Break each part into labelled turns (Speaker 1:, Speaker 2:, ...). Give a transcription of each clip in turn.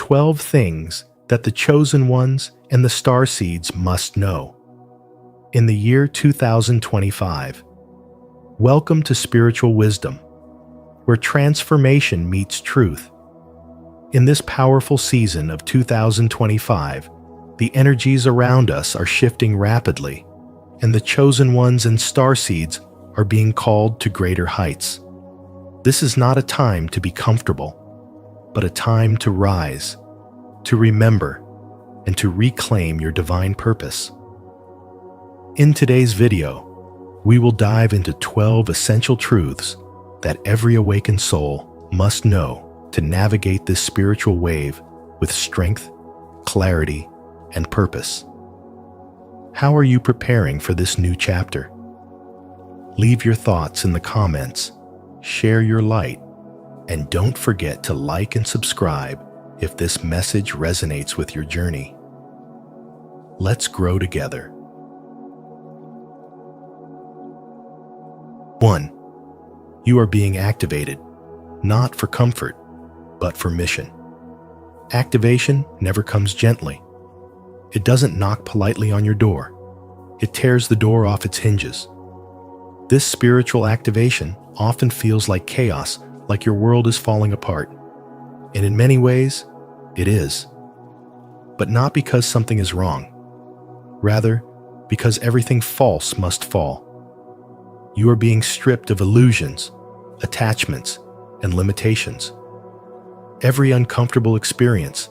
Speaker 1: 12 things that the chosen ones and the starseeds must know. In the year 2025, welcome to Spiritual Wisdom, where transformation meets truth. In this powerful season of 2025, the energies around us are shifting rapidly, and the chosen ones and starseeds are being called to greater heights. This is not a time to be comfortable, but a time to rise, to remember, and to reclaim your divine purpose. In today's video, we will dive into 12 essential truths that every awakened soul must know to navigate this spiritual wave with strength, clarity, and purpose. How are you preparing for this new chapter? Leave your thoughts in the comments, share your light, and don't forget to like and subscribe if this message resonates with your journey. Let's grow together. 1. You are being activated, not for comfort, but for mission. Activation never comes gently. It doesn't knock politely on your door. It tears the door off its hinges. This spiritual activation often feels like chaos, like your world is falling apart. And in many ways, it is. But not because something is wrong. Rather, because everything false must fall. You are being stripped of illusions, attachments, and limitations. Every uncomfortable experience,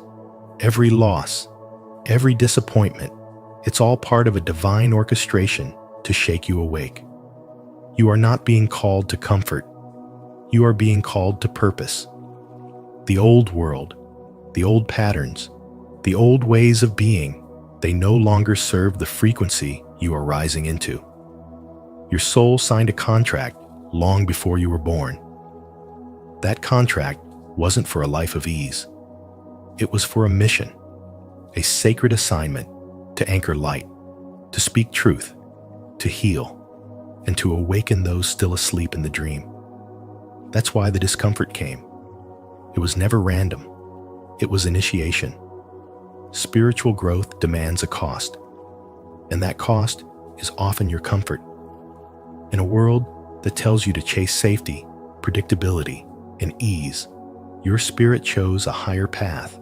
Speaker 1: every loss, every disappointment, it's all part of a divine orchestration to shake you awake. You are not being called to comfort. You are being called to purpose. The old world, the old patterns, the old ways of being, they no longer serve the frequency you are rising into. Your soul signed a contract long before you were born. That contract wasn't for a life of ease. It was for a mission, a sacred assignment to anchor light, to speak truth, to heal, and to awaken those still asleep in the dream. That's why the discomfort came. It was never random. It was initiation. Spiritual growth demands a cost, and that cost is often your comfort. In a world that tells you to chase safety, predictability, and ease, your spirit chose a higher path,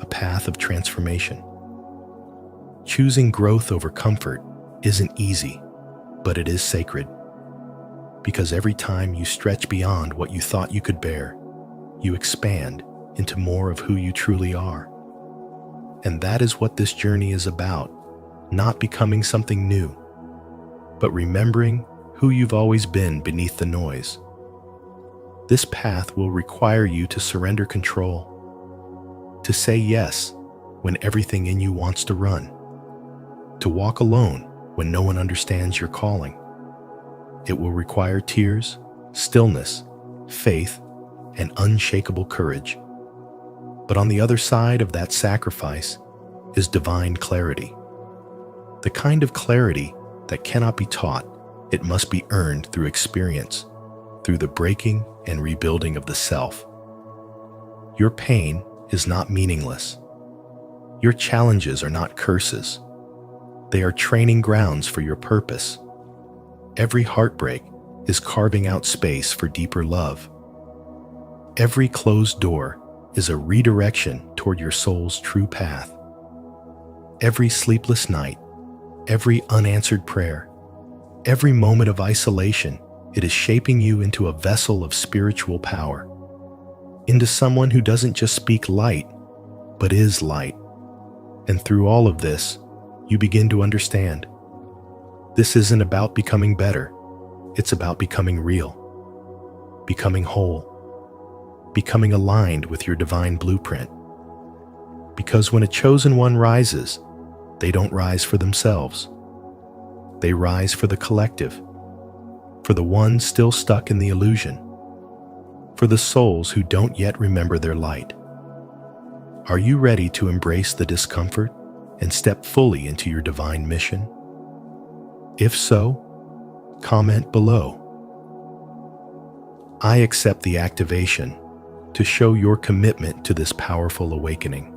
Speaker 1: a path of transformation. Choosing growth over comfort isn't easy, but it is sacred. Because every time you stretch beyond what you thought you could bear, you expand into more of who you truly are. And that is what this journey is about, not becoming something new, but remembering who you've always been beneath the noise. This path will require you to surrender control, to say yes when everything in you wants to run, to walk alone when no one understands your calling. It will require tears, stillness, faith, and unshakable courage. But on the other side of that sacrifice is divine clarity. The kind of clarity that cannot be taught. It must be earned through experience, through the breaking and rebuilding of the self. Your pain is not meaningless. Your challenges are not curses. They are training grounds for your purpose. Every heartbreak is carving out space for deeper love. Every closed door is a redirection toward your soul's true path. Every sleepless night, every unanswered prayer, every moment of isolation, it is shaping you into a vessel of spiritual power, into someone who doesn't just speak light, but is light. And through all of this, you begin to understand. This isn't about becoming better. It's about becoming real, becoming whole, becoming aligned with your divine blueprint. Because when a chosen one rises, they don't rise for themselves. They rise for the collective, for the ones still stuck in the illusion, for the souls who don't yet remember their light. Are you ready to embrace the discomfort and step fully into your divine mission? If so, comment below. I accept the activation. to show your commitment to this powerful awakening.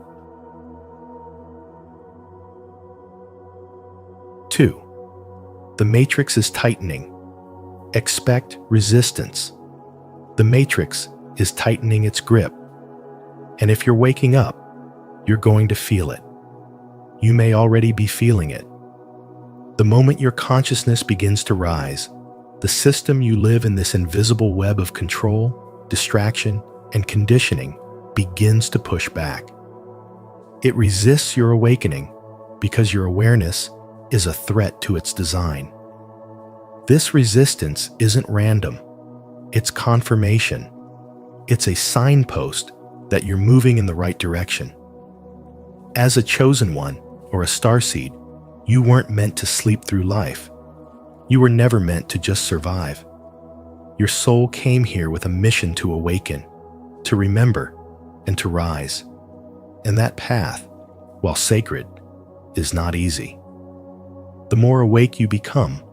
Speaker 1: 2. The matrix is tightening. Expect resistance. The matrix is tightening its grip. And if you're waking up, you're going to feel it. You may already be feeling it. The moment your consciousness begins to rise, the system you live in, this invisible web of control, distraction, and conditioning, begins to push back. It resists your awakening because your awareness is a threat to its design. This resistance isn't random. It's confirmation. It's a signpost that you're moving in the right direction. As a chosen one or a starseed, you weren't meant to sleep through life. You were never meant to just survive. Your soul came here with a mission to awaken, to remember, and to rise. And that path, while sacred, is not easy. The more awake you become,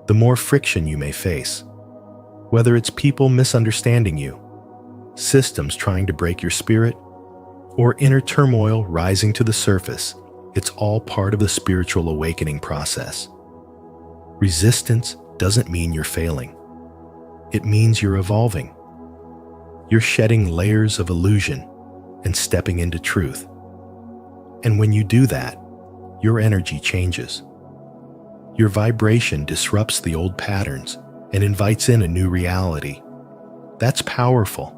Speaker 1: the more friction you may face. Whether it's people misunderstanding you, systems trying to break your spirit, or inner turmoil rising to the surface, it's all part of the spiritual awakening process. Resistance doesn't mean you're failing. It means you're evolving. You're shedding layers of illusion and stepping into truth. And when you do that, your energy changes. Your vibration disrupts the old patterns and invites in a new reality. That's powerful.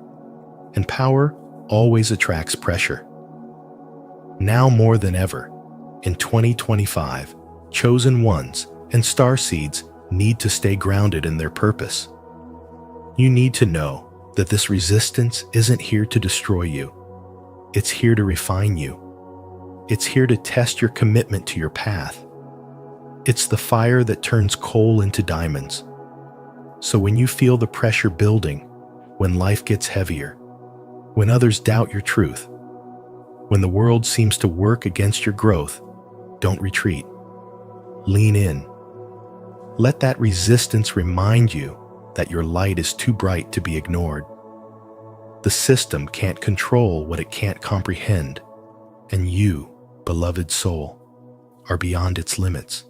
Speaker 1: And power always attracts pressure. Now more than ever, in 2025, chosen ones and starseeds need to stay grounded in their purpose. You need to know that this resistance isn't here to destroy you. It's here to refine you. It's here to test your commitment to your path. It's the fire that turns coal into diamonds. So when you feel the pressure building, when life gets heavier, when others doubt your truth, when the world seems to work against your growth, don't retreat. Lean in. Let that resistance remind you that your light is too bright to be ignored. The system can't control what it can't comprehend, and you, beloved soul, are beyond its limits.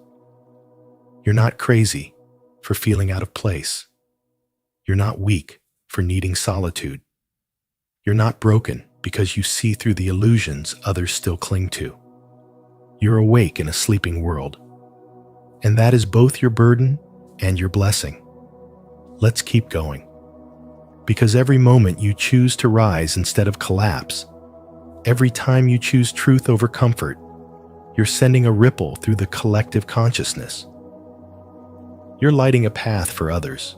Speaker 1: You're not crazy for feeling out of place. You're not weak for needing solitude. You're not broken because you see through the illusions others still cling to. You're awake in a sleeping world, and that is both your burden and your blessing. Let's keep going, because every moment you choose to rise instead of collapse, every time you choose truth over comfort, you're sending a ripple through the collective consciousness. You're lighting a path for others.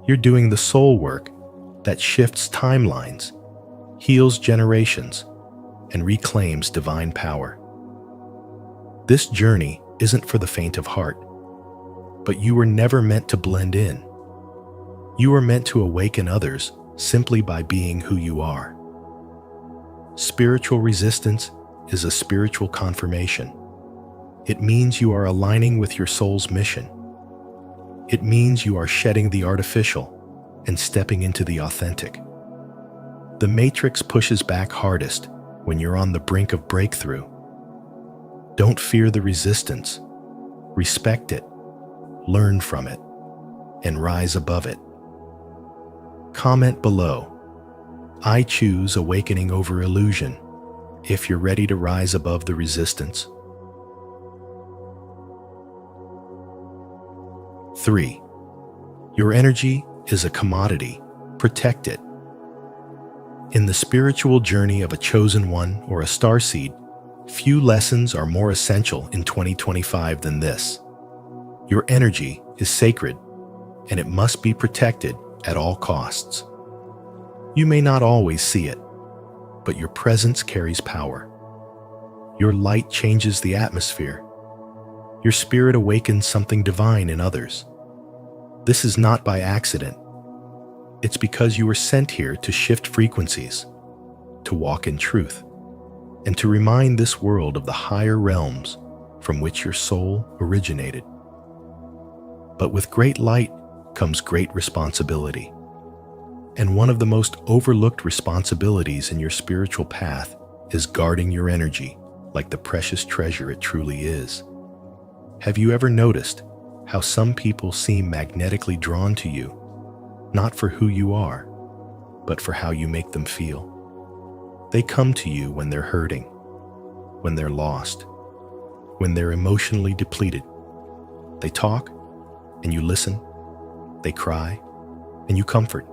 Speaker 1: You're doing the soul work that shifts timelines, heals generations, and reclaims divine power. This journey isn't for the faint of heart, but you were never meant to blend in. You are meant to awaken others simply by being who you are. Spiritual resistance is a spiritual confirmation. It means you are aligning with your soul's mission. It means you are shedding the artificial and stepping into the authentic. The matrix pushes back hardest when you're on the brink of breakthrough. Don't fear the resistance. Respect it, learn from it, and rise above it. Comment below, I choose awakening over illusion, if you're ready to rise above the resistance. 3. Your energy is a commodity. Protect it. In the spiritual journey of a chosen one or a starseed, few lessons are more essential in 2025 than this. Your energy is sacred, and it must be protected at all costs. You may not always see it, but your presence carries power. Your light changes the atmosphere. Your spirit awakens something divine in others. This is not by accident. It's because you were sent here to shift frequencies, to walk in truth, and to remind this world of the higher realms from which your soul originated. But with great light comes great responsibility. And one of the most overlooked responsibilities in your spiritual path is guarding your energy like the precious treasure it truly is. Have you ever noticed how some people seem magnetically drawn to you, not for who you are, but for how you make them feel? They come to you when they're hurting, when they're lost, when they're emotionally depleted. They talk, and you listen. They cry, and you comfort.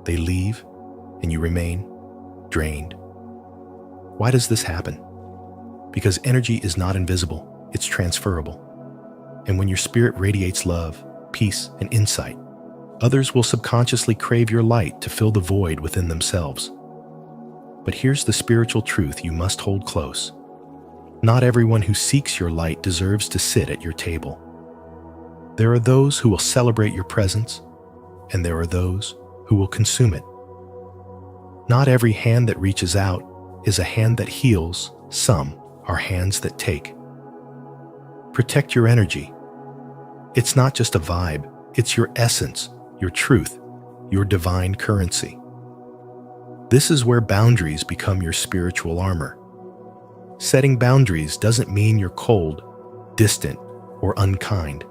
Speaker 1: They leave, and you remain drained. Why does this happen? Because energy is not invisible, it's transferable. And when your spirit radiates love, peace, and insight, others will subconsciously crave your light to fill the void within themselves. But here's the spiritual truth you must hold close. Not everyone who seeks your light deserves to sit at your table. There are those who will celebrate your presence, and there are those who will consume it. Not every hand that reaches out is a hand that heals. Some are hands that take. Protect your energy. It's not just a vibe, it's your essence, your truth, your divine currency. This is where boundaries become your spiritual armor. Setting boundaries doesn't mean you're cold, distant, or unkind.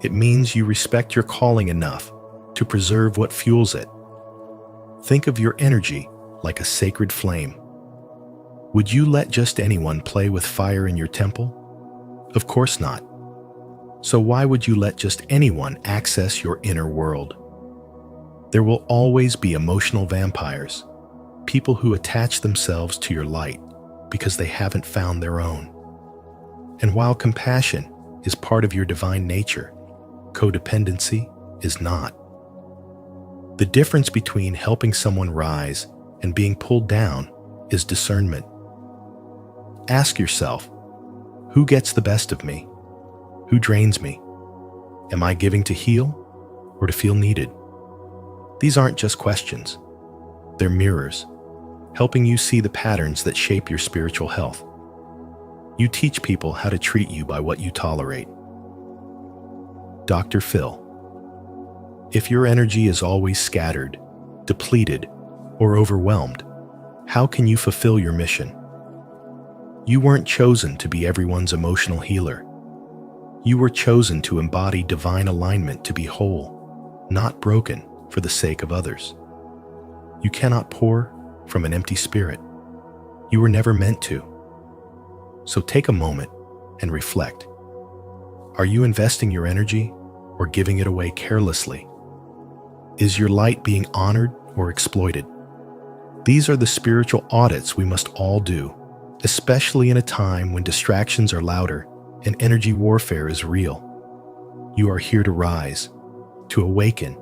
Speaker 1: It means you respect your calling enough to preserve what fuels it. Think of your energy like a sacred flame. Would you let just anyone play with fire in your temple? Of course not. So why would you let just anyone access your inner world? There will always be emotional vampires, people who attach themselves to your light because they haven't found their own. And while compassion is part of your divine nature, codependency is not. The difference between helping someone rise and being pulled down is discernment. Ask yourself, who gets the best of me? Who drains me? Am I giving to heal or to feel needed? These aren't just questions. They're mirrors, helping you see the patterns that shape your spiritual health. You teach people how to treat you by what you tolerate. Dr. Phil. If your energy is always scattered, depleted, or overwhelmed, how can you fulfill your mission? You weren't chosen to be everyone's emotional healer. You were chosen to embody divine alignment, to be whole, not broken for the sake of others. You cannot pour from an empty spirit. You were never meant to. So take a moment and reflect. Are you investing your energy or giving it away carelessly? Is your light being honored or exploited? These are the spiritual audits we must all do, especially in a time when distractions are louder and energy warfare is real. You are here to rise, to awaken,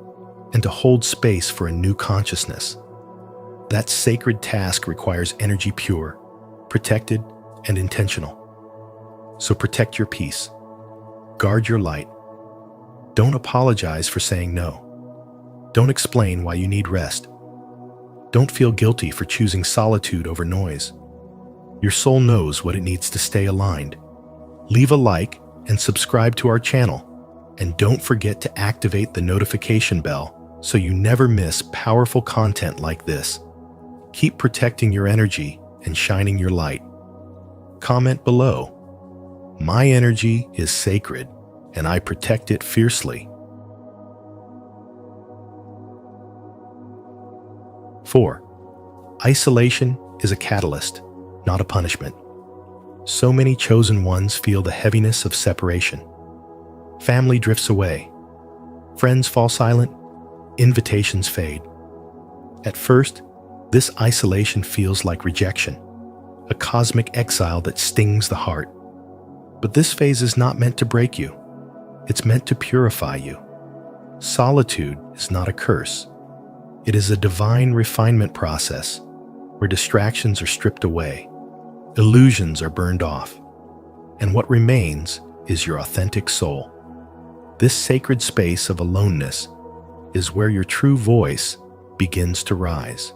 Speaker 1: and to hold space for a new consciousness. That sacred task requires energy pure, protected, and intentional. So protect your peace. Guard your light. Don't apologize for saying no. Don't explain why you need rest. Don't feel guilty for choosing solitude over noise. Your soul knows what it needs to stay aligned. Leave a like and subscribe to our channel. And don't forget to activate the notification bell so you never miss powerful content like this. Keep protecting your energy and shining your light. Comment below. My energy is sacred, and I protect it fiercely. 4. Isolation is a catalyst, not a punishment. So many chosen ones feel the heaviness of separation. Family drifts away. Friends fall silent. Invitations fade. At first, this isolation feels like rejection, a cosmic exile that stings the heart. But this phase is not meant to break you. It's meant to purify you. Solitude is not a curse. It is a divine refinement process where distractions are stripped away, illusions are burned off, and what remains is your authentic soul. This sacred space of aloneness is where your true voice begins to rise.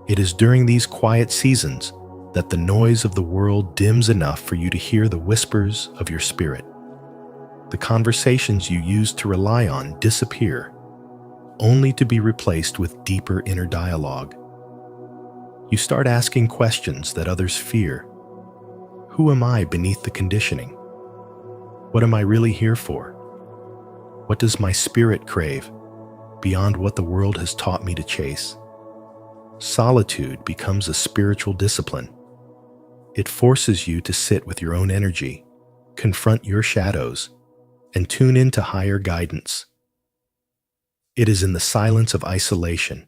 Speaker 1: It is during these quiet seasons that the noise of the world dims enough for you to hear the whispers of your spirit. The conversations you used to rely on disappear. only to be replaced with deeper inner dialogue. You start asking questions that others fear. Who am I beneath the conditioning? What am I really here for? What does my spirit crave beyond what the world has taught me to chase? Solitude becomes a spiritual discipline. It forces you to sit with your own energy, confront your shadows, and tune into higher guidance. It is in the silence of isolation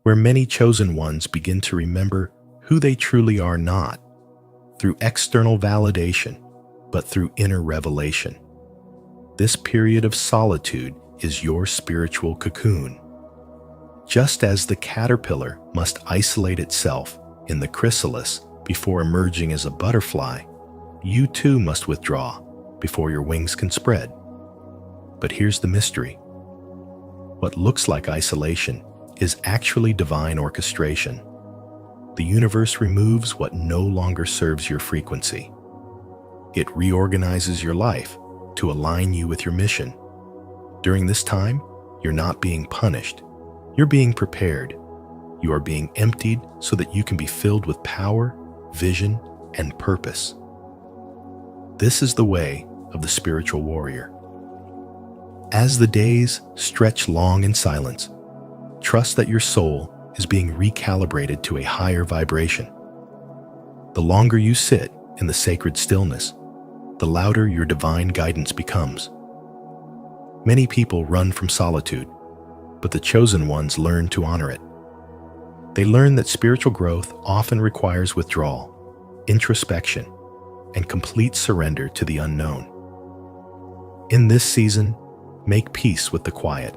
Speaker 1: where many chosen ones begin to remember who they truly are, not through external validation, but through inner revelation. This period of solitude is your spiritual cocoon. Just as the caterpillar must isolate itself in the chrysalis before emerging as a butterfly, you too must withdraw before your wings can spread. But here's the mystery. What looks like isolation is actually divine orchestration. The universe removes what no longer serves your frequency. It reorganizes your life to align you with your mission. During this time, you're not being punished. You're being prepared. You are being emptied so that you can be filled with power, vision, and purpose. This is the way of the spiritual warrior. As the days stretch long in silence, trust that your soul is being recalibrated to a higher vibration. The longer you sit in the sacred stillness, the louder your divine guidance becomes. Many people run from solitude, but the chosen ones learn to honor it. They learn that spiritual growth often requires withdrawal, introspection, and complete surrender to the unknown. In this season, make peace with the quiet.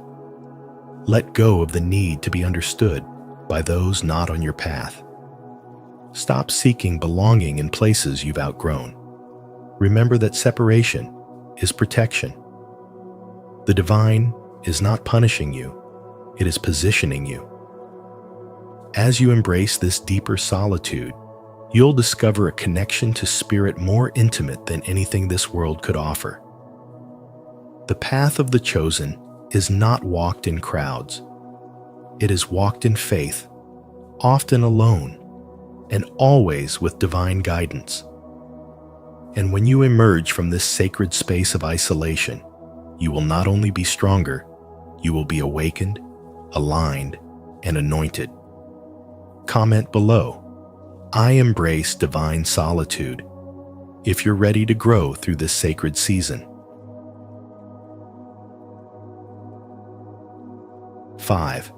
Speaker 1: Let go of the need to be understood by those not on your path. Stop seeking belonging in places you've outgrown. Remember that separation is protection. The divine is not punishing you, it is positioning you. As you embrace this deeper solitude, you'll discover a connection to spirit more intimate than anything this world could offer. The path of the chosen is not walked in crowds. It is walked in faith, often alone, and always with divine guidance. And when you emerge from this sacred space of isolation, you will not only be stronger, you will be awakened, aligned, and anointed. Comment below, I embrace divine solitude, if you're ready to grow through this sacred season. 5.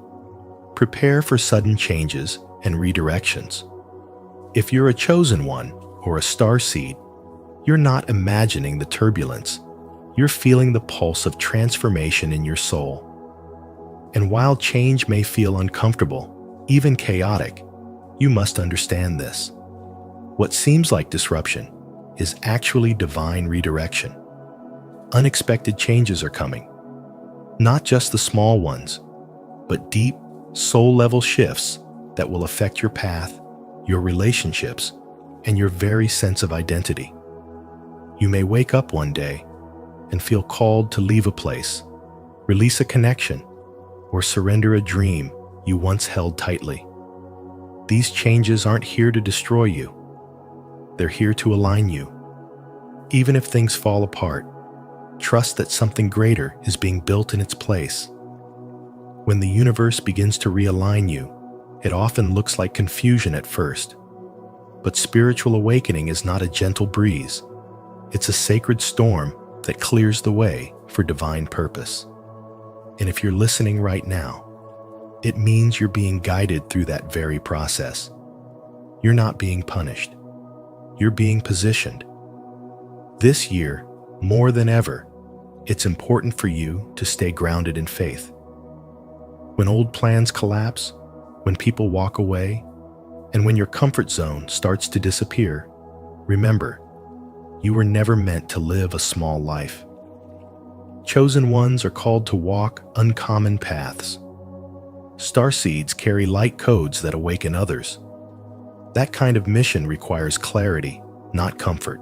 Speaker 1: Prepare for sudden changes and redirections. If you're a chosen one or a starseed, you're not imagining the turbulence. You're feeling the pulse of transformation in your soul. And while change may feel uncomfortable, even chaotic, you must understand this. What seems like disruption is actually divine redirection. Unexpected changes are coming. Not just the small ones, but deep, soul-level shifts that will affect your path, your relationships, and your very sense of identity. You may wake up one day and feel called to leave a place, release a connection, or surrender a dream you once held tightly. These changes aren't here to destroy you. They're here to align you. Even if things fall apart, trust that something greater is being built in its place. When the universe begins to realign you, it often looks like confusion at first. But spiritual awakening is not a gentle breeze. It's a sacred storm that clears the way for divine purpose. And if you're listening right now, it means you're being guided through that very process. You're not being punished. You're being positioned. This year, more than ever, it's important for you to stay grounded in faith. When old plans collapse, when people walk away, and when your comfort zone starts to disappear, remember, you were never meant to live a small life. Chosen ones are called to walk uncommon paths. Starseeds carry light codes that awaken others. That kind of mission requires clarity, not comfort.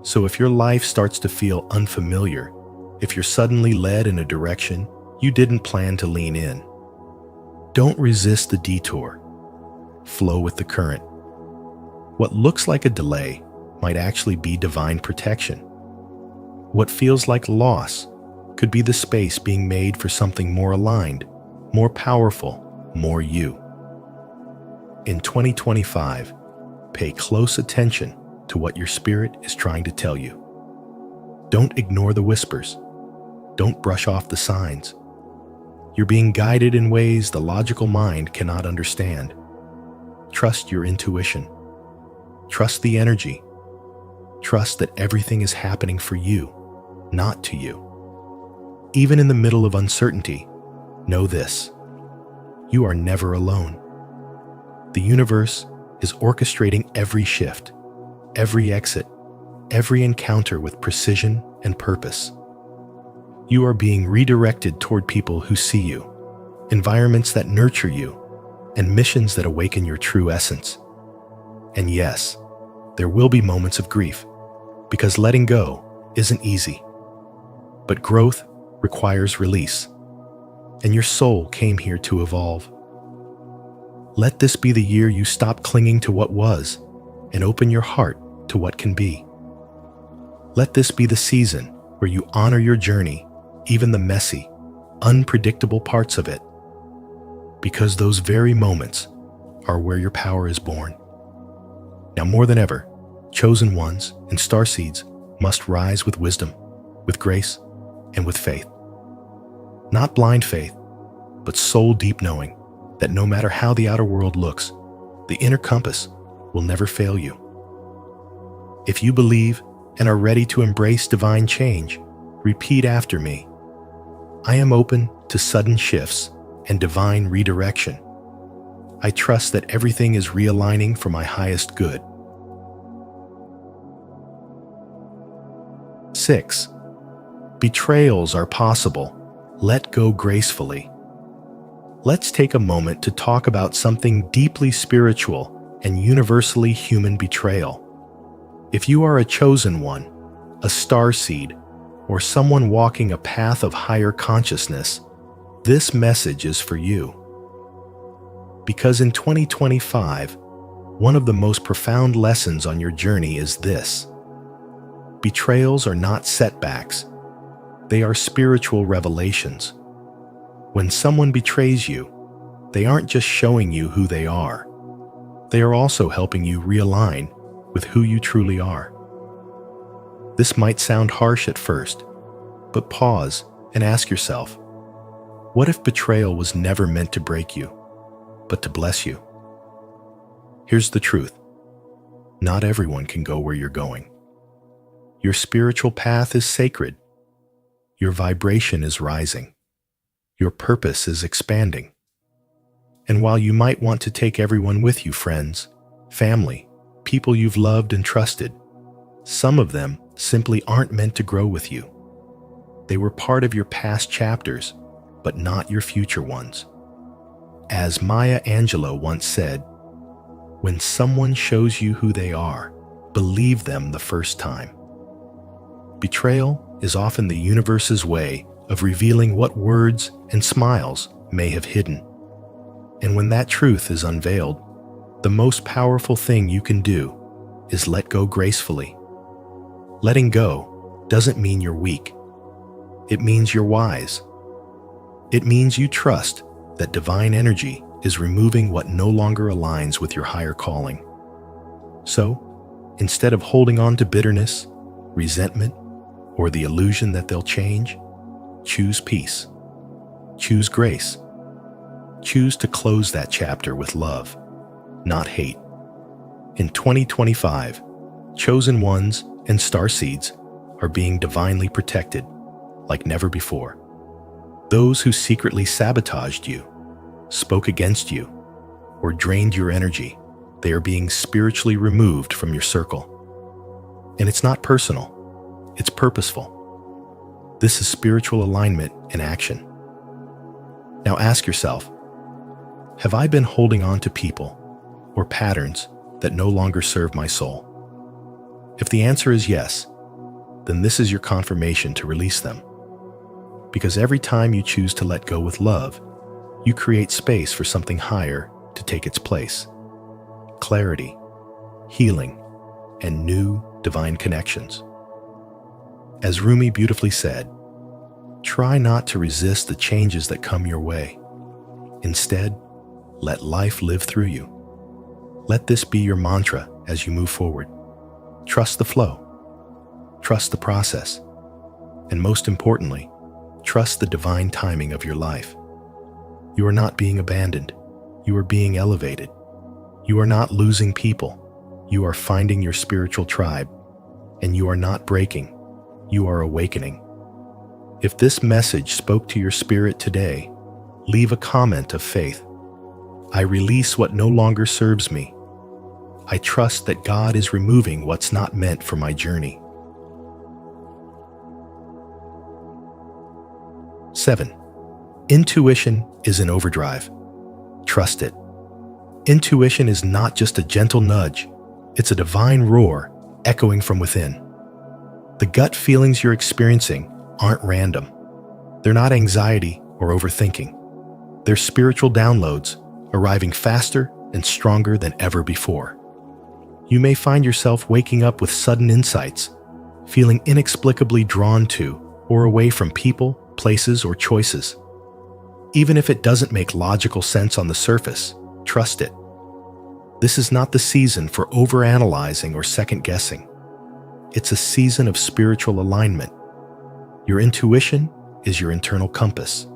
Speaker 1: So if your life starts to feel unfamiliar, if you're suddenly led in a direction You didn't plan to lean in. Don't resist the detour. Flow with the current. What looks like a delay might actually be divine protection. What feels like loss could be the space being made for something more aligned, more powerful, more you. In 2025, pay close attention to what your spirit is trying to tell you. Don't ignore the whispers. Don't brush off the signs. You're being guided in ways the logical mind cannot understand. Trust your intuition. Trust the energy. Trust that everything is happening for you, not to you. Even in the middle of uncertainty, know this: you are never alone. The universe is orchestrating every shift, every exit, every encounter with precision and purpose. You are being redirected toward people who see you, environments that nurture you, and missions that awaken your true essence. And yes, there will be moments of grief, because letting go isn't easy. But growth requires release, and your soul came here to evolve. Let this be the year you stop clinging to what was and open your heart to what can be. Let this be the season where you honor your journey, even the messy, unpredictable parts of it, because those very moments are where your power is born. Now more than ever, chosen ones and starseeds must rise with wisdom, with grace, and with faith. Not blind faith, but soul-deep knowing that no matter how the outer world looks, the inner compass will never fail you. If you believe and are ready to embrace divine change, repeat after me. I am open to sudden shifts and divine redirection. I trust that everything is realigning for my highest good. 6. Betrayals are possible. Let go gracefully. Let's take a moment to talk about something deeply spiritual and universally human: betrayal. If you are a chosen one, a starseed, or someone walking a path of higher consciousness, this message is for you. Because in 2025, one of the most profound lessons on your journey is this: betrayals are not setbacks, they are spiritual revelations. When someone betrays you, they aren't just showing you who they are. They are also helping you realign with who you truly are. This might sound harsh at first, but pause and ask yourself, what if betrayal was never meant to break you, but to bless you? Here's the truth: not everyone can go where you're going. Your spiritual path is sacred. Your vibration is rising. Your purpose is expanding. And while you might want to take everyone with you, friends, family, people you've loved and trusted, some of them simply aren't meant to grow with you. They were part of your past chapters, but not your future ones. As Maya Angelou once said, when someone shows you who they are, believe them the first time. Betrayal is often the universe's way of revealing what words and smiles may have hidden. And when that truth is unveiled, the most powerful thing you can do is let go gracefully. Letting go doesn't mean you're weak. It means you're wise. It means you trust that divine energy is removing what no longer aligns with your higher calling. So, instead of holding on to bitterness, resentment, or the illusion that they'll change, choose peace. Choose grace. Choose to close that chapter with love, not hate. In 2025, chosen ones and starseeds are being divinely protected like never before. Those who secretly sabotaged you, spoke against you, or drained your energy, they are being spiritually removed from your circle. And it's not personal, it's purposeful. This is spiritual alignment in action. Now ask yourself, have I been holding on to people or patterns that no longer serve my soul? If the answer is yes, then this is your confirmation to release them. because every time you choose to let go with love, you create space for something higher to take its place. Clarity, healing, and new divine connections. As Rumi beautifully said, try not to resist the changes that come your way. Instead, let life live through you. Let this be your mantra as you move forward. Trust the flow. Trust the process. And most importantly, trust the divine timing of your life. You are not being abandoned. You are being elevated. You are not losing people. You are finding your spiritual tribe. And you are not breaking. You are awakening. If this message spoke to your spirit today, leave a comment of faith. I release what no longer serves me. I trust that God is removing what's not meant for my journey. 7. Intuition is in overdrive. Trust it. Intuition is not just a gentle nudge. It's a divine roar echoing from within. The gut feelings you're experiencing aren't random. They're not anxiety or overthinking. They're spiritual downloads arriving faster and stronger than ever before. You may find yourself waking up with sudden insights, feeling inexplicably drawn to or away from people, places, or choices. Even if it doesn't make logical sense on the surface, trust it. This is not the season for overanalyzing or second-guessing. It's a season of spiritual alignment. Your intuition is your internal compass,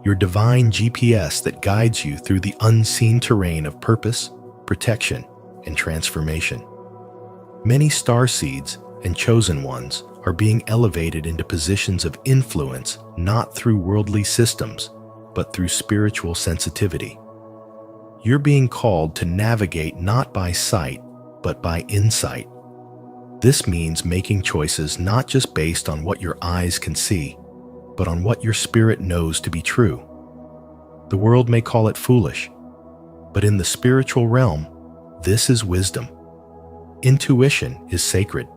Speaker 1: your divine GPS that guides you through the unseen terrain of purpose, protection, and transformation. Many starseeds and chosen ones are being elevated into positions of influence not through worldly systems, but through spiritual sensitivity. You're being called to navigate not by sight, but by insight. This means making choices not just based on what your eyes can see, but on what your spirit knows to be true. The world may call it foolish, but in the spiritual realm, this is wisdom. Intuition is sacred.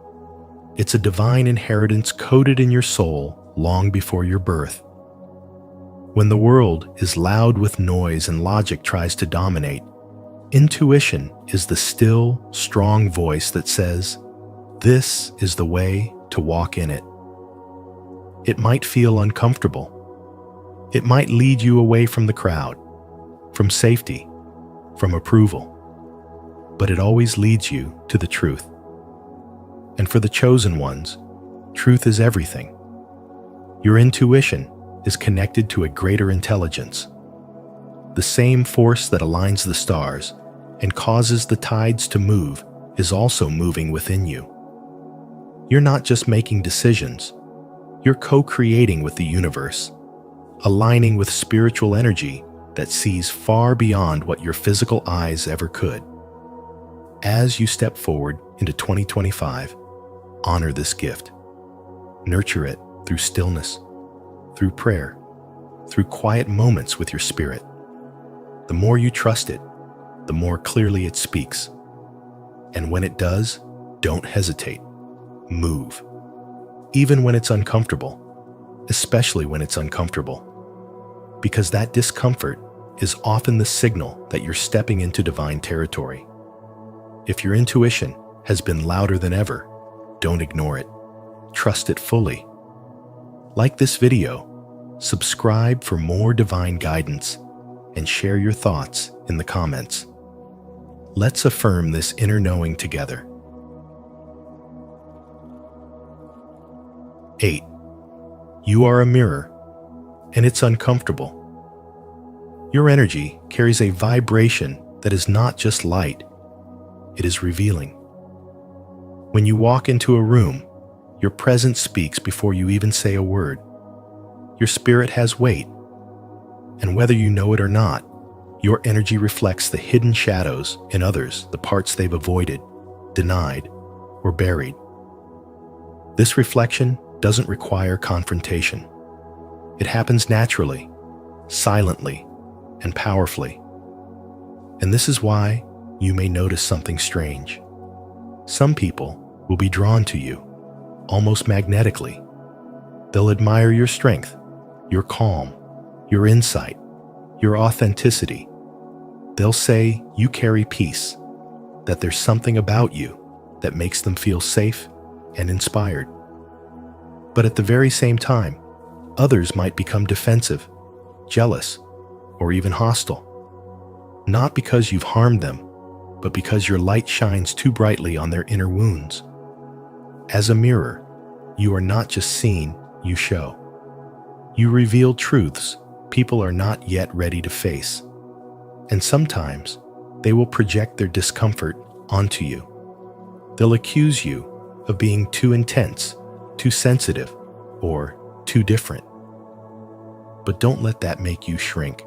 Speaker 1: It's a divine inheritance coded in your soul long before your birth. When the world is loud with noise and logic tries to dominate, intuition is the still, strong voice that says, "This is the way to walk in it." It might feel uncomfortable. It might lead you away from the crowd, from safety, from approval. But it always leads you to the truth. And for the chosen ones, truth is everything. Your intuition is connected to a greater intelligence. The same force that aligns the stars and causes the tides to move is also moving within you. You're not just making decisions, you're co-creating with the universe, aligning with spiritual energy that sees far beyond what your physical eyes ever could. As you step forward into 2025, honor this gift. Nurture it through stillness, through prayer, through quiet moments with your spirit. The more you trust it, the more clearly it speaks. And when it does, don't hesitate. Move. Even when it's uncomfortable, especially when it's uncomfortable. Because that discomfort is often the signal that you're stepping into divine territory. If your intuition has been louder than ever, don't ignore it. Trust it fully. Like this video, subscribe for more divine guidance, and share your thoughts in the comments. Let's affirm this inner knowing together. 8. You are a mirror, and it's uncomfortable. Your energy carries a vibration that is not just light, it is revealing. When you walk into a room, your presence speaks before you even say a word. Your spirit has weight, and whether you know it or not, your energy reflects the hidden shadows in others, the parts they've avoided, denied, or buried. This reflection doesn't require confrontation. It happens naturally, silently, and powerfully. And this is why you may notice something strange. Some people will be drawn to you, almost magnetically. They'll admire your strength, your calm, your insight, your authenticity. They'll say you carry peace, that there's something about you that makes them feel safe and inspired. But at the very same time, others might become defensive, jealous, or even hostile. Not because you've harmed them, but because your light shines too brightly on their inner wounds. As a mirror, you are not just seen, you show. You reveal truths people are not yet ready to face. And sometimes, they will project their discomfort onto you. They'll accuse you of being too intense, too sensitive, or too different. But don't let that make you shrink.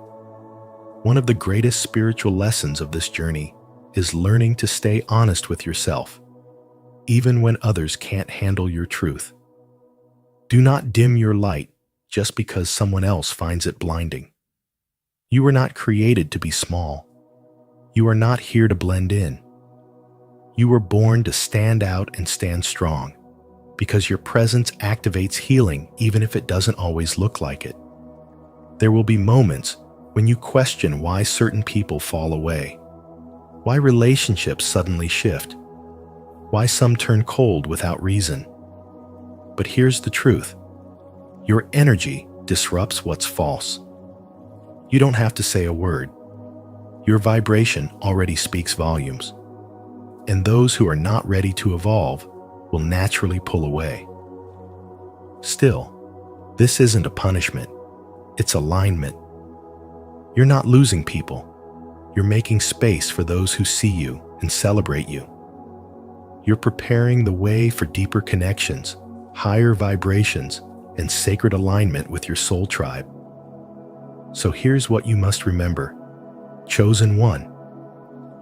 Speaker 1: One of the greatest spiritual lessons of this journey is learning to stay honest with yourself, even when others can't handle your truth. Do not dim your light just because someone else finds it blinding. You were not created to be small. You are not here to blend in. You were born to stand out and stand strong, because your presence activates healing even if it doesn't always look like it. There will be moments when you question why certain people fall away, why relationships suddenly shift, why some turn cold without reason. But here's the truth. Your energy disrupts what's false. You don't have to say a word. Your vibration already speaks volumes. And those who are not ready to evolve will naturally pull away. Still, this isn't a punishment. It's alignment. You're not losing people. You're making space for those who see you and celebrate you. You're preparing the way for deeper connections, higher vibrations, and sacred alignment with your soul tribe. So here's what you must remember. Chosen One,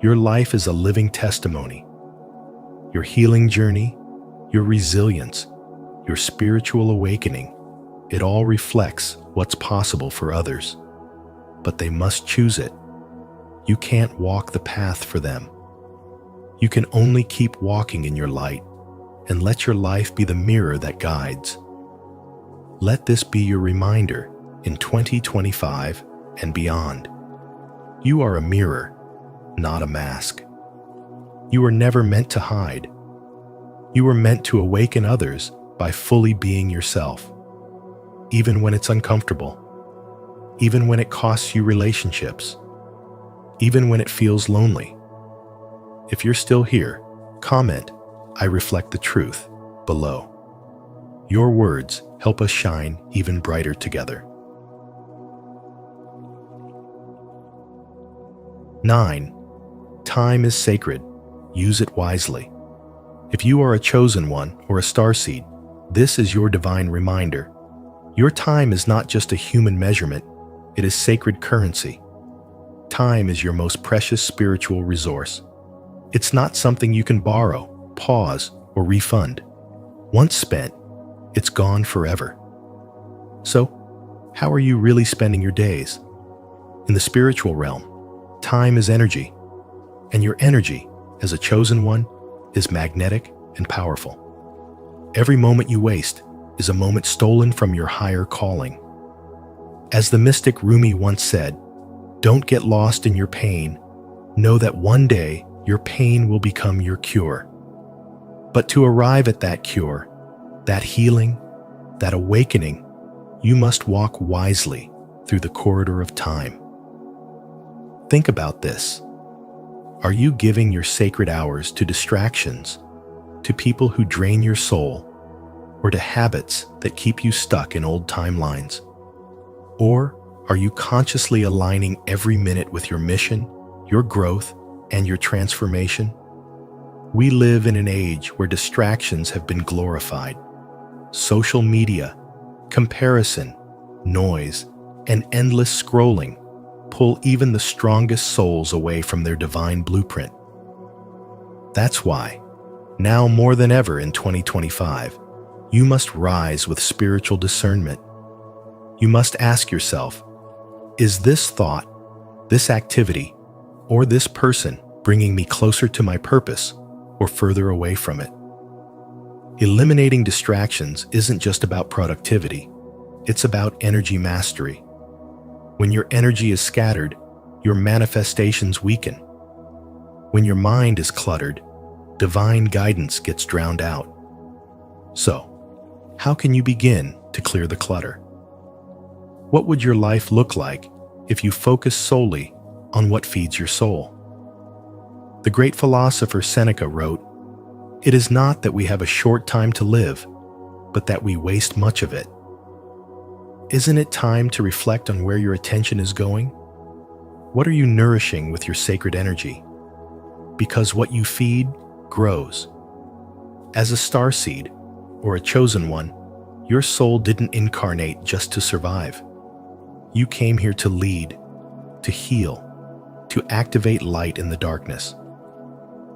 Speaker 1: your life is a living testimony. Your healing journey, your resilience, your spiritual awakening, it all reflects what's possible for others. But they must choose it. You can't walk the path for them. You can only keep walking in your light and let your life be the mirror that guides. Let this be your reminder in 2025 and beyond. You are a mirror, not a mask. You were never meant to hide. You were meant to awaken others by fully being yourself, even when it's uncomfortable, even when it costs you relationships, even when it feels lonely. If you're still here, comment, "I reflect the truth," below. Your words help us shine even brighter together. 9. Time is sacred. Use it wisely. If you are a chosen one or a starseed, this is your divine reminder. Your time is not just a human measurement, it is sacred currency. Time is your most precious spiritual resource. It's not something you can borrow, pause, or refund. Once spent, it's gone forever. So, how are you really spending your days? In the spiritual realm, time is energy, and your energy, as a chosen one, is magnetic and powerful. Every moment you waste is a moment stolen from your higher calling. As the mystic Rumi once said, "Don't get lost in your pain. Know that one day your pain will become your cure." But to arrive at that cure, that healing, that awakening, you must walk wisely through the corridor of time. Think about this. Are you giving your sacred hours to distractions, to people who drain your soul, or to habits that keep you stuck in old timelines? Or are you consciously aligning every minute with your mission, your growth, and your transformation? We live in an age where distractions have been glorified. Social media, comparison, noise, and endless scrolling pull even the strongest souls away from their divine blueprint. That's why, now more than ever in 2025, you must rise with spiritual discernment. You must ask yourself, is this thought, this activity, or this person bringing me closer to my purpose or further away from it? Eliminating distractions isn't just about productivity. It's about energy mastery. When your energy is scattered, your manifestations weaken. When your mind is cluttered, divine guidance gets drowned out. So, how can you begin to clear the clutter? What would your life look like if you focus solely on what feeds your soul? The great philosopher Seneca wrote, "It is not that we have a short time to live, but that we waste much of it." Isn't it time to reflect on where your attention is going? What are you nourishing with your sacred energy? Because what you feed grows. As a starseed, or a chosen one, your soul didn't incarnate just to survive. You came here to lead, to heal, to activate light in the darkness.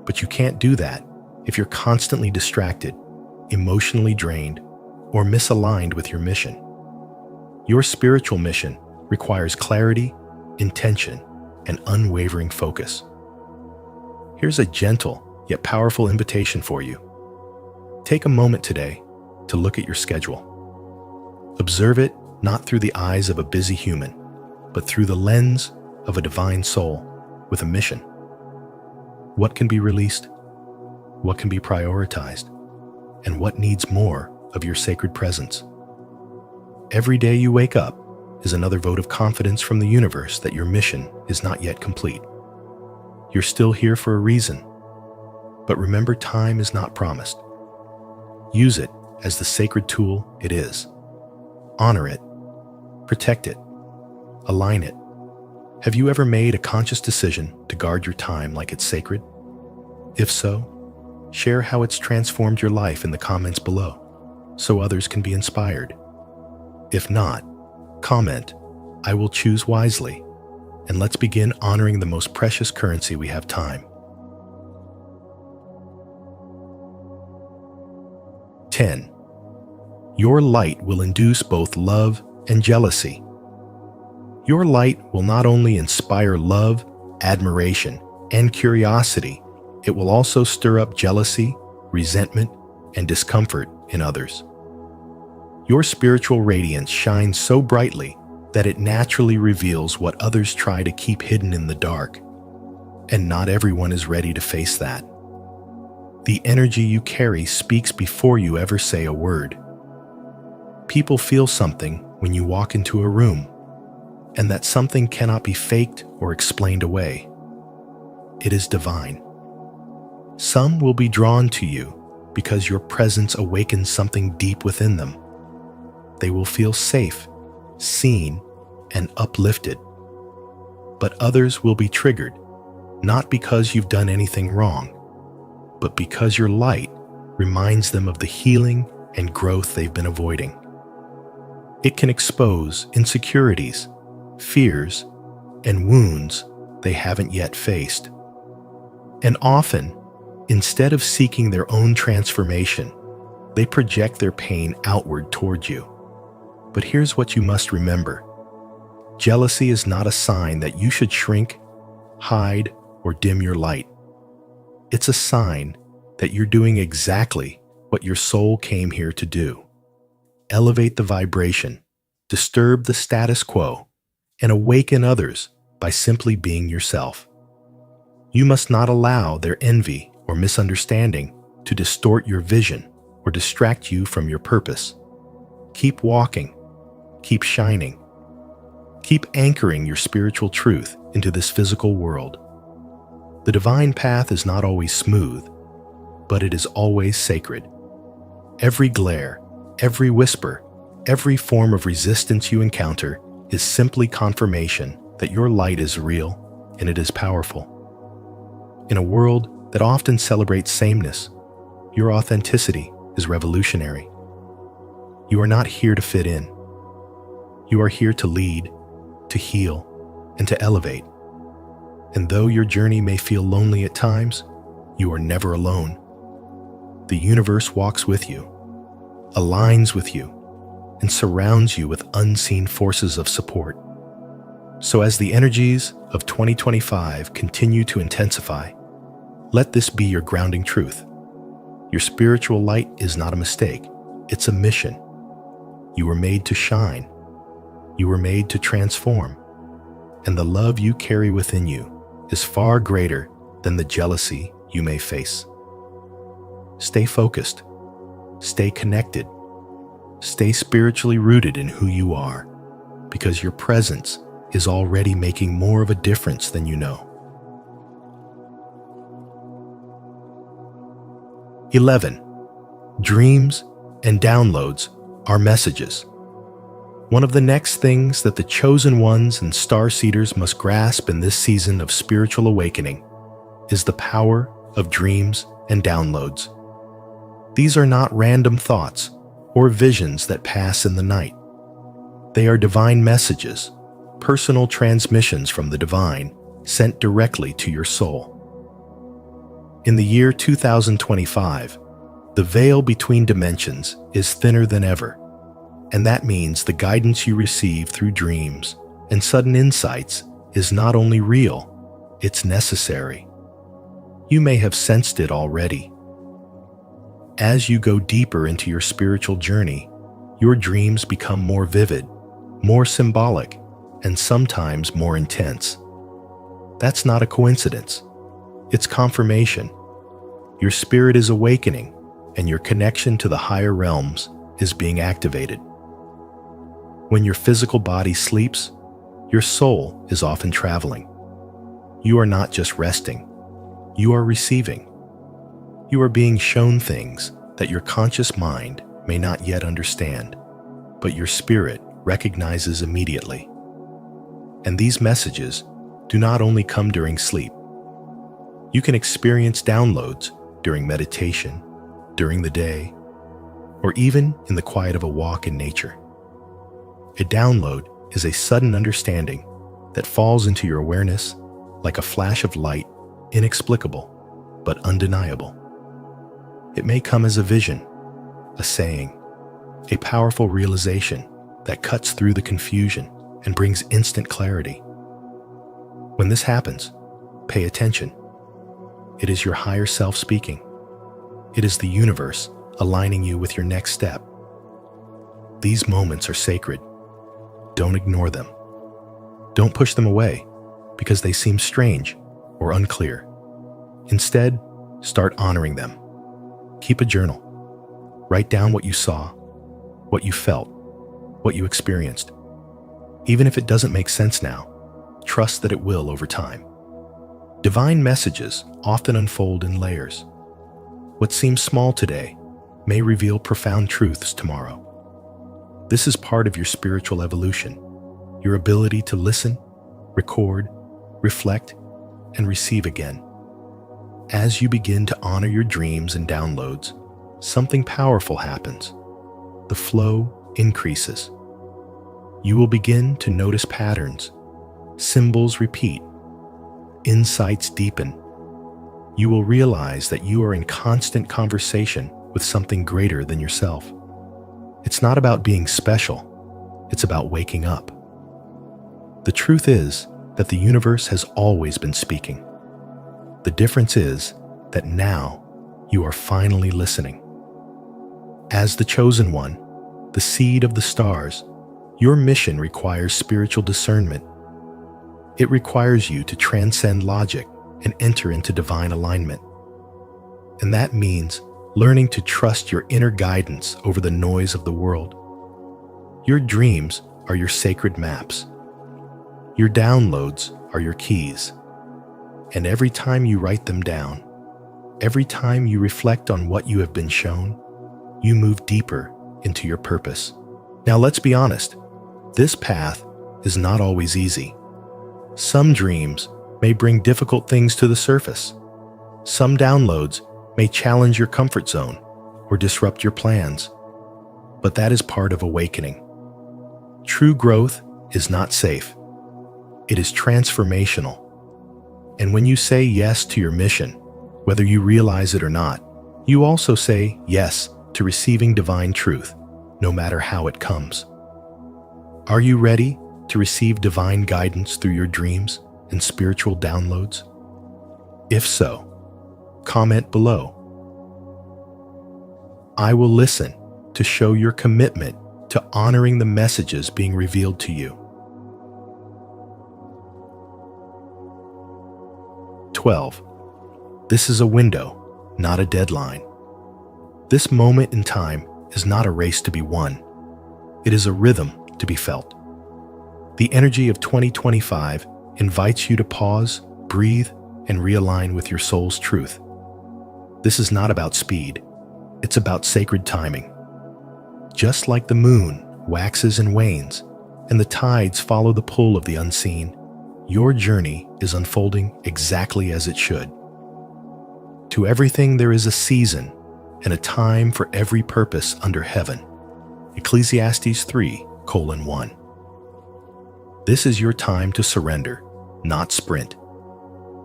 Speaker 1: But you can't do that if you're constantly distracted, emotionally drained, or misaligned with your mission. Your spiritual mission requires clarity, intention, and unwavering focus. Here's a gentle yet powerful invitation for you. Take a moment today to look at your schedule. Observe it not through the eyes of a busy human, but through the lens of a divine soul with a mission. What can be released? What can be prioritized? And what needs more of your sacred presence? Every day you wake up is another vote of confidence from the universe that your mission is not yet complete. You're still here for a reason, but remember, time is not promised. Use it as the sacred tool it is. Honor it, protect it, align it. Have you ever made a conscious decision to guard your time like it's sacred? If so, share how it's transformed your life in the comments below, so others can be inspired. If not, comment, "I will choose wisely," and let's begin honoring the most precious currency we have, time. 10. Your light will induce both love and jealousy. Your light will not only inspire love, admiration, and curiosity, it will also stir up jealousy, resentment, and discomfort in others. Your spiritual radiance shines so brightly that it naturally reveals what others try to keep hidden in the dark, and not everyone is ready to face that. The energy you carry speaks before you ever say a word. People feel something when you walk into a room, and that something cannot be faked or explained away. It is divine. Some will be drawn to you because your presence awakens something deep within them. They will feel safe, seen, and uplifted. But others will be triggered, not because you've done anything wrong, but because your light reminds them of the healing and growth they've been avoiding. It can expose insecurities, fears, and wounds they haven't yet faced. And often, instead of seeking their own transformation, they project their pain outward toward you. But here's what you must remember. Jealousy is not a sign that you should shrink, hide, or dim your light. It's a sign that you're doing exactly what your soul came here to do. Elevate the vibration, disturb the status quo, and awaken others by simply being yourself. You must not allow their envy or misunderstanding to distort your vision or distract you from your purpose. Keep walking, keep shining, keep anchoring your spiritual truth into this physical world. The divine path is not always smooth, but it is always sacred. Every glare, every whisper, every form of resistance you encounter is simply confirmation that your light is real and it is powerful. In a world that often celebrates sameness, your authenticity is revolutionary. You are not here to fit in. You are here to lead, to heal, and to elevate. And though your journey may feel lonely at times, you are never alone. The universe walks with you, aligns with you, and surrounds you with unseen forces of support. So as the energies of 2025 continue to intensify, let this be your grounding truth. Your spiritual light is not a mistake, it's a mission. You were made to shine. You were made to transform. And the love you carry within you is far greater than the jealousy you may face. Stay focused. Stay connected. Stay spiritually rooted in who you are, because your presence is already making more of a difference than you know. 11. Dreams and downloads are messages. One of the next things that the chosen ones and starseeders must grasp in this season of spiritual awakening is the power of dreams and downloads. These are not random thoughts or visions that pass in the night. They are divine messages, personal transmissions from the divine sent directly to your soul. In the year 2025, the veil between dimensions is thinner than ever, and that means the guidance you receive through dreams and sudden insights is not only real, it's necessary. You may have sensed it already. As you go deeper into your spiritual journey, your dreams become more vivid, more symbolic, and sometimes more intense. That's not a coincidence. It's confirmation. Your spirit is awakening, and your connection to the higher realms is being activated. When your physical body sleeps, your soul is often traveling. You are not just resting. You are receiving. You are being shown things that your conscious mind may not yet understand, but your spirit recognizes immediately. And these messages do not only come during sleep. You can experience downloads during meditation, during the day, or even in the quiet of a walk in nature. A download is a sudden understanding that falls into your awareness like a flash of light, inexplicable but undeniable. It may come as a vision, a saying, a powerful realization that cuts through the confusion and brings instant clarity. When this happens, pay attention. It is your higher self speaking. It is the universe aligning you with your next step. These moments are sacred. Don't ignore them. Don't push them away because they seem strange or unclear. Instead, start honoring them. Keep a journal. Write down what you saw, what you felt, what you experienced. Even if it doesn't make sense now, trust that it will over time. Divine messages often unfold in layers. What seems small today may reveal profound truths tomorrow. This is part of your spiritual evolution, your ability to listen, record, reflect, and receive again. As you begin to honor your dreams and downloads, something powerful happens. The flow increases. You will begin to notice patterns. Symbols repeat. Insights deepen. You will realize that you are in constant conversation with something greater than yourself. It's not about being special. It's about waking up. The truth is that the universe has always been speaking. The difference is that now you are finally listening. As the chosen one, the seed of the stars, your mission requires spiritual discernment. It requires you to transcend logic and enter into divine alignment. And that means learning to trust your inner guidance over the noise of the world. Your dreams are your sacred maps. Your downloads are your keys. And every time you write them down, every time you reflect on what you have been shown, you move deeper into your purpose. Now let's be honest, this path is not always easy. Some dreams may bring difficult things to the surface. Some downloads may challenge your comfort zone or disrupt your plans. But that is part of awakening. True growth is not safe. It is transformational. And when you say yes to your mission, whether you realize it or not, you also say yes to receiving divine truth, no matter how it comes. Are you ready to receive divine guidance through your dreams and spiritual downloads? If so, comment below. I will listen to show your commitment to honoring the messages being revealed to you. 12. This is a window, not a deadline. This moment in time is not a race to be won. It is a rhythm to be felt. The energy of 2025 invites you to pause, breathe, and realign with your soul's truth. This is not about speed. It's about sacred timing. Just like the moon waxes and wanes, and the tides follow the pull of the unseen, your journey is unfolding exactly as it should. To everything there is a season and a time for every purpose under heaven. Ecclesiastes 3:1. This is your time to surrender, not sprint.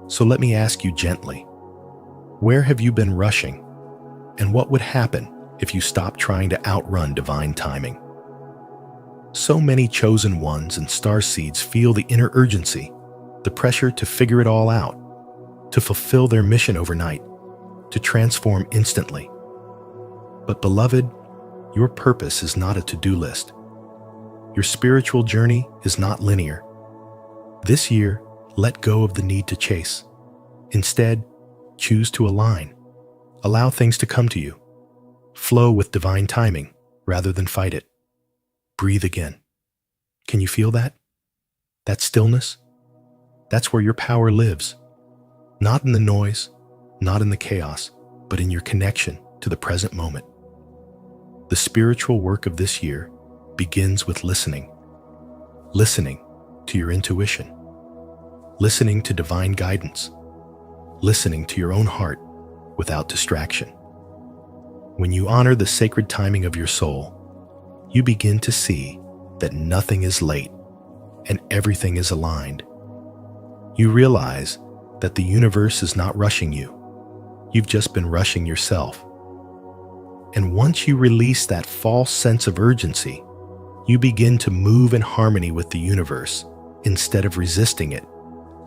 Speaker 1: So let me ask you gently, where have you been rushing? And what would happen if you stopped trying to outrun divine timing? So many chosen ones and starseeds feel the inner urgency, the pressure to figure it all out, to fulfill their mission overnight, to transform instantly. But beloved, your purpose is not a to-do list. Your spiritual journey is not linear. This year, let go of the need to chase. Instead, choose to align. Allow things to come to you. Flow with divine timing rather than fight it. Breathe again. Can you feel that? That stillness? That's where your power lives. Not in the noise, not in the chaos, but in your connection to the present moment. The spiritual work of this year begins with listening. Listening to your intuition. Listening to divine guidance. Listening to your own heart without distraction. When you honor the sacred timing of your soul, you begin to see that nothing is late and everything is aligned. You realize that the universe is not rushing you. You've just been rushing yourself. And once you release that false sense of urgency, you begin to move in harmony with the universe instead of resisting it.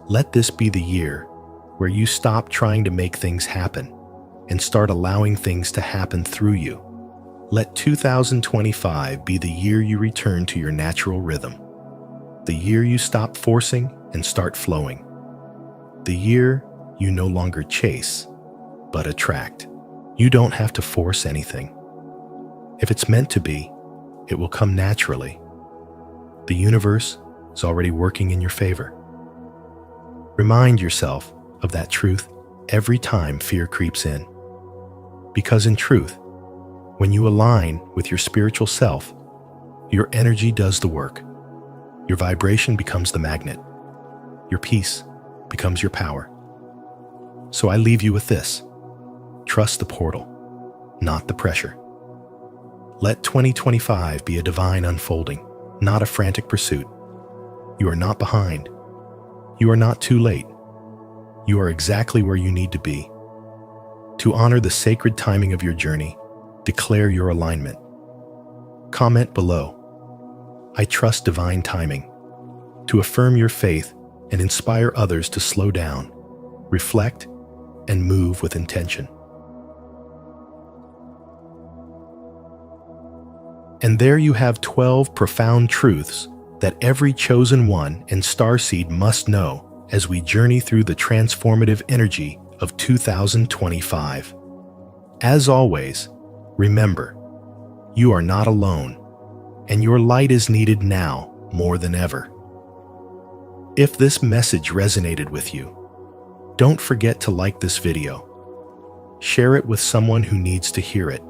Speaker 1: Let this be the year where you stop trying to make things happen and start allowing things to happen through you. Let 2025 be the year you return to your natural rhythm. The year you stop forcing and start flowing. The year you no longer chase, but attract. You don't have to force anything. If it's meant to be, it will come naturally. The universe is already working in your favor. Remind yourself of that truth every time fear creeps in. Because in truth, when you align with your spiritual self, your energy does the work. Your vibration becomes the magnet. Your peace becomes your power. So I leave you with this. Trust the portal, not the pressure. Let 2025 be a divine unfolding, not a frantic pursuit. You are not behind. You are not too late. You are exactly where you need to be. To honor the sacred timing of your journey, declare your alignment. Comment below, I trust divine timing, to affirm your faith and inspire others to slow down, reflect, and move with intention. And there you have 12 profound truths that every chosen one and starseed must know as we journey through the transformative energy of 2025. As always, remember, you are not alone, and your light is needed now more than ever. If this message resonated with you, don't forget to like this video, share it with someone who needs to hear it,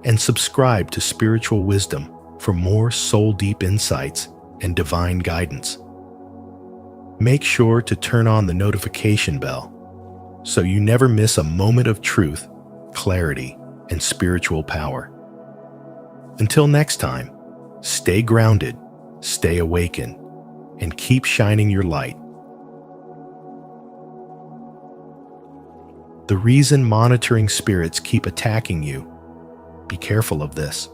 Speaker 1: and subscribe to Spiritual Wisdom for more soul-deep insights and divine guidance. Make sure to turn on the notification bell so you never miss a moment of truth, clarity, and spiritual power. Until next time, stay grounded, stay awakened, and keep shining your light. The reason monitoring spirits keep attacking you, be careful of this.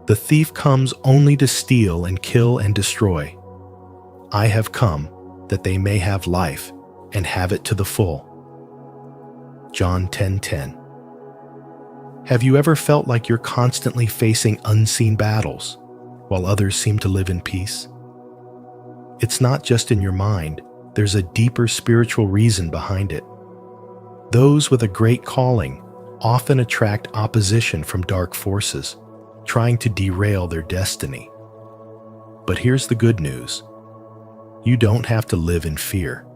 Speaker 1: The thief comes only to steal and kill and destroy. I have come that they may have life and have it to the full. John 10:10. Have you ever felt like you're constantly facing unseen battles, while others seem to live in peace? It's not just in your mind, there's a deeper spiritual reason behind it. Those with a great calling often attract opposition from dark forces, trying to derail their destiny. But here's the good news. You don't have to live in fear.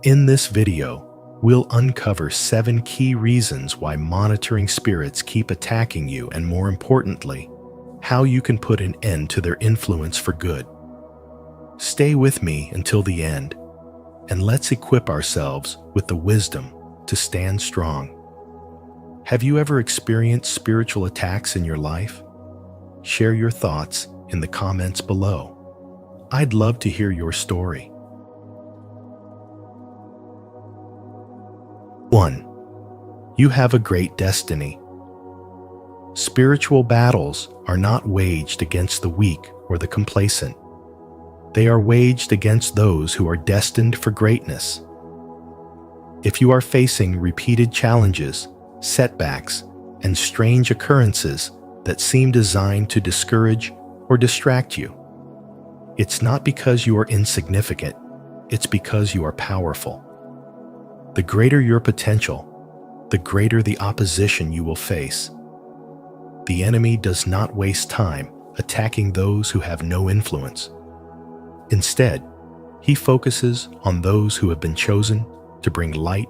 Speaker 1: In this video, we'll uncover 7 key reasons why monitoring spirits keep attacking you, and more importantly, how you can put an end to their influence for good. Stay with me until the end, and let's equip ourselves with the wisdom to stand strong. Have you ever experienced spiritual attacks in your life? Share your thoughts in the comments below. I'd love to hear your story. 1. You have a great destiny. Spiritual battles are not waged against the weak or the complacent. They are waged against those who are destined for greatness. If you are facing repeated challenges, setbacks, and strange occurrences that seem designed to discourage or distract you, it's not because you are insignificant, it's because you are powerful. The greater your potential, the greater the opposition you will face. The enemy does not waste time attacking those who have no influence. Instead, he focuses on those who have been chosen to bring light,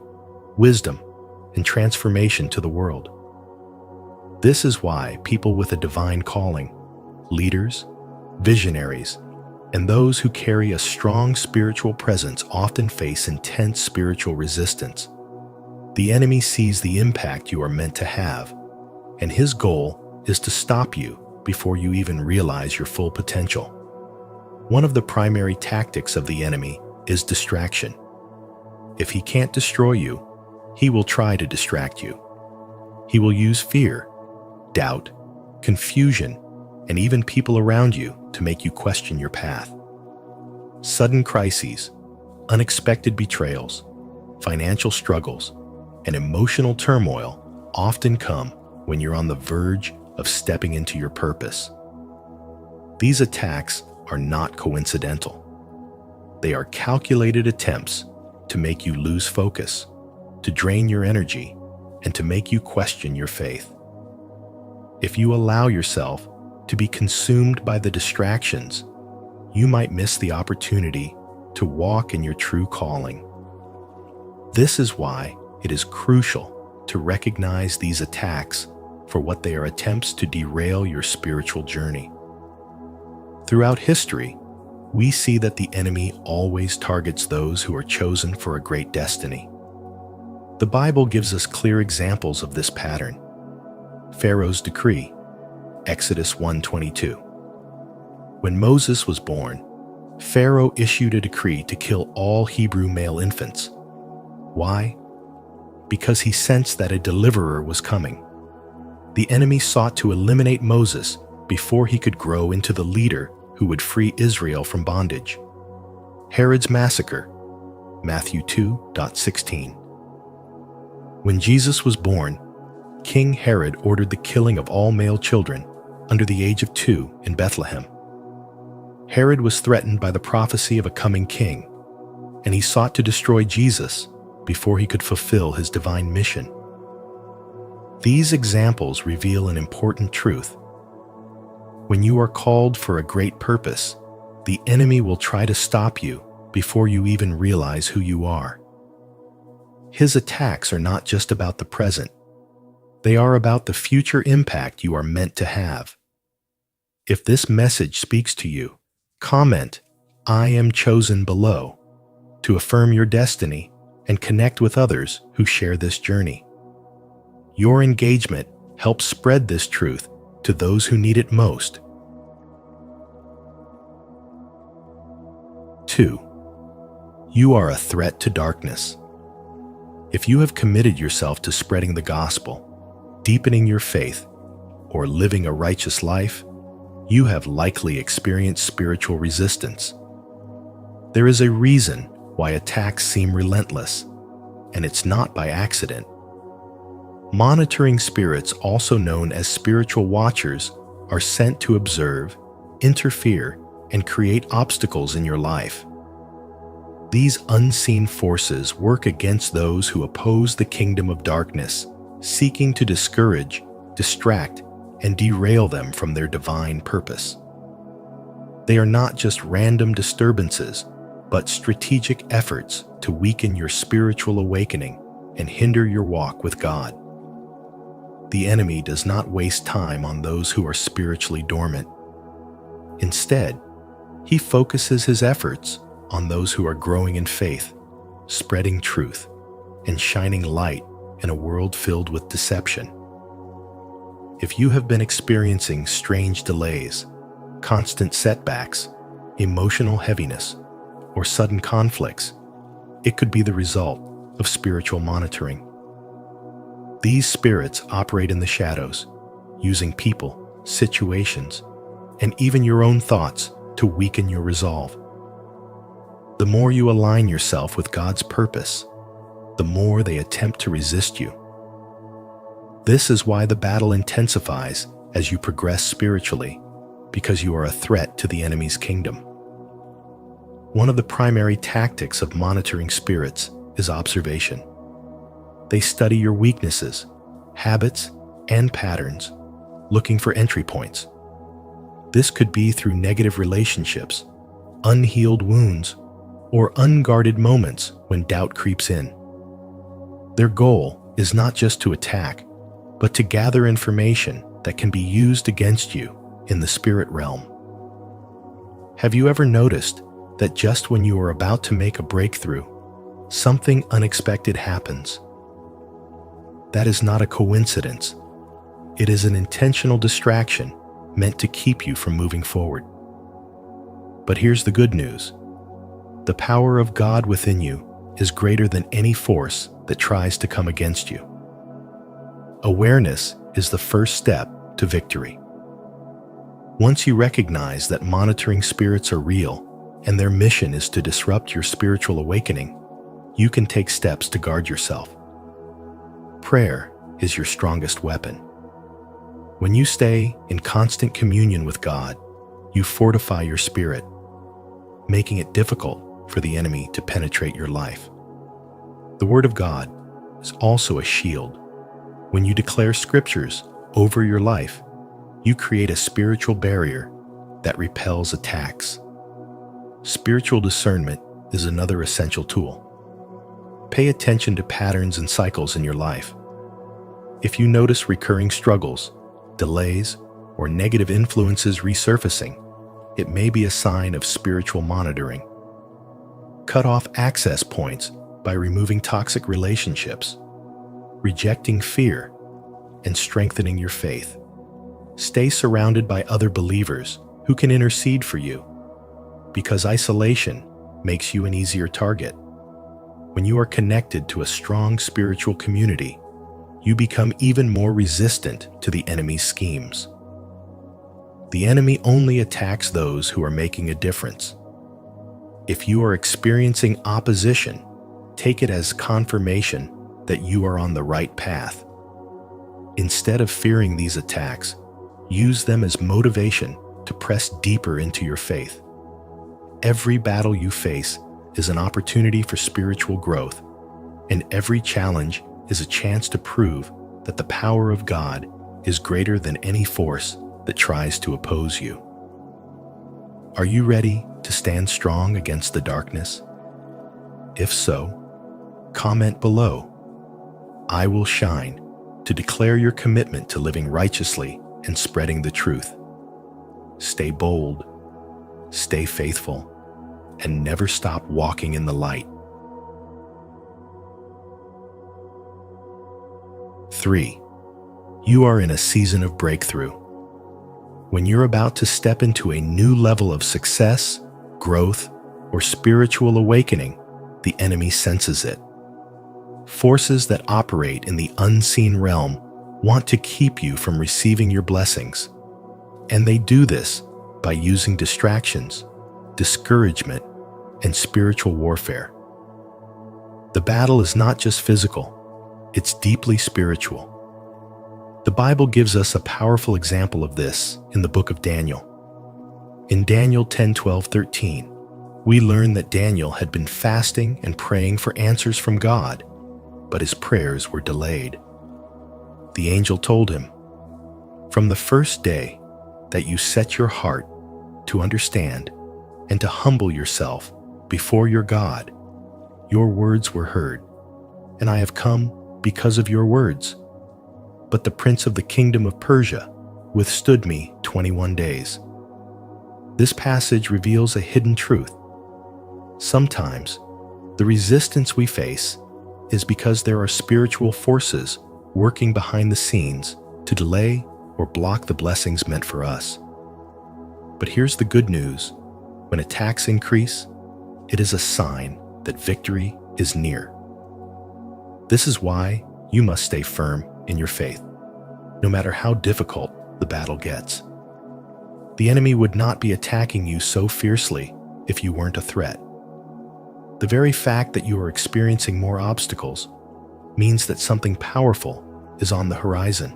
Speaker 1: wisdom, and transformation to the world. This is why people with a divine calling, leaders, visionaries, and those who carry a strong spiritual presence often face intense spiritual resistance. The enemy sees the impact you are meant to have, and his goal is to stop you before you even realize your full potential. One of the primary tactics of the enemy is distraction. If he can't destroy you, he will try to distract you. He will use fear, doubt, confusion, and even people around you to make you question your path. Sudden crises, unexpected betrayals, financial struggles, and emotional turmoil often come when you're on the verge of stepping into your purpose. These attacks are not coincidental. They are calculated attempts to make you lose focus, to drain your energy, and to make you question your faith. If you allow yourself to be consumed by the distractions, you might miss the opportunity to walk in your true calling. This is why it is crucial to recognize these attacks for what they are: attempts to derail your spiritual journey. Throughout history, we see that the enemy always targets those who are chosen for a great destiny. The Bible gives us clear examples of this pattern. Pharaoh's decree, Exodus 1:22. When Moses was born, Pharaoh issued a decree to kill all Hebrew male infants. Why? Because he sensed that a deliverer was coming. The enemy sought to eliminate Moses before he could grow into the leader who would free Israel from bondage. Herod's massacre, Matthew 2:16. When Jesus was born, King Herod ordered the killing of all male children under the age of 2 in Bethlehem. Herod was threatened by the prophecy of a coming king, and he sought to destroy Jesus before he could fulfill his divine mission. These examples reveal an important truth. When you are called for a great purpose, the enemy will try to stop you before you even realize who you are. His attacks are not just about the present. They are about the future impact you are meant to have. If this message speaks to you, comment "I am chosen" below to affirm your destiny and connect with others who share this journey. Your engagement helps spread this truth to those who need it most. 2. You are a threat to darkness. If you have committed yourself to spreading the gospel, deepening your faith, or living a righteous life, you have likely experienced spiritual resistance. There is a reason why attacks seem relentless, and it's not by accident. Monitoring spirits, also known as spiritual watchers, are sent to observe, interfere, and create obstacles in your life. These unseen forces work against those who oppose the kingdom of darkness, seeking to discourage, distract, and derail them from their divine purpose. They are not just random disturbances, but strategic efforts to weaken your spiritual awakening and hinder your walk with God. The enemy does not waste time on those who are spiritually dormant. Instead, he focuses his efforts on those who are growing in faith, spreading truth, and shining light in a world filled with deception. If you have been experiencing strange delays, constant setbacks, emotional heaviness, or sudden conflicts, it could be the result of spiritual monitoring. These spirits operate in the shadows, using people, situations, and even your own thoughts to weaken your resolve. The more you align yourself with God's purpose, the more they attempt to resist you. This is why the battle intensifies as you progress spiritually, because you are a threat to the enemy's kingdom. One of the primary tactics of monitoring spirits is observation. They study your weaknesses, habits, and patterns, looking for entry points. This could be through negative relationships, unhealed wounds, or unguarded moments when doubt creeps in. Their goal is not just to attack, but to gather information that can be used against you in the spirit realm. Have you ever noticed that just when you are about to make a breakthrough, something unexpected happens? That is not a coincidence. It is an intentional distraction meant to keep you from moving forward. But here's the good news. The power of God within you is greater than any force that tries to come against you. Awareness is the first step to victory. Once you recognize that monitoring spirits are real and their mission is to disrupt your spiritual awakening, you can take steps to guard yourself. Prayer is your strongest weapon. When you stay in constant communion with God, you fortify your spirit, making it difficult for the enemy to penetrate your life. The Word of God is also a shield. When you declare scriptures over your life, you create a spiritual barrier that repels attacks. Spiritual discernment is another essential tool. Pay attention to patterns and cycles in your life. If you notice recurring struggles, delays, or negative influences resurfacing, it may be a sign of spiritual monitoring. Cut off access points by removing toxic relationships, rejecting fear, and strengthening your faith. Stay surrounded by other believers who can intercede for you, because isolation makes you an easier target. When you are connected to a strong spiritual community, you become even more resistant to the enemy's schemes. The enemy only attacks those who are making a difference. If you are experiencing opposition, take it as confirmation that you are on the right path. Instead of fearing these attacks, use them as motivation to press deeper into your faith. Every battle you face is an opportunity for spiritual growth, and every challenge is a chance to prove that the power of God is greater than any force that tries to oppose you. Are you ready to stand strong against the darkness? If so, comment below. I will shine to declare your commitment to living righteously and spreading the truth. Stay bold, stay faithful, and never stop walking in the light. 3. You are in a season of breakthrough. When you're about to step into a new level of success, growth, or spiritual awakening, the enemy senses it. Forces that operate in the unseen realm want to keep you from receiving your blessings, and they do this by using distractions, discouragement, and spiritual warfare. The battle is not just physical, it's deeply spiritual. The Bible gives us a powerful example of this in the book of Daniel. In Daniel 10:12-13, we learn that Daniel had been fasting and praying for answers from God, but his prayers were delayed. The angel told him, "From the first day that you set your heart to understand and to humble yourself before your God, your words were heard, and I have come because of your words. But the prince of the kingdom of Persia withstood me 21 days." This passage reveals a hidden truth. Sometimes, the resistance we face is because there are spiritual forces working behind the scenes to delay or block the blessings meant for us. But here's the good news. When attacks increase, it is a sign that victory is near. This is why you must stay firm in your faith, no matter how difficult the battle gets. The enemy would not be attacking you so fiercely if you weren't a threat. The very fact that you are experiencing more obstacles means that something powerful is on the horizon.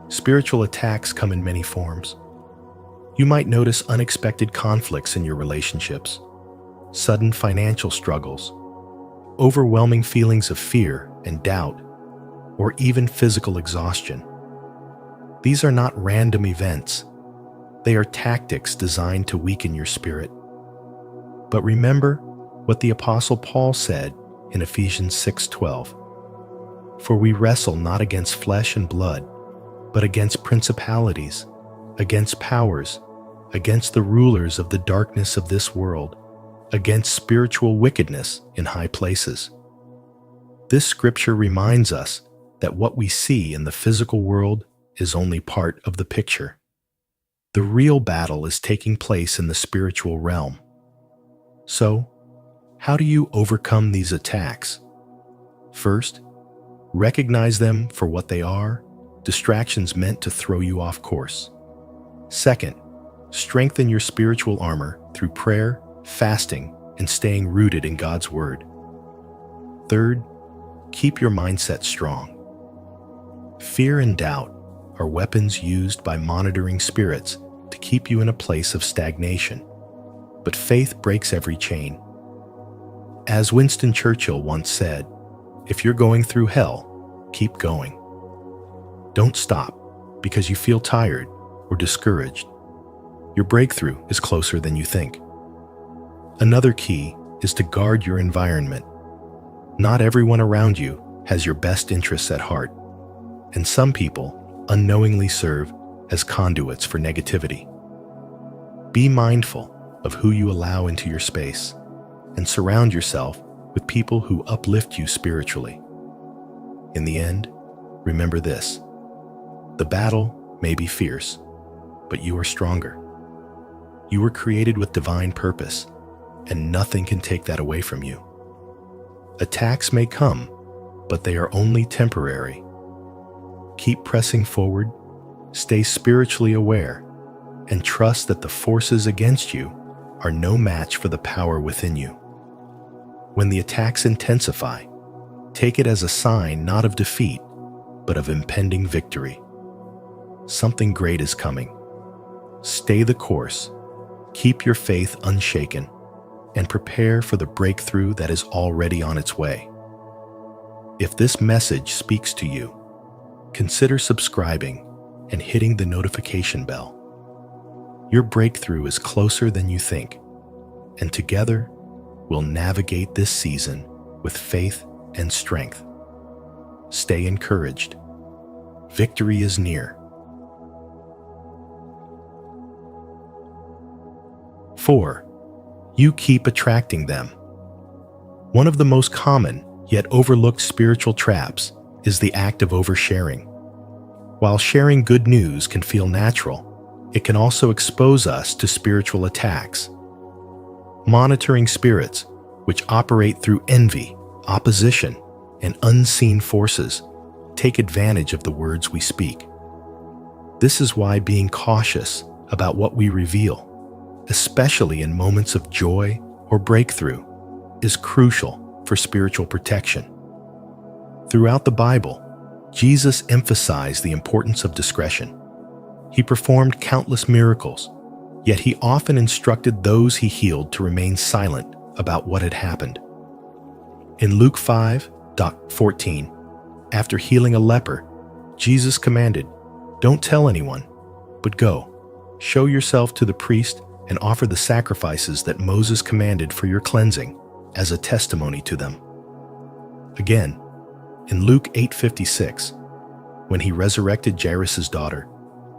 Speaker 1: Spiritual attacks come in many forms. You might notice unexpected conflicts in your relationships, sudden financial struggles, overwhelming feelings of fear and doubt, or even physical exhaustion. These are not random events. They are tactics designed to weaken your spirit. But remember what the Apostle Paul said in Ephesians 6:12. "For we wrestle not against flesh and blood, but against principalities, against powers, against the rulers of the darkness of this world, against spiritual wickedness in high places." This scripture reminds us that what we see in the physical world is only part of the picture. The real battle is taking place in the spiritual realm. So, how do you overcome these attacks? First, recognize them for what they are, distractions meant to throw you off course. Second, strengthen your spiritual armor through prayer, fasting, and staying rooted in God's Word. Third, keep your mindset strong. Fear and doubt are weapons used by monitoring spirits to keep you in a place of stagnation. But faith breaks every chain. As Winston Churchill once said, "If you're going through hell, keep going." Don't stop because you feel tired or discouraged. Your breakthrough is closer than you think. Another key is to guard your environment. Not everyone around you has your best interests at heart, and some people unknowingly serve as conduits for negativity. Be mindful of who you allow into your space and surround yourself with people who uplift you spiritually. In the end, remember this: the battle may be fierce, but you are stronger. You were created with divine purpose, and nothing can take that away from you. Attacks may come, but they are only temporary. Keep pressing forward, stay spiritually aware, and trust that the forces against you are no match for the power within you. When the attacks intensify, take it as a sign not of defeat, but of impending victory. Something great is coming. Stay the course, keep your faith unshaken, and prepare for the breakthrough that is already on its way. If this message speaks to you, consider subscribing and hitting the notification bell. Your breakthrough is closer than you think, and together we'll navigate this season with faith and strength. Stay encouraged. Victory is near. 4. You keep attracting them. One of the most common yet overlooked spiritual traps is the act of oversharing. While sharing good news can feel natural, it can also expose us to spiritual attacks. Monitoring spirits, which operate through envy, opposition, and unseen forces, take advantage of the words we speak. This is why being cautious about what we reveal, especially in moments of joy or breakthrough, is crucial for spiritual protection. Throughout the Bible, Jesus emphasized the importance of discretion. He performed countless miracles, yet he often instructed those he healed to remain silent about what had happened. In Luke 5:14, after healing a leper, Jesus commanded, "Don't tell anyone, but go, show yourself to the priest and offer the sacrifices that Moses commanded for your cleansing as a testimony to them." Again, in Luke 8:56, when he resurrected Jairus' daughter,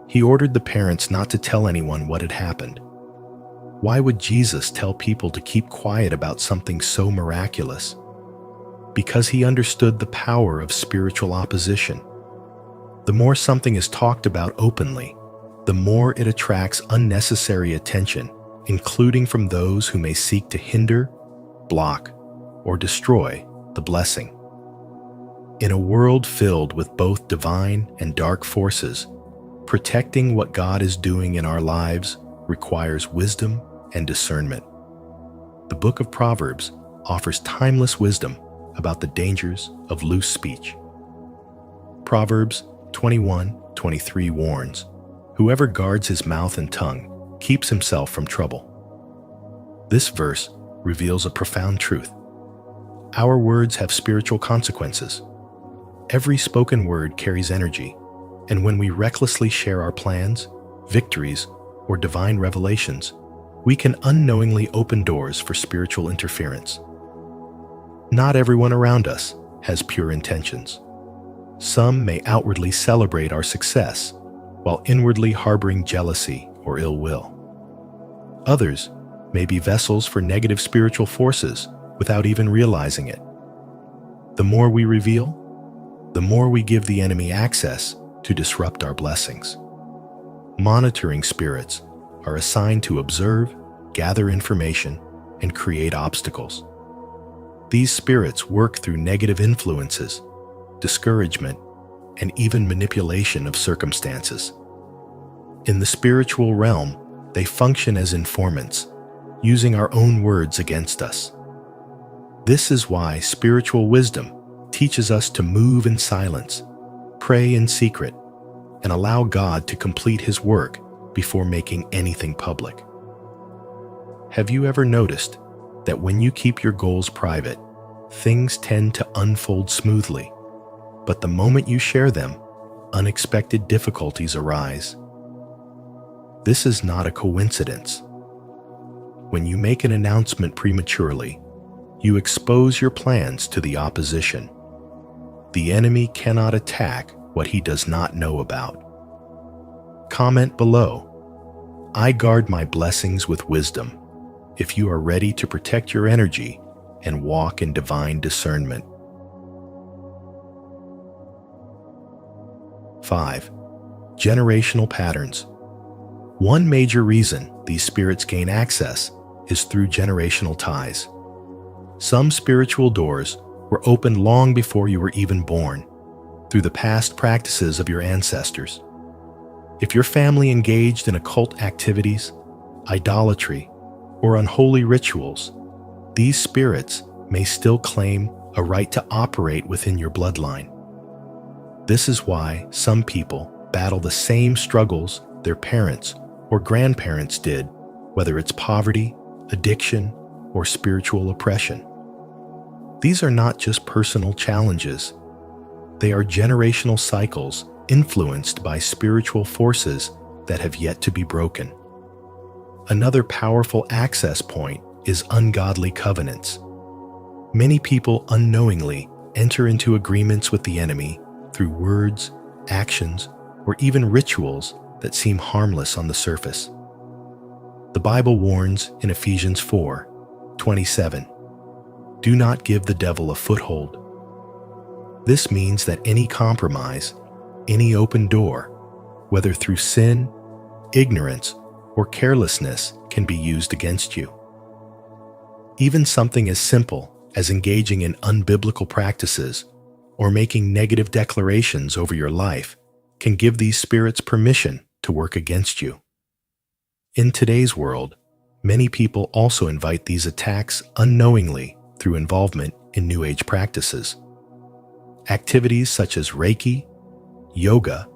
Speaker 1: he ordered the parents not to tell anyone what had happened. Why would Jesus tell people to keep quiet about something so miraculous? Because he understood the power of spiritual opposition. The more something is talked about openly, the more it attracts unnecessary attention, including from those who may seek to hinder, block, or destroy the blessing. In a world filled with both divine and dark forces, protecting what God is doing in our lives requires wisdom and discernment. The book of Proverbs offers timeless wisdom about the dangers of loose speech. Proverbs 21:23 warns, "Whoever guards his mouth and tongue keeps himself from trouble." This verse reveals a profound truth. Our words have spiritual consequences. Every spoken word carries energy, and when we recklessly share our plans, victories, or divine revelations, we can unknowingly open doors for spiritual interference. Not everyone around us has pure intentions. Some may outwardly celebrate our success, while inwardly harboring jealousy or ill will. Others may be vessels for negative spiritual forces without even realizing it. The more we reveal, the more we give the enemy access to disrupt our blessings. Monitoring spirits are assigned to observe, gather information, and create obstacles. These spirits work through negative influences, discouragement, and even manipulation of circumstances. In the spiritual realm, they function as informants, using our own words against us. This is why spiritual wisdom teaches us to move in silence, pray in secret, and allow God to complete His work before making anything public. Have you ever noticed that when you keep your goals private, things tend to unfold smoothly, but the moment you share them, unexpected difficulties arise? This is not a coincidence. When you make an announcement prematurely, you expose your plans to the opposition. The enemy cannot attack what he does not know about. Comment below, "I guard my blessings with wisdom," if you are ready to protect your energy and walk in divine discernment. 5. Generational patterns. One major reason these spirits gain access is through generational ties. Some spiritual doors were opened long before you were even born, through the past practices of your ancestors. If your family engaged in occult activities, idolatry, or unholy rituals, these spirits may still claim a right to operate within your bloodline. This is why some people battle the same struggles their parents or grandparents did, whether it's poverty, addiction, or spiritual oppression. These are not just personal challenges. They are generational cycles influenced by spiritual forces that have yet to be broken. Another powerful access point is ungodly covenants. Many people unknowingly enter into agreements with the enemy through words, actions, or even rituals that seem harmless on the surface. The Bible warns in Ephesians 4:27, "Do not give the devil a foothold." This means that any compromise, any open door, whether through sin, ignorance, or carelessness, can be used against you. Even something as simple as engaging in unbiblical practices or making negative declarations over your life can give these spirits permission to work against you. In today's world, many people also invite these attacks unknowingly through involvement in New Age practices. Activities such as Reiki, yoga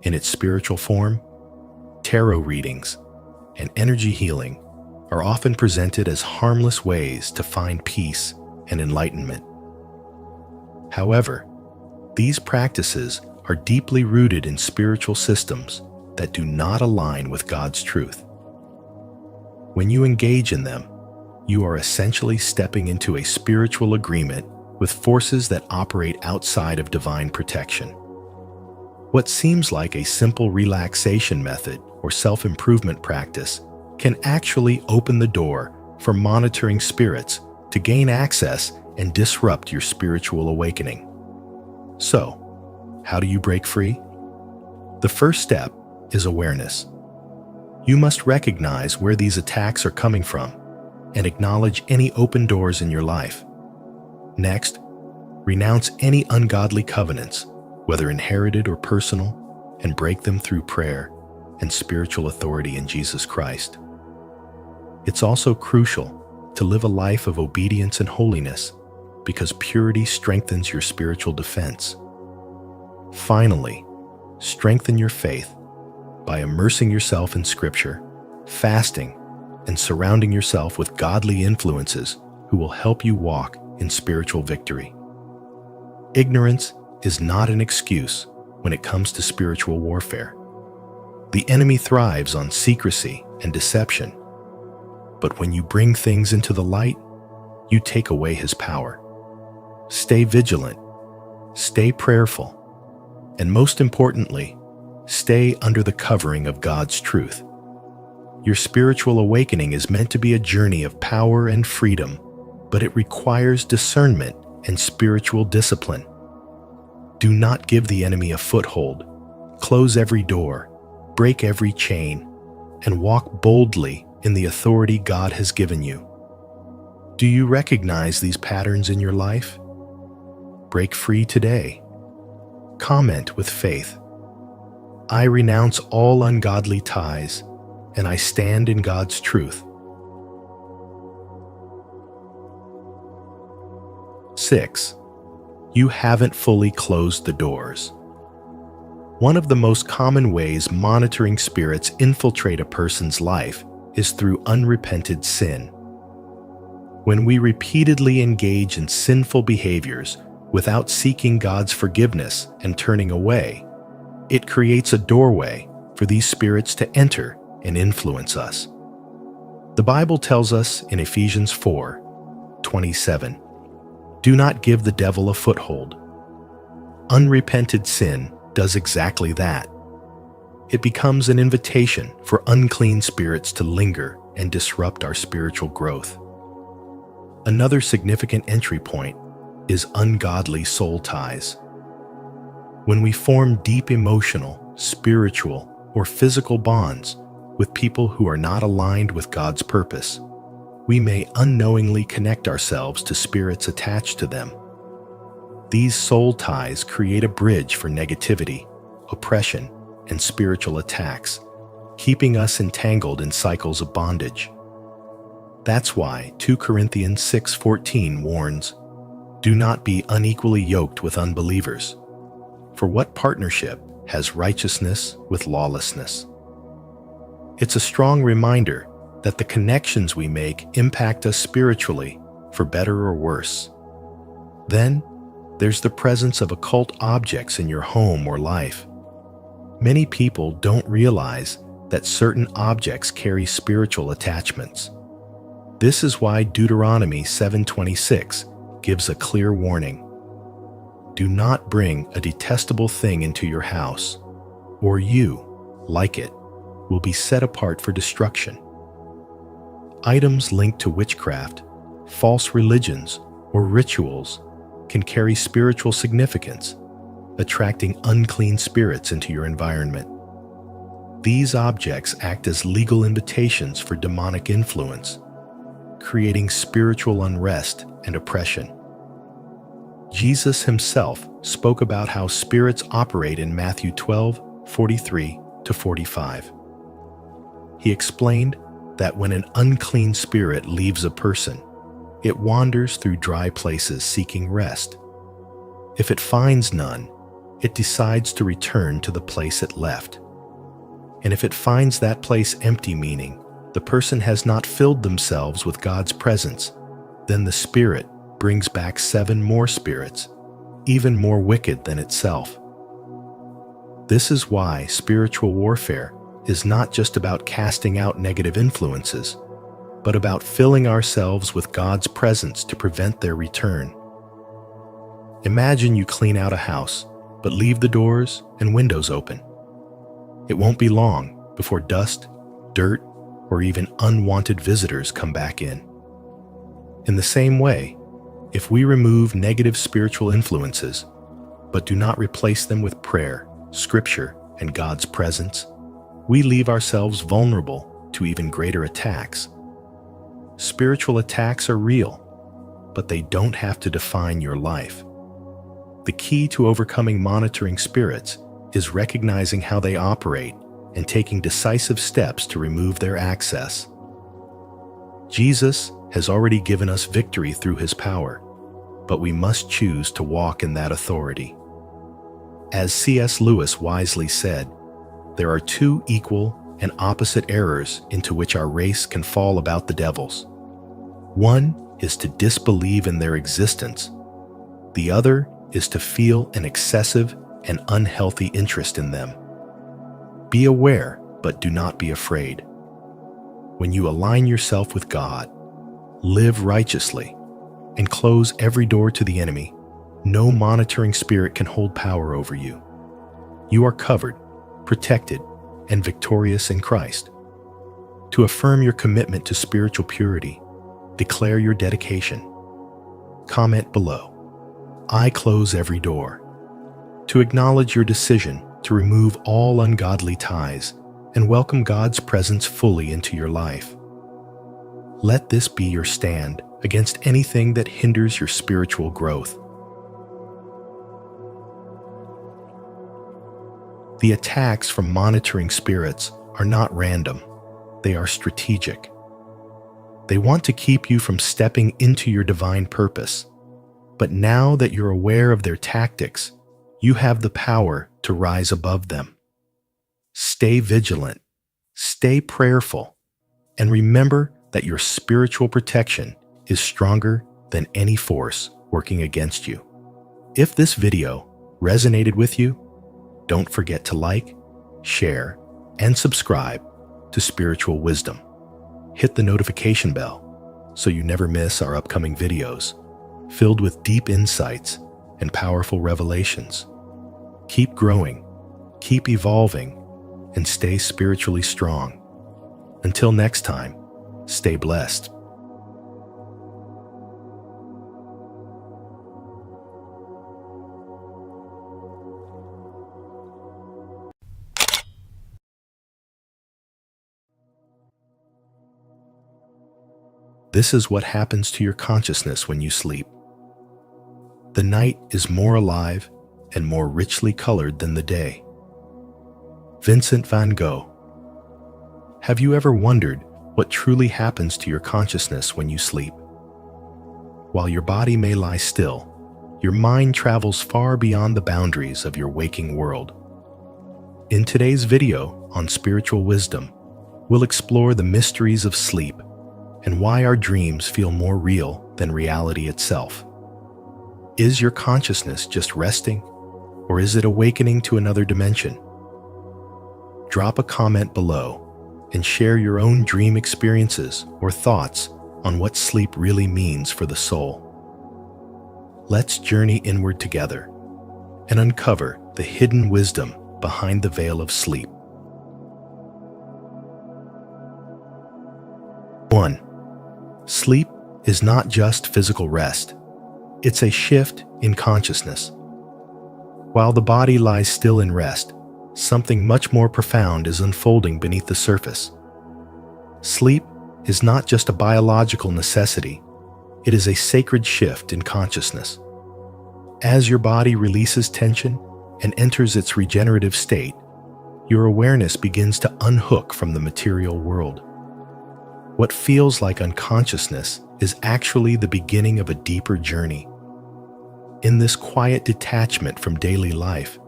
Speaker 1: in its spiritual form, tarot readings, and energy healing are often presented as harmless ways to find peace and enlightenment. However, these practices are deeply rooted in spiritual systems that do not align with God's truth. When you engage in them, you are essentially stepping into a spiritual agreement with forces that operate outside of divine protection. What seems like a simple relaxation method or self-improvement practice can actually open the door for monitoring spirits to gain access and disrupt your spiritual awakening. So, how do you break free? The first step is awareness. You must recognize where these attacks are coming from and acknowledge any open doors in your life. Next, renounce any ungodly covenants, whether inherited or personal, and break them through prayer and spiritual authority in Jesus Christ. It's also crucial to live a life of obedience and holiness because purity strengthens your spiritual defense. Finally, strengthen your faith by immersing yourself in Scripture, fasting, and surrounding yourself with godly influences who will help you walk in spiritual victory. Ignorance is not an excuse when it comes to spiritual warfare. The enemy thrives on secrecy and deception, but when you bring things into the light, you take away his power. Stay vigilant, stay prayerful, and most importantly, stay under the covering of God's truth. Your spiritual awakening is meant to be a journey of power and freedom, but it requires discernment and spiritual discipline. Do not give the enemy a foothold. Close every door, break every chain, and walk boldly in the authority God has given you. Do you recognize these patterns in your life? Break free today. Comment with faith. I renounce all ungodly ties, and I stand in God's truth. 6. You haven't fully closed the doors. One of the most common ways monitoring spirits infiltrate a person's life is through unrepented sin. When we repeatedly engage in sinful behaviors without seeking God's forgiveness and turning away, it creates a doorway for these spirits to enter and influence us. The Bible tells us in Ephesians 4:27, "Do not give the devil a foothold." Unrepented sin does exactly that. It becomes an invitation for unclean spirits to linger and disrupt our spiritual growth. Another significant entry point is ungodly soul ties. When we form deep emotional, spiritual, or physical bonds with people who are not aligned with God's purpose, we may unknowingly connect ourselves to spirits attached to them. These soul ties create a bridge for negativity, oppression, and spiritual attacks, keeping us entangled in cycles of bondage. That's why 2 Corinthians 6:14 warns, "Do not be unequally yoked with unbelievers. For what partnership has righteousness with lawlessness?" It's a strong reminder that the connections we make impact us spiritually, for better or worse. Then, there's the presence of occult objects in your home or life. Many people don't realize that certain objects carry spiritual attachments. This is why Deuteronomy 7:26 gives a clear warning. Do not bring a detestable thing into your house, or you, like it, will be set apart for destruction. Items linked to witchcraft, false religions, or rituals can carry spiritual significance, attracting unclean spirits into your environment. These objects act as legal invitations for demonic influence, creating spiritual unrest and oppression. Jesus himself spoke about how spirits operate in Matthew 12:43-45. He explained that when an unclean spirit leaves a person, it wanders through dry places seeking rest. If it finds none, it decides to return to the place it left. And if it finds that place empty, meaning the person has not filled themselves with God's presence, then the spirit brings back 7 more spirits, even more wicked than itself. This is why spiritual warfare is not just about casting out negative influences, but about filling ourselves with God's presence to prevent their return. Imagine you clean out a house, but leave the doors and windows open. It won't be long before dust, dirt, or even unwanted visitors come back in. In the same way, if we remove negative spiritual influences, but do not replace them with prayer, scripture, and God's presence, we leave ourselves vulnerable to even greater attacks. Spiritual attacks are real, but they don't have to define your life. The key to overcoming monitoring spirits is recognizing how they operate and taking decisive steps to remove their access. Jesus has already given us victory through his power, but we must choose to walk in that authority. As C.S. Lewis wisely said, there are 2 equal and opposite errors into which our race can fall about the devils. One is to disbelieve in their existence. The other is to feel an excessive and unhealthy interest in them. Be aware, but do not be afraid. When you align yourself with God, live righteously, and close every door to the enemy, no monitoring spirit can hold power over you. You are covered, protected, and victorious in Christ. To affirm your commitment to spiritual purity, declare your dedication. Comment below, "I close every door," to acknowledge your decision to remove all ungodly ties and welcome God's presence fully into your life. Let this be your stand against anything that hinders your spiritual growth. The attacks from monitoring spirits are not random. They are strategic. They want to keep you from stepping into your divine purpose. But now that you're aware of their tactics, you have the power to rise above them. Stay vigilant, stay prayerful, and remember that your spiritual protection is stronger than any force working against you. If this video resonated with you, don't forget to like, share, and subscribe to Spiritual Wisdom. Hit the notification bell so you never miss our upcoming videos, filled with deep insights and powerful revelations. Keep growing, keep evolving, and stay spiritually strong. Until next time, stay blessed. This is what happens to your consciousness when you sleep. The night is more alive and more richly colored than the day. Vincent van Gogh. Have you ever wondered what truly happens to your consciousness when you sleep? While your body may lie still, your mind travels far beyond the boundaries of your waking world. In today's video on spiritual wisdom, we'll explore the mysteries of sleep and why our dreams feel more real than reality itself. Is your consciousness just resting, or is it awakening to another dimension? Drop a comment below and share your own dream experiences or thoughts on what sleep really means for the soul. Let's journey inward together and uncover the hidden wisdom behind the veil of sleep. 1. Sleep is not just physical rest. It's a shift in consciousness. While the body lies still in rest, something much more profound is unfolding beneath the surface. Sleep is not just a biological necessity. It is a sacred shift in consciousness. As your body releases tension and enters its regenerative state, your awareness begins to unhook from the material world. What feels like unconsciousness is actually the beginning of a deeper journey. In this quiet detachment from daily life,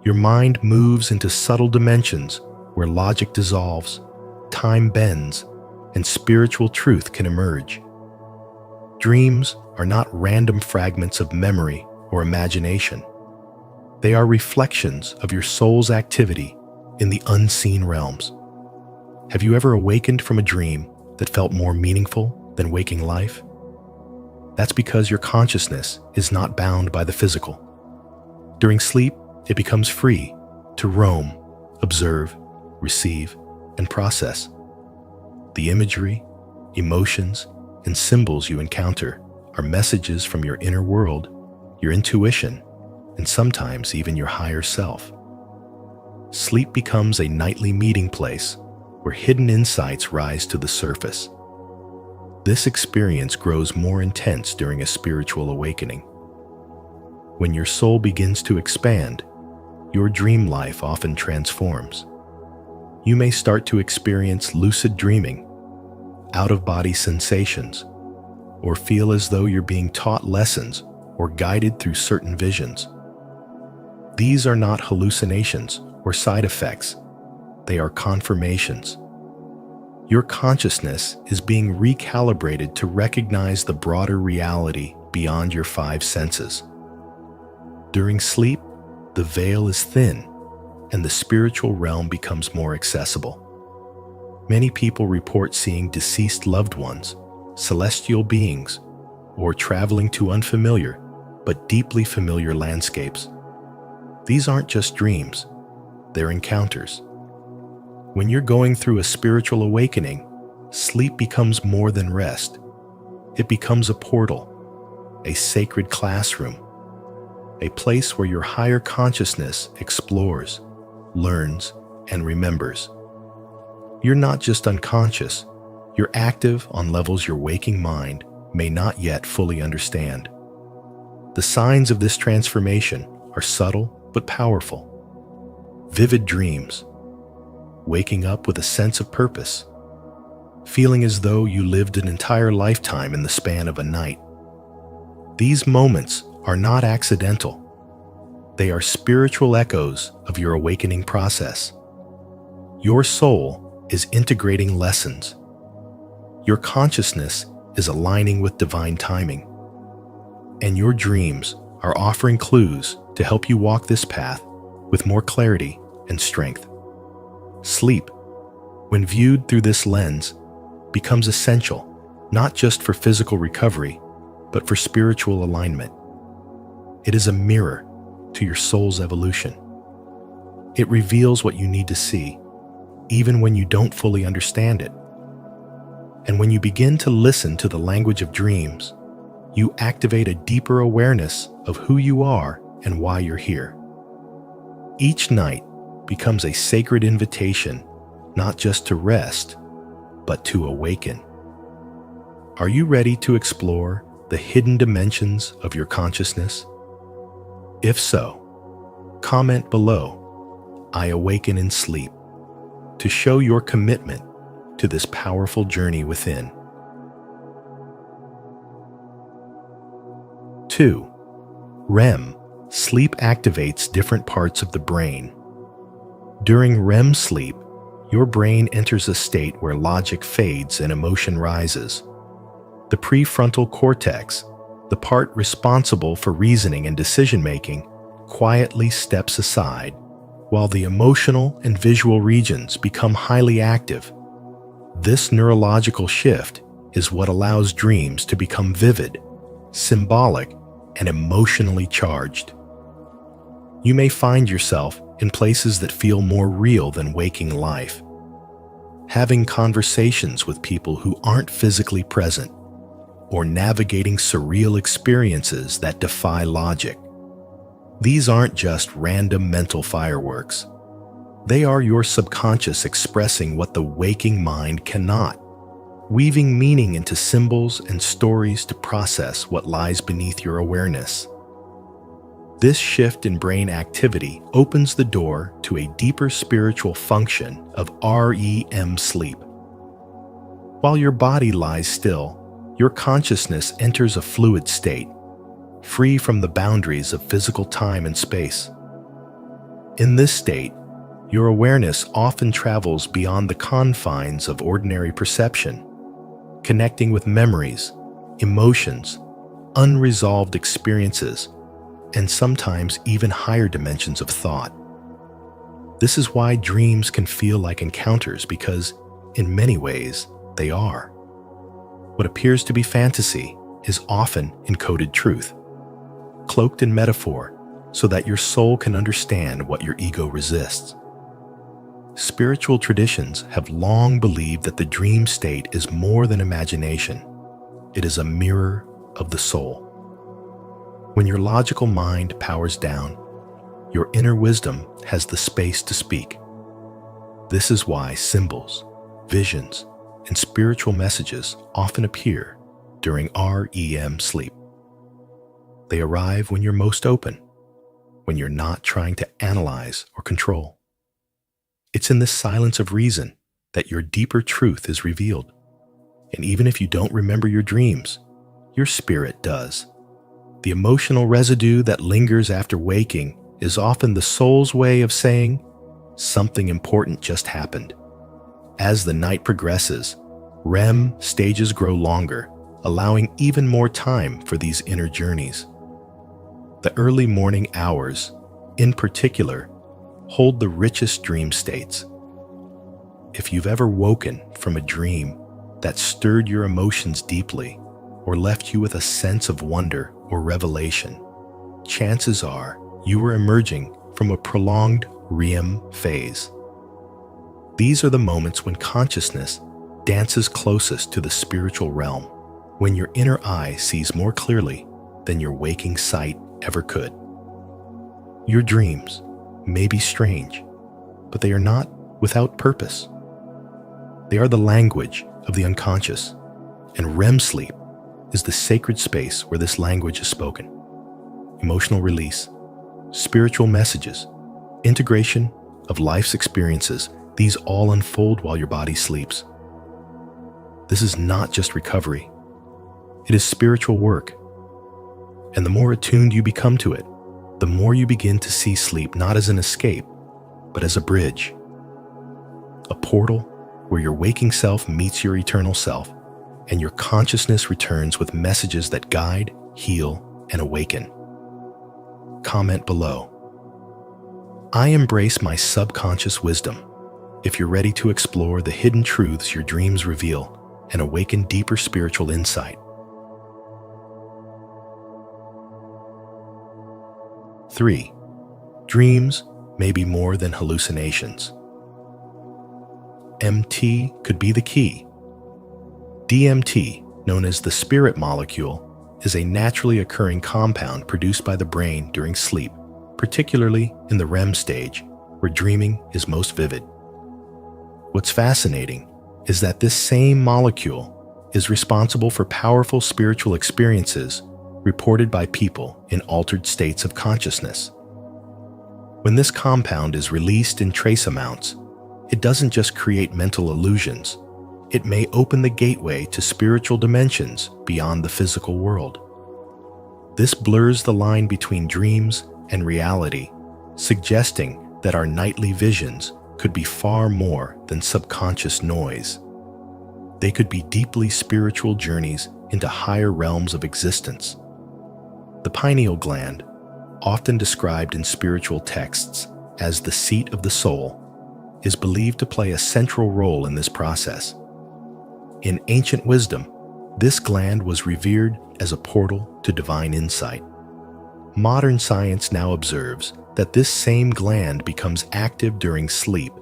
Speaker 1: your mind moves into subtle dimensions where logic dissolves, time bends, and spiritual truth can emerge. Dreams are not random fragments of memory or imagination. They are reflections of your soul's activity in the unseen realms. Have you ever awakened from a dream that felt more meaningful than waking life? That's because your consciousness is not bound by the physical. During sleep, it becomes free to roam, observe, receive, and process. The imagery, emotions, and symbols you encounter are messages from your inner world, your intuition, and sometimes even your higher self. Sleep becomes a nightly meeting place where hidden insights rise to the surface. This experience grows more intense during a spiritual awakening. When your soul begins to expand, your dream life often transforms. You may start to experience lucid dreaming, out-of-body sensations, or feel as though you're being taught lessons or guided through certain visions. These are not hallucinations or side effects. They are confirmations. Your consciousness is being recalibrated to recognize the broader reality beyond your five senses. During sleep, the veil is thin, and the spiritual realm becomes more accessible. Many people report seeing deceased loved ones, celestial beings, or traveling to unfamiliar but deeply familiar landscapes. These aren't just dreams, they're encounters. When you're going through a spiritual awakening, sleep becomes more than rest. It becomes a portal, a sacred classroom, a place where your higher consciousness explores, learns, and remembers. You're not just unconscious, you're active on levels your waking mind may not yet fully understand. The signs of this transformation are subtle but powerful. Vivid dreams, waking up with a sense of purpose, feeling as though you lived an entire lifetime in the span of a night. These moments are not accidental. They are spiritual echoes of your awakening process. Your soul is integrating lessons. Your consciousness is aligning with divine timing. And your dreams are offering clues to help you walk this path with more clarity and strength. Sleep, when viewed through this lens, becomes essential, not just for physical recovery, but for spiritual alignment. It is a mirror to your soul's evolution. It reveals what you need to see, even when you don't fully understand it. And when you begin to listen to the language of dreams, you activate a deeper awareness of who you are and why you're here. Each night becomes a sacred invitation, not just to rest, but to awaken. Are you ready to explore the hidden dimensions of your consciousness? If so, comment below, "I awaken in sleep," to show your commitment to this powerful journey within. 2. REM, sleep activates different parts of the brain. During REM sleep, your brain enters a state where logic fades and emotion rises. The prefrontal cortex, the part responsible for reasoning and decision-making, quietly steps aside, while the emotional and visual regions become highly active. This neurological shift is what allows dreams to become vivid, symbolic, and emotionally charged. You may find yourself in places that feel more real than waking life, having conversations with people who aren't physically present, or navigating surreal experiences that defy logic. These aren't just random mental fireworks. They are your subconscious expressing what the waking mind cannot, weaving meaning into symbols and stories to process what lies beneath your awareness. This shift in brain activity opens the door to a deeper spiritual function of REM sleep. While your body lies still, your consciousness enters a fluid state, free from the boundaries of physical time and space. In this state, your awareness often travels beyond the confines of ordinary perception, connecting with memories, emotions, unresolved experiences, and sometimes even higher dimensions of thought. This is why dreams can feel like encounters, because, in many ways, they are. What appears to be fantasy is often encoded truth, cloaked in metaphor so that your soul can understand what your ego resists. Spiritual traditions have long believed that the dream state is more than imagination. It is a mirror of the soul. When your logical mind powers down, your inner wisdom has the space to speak. This is why symbols, visions, and spiritual messages often appear during REM sleep. They arrive when you're most open, when you're not trying to analyze or control. It's in this silence of reason that your deeper truth is revealed. And even if you don't remember your dreams, your spirit does. The emotional residue that lingers after waking is often the soul's way of saying, something important just happened. As the night progresses, REM stages grow longer, allowing even more time for these inner journeys. The early morning hours, in particular, hold the richest dream states. If you've ever woken from a dream that stirred your emotions deeply or left you with a sense of wonder or revelation, chances are you were emerging from a prolonged REM phase. These are the moments when consciousness dances closest to the spiritual realm, when your inner eye sees more clearly than your waking sight ever could. Your dreams may be strange, but they are not without purpose. They are the language of the unconscious, and REM sleep is the sacred space where this language is spoken. Emotional release, spiritual messages, integration of life's experiences, these all unfold while your body sleeps. This is not just recovery. It is spiritual work. And the more attuned you become to it, the more you begin to see sleep not as an escape, but as a bridge. A portal where your waking self meets your eternal self, and your consciousness returns with messages that guide, heal, and awaken. Comment below. I embrace my subconscious wisdom. If you're ready to explore the hidden truths your dreams reveal and awaken deeper spiritual insight. 3. Dreams may be more than hallucinations. MT could be the key. DMT, known as the spirit molecule, is a naturally occurring compound produced by the brain during sleep, particularly in the REM stage, where dreaming is most vivid. What's fascinating is that this same molecule is responsible for powerful spiritual experiences reported by people in altered states of consciousness. When this compound is released in trace amounts, it doesn't just create mental illusions, it may open the gateway to spiritual dimensions beyond the physical world. This blurs the line between dreams and reality, suggesting that our nightly visions could be far more than subconscious noise. They could be deeply spiritual journeys into higher realms of existence. The pineal gland, often described in spiritual texts as the seat of the soul, is believed to play a central role in this process. In ancient wisdom, this gland was revered as a portal to divine insight. Modern science now observes that this same gland becomes active during sleep,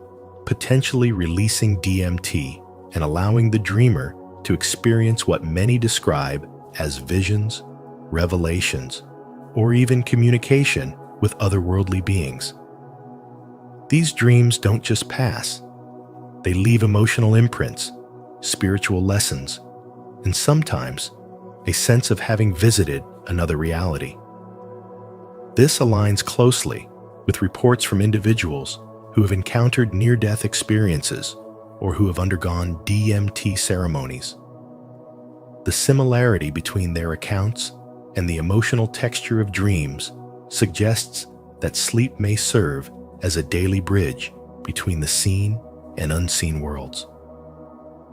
Speaker 1: potentially releasing DMT and allowing the dreamer to experience what many describe as visions, revelations, or even communication with otherworldly beings. These dreams don't just pass. They leave emotional imprints, spiritual lessons, and sometimes a sense of having visited another reality. This aligns closely with reports from individuals who have encountered near-death experiences or who have undergone DMT ceremonies. The similarity between their accounts and the emotional texture of dreams suggests that sleep may serve as a daily bridge between the seen and unseen worlds.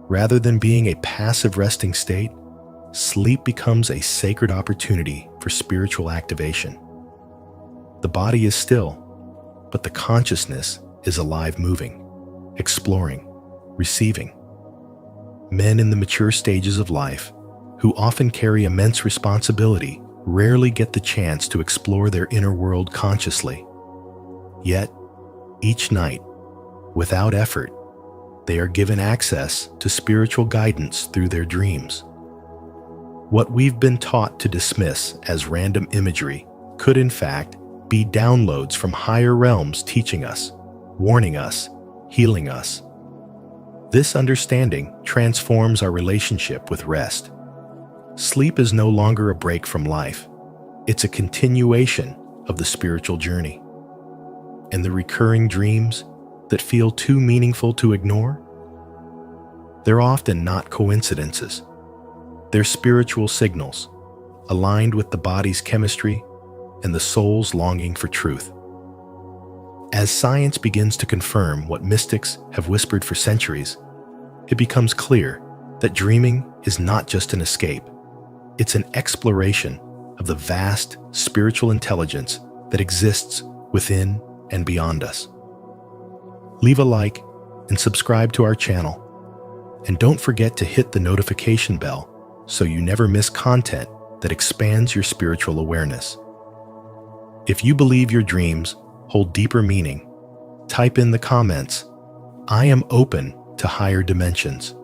Speaker 1: Rather than being a passive resting state, sleep becomes a sacred opportunity for spiritual activation. The body is still, but the consciousness is alive, moving, exploring, receiving. Men in the mature stages of life, who often carry immense responsibility, rarely get the chance to explore their inner world consciously. Yet, each night, without effort, they are given access to spiritual guidance through their dreams. What we've been taught to dismiss as random imagery could in fact be downloads from higher realms teaching us, warning us, healing us. This understanding transforms our relationship with rest. Sleep is no longer a break from life. It's a continuation of the spiritual journey. And the recurring dreams that feel too meaningful to ignore? They're often not coincidences. They're spiritual signals, aligned with the body's chemistry and the soul's longing for truth. As science begins to confirm what mystics have whispered for centuries, it becomes clear that dreaming is not just an escape. It's an exploration of the vast spiritual intelligence that exists within and beyond us. Leave a like and subscribe to our channel. And don't forget to hit the notification bell so you never miss content that expands your spiritual awareness. If you believe your dreams hold deeper meaning, type in the comments, "I am open to higher dimensions."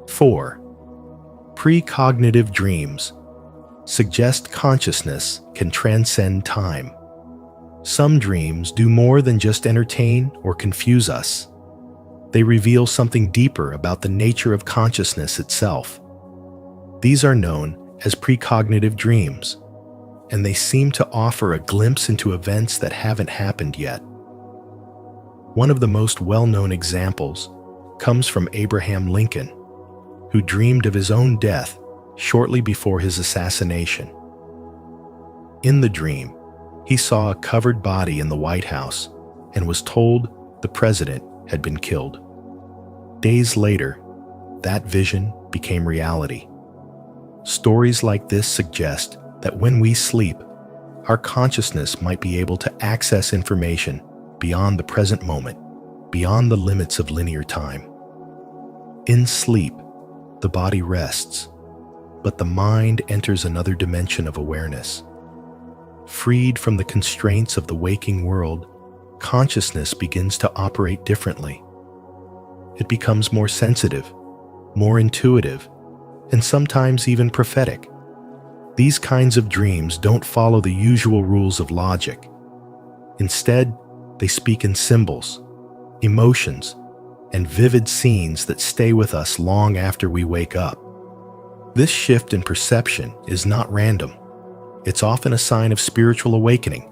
Speaker 1: 4. Precognitive dreams suggest consciousness can transcend time. Some dreams do more than just entertain or confuse us. They reveal something deeper about the nature of consciousness itself. These are known as precognitive dreams, and they seem to offer a glimpse into events that haven't happened yet. One of the most well-known examples comes from Abraham Lincoln, who dreamed of his own death shortly before his assassination. In the dream, he saw a covered body in the White House and was told the president had been killed. Days later, that vision became reality. Stories like this suggest that when we sleep, our consciousness might be able to access information beyond the present moment, beyond the limits of linear time. In sleep, the body rests, but the mind enters another dimension of awareness. Freed from the constraints of the waking world, consciousness begins to operate differently. It becomes more sensitive, more intuitive, and sometimes even prophetic. These kinds of dreams don't follow the usual rules of logic. Instead, they speak in symbols, emotions, and vivid scenes that stay with us long after we wake up. This shift in perception is not random. It's often a sign of spiritual awakening,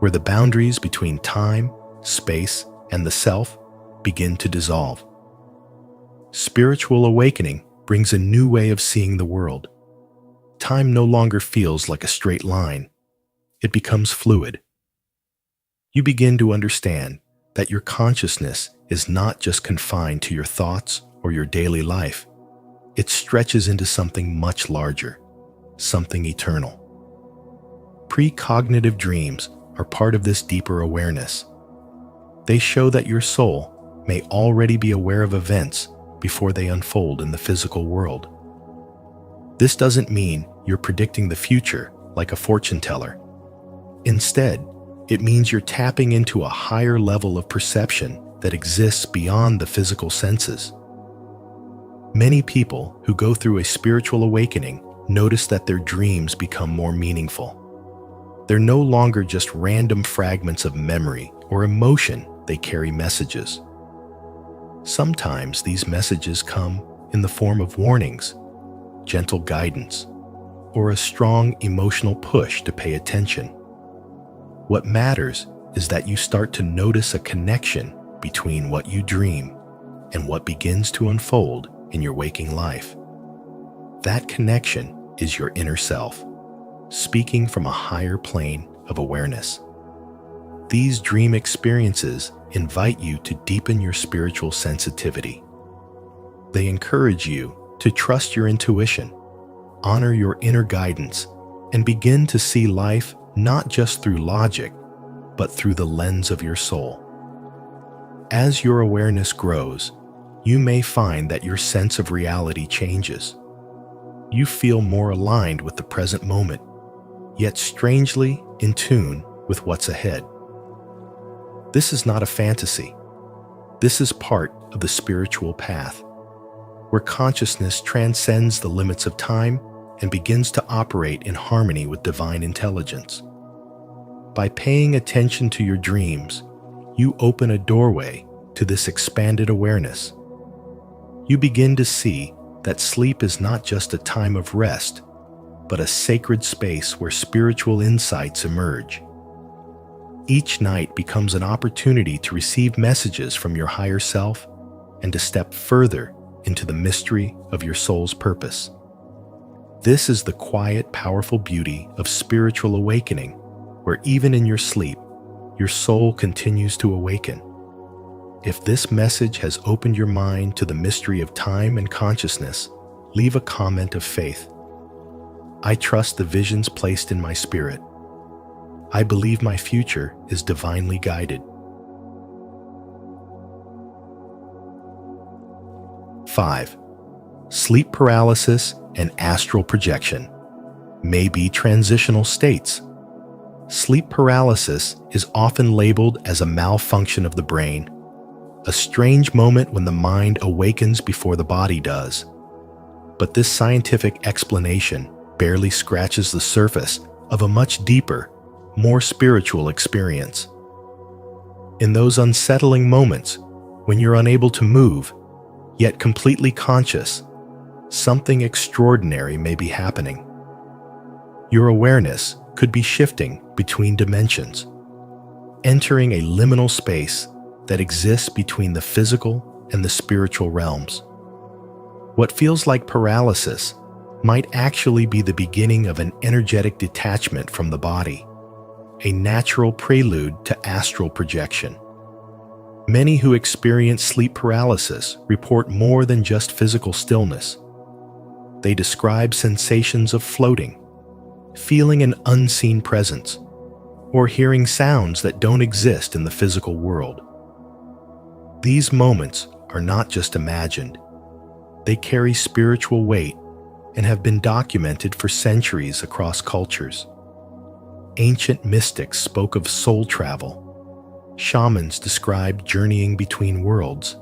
Speaker 1: where the boundaries between time, space, and the self begin to dissolve. Spiritual awakening brings a new way of seeing the world. Time no longer feels like a straight line. It becomes fluid. You begin to understand that your consciousness is not just confined to your thoughts or your daily life. It stretches into something much larger, something eternal. Precognitive dreams are part of this deeper awareness. They show that your soul may already be aware of events before they unfold in the physical world. This doesn't mean you're predicting the future like a fortune teller. Instead, it means you're tapping into a higher level of perception that exists beyond the physical senses. Many people who go through a spiritual awakening notice that their dreams become more meaningful. They're no longer just random fragments of memory or emotion, they carry messages. Sometimes these messages come in the form of warnings, gentle guidance, or a strong emotional push to pay attention. What matters is that you start to notice a connection between what you dream and what begins to unfold in your waking life. That connection is your inner self, speaking from a higher plane of awareness. These dream experiences invite you to deepen your spiritual sensitivity. They encourage you to trust your intuition, honor your inner guidance, and begin to see life not just through logic, but through the lens of your soul. As your awareness grows, you may find that your sense of reality changes. You feel more aligned with the present moment, yet strangely in tune with what's ahead. This is not a fantasy. This is part of the spiritual path, where consciousness transcends the limits of time and begins to operate in harmony with divine intelligence. By paying attention to your dreams, you open a doorway to this expanded awareness. You begin to see that sleep is not just a time of rest, but a sacred space where spiritual insights emerge. Each night becomes an opportunity to receive messages from your higher self and to step further into the mystery of your soul's purpose. This is the quiet, powerful beauty of spiritual awakening, where even in your sleep, your soul continues to awaken. If this message has opened your mind to the mystery of time and consciousness, leave a comment of faith. I trust the visions placed in my spirit. I believe my future is divinely guided. 5. Sleep paralysis and astral projection may be transitional states. Sleep paralysis is often labeled as a malfunction of the brain, a strange moment when the mind awakens before the body does. But this scientific explanation barely scratches the surface of a much deeper, more spiritual experience. In those unsettling moments when you're unable to move, yet completely conscious, something extraordinary may be happening. Your awareness could be shifting between dimensions, entering a liminal space that exists between the physical and the spiritual realms. What feels like paralysis might actually be the beginning of an energetic detachment from the body, a natural prelude to astral projection. Many who experience sleep paralysis report more than just physical stillness. They describe sensations of floating, feeling an unseen presence, or hearing sounds that don't exist in the physical world. These moments are not just imagined. They carry spiritual weight and have been documented for centuries across cultures. Ancient mystics spoke of soul travel. Shamans described journeying between worlds,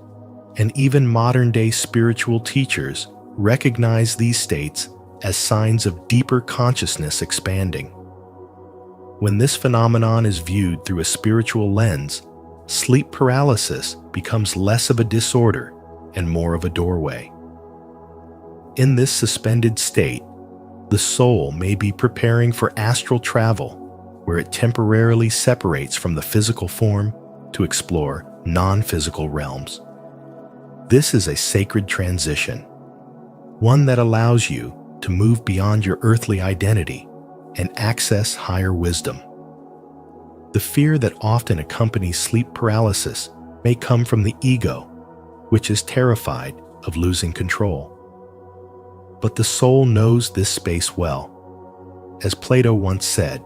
Speaker 1: and even modern-day spiritual teachers recognize these states as signs of deeper consciousness expanding. When this phenomenon is viewed through a spiritual lens, sleep paralysis becomes less of a disorder and more of a doorway. In this suspended state, the soul may be preparing for astral travel, where it temporarily separates from the physical form to explore non-physical realms. This is a sacred transition, one that allows you to move beyond your earthly identity and access higher wisdom. The fear that often accompanies sleep paralysis may come from the ego, which is terrified of losing control. But the soul knows this space well. As Plato once said,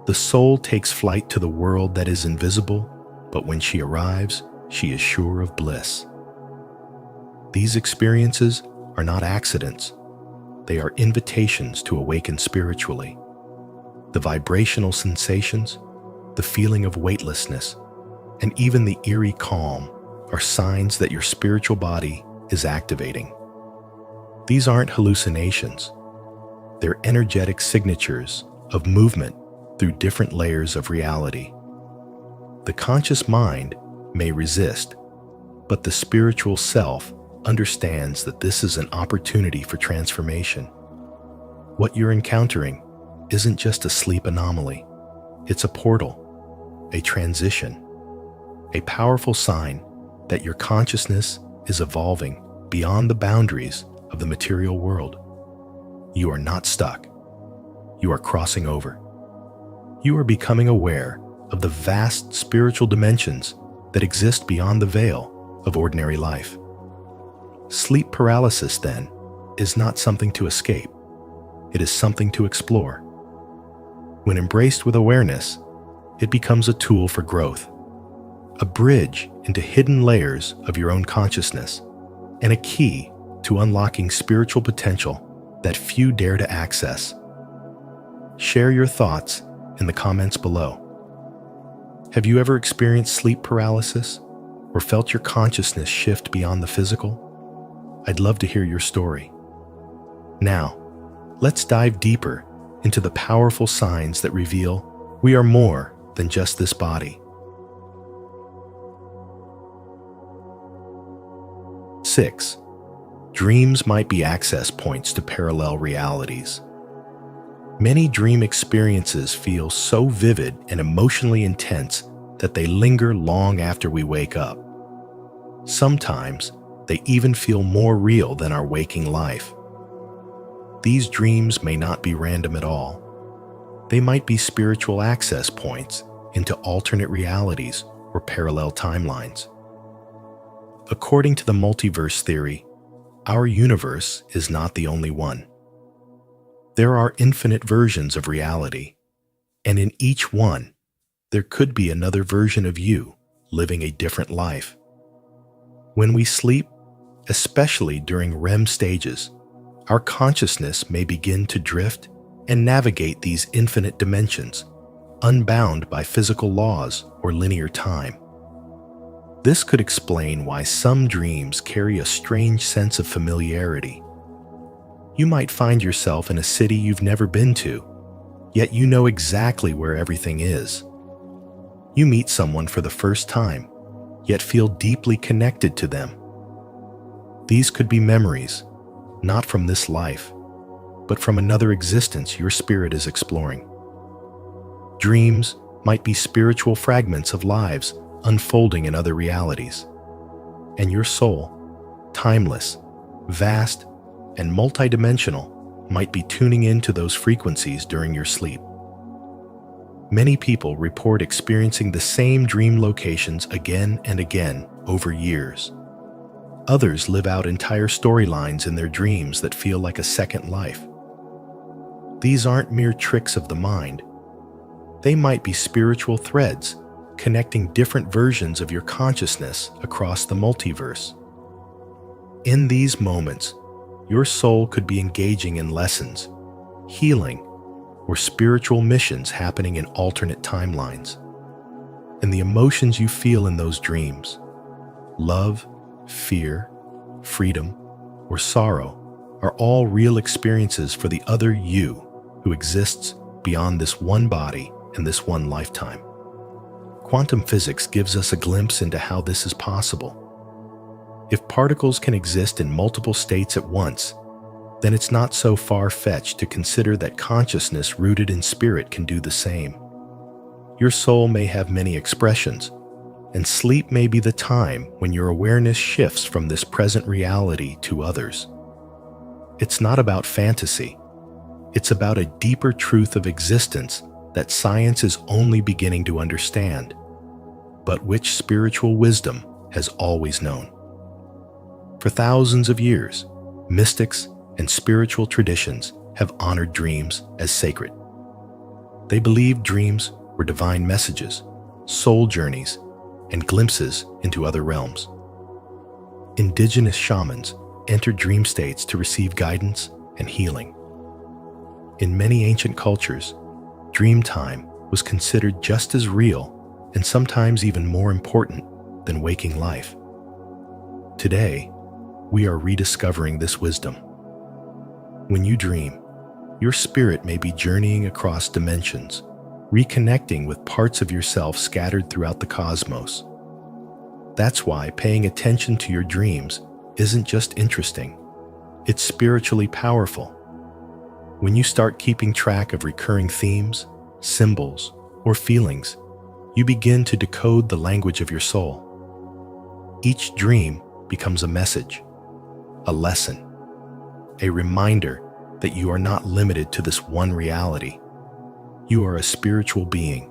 Speaker 1: the soul takes flight to the world that is invisible, but when she arrives, she is sure of bliss. These experiences are not accidents. They are invitations to awaken spiritually. The vibrational sensations, the feeling of weightlessness, and even the eerie calm are signs that your spiritual body is activating. These aren't hallucinations. They're energetic signatures of movement through different layers of reality. The conscious mind may resist, but the spiritual self understands that this is an opportunity for transformation. What you're encountering isn't just a sleep anomaly. It's a portal, a transition, a powerful sign that your consciousness is evolving beyond the boundaries of the material world. You are not stuck. You are crossing over. You are becoming aware of the vast spiritual dimensions that exist beyond the veil of ordinary life. Sleep paralysis, then, is not something to escape. It is something to explore. When embraced with awareness, it becomes a tool for growth, a bridge into hidden layers of your own consciousness, and a key to unlocking spiritual potential that few dare to access. Share your thoughts in the comments below. Have you ever experienced sleep paralysis or felt your consciousness shift beyond the physical? I'd love to hear your story. Now, let's dive deeper into the powerful signs that reveal we are more than just this body. 6. Dreams might be access points to parallel realities. Many dream experiences feel so vivid and emotionally intense that they linger long after we wake up. Sometimes, they even feel more real than our waking life. These dreams may not be random at all. They might be spiritual access points into alternate realities or parallel timelines. According to the multiverse theory, our universe is not the only one. There are infinite versions of reality, and in each one, there could be another version of you living a different life. When we sleep, especially during REM stages, our consciousness may begin to drift and navigate these infinite dimensions, unbound by physical laws or linear time. This could explain why some dreams carry a strange sense of familiarity. You might find yourself in a city you've never been to, yet you know exactly where everything is. You meet someone for the first time, yet feel deeply connected to them. These could be memories, not from this life, but from another existence your spirit is exploring. Dreams might be spiritual fragments of lives unfolding in other realities, and your soul, timeless, vast, and multidimensional, might be tuning into those frequencies during your sleep. Many people report experiencing the same dream locations again and again over years. Others live out entire storylines in their dreams that feel like a second life. These aren't mere tricks of the mind. They might be spiritual threads connecting different versions of your consciousness across the multiverse. In these moments, your soul could be engaging in lessons, healing, or spiritual missions happening in alternate timelines. And the emotions you feel in those dreams, love, fear, freedom, or sorrow, are all real experiences for the other you who exists beyond this one body and this one lifetime. Quantum physics gives us a glimpse into how this is possible. If particles can exist in multiple states at once, then it's not so far-fetched to consider that consciousness rooted in spirit can do the same. Your soul may have many expressions, and sleep may be the time when your awareness shifts from this present reality to others. It's not about fantasy. It's about a deeper truth of existence that science is only beginning to understand, but which spiritual wisdom has always known. For thousands of years, mystics and spiritual traditions have honored dreams as sacred. They believed dreams were divine messages, soul journeys, and glimpses into other realms. Indigenous shamans entered dream states to receive guidance and healing. In many ancient cultures, dream time was considered just as real and sometimes even more important than waking life. Today, we are rediscovering this wisdom. When you dream, your spirit may be journeying across dimensions, reconnecting with parts of yourself scattered throughout the cosmos. That's why paying attention to your dreams isn't just interesting, it's spiritually powerful. When you start keeping track of recurring themes, symbols, or feelings, you begin to decode the language of your soul. Each dream becomes a message, a lesson, a reminder that you are not limited to this one reality. You are a spiritual being,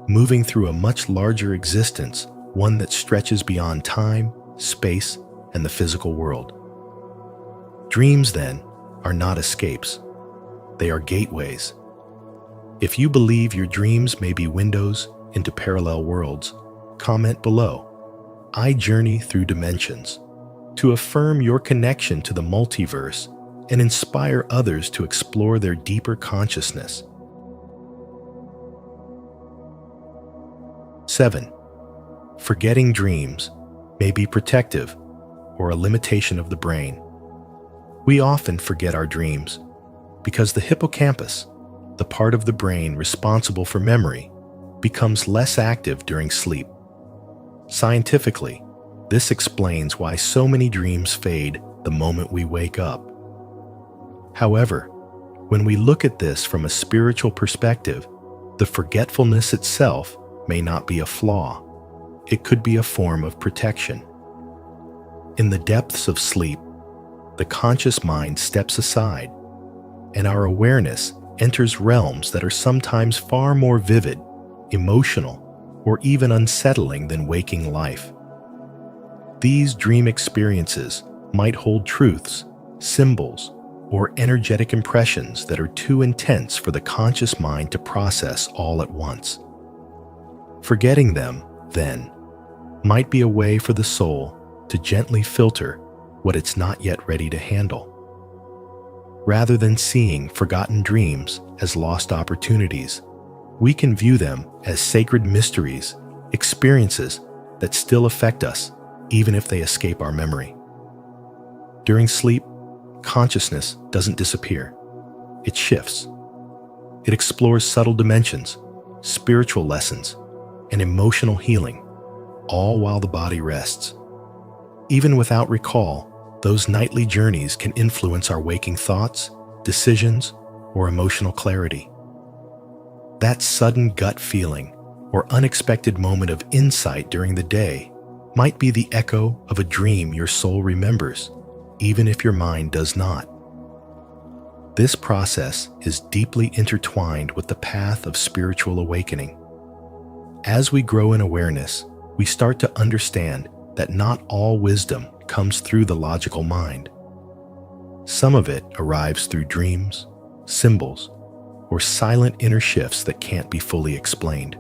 Speaker 1: moving through a much larger existence, one that stretches beyond time, space, and the physical world. Dreams, then, are not escapes. They are gateways. If you believe your dreams may be windows into parallel worlds, comment below. I journey through dimensions to affirm your connection to the multiverse and inspire others to explore their deeper consciousness. 7. Forgetting dreams may be protective or a limitation of the brain. We often forget our dreams because the hippocampus, the part of the brain responsible for memory, becomes less active during sleep. Scientifically, this explains why so many dreams fade the moment we wake up. However, when we look at this from a spiritual perspective, the forgetfulness itself may not be a flaw. It could be a form of protection. In the depths of sleep, the conscious mind steps aside, and our awareness enters realms that are sometimes far more vivid, emotional, or even unsettling than waking life. These dream experiences might hold truths, symbols, or energetic impressions that are too intense for the conscious mind to process all at once. Forgetting them, then, might be a way for the soul to gently filter what it's not yet ready to handle. Rather than seeing forgotten dreams as lost opportunities, we can view them as sacred mysteries, experiences that still affect us, even if they escape our memory. During sleep, consciousness doesn't disappear. It shifts. It explores subtle dimensions, spiritual lessons, and emotional healing, all while the body rests. Even without recall, those nightly journeys can influence our waking thoughts, decisions, or emotional clarity. That sudden gut feeling or unexpected moment of insight during the day might be the echo of a dream your soul remembers, even if your mind does not. This process is deeply intertwined with the path of spiritual awakening. As we grow in awareness, we start to understand that not all wisdom comes through the logical mind. Some of it arrives through dreams, symbols, or silent inner shifts that can't be fully explained.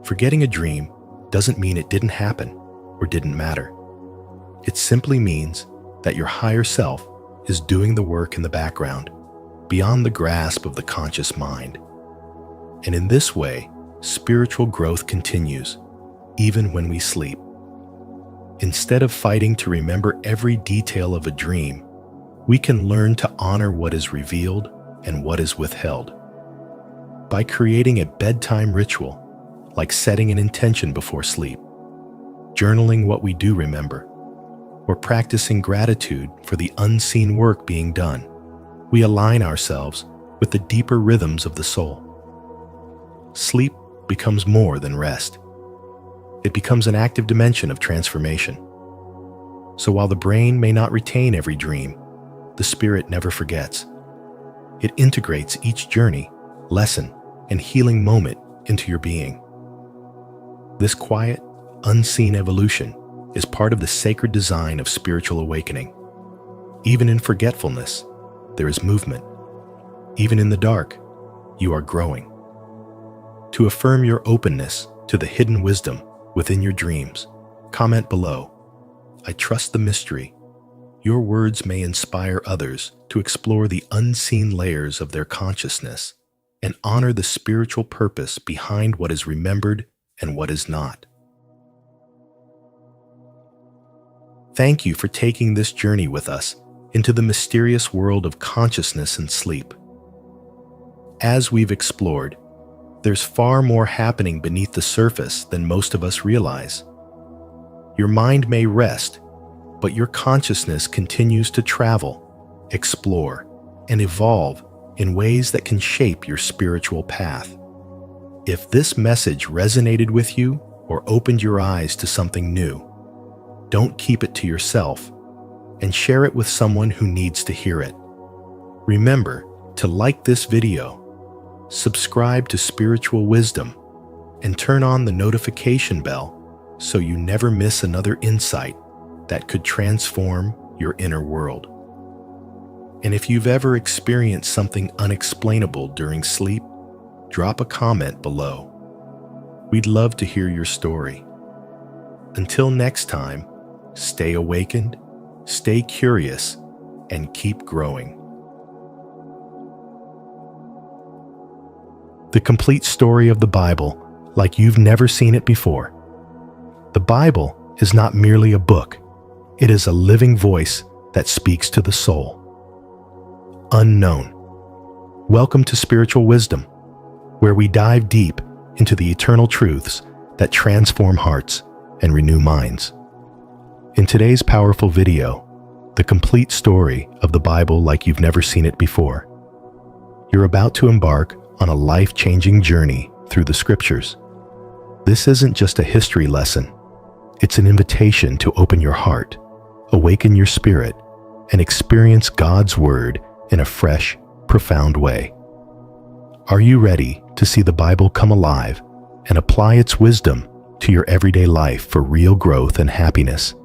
Speaker 1: Forgetting a dream doesn't mean it didn't happen or didn't matter. It simply means that your higher self is doing the work in the background, beyond the grasp of the conscious mind. And in this way, spiritual growth continues, even when we sleep. Instead of fighting to remember every detail of a dream, we can learn to honor what is revealed and what is withheld. By creating a bedtime ritual, like setting an intention before sleep, journaling what we do remember, or practicing gratitude for the unseen work being done, we align ourselves with the deeper rhythms of the soul. Sleep becomes more than rest. It becomes an active dimension of transformation. So while the brain may not retain every dream, the spirit never forgets. It integrates each journey, lesson, and healing moment into your being. This quiet, unseen evolution is part of the sacred design of spiritual awakening. Even in forgetfulness, there is movement. Even in the dark, you are growing. To affirm your openness to the hidden wisdom within your dreams, comment below. I trust the mystery. Your words may inspire others to explore the unseen layers of their consciousness and honor the spiritual purpose behind what is remembered and what is not. Thank you for taking this journey with us into the mysterious world of consciousness and sleep. As we've explored, there's far more happening beneath the surface than most of us realize. Your mind may rest, but your consciousness continues to travel, explore, and evolve in ways that can shape your spiritual path. If this message resonated with you or opened your eyes to something new, don't keep it to yourself and share it with someone who needs to hear it. Remember to like this video, subscribe to Spiritual Wisdom, and turn on the notification bell so you never miss another insight that could transform your inner world. And if you've ever experienced something unexplainable during sleep, drop a comment below. We'd love to hear your story. Until next time, stay awakened, stay curious, and keep growing. The complete story of the Bible, like you've never seen it before. The Bible is not merely a book. It is a living voice that speaks to the soul. Unknown. Welcome to Spiritual Wisdom, where we dive deep into the eternal truths that transform hearts and renew minds. In today's powerful video, the complete story of the Bible like you've never seen it before, you're about to embark on a life-changing journey through the scriptures. This isn't just a history lesson. It's an invitation to open your heart, awaken your spirit, and experience God's word in a fresh, profound way. Are you ready to see the Bible come alive and apply its wisdom to your everyday life for real growth and happiness?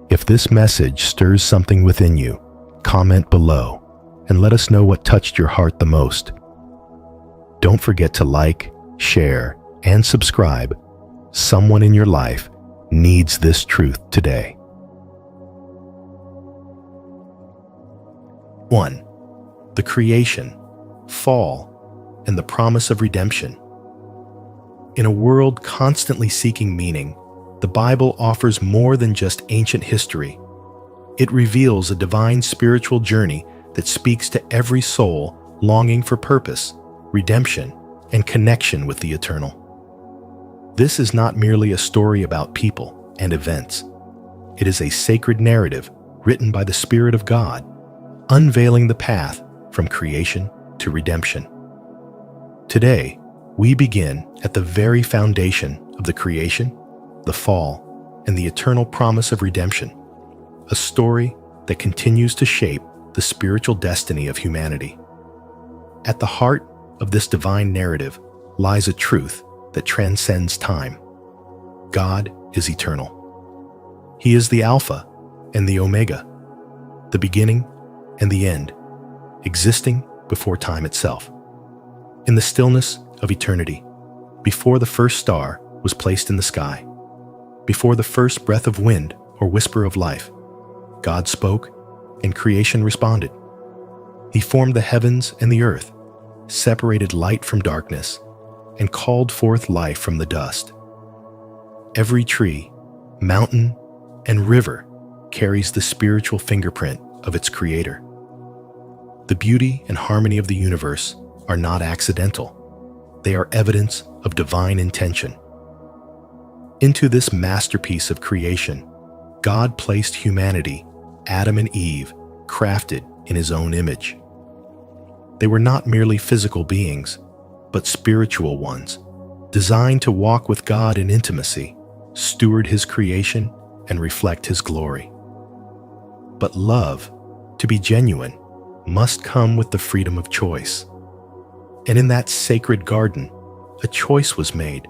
Speaker 1: If this message stirs something within you, comment below and let us know what touched your heart the most. Don't forget to like, share, and subscribe. Someone in your life needs this truth today. 1. The creation, fall, and the promise of redemption. In a world constantly seeking meaning, the Bible offers more than just ancient history. It reveals a divine spiritual journey that speaks to every soul longing for purpose, redemption, and connection with the eternal. This is not merely a story about people and events. It is a sacred narrative written by the Spirit of God, unveiling the path from creation to redemption. Today, we begin at the very foundation of the creation, the fall, and the eternal promise of redemption, a story that continues to shape the spiritual destiny of humanity. At the heart of this divine narrative lies a truth that transcends time. God is eternal. He is the Alpha and the Omega, the beginning and the end, existing before time itself. In the stillness of eternity, before the first star was placed in the sky, before the first breath of wind or whisper of life, God spoke and creation responded. He formed the heavens and the earth, separated light from darkness, and called forth life from the dust. Every tree, mountain, and river carries the spiritual fingerprint of its creator. The beauty and harmony of the universe are not accidental. They are evidence of divine intention. Into this masterpiece of creation, God placed humanity, Adam and Eve, crafted in His own image. They were not merely physical beings, but spiritual ones, designed to walk with God in intimacy, steward His creation, and reflect His glory. But love, to be genuine, must come with the freedom of choice. And in that sacred garden, a choice was made,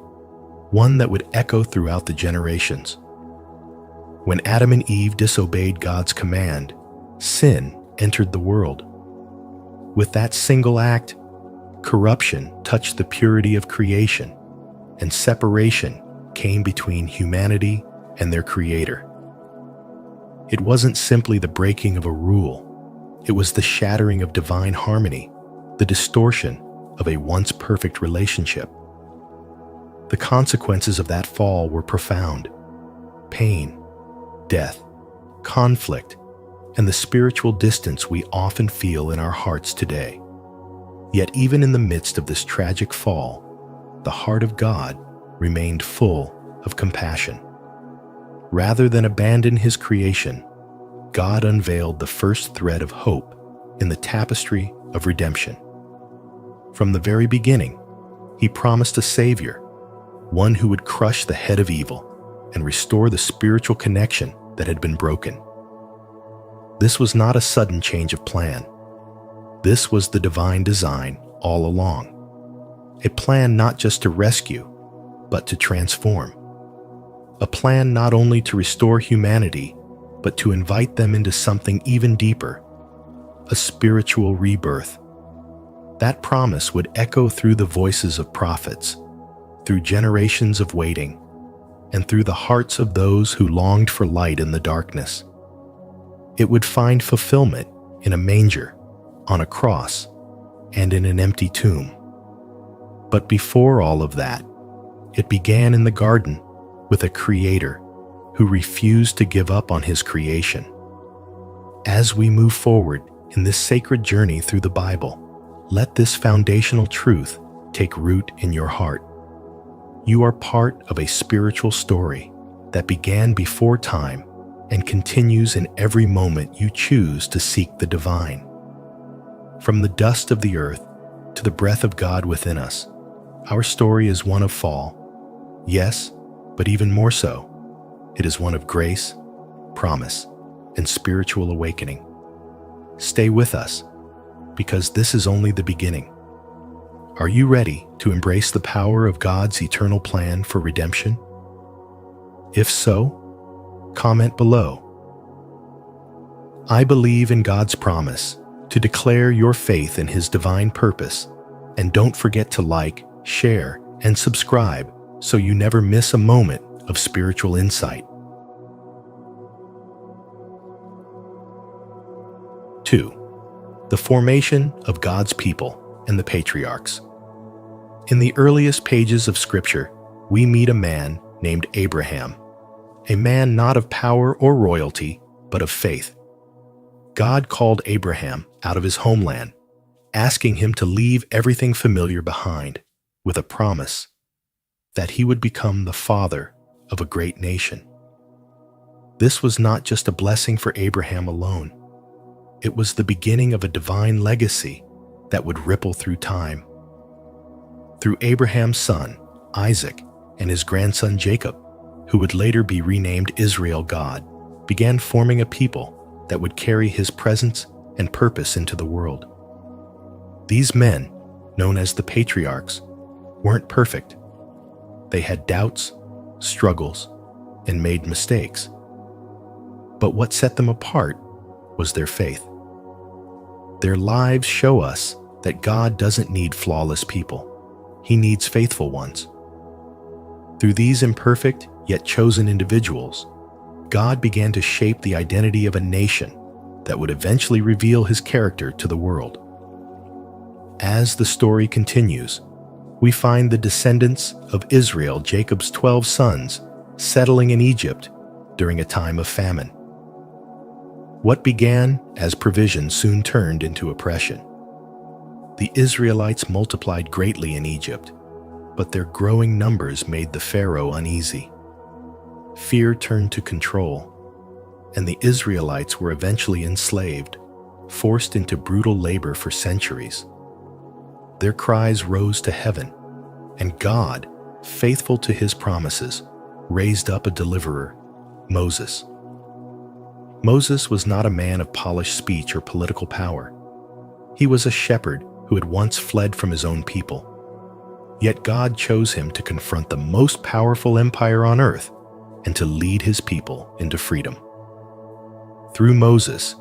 Speaker 1: one that would echo throughout the generations. When Adam and Eve disobeyed God's command, sin entered the world. With that single act, corruption touched the purity of creation, and separation came between humanity and their Creator. It wasn't simply the breaking of a rule. It was the shattering of divine harmony, the distortion of a once perfect relationship. The consequences of that fall were profound. Pain, death, conflict, and the spiritual distance we often feel in our hearts today. Yet even in the midst of this tragic fall, the heart of God remained full of compassion. Rather than abandon His creation, God unveiled the first thread of hope in the tapestry of redemption. From the very beginning, He promised a Savior, one who would crush the head of evil and restore the spiritual connection that had been broken. This was not a sudden change of plan. This was the divine design all along. A plan not just to rescue, but to transform. A plan not only to restore humanity, but to invite them into something even deeper, a spiritual rebirth. That promise would echo through the voices of prophets, through generations of waiting, and through the hearts of those who longed for light in the darkness. It would find fulfillment in a manger, on a cross, and in an empty tomb. But before all of that, it began in the garden with a creator who refused to give up on his creation. As we move forward in this sacred journey through the Bible, let this foundational truth take root in your heart. You are part of a spiritual story that began before time and continues in every moment you choose to seek the divine. From the dust of the earth to the breath of God within us, our story is one of fall. Yes, but even more so, it is one of grace, promise, and spiritual awakening. Stay with us, because this is only the beginning. Are you ready to embrace the power of God's eternal plan for redemption? If so, comment below. I believe in God's promise to declare your faith in His divine purpose, and don't forget to like, share, and subscribe so you never miss a moment of spiritual insight. 2. The formation of God's people and the patriarchs. In the earliest pages of Scripture, we meet a man named Abraham, a man not of power or royalty, but of faith. God called Abraham out of his homeland, asking him to leave everything familiar behind, with a promise that he would become the father of a great nation. This was not just a blessing for Abraham alone. It was the beginning of a divine legacy that would ripple through time. Through Abraham's son, Isaac, and his grandson Jacob, who would later be renamed Israel, God began forming a people that would carry his presence and purpose into the world. These men, known as the patriarchs, weren't perfect. They had doubts, struggles, and made mistakes. But what set them apart was their faith. Their lives show us that God doesn't need flawless people. He needs faithful ones. Through these imperfect yet chosen individuals, God began to shape the identity of a nation that would eventually reveal His character to the world. As the story continues, we find the descendants of Israel, Jacob's 12 sons, settling in Egypt during a time of famine. What began as provision soon turned into oppression. The Israelites multiplied greatly in Egypt, but their growing numbers made the Pharaoh uneasy. Fear turned to control, and the Israelites were eventually enslaved, forced into brutal labor for centuries. Their cries rose to heaven, and God, faithful to His promises, raised up a deliverer, Moses. Moses was not a man of polished speech or political power. He was a shepherd who had once fled from his own people. Yet God chose him to confront the most powerful empire on earth and to lead His people into freedom. Through Moses,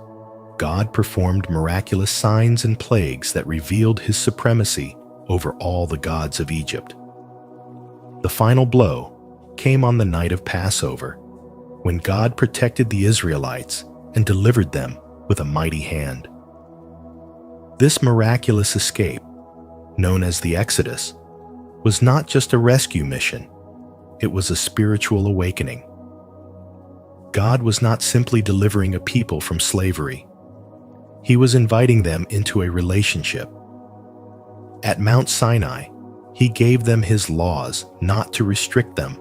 Speaker 1: God performed miraculous signs and plagues that revealed His supremacy over all the gods of Egypt. The final blow came on the night of Passover, when God protected the Israelites and delivered them with a mighty hand. This miraculous escape, known as the Exodus, was not just a rescue mission, it was a spiritual awakening. God was not simply delivering a people from slavery. He was inviting them into a relationship. At Mount Sinai, He gave them His laws not to restrict them,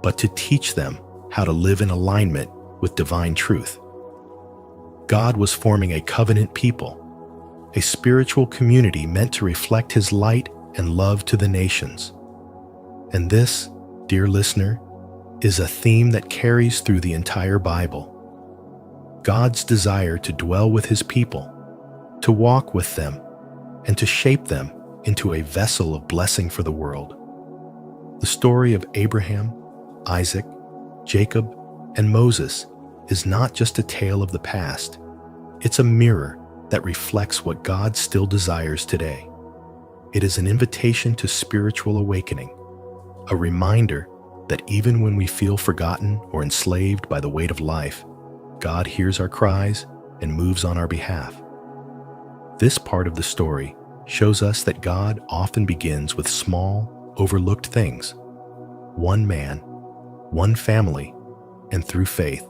Speaker 1: but to teach them how to live in alignment with divine truth. God was forming a covenant people, a spiritual community meant to reflect His light and love to the nations. And this, dear listener, is a theme that carries through the entire Bible. God's desire to dwell with His people, to walk with them, and to shape them into a vessel of blessing for the world. The story of Abraham, Isaac, Jacob, and Moses is not just a tale of the past. It's a mirror that reflects what God still desires today. It is an invitation to spiritual awakening, a reminder that even when we feel forgotten or enslaved by the weight of life, God hears our cries and moves on our behalf. This part of the story shows us that God often begins with small, overlooked things. One man, one family, and through faith,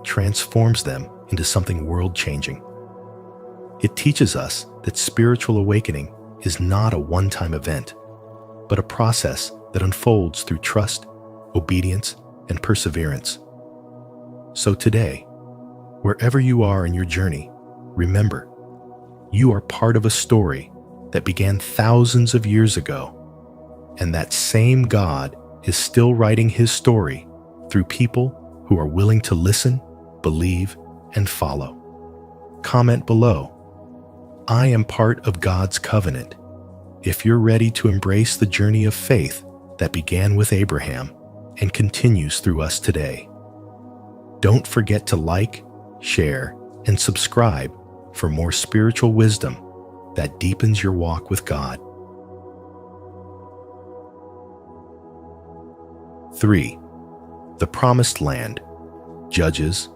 Speaker 1: transforms them into something world-changing. It teaches us that spiritual awakening is not a one-time event, but a process that unfolds through trust, obedience, and perseverance. So today, wherever you are in your journey, remember, you are part of a story that began thousands of years ago, and that same God is still writing his story through people who are willing to listen, believe, and follow. Comment below, I am part of God's covenant, if you're ready to embrace the journey of faith that began with Abraham and continues through us today. Don't forget to like, share, and subscribe for more spiritual wisdom that deepens your walk with God. 3. The Promised Land, Judges,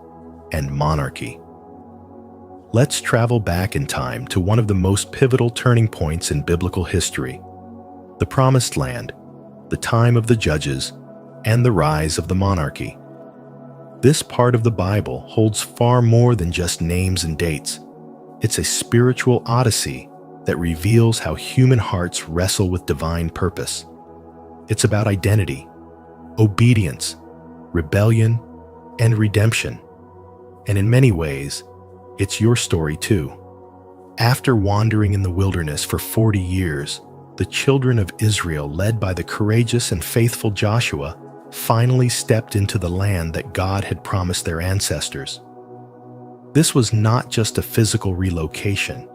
Speaker 1: and Monarchy. Let's travel back in time to one of the most pivotal turning points in biblical history, the Promised Land, the time of the Judges, and the rise of the monarchy. This part of the Bible holds far more than just names and dates. It's a spiritual odyssey that reveals how human hearts wrestle with divine purpose. It's about identity, obedience, rebellion, and redemption. And in many ways, it's your story too. After wandering in the wilderness for 40 years, the children of Israel, led by the courageous and faithful Joshua, finally stepped into the land that God had promised their ancestors. This was not just a physical relocation.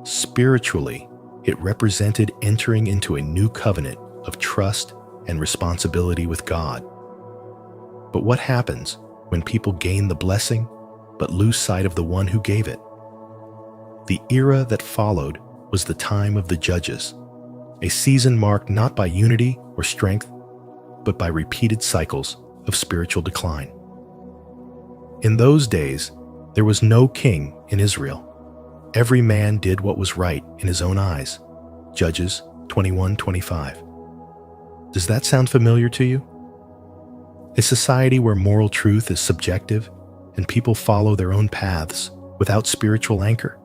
Speaker 1: Spiritually, it represented entering into a new covenant of trust and responsibility with God. But what happens when people gain the blessing but lose sight of the one who gave it? The era that followed was the time of the Judges, a season marked not by unity or strength, but by repeated cycles of spiritual decline. In those days, there was no king in Israel. Every man did what was right in his own eyes. Judges 21:25. Does that sound familiar to you? A society where moral truth is subjective and people follow their own paths without spiritual anchor?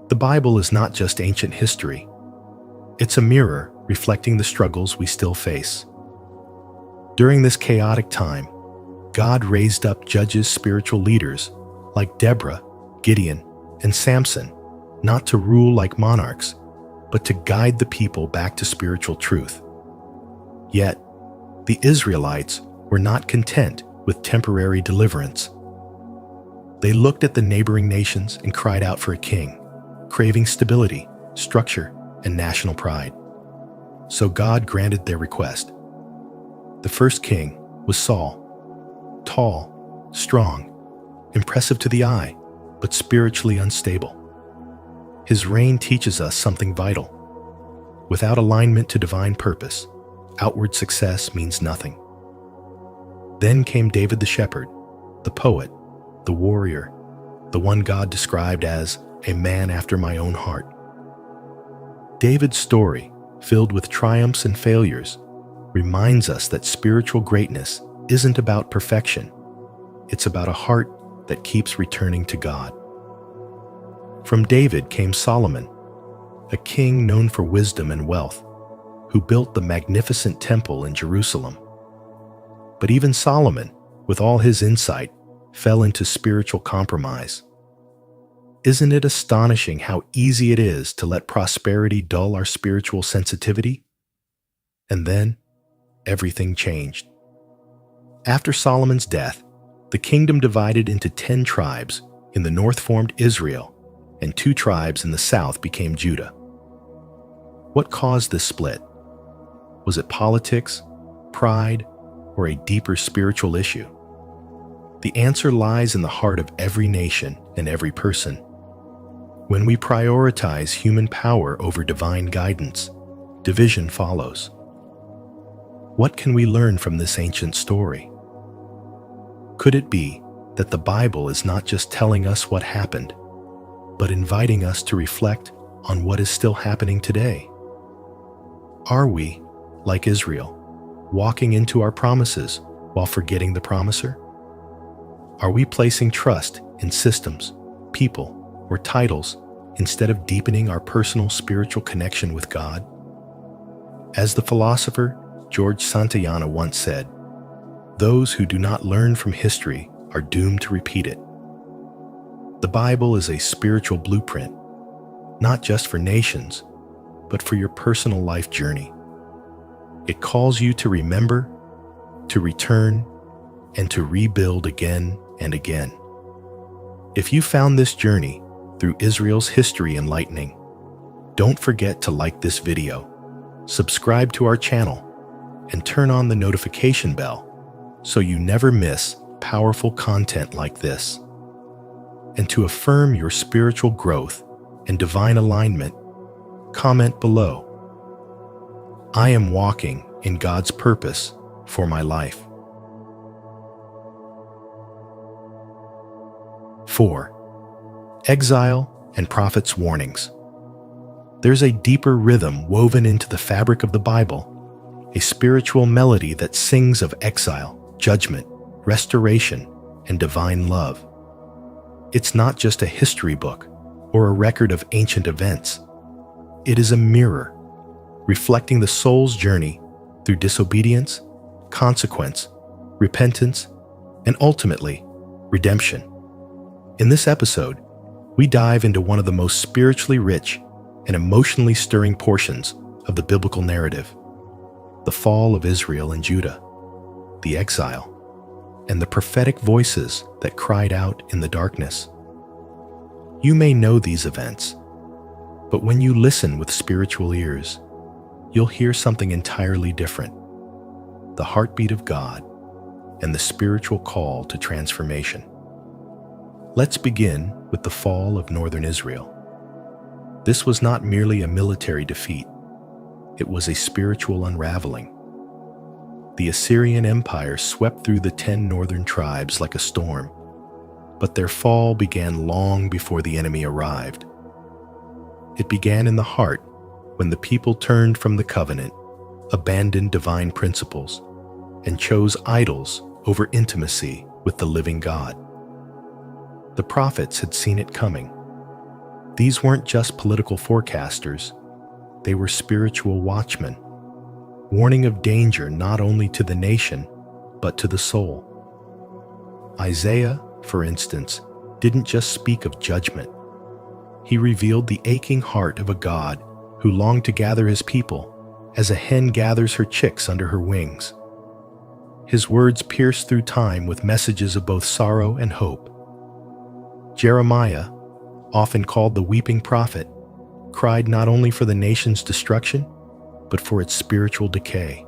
Speaker 1: The Bible is not just ancient history. It's a mirror reflecting the struggles we still face. During this chaotic time, God raised up judges, spiritual leaders like Deborah, Gideon, and Samson, not to rule like monarchs, but to guide the people back to spiritual truth. Yet, the Israelites were not content with temporary deliverance. They looked at the neighboring nations and cried out for a king, craving stability, structure, and national pride. So God granted their request. The first king was Saul, tall, strong, impressive to the eye, but spiritually unstable. His reign teaches us something vital. Without alignment to divine purpose, outward success means nothing. Then came David the shepherd, the poet, the warrior, the one God described as a man after my own heart. David's story, filled with triumphs and failures, reminds us that spiritual greatness isn't about perfection. It's about a heart that keeps returning to God. From David came Solomon, a king known for wisdom and wealth, who built the magnificent temple in Jerusalem. But even Solomon, with all his insight, fell into spiritual compromise. Isn't it astonishing how easy it is to let prosperity dull our spiritual sensitivity? And then, everything changed. After Solomon's death, the kingdom divided into 10 tribes in the north formed Israel, and 2 tribes in the south became Judah. What caused this split? Was it politics, pride, or a deeper spiritual issue? The answer lies in the heart of every nation and every person. When we prioritize human power over divine guidance, division follows. What can we learn from this ancient story? Could it be that the Bible is not just telling us what happened, but inviting us to reflect on what is still happening today? Are we, like Israel, walking into our promises while forgetting the promiser? Are we placing trust in systems, people, or titles instead of deepening our personal spiritual connection with God? As the philosopher George Santayana once said, "Those who do not learn from history are doomed to repeat it." The Bible is a spiritual blueprint, not just for nations, but for your personal life journey. It calls you to remember, to return, and to rebuild again and again. If you found this journey through Israel's history enlightening, don't forget to like this video, subscribe to our channel, and turn on the notification bell so you never miss powerful content like this. And to affirm your spiritual growth and divine alignment, comment below, "I am walking in God's purpose for my life." 4. Exile and Prophet's Warnings. There's a deeper rhythm woven into the fabric of the Bible, a spiritual melody that sings of exile, judgment, restoration, and divine love. It's not just a history book or a record of ancient events. It is a mirror, reflecting the soul's journey through disobedience, consequence, repentance, and ultimately, redemption. In this episode, we dive into one of the most spiritually rich and emotionally stirring portions of the biblical narrative: the fall of Israel and Judah, the exile, and the prophetic voices that cried out in the darkness. You may know these events, but when you listen with spiritual ears, you'll hear something entirely different: the heartbeat of God and the spiritual call to transformation. Let's begin with the fall of northern Israel. This was not merely a military defeat. It was a spiritual unraveling. The Assyrian Empire swept through the 10 northern tribes like a storm, but their fall began long before the enemy arrived. It began in the heart when the people turned from the covenant, abandoned divine principles, and chose idols over intimacy with the living God. The prophets had seen it coming. These weren't just political forecasters, they were spiritual watchmen, warning of danger not only to the nation, but to the soul. Isaiah, for instance, didn't just speak of judgment. He revealed the aching heart of a God who longed to gather his people as a hen gathers her chicks under her wings. His words pierced through time with messages of both sorrow and hope. Jeremiah, often called the weeping prophet, cried not only for the nation's destruction, but for its spiritual decay.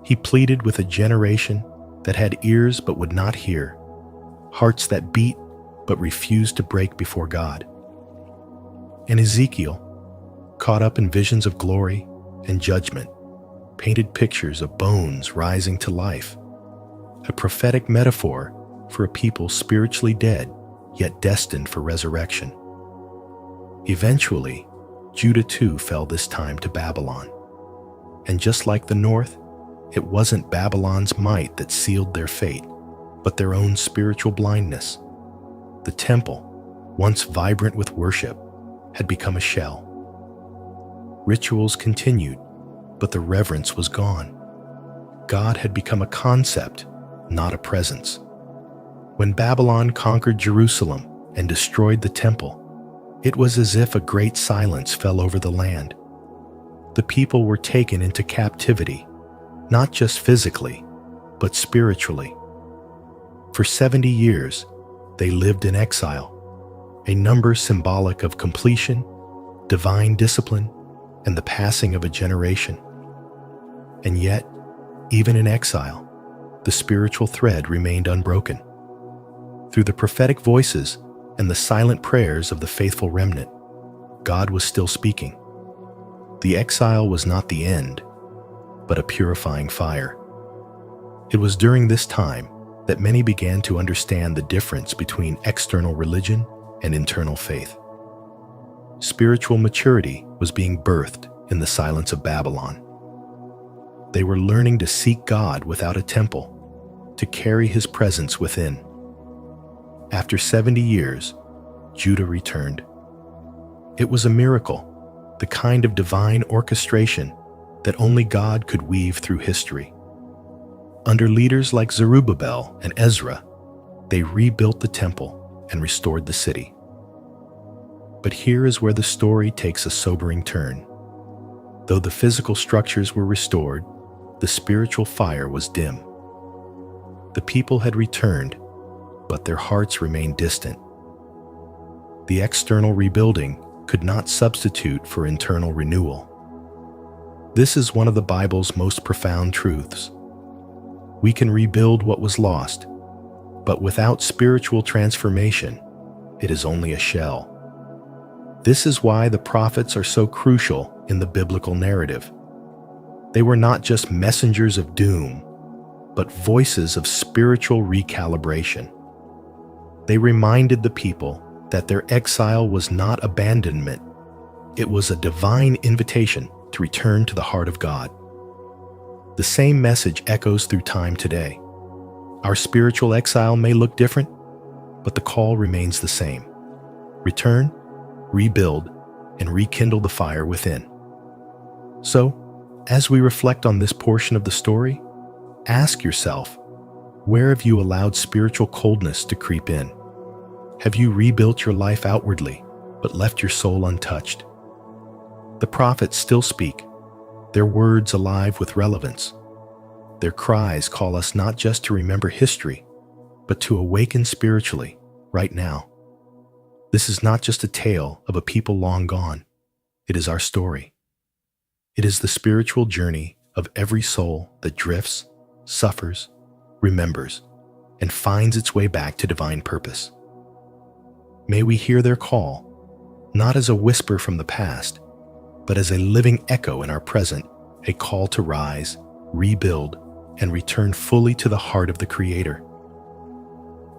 Speaker 1: He pleaded with a generation that had ears but would not hear, hearts that beat but refused to break before God. And Ezekiel, caught up in visions of glory and judgment, painted pictures of bones rising to life, a prophetic metaphor for a people spiritually dead yet destined for resurrection. Eventually, Judah too fell this time to Babylon. And just like the north, it wasn't Babylon's might that sealed their fate, but their own spiritual blindness. The temple, once vibrant with worship, had become a shell. Rituals continued, but the reverence was gone. God had become a concept, not a presence. When Babylon conquered Jerusalem and destroyed the temple, it was as if a great silence fell over the land. The people were taken into captivity, not just physically, but spiritually. For 70 years, they lived in exile, a number symbolic of completion, divine discipline, and the passing of a generation. And yet, even in exile, the spiritual thread remained unbroken. Through the prophetic voices and the silent prayers of the faithful remnant, God was still speaking. The exile was not the end, but a purifying fire. It was during this time that many began to understand the difference between external religion and internal faith. Spiritual maturity was being birthed in the silence of Babylon. They were learning to seek God without a temple, to carry His presence within. After 70 years, Judah returned. It was a miracle, the kind of divine orchestration that only God could weave through history. Under leaders like Zerubbabel and Ezra, they rebuilt the temple and restored the city. But here is where the story takes a sobering turn. Though the physical structures were restored, the spiritual fire was dim. The people had returned, but their hearts remained distant. The external rebuilding could not substitute for internal renewal. This is one of the Bible's most profound truths. We can rebuild what was lost, but without spiritual transformation, it is only a shell. This is why the prophets are so crucial in the biblical narrative. They were not just messengers of doom, but voices of spiritual recalibration. They reminded the people that their exile was not abandonment. It was a divine invitation to return to the heart of God. The same message echoes through time today. Our spiritual exile may look different, but the call remains the same. Return, rebuild, and rekindle the fire within. So, as we reflect on this portion of the story, ask yourself, where have you allowed spiritual coldness to creep in? Have you rebuilt your life outwardly, but left your soul untouched? The prophets still speak, their words alive with relevance. Their cries call us not just to remember history, but to awaken spiritually, right now. This is not just a tale of a people long gone. It is our story. It is the spiritual journey of every soul that drifts, suffers, remembers, and finds its way back to divine purpose. May we hear their call, not as a whisper from the past, but as a living echo in our present, a call to rise, rebuild, and return fully to the heart of the Creator.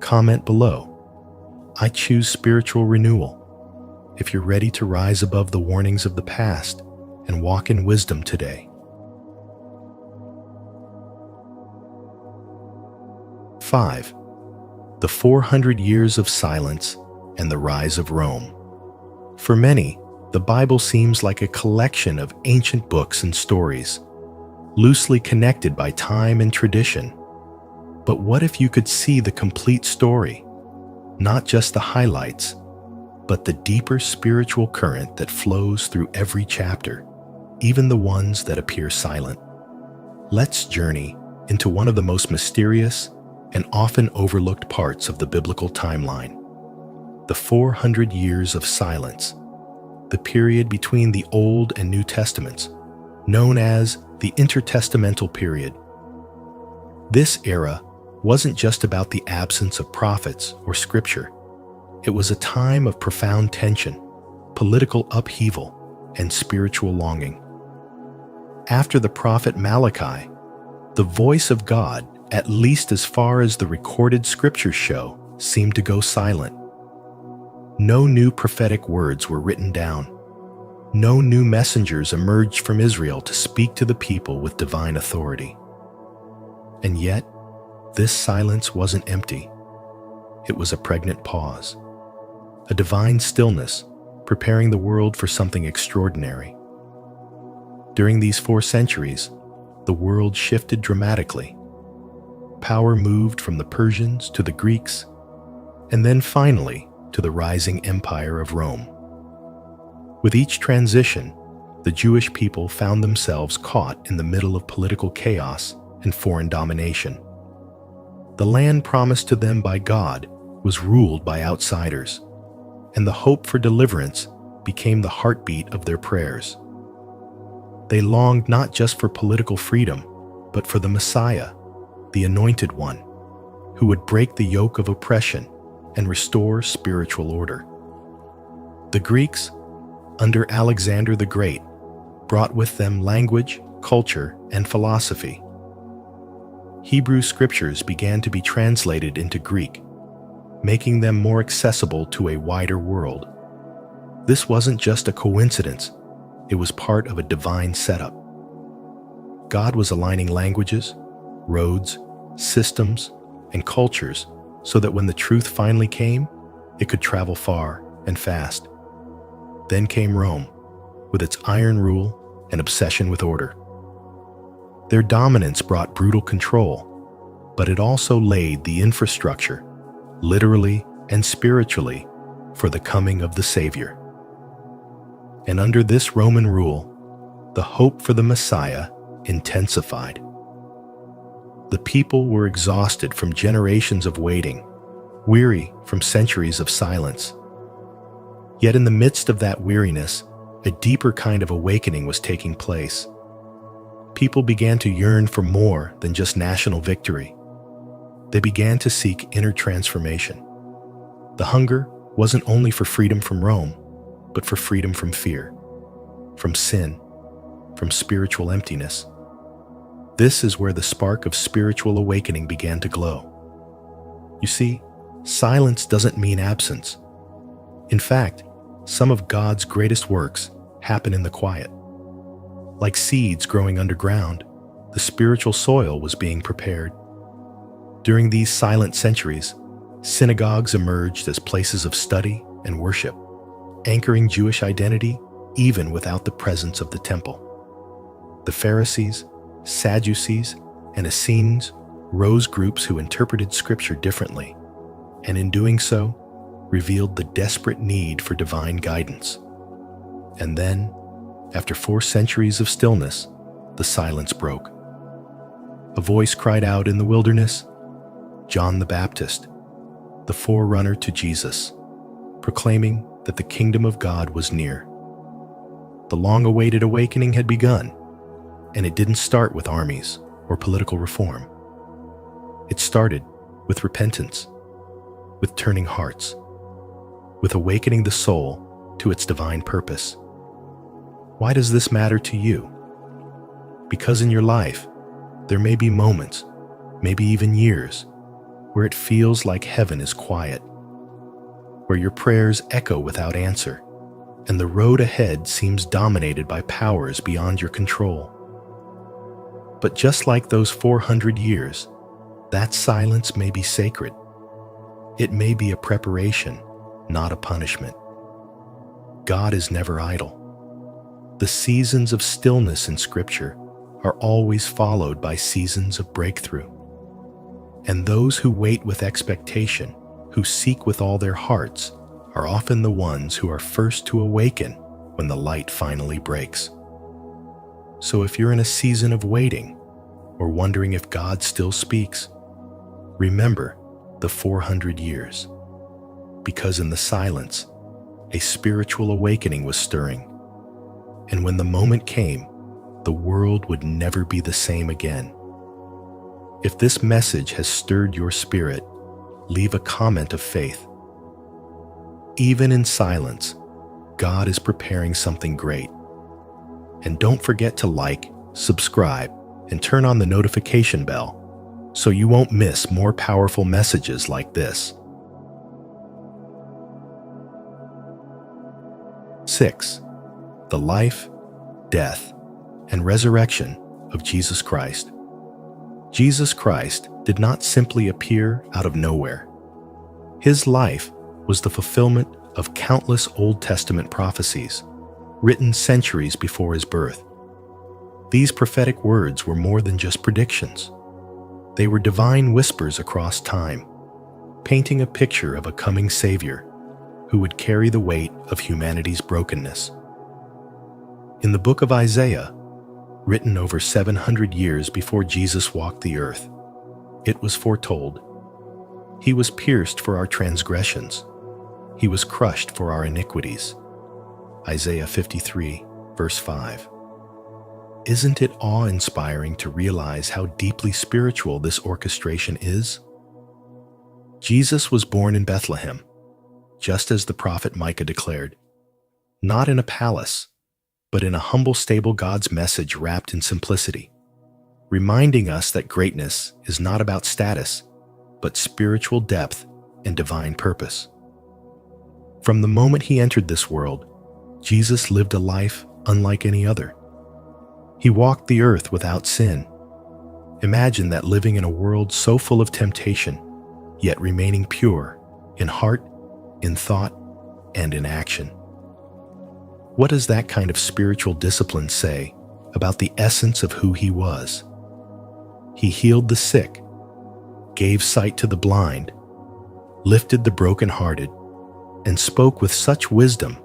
Speaker 1: Comment below, I choose spiritual renewal, if you're ready to rise above the warnings of the past and walk in wisdom today. 5. The 400 Years of Silence and the Rise of Rome. For many, the Bible seems like a collection of ancient books and stories, loosely connected by time and tradition. But what if you could see the complete story? Not just the highlights, but the deeper spiritual current that flows through every chapter, even the ones that appear silent. Let's journey into one of the most mysterious and often overlooked parts of the biblical timeline, the 400 years of silence, the period between the Old and New Testaments, known as the intertestamental period. This era wasn't just about the absence of prophets or scripture. It was a time of profound tension, political upheaval, and spiritual longing. After the prophet Malachi, the voice of God, at least as far as the recorded scriptures show, seemed to go silent. No new prophetic words were written down. No new messengers emerged from Israel to speak to the people with divine authority. And yet, this silence wasn't empty. It was a pregnant pause, a divine stillness preparing the world for something extraordinary. During these 4 centuries, the world shifted dramatically. Power moved from the Persians to the Greeks, and then finally to the rising empire of Rome. With each transition, the Jewish people found themselves caught in the middle of political chaos and foreign domination. The land promised to them by God was ruled by outsiders, and the hope for deliverance became the heartbeat of their prayers. They longed not just for political freedom, but for the Messiah, the Anointed One, who would break the yoke of oppression and restore spiritual order. The Greeks, under Alexander the Great, brought with them language, culture, and philosophy. Hebrew scriptures began to be translated into Greek, making them more accessible to a wider world. This wasn't just a coincidence, it was part of a divine setup. God was aligning languages, roads, systems, and cultures so that when the truth finally came, it could travel far and fast. Then came Rome, with its iron rule and obsession with order. Their dominance brought brutal control, but it also laid the infrastructure, literally and spiritually, for the coming of the Savior. And under this Roman rule, the hope for the Messiah intensified. The people were exhausted from generations of waiting, weary from centuries of silence. Yet in the midst of that weariness, a deeper kind of awakening was taking place. People began to yearn for more than just national victory. They began to seek inner transformation. The hunger wasn't only for freedom from Rome, but for freedom from fear, from sin, from spiritual emptiness. This is where the spark of spiritual awakening began to glow. You see, silence doesn't mean absence. In fact, some of God's greatest works happen in the quiet. Like seeds growing underground, the spiritual soil was being prepared. During these silent centuries, synagogues emerged as places of study and worship, anchoring Jewish identity even without the presence of the temple. The Pharisees, Sadducees, and Essenes rose groups who interpreted Scripture differently, and in doing so, revealed the desperate need for divine guidance. And then, after 4 centuries of stillness, the silence broke. A voice cried out in the wilderness, John the Baptist, the forerunner to Jesus, proclaiming that the kingdom of God was near. The long-awaited awakening had begun, and it didn't start with armies or political reform. It started with repentance, with turning hearts, with awakening the soul to its divine purpose. Why does this matter to you? Because in your life, there may be moments, maybe even years, where it feels like heaven is quiet, where your prayers echo without answer, and the road ahead seems dominated by powers beyond your control. But just like those 400 years, that silence may be sacred. It may be a preparation, not a punishment. God is never idle. The seasons of stillness in Scripture are always followed by seasons of breakthrough. And those who wait with expectation, who seek with all their hearts, are often the ones who are first to awaken when the light finally breaks. So if you're in a season of waiting, or wondering if God still speaks, remember the 400 years. Because in the silence, a spiritual awakening was stirring. And when the moment came, the world would never be the same again. If this message has stirred your spirit, leave a comment of faith. Even in silence, God is preparing something great. And don't forget to like, subscribe, and turn on the notification bell so you won't miss more powerful messages like this. 6. The life, death, and resurrection of Jesus Christ. Jesus Christ did not simply appear out of nowhere. His life was the fulfillment of countless Old Testament prophecies, written centuries before his birth. These prophetic words were more than just predictions. They were divine whispers across time, painting a picture of a coming Savior who would carry the weight of humanity's brokenness. In the book of Isaiah, written over 700 years before Jesus walked the earth, it was foretold, "He was pierced for our transgressions, He was crushed for our iniquities. Isaiah 53, verse 5. Isn't it awe-inspiring to realize how deeply spiritual this orchestration is? Jesus was born in Bethlehem, just as the prophet Micah declared, not in a palace, but in a humble stable. God's message wrapped in simplicity, reminding us that greatness is not about status, but spiritual depth and divine purpose. From the moment he entered this world, Jesus lived a life unlike any other. He walked the earth without sin. Imagine that, living in a world so full of temptation, yet remaining pure in heart, in thought, and in action. What does that kind of spiritual discipline say about the essence of who he was? He healed the sick, gave sight to the blind, lifted the brokenhearted, and spoke with such wisdom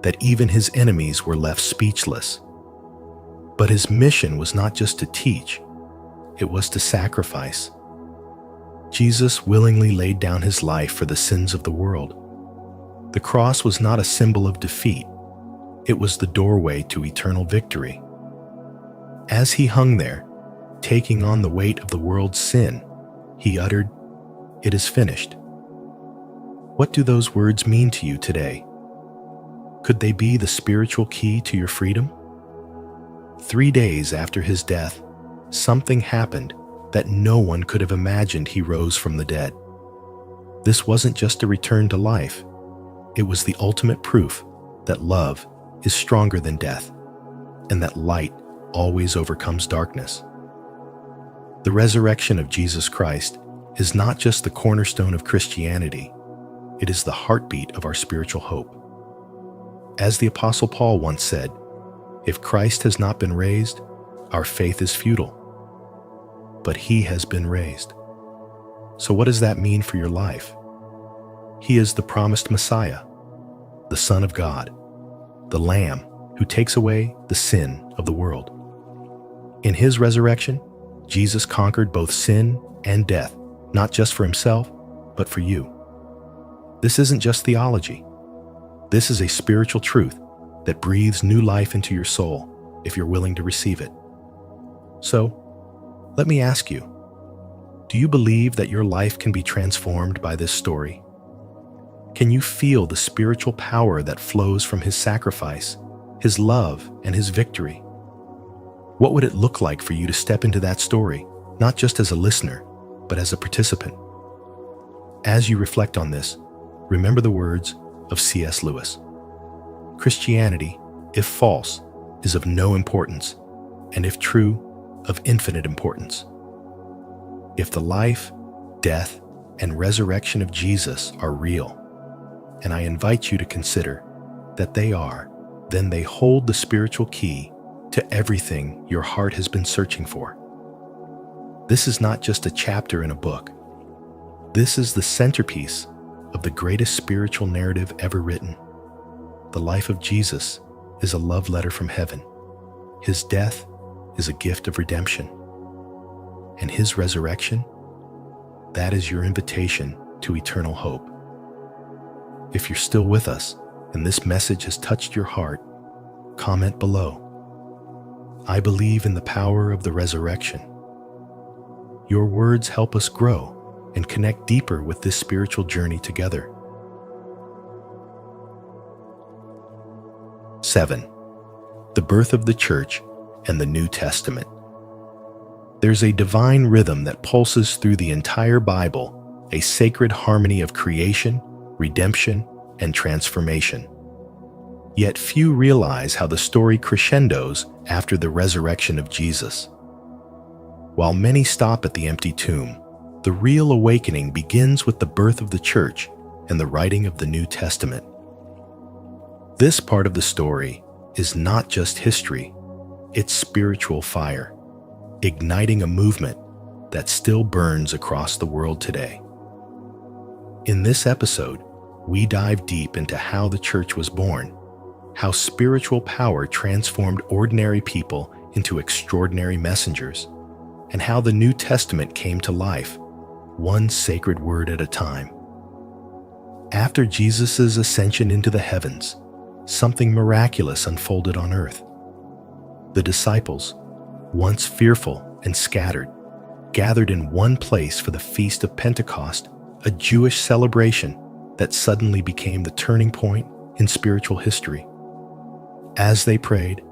Speaker 1: that even his enemies were left speechless. But his mission was not just to teach, it was to sacrifice. Jesus willingly laid down his life for the sins of the world. The cross was not a symbol of defeat, it was the doorway to eternal victory. As he hung there, taking on the weight of the world's sin, he uttered, "It is finished." What do those words mean to you today? Could they be the spiritual key to your freedom? 3 days after his death, something happened that no one could have imagined. He rose from the dead. This wasn't just a return to life. It was the ultimate proof that love is stronger than death, and that light always overcomes darkness. The resurrection of Jesus Christ is not just the cornerstone of Christianity, it is the heartbeat of our spiritual hope. As the Apostle Paul once said, "If Christ has not been raised, our faith is futile. But he has been raised." So what does that mean for your life? He is the promised Messiah, the Son of God, the Lamb who takes away the sin of the world. In his resurrection, Jesus conquered both sin and death, not just for himself, but for you. This isn't just theology. This is a spiritual truth that breathes new life into your soul if you're willing to receive it. So, let me ask you, do you believe that your life can be transformed by this story? Can you feel the spiritual power that flows from his sacrifice, his love, and his victory? What would it look like for you to step into that story, not just as a listener, but as a participant? As you reflect on this, remember the words of C.S. Lewis. Christianity, if false, is of no importance, and if true, of infinite importance. If the life, death, and resurrection of Jesus are real, and I invite you to consider that they are, then they hold the spiritual key to everything your heart has been searching for. This is not just a chapter in a book. This is the centerpiece of the greatest spiritual narrative ever written. The life of Jesus is a love letter from heaven. His death is a gift of redemption. And his resurrection, that is your invitation to eternal hope. If you're still with us and this message has touched your heart, comment below. I believe in the power of the resurrection. Your words help us grow and connect deeper with this spiritual journey together. 7. The birth of the Church and the New Testament. There's a divine rhythm that pulses through the entire Bible, a sacred harmony of creation, redemption, and transformation. Yet few realize how the story crescendos after the resurrection of Jesus. While many stop at the empty tomb, the real awakening begins with the birth of the Church and the writing of the New Testament. This part of the story is not just history, it's spiritual fire, igniting a movement that still burns across the world today. In this episode, we dive deep into how the church was born, how spiritual power transformed ordinary people into extraordinary messengers, and how the New Testament came to life, one sacred word at a time. After Jesus' ascension into the heavens, something miraculous unfolded on earth. The disciples, once fearful and scattered, gathered in one place for the Feast of Pentecost, a Jewish celebration that suddenly became the turning point in spiritual history. As they prayed,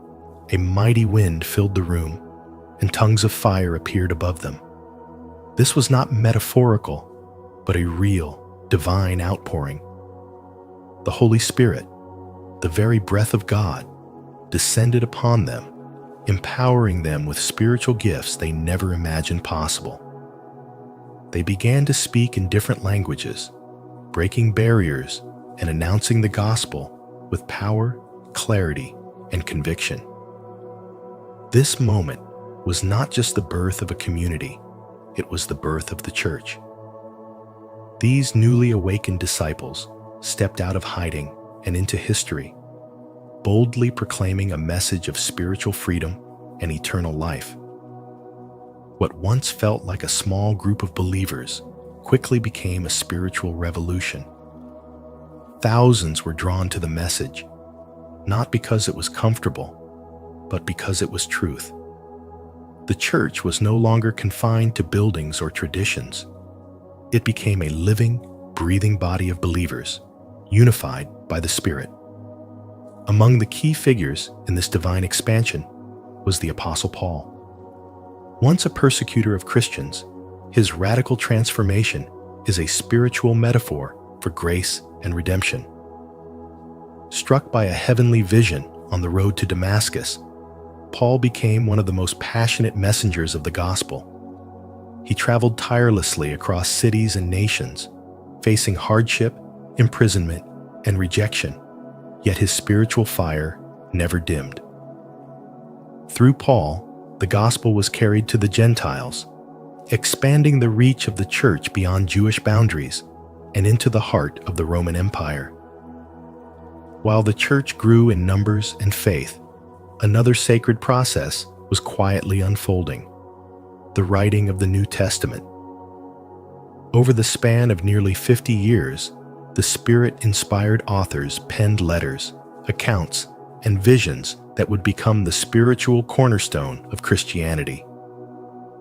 Speaker 1: a mighty wind filled the room, and tongues of fire appeared above them. This was not metaphorical, but a real, divine outpouring. The Holy Spirit, the very breath of God, descended upon them, empowering them with spiritual gifts they never imagined possible. They began to speak in different languages, breaking barriers and announcing the gospel with power, clarity, and conviction. This moment was not just the birth of a community, it was the birth of the church. These newly awakened disciples stepped out of hiding and into history, boldly proclaiming a message of spiritual freedom and eternal life. What once felt like a small group of believers quickly became a spiritual revolution. Thousands were drawn to the message, not because it was comfortable, but because it was truth. The church was no longer confined to buildings or traditions. It became a living, breathing body of believers, unified by the Spirit. Among the key figures in this divine expansion was the Apostle Paul. Once a persecutor of Christians, his radical transformation is a spiritual metaphor for grace and redemption. Struck by a heavenly vision on the road to Damascus, Paul became one of the most passionate messengers of the gospel. He traveled tirelessly across cities and nations, facing hardship, imprisonment, and rejection, yet his spiritual fire never dimmed. Through Paul, the gospel was carried to the Gentiles, expanding the reach of the church beyond Jewish boundaries and into the heart of the Roman Empire. While the church grew in numbers and faith, another sacred process was quietly unfolding: the writing of the New Testament. Over the span of nearly 50 years, the Spirit-inspired authors penned letters, accounts, and visions that would become the spiritual cornerstone of Christianity.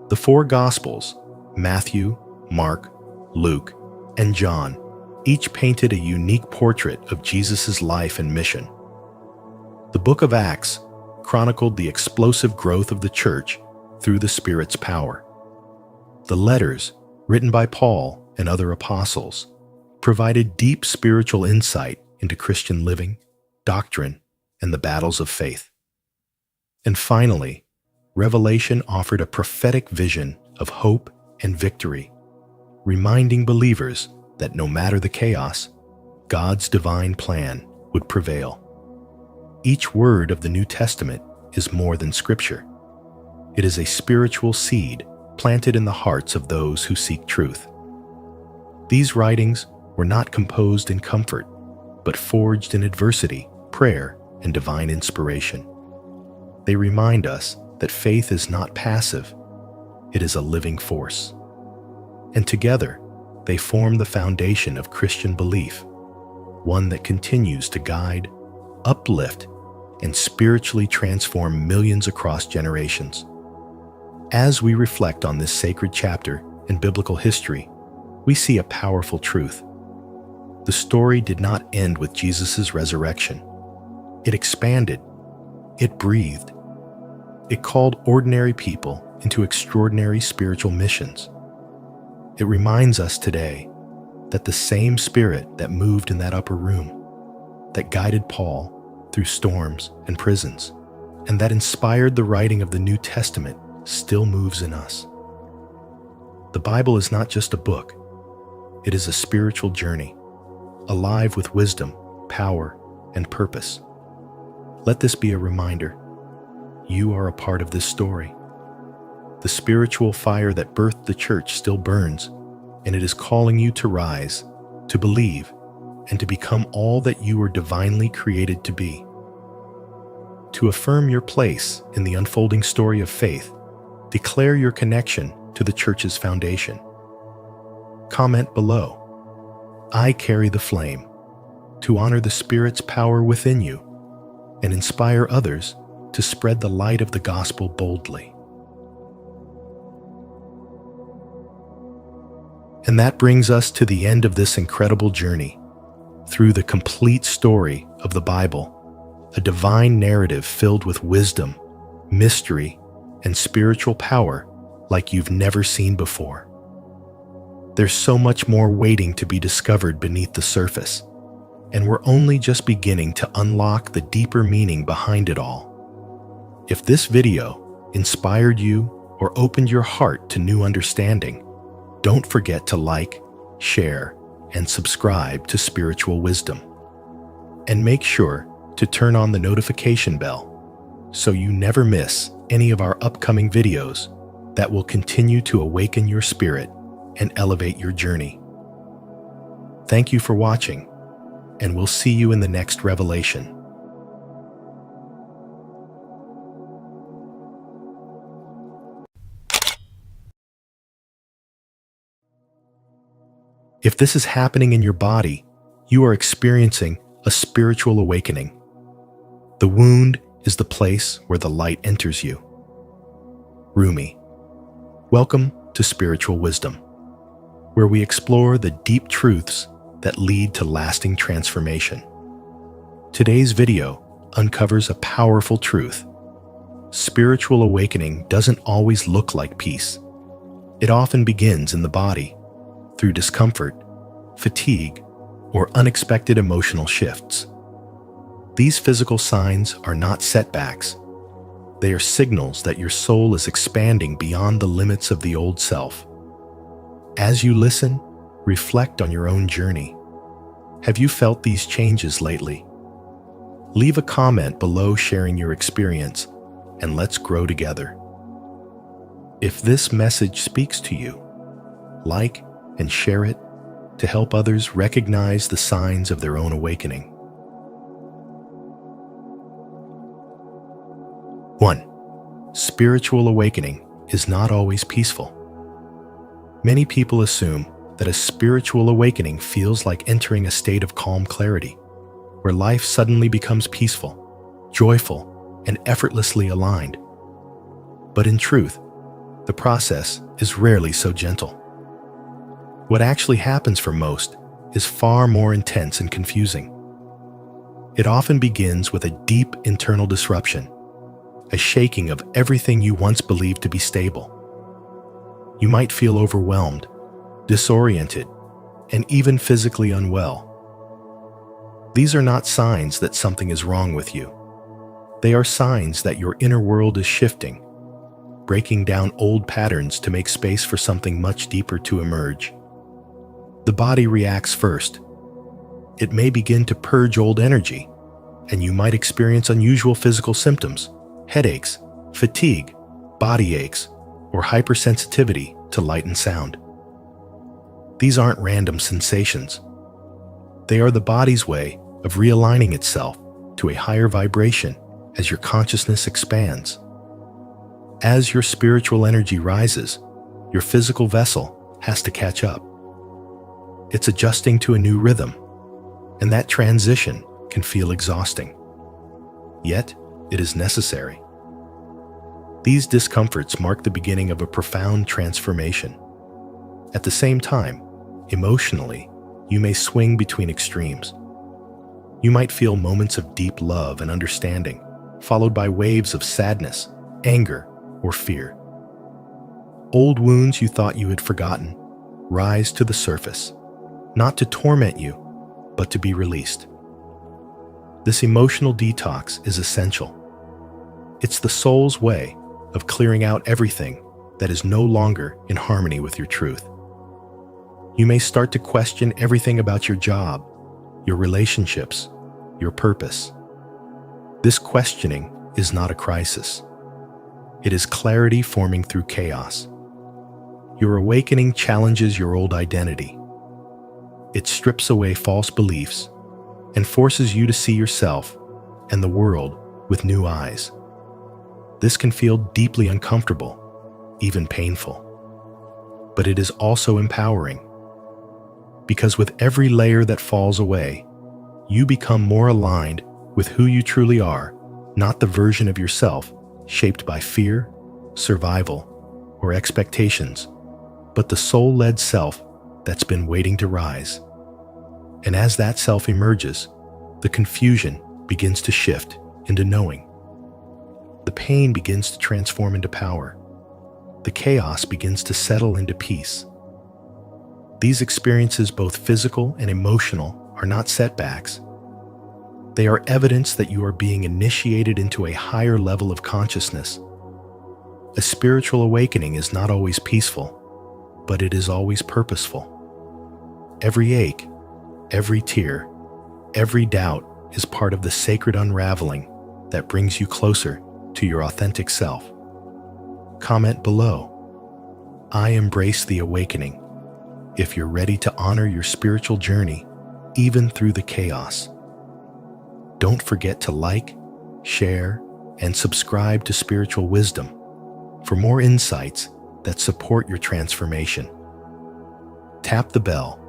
Speaker 1: The four Gospels, Matthew, Mark, Luke, and John, each painted a unique portrait of Jesus' life and mission. The book of Acts chronicled the explosive growth of the church through the Spirit's power. The letters, written by Paul and other apostles, provided deep spiritual insight into Christian living, doctrine, and the battles of faith. And finally, Revelation offered a prophetic vision of hope and victory, reminding believers that no matter the chaos, God's divine plan would prevail. Each word of the New Testament is more than scripture. It is a spiritual seed planted in the hearts of those who seek truth. These writings were not composed in comfort, but forged in adversity, prayer, and divine inspiration. They remind us that faith is not passive, it is a living force. And together, they form the foundation of Christian belief, one that continues to guide, uplift, and spiritually transform millions across generations. As we reflect on this sacred chapter in biblical history, we see a powerful truth. The story did not end with Jesus' resurrection. It expanded. It breathed. It called ordinary people into extraordinary spiritual missions. It reminds us today that the same Spirit that moved in that upper room, that guided Paul through storms and prisons, and that inspired the writing of the New Testament still moves in us. The Bible is not just a book. It is a spiritual journey, alive with wisdom, power, and purpose. Let this be a reminder. You are a part of this story. The spiritual fire that birthed the church still burns, and it is calling you to rise, to believe, and to become all that you were divinely created to be. To affirm your place in the unfolding story of faith, declare your connection to the church's foundation. Comment below. I carry the flame to honor the Spirit's power within you and inspire others to spread the light of the gospel boldly. And that brings us to the end of this incredible journey through the complete story of the Bible, a divine narrative filled with wisdom, mystery, and spiritual power like you've never seen before. There's so much more waiting to be discovered beneath the surface, and we're only just beginning to unlock the deeper meaning behind it all. If this video inspired you or opened your heart to new understanding, don't forget to like, share, and subscribe to Spiritual Wisdom. And make sure to turn on the notification bell so you never miss any of our upcoming videos that will continue to awaken your spirit and elevate your journey. Thank you for watching, and we'll see you in the next revelation. If this is happening in your body, you are experiencing a spiritual awakening. The wound is the place where the light enters you. Rumi, welcome to Spiritual Wisdom, where we explore the deep truths that lead to lasting transformation. Today's video uncovers a powerful truth. Spiritual awakening doesn't always look like peace. It often begins in the body, through discomfort, fatigue, or unexpected emotional shifts. These physical signs are not setbacks. They are signals that your soul is expanding beyond the limits of the old self. As you listen, reflect on your own journey. Have you felt these changes lately? Leave a comment below sharing your experience, and let's grow together. If this message speaks to you, like and share it to help others recognize the signs of their own awakening. 1. Spiritual awakening is not always peaceful. Many people assume that a spiritual awakening feels like entering a state of calm clarity, where life suddenly becomes peaceful, joyful, and effortlessly aligned. But in truth, the process is rarely so gentle. What actually happens for most is far more intense and confusing. It often begins with a deep internal disruption, a shaking of everything you once believed to be stable. You might feel overwhelmed, disoriented, and even physically unwell. These are not signs that something is wrong with you. They are signs that your inner world is shifting, breaking down old patterns to make space for something much deeper to emerge. The body reacts first. It may begin to purge old energy, and you might experience unusual physical symptoms, headaches, fatigue, body aches, or hypersensitivity to light and sound. These aren't random sensations. They are the body's way of realigning itself to a higher vibration as your consciousness expands. As your spiritual energy rises, your physical vessel has to catch up. It's adjusting to a new rhythm, and that transition can feel exhausting. Yet, it is necessary. These discomforts mark the beginning of a profound transformation. At the same time, emotionally, you may swing between extremes. You might feel moments of deep love and understanding, followed by waves of sadness, anger, or fear. Old wounds you thought you had forgotten rise to the surface, not to torment you, but to be released. This emotional detox is essential. It's the soul's way of clearing out everything that is no longer in harmony with your truth. You may start to question everything about your job, your relationships, your purpose. This questioning is not a crisis. It is clarity forming through chaos. Your awakening challenges your old identity. It strips away false beliefs and forces you to see yourself and the world with new eyes. This can feel deeply uncomfortable, even painful, but it is also empowering. because with every layer that falls away, you become more aligned with who you truly are, not the version of yourself shaped by fear, survival, or expectations, but the soul-led self that's been waiting to rise. And as that self emerges, the confusion begins to shift into knowing. The pain begins to transform into power. The chaos begins to settle into peace. These experiences, both physical and emotional, are not setbacks. They are evidence that you are being initiated into a higher level of consciousness. A spiritual awakening is not always peaceful, but it is always purposeful. Every ache, every tear, every doubt is part of the sacred unraveling that brings you closer to your authentic self. Comment below. I embrace the awakening if you're ready to honor your spiritual journey, even through the chaos. Don't forget to like, share, and subscribe to Spiritual Wisdom for more insights that support your transformation. Tap the bell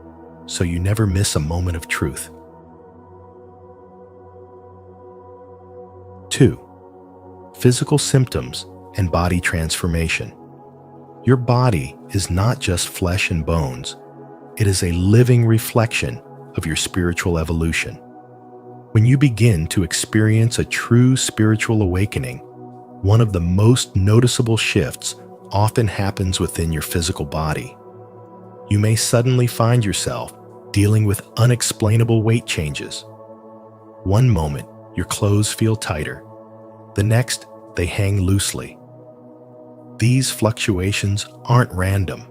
Speaker 1: so you never miss a moment of truth. 2. Physical symptoms and body transformation. Your body is not just flesh and bones. It is a living reflection of your spiritual evolution. When you begin to experience a true spiritual awakening, one of the most noticeable shifts often happens within your physical body. You may suddenly find yourself dealing with unexplainable weight changes. One moment, your clothes feel tighter. The next, they hang loosely. These fluctuations aren't random.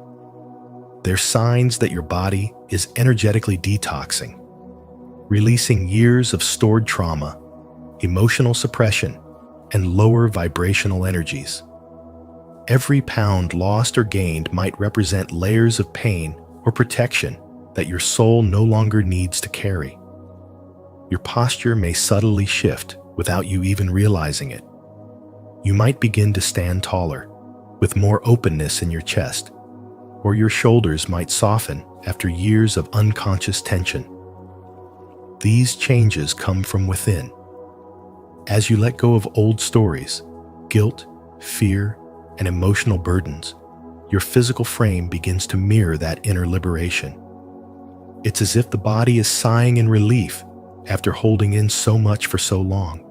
Speaker 1: They're signs that your body is energetically detoxing, releasing years of stored trauma, emotional suppression, and lower vibrational energies. Every pound lost or gained might represent layers of pain or protection that your soul no longer needs to carry. Your posture may subtly shift without you even realizing it. You might begin to stand taller, with more openness in your chest, or your shoulders might soften after years of unconscious tension. These changes come from within. As you let go of old stories, guilt, fear, and emotional burdens, your physical frame begins to mirror that inner liberation. It's as if the body is sighing in relief after holding in so much for so long.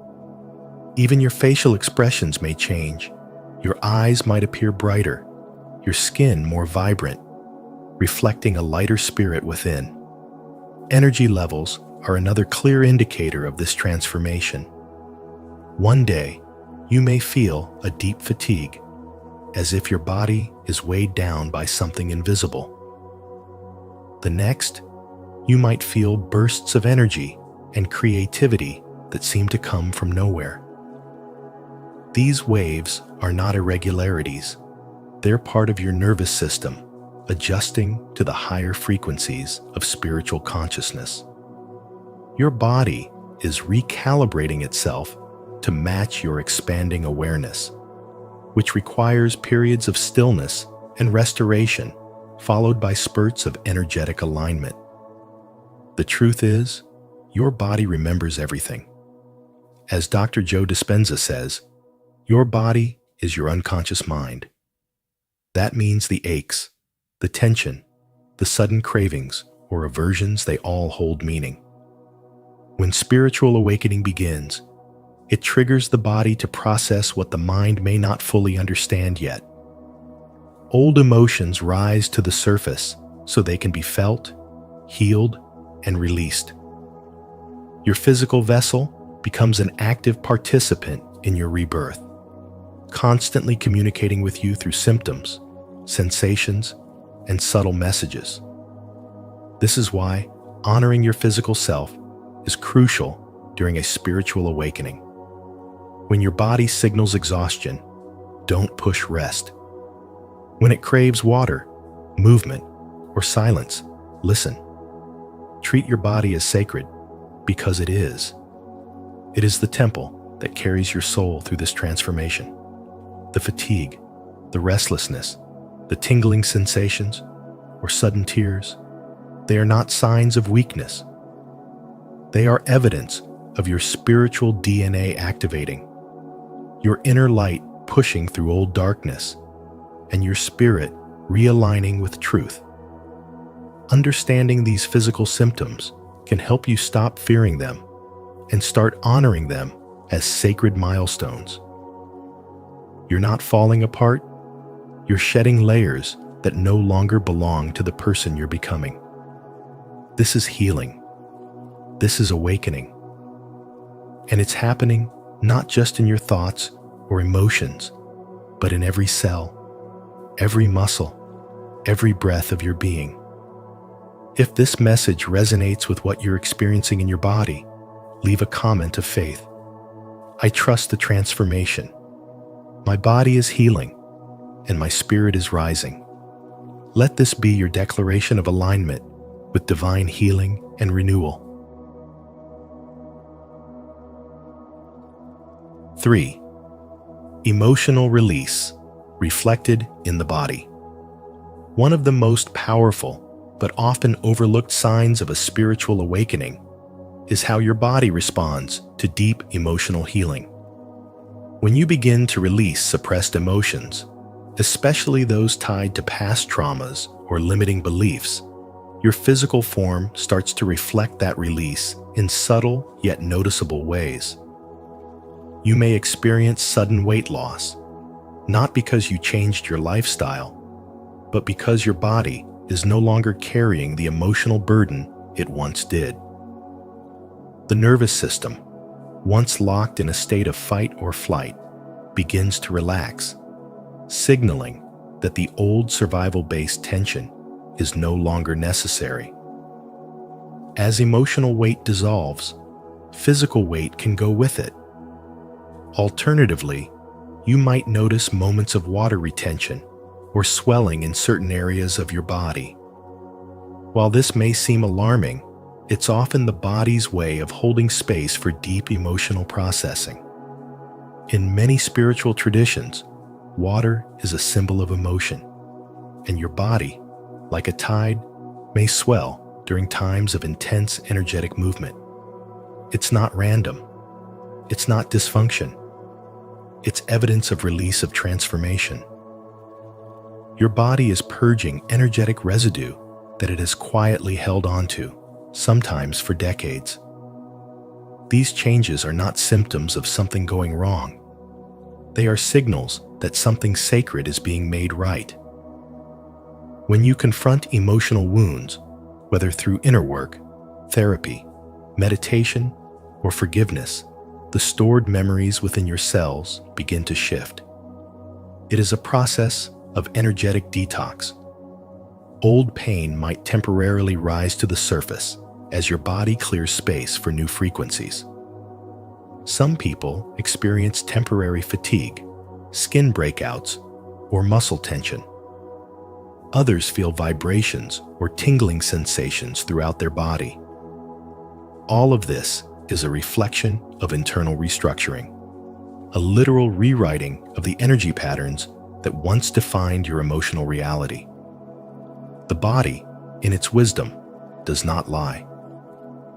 Speaker 1: Even your facial expressions may change. Your eyes might appear brighter, your skin more vibrant, reflecting a lighter spirit within. Energy levels are another clear indicator of this transformation. One day, you may feel a deep fatigue, as if your body is weighed down by something invisible. The next, you might feel bursts of energy and creativity that seem to come from nowhere. These waves are not irregularities. They're part of your nervous system, adjusting to the higher frequencies of spiritual consciousness. Your body is recalibrating itself to match your expanding awareness, which requires periods of stillness and restoration, followed by spurts of energetic alignment. The truth is, your body remembers everything. As Dr. Joe Dispenza says, your body is your unconscious mind. That means the aches, the tension, the sudden cravings or aversions, they all hold meaning. When spiritual awakening begins, it triggers the body to process what the mind may not fully understand yet. Old emotions rise to the surface so they can be felt, healed, and released. Your physical vessel becomes an active participant in your rebirth, constantly communicating with you through symptoms, sensations, and subtle messages. This is why honoring your physical self is crucial during a spiritual awakening. When your body signals exhaustion, don't push rest. When it craves water, movement, or silence, listen. Treat your body as sacred because it is. It is the temple that carries your soul through this transformation. The fatigue, the restlessness, the tingling sensations, or sudden tears, They are not signs of weakness. They are evidence of your spiritual DNA activating, your inner light pushing through old darkness, and your spirit realigning with truth. Understanding these physical symptoms can help you stop fearing them and start honoring them as sacred milestones. You're not falling apart, you're shedding layers that no longer belong to the person you're becoming. This is healing. This is awakening. And it's happening not just in your thoughts or emotions, but in every cell, every muscle, every breath of your being. If this message resonates with what you're experiencing in your body, leave a comment of faith. I trust the transformation. My body is healing, and my spirit is rising. Let this be your declaration of alignment with divine healing and renewal. 3. Emotional release, reflected in the body. One of the most powerful but often overlooked signs of a spiritual awakening is how your body responds to deep emotional healing. When you begin to release suppressed emotions, especially those tied to past traumas or limiting beliefs, your physical form starts to reflect that release in subtle yet noticeable ways. You may experience sudden weight loss, not because you changed your lifestyle, but because your body is no longer carrying the emotional burden it once did. The nervous system, once locked in a state of fight or flight, begins to relax, signaling that the old survival-based tension is no longer necessary. As emotional weight dissolves, physical weight can go with it. Alternatively, you might notice moments of water retention or swelling in certain areas of your body. While this may seem alarming, it's often the body's way of holding space for deep emotional processing. In many spiritual traditions, water is a symbol of emotion, and your body, like a tide, may swell during times of intense energetic movement. It's not random. It's not dysfunction. It's evidence of release of transformation. Your body is purging energetic residue that it has quietly held onto, sometimes for decades. These changes are not symptoms of something going wrong. They are signals that something sacred is being made right. When you confront emotional wounds, whether through inner work, therapy, meditation, or forgiveness, the stored memories within your cells begin to shift. It is a process of energetic detox. Old pain might temporarily rise to the surface as your body clears space for new frequencies. Some people experience temporary fatigue, skin breakouts, or muscle tension. Others feel vibrations or tingling sensations throughout their body. All of this is a reflection of internal restructuring, a literal rewriting of the energy patterns that once defined your emotional reality. The body, in its wisdom, does not lie.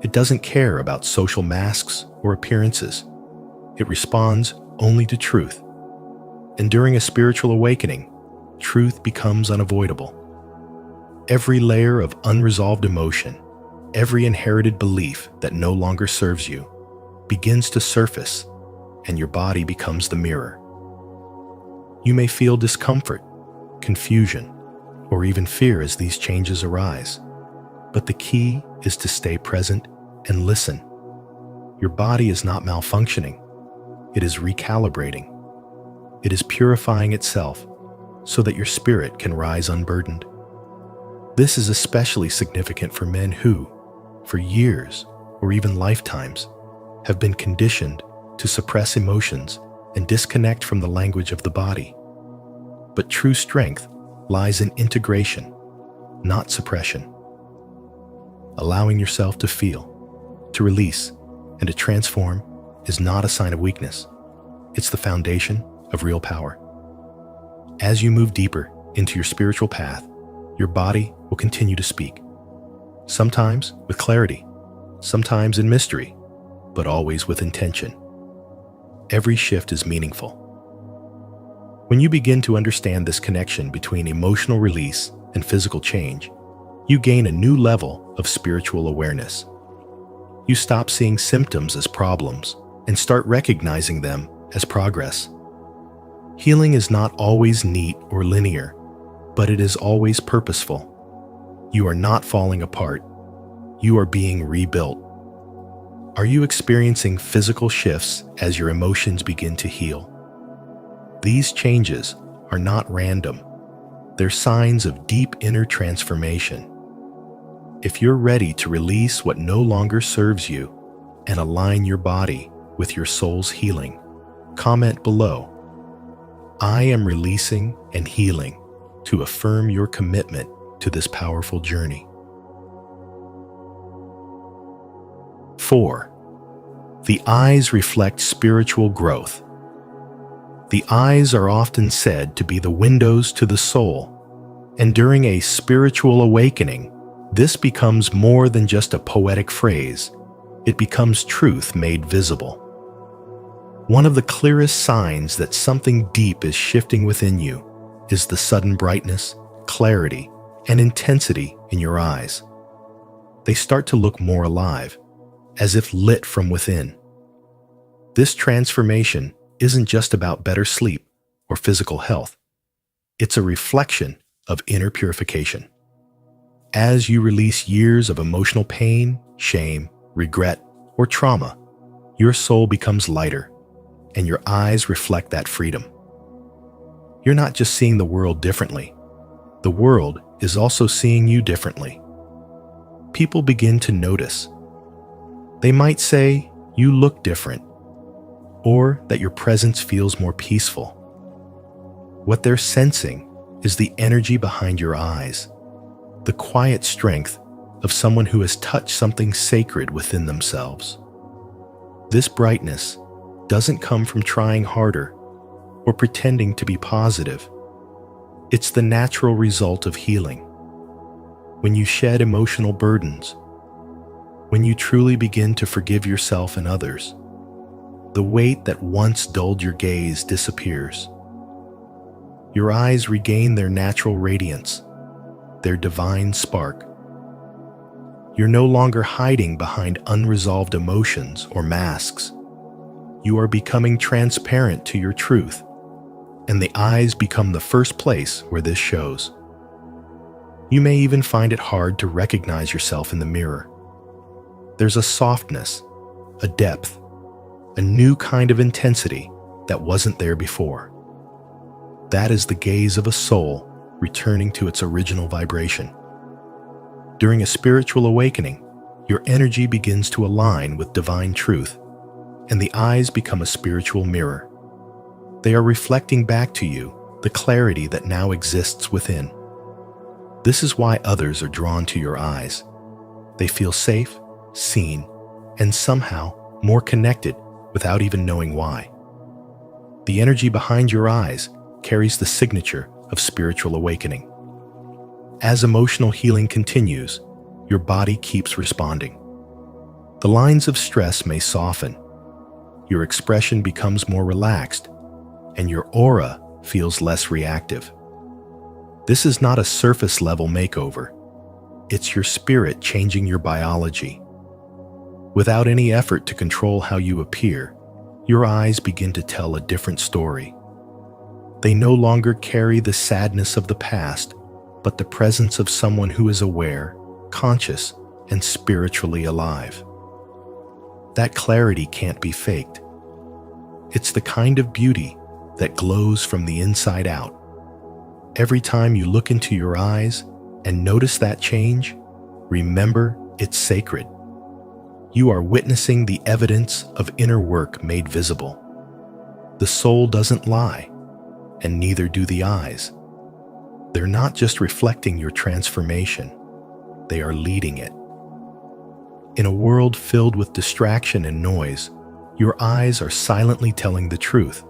Speaker 1: It doesn't care about social masks or appearances. It responds only to truth. And during a spiritual awakening, truth becomes unavoidable. Every layer of unresolved emotion, every inherited belief that no longer serves you, begins to surface, and your body becomes the mirror. You may feel discomfort, confusion, or even fear as these changes arise. But the key is to stay present and listen. Your body is not malfunctioning. It is recalibrating. It is purifying itself so that your spirit can rise unburdened. This is especially significant for men who, for years or even lifetimes, have been conditioned to suppress emotions and disconnect from the language of the body. But true strength lies in integration, not suppression. Allowing yourself to feel, to release, and to transform is not a sign of weakness. It's the foundation of real power. As you move deeper into your spiritual path, your body will continue to speak. sometimes with clarity, sometimes in mystery, but always with intention. Every shift is meaningful. When you begin to understand this connection between emotional release and physical change, you gain a new level of spiritual awareness. You stop seeing symptoms as problems and start recognizing them as progress. Healing is not always neat or linear, but it is always purposeful. You are not falling apart. You are being rebuilt. Are you experiencing physical shifts as your emotions begin to heal? These changes are not random. They're signs of deep inner transformation. If you're ready to release what no longer serves you and align your body with your soul's healing, comment below. I am releasing and healing to affirm your commitment to this powerful journey. 4. The eyes reflect spiritual growth. The eyes are often said to be the windows to the soul, and during a spiritual awakening, this becomes more than just a poetic phrase. It becomes truth made visible. One of the clearest signs that something deep is shifting within you is the sudden brightness, clarity, and intensity in your eyes. They start to look more alive, as if lit from within. This transformation isn't just about better sleep or physical health. It's a reflection of inner purification. As you release years of emotional pain, shame, regret, or trauma, your soul becomes lighter, and your eyes reflect that freedom. You're not just seeing the world differently. The world is also seeing you differently. People begin to notice. They might say, "You look different," or that your presence feels more peaceful. What they're sensing is the energy behind your eyes, the quiet strength of someone who has touched something sacred within themselves. This brightness doesn't come from trying harder or pretending to be positive. It's the natural result of healing. When you shed emotional burdens, when you truly begin to forgive yourself and others, the weight that once dulled your gaze disappears. Your eyes regain their natural radiance, their divine spark. You're no longer hiding behind unresolved emotions or masks. You are becoming transparent to your truth, and the eyes become the first place where this shows. You may even find it hard to recognize yourself in the mirror. There's a softness, a depth, a new kind of intensity that wasn't there before. That is the gaze of a soul returning to its original vibration. During a spiritual awakening, your energy begins to align with divine truth, and the eyes become a spiritual mirror. They are reflecting back to you the clarity that now exists within. This is why others are drawn to your eyes. They feel safe, seen, and somehow more connected without even knowing why. The energy behind your eyes carries the signature of spiritual awakening. As emotional healing continues, your body keeps responding. The lines of stress may soften, your expression becomes more relaxed, and your aura feels less reactive. This is not a surface-level makeover. It's your spirit changing your biology. Without any effort to control how you appear, your eyes begin to tell a different story. They no longer carry the sadness of the past, but the presence of someone who is aware, conscious, and spiritually alive. That clarity can't be faked. It's the kind of beauty that glows from the inside out. Every time you look into your eyes and notice that change, remember it's sacred. You are witnessing the evidence of inner work made visible. The soul doesn't lie, and neither do the eyes. They're not just reflecting your transformation, they are leading it. In a world filled with distraction and noise, your eyes are silently telling the truth.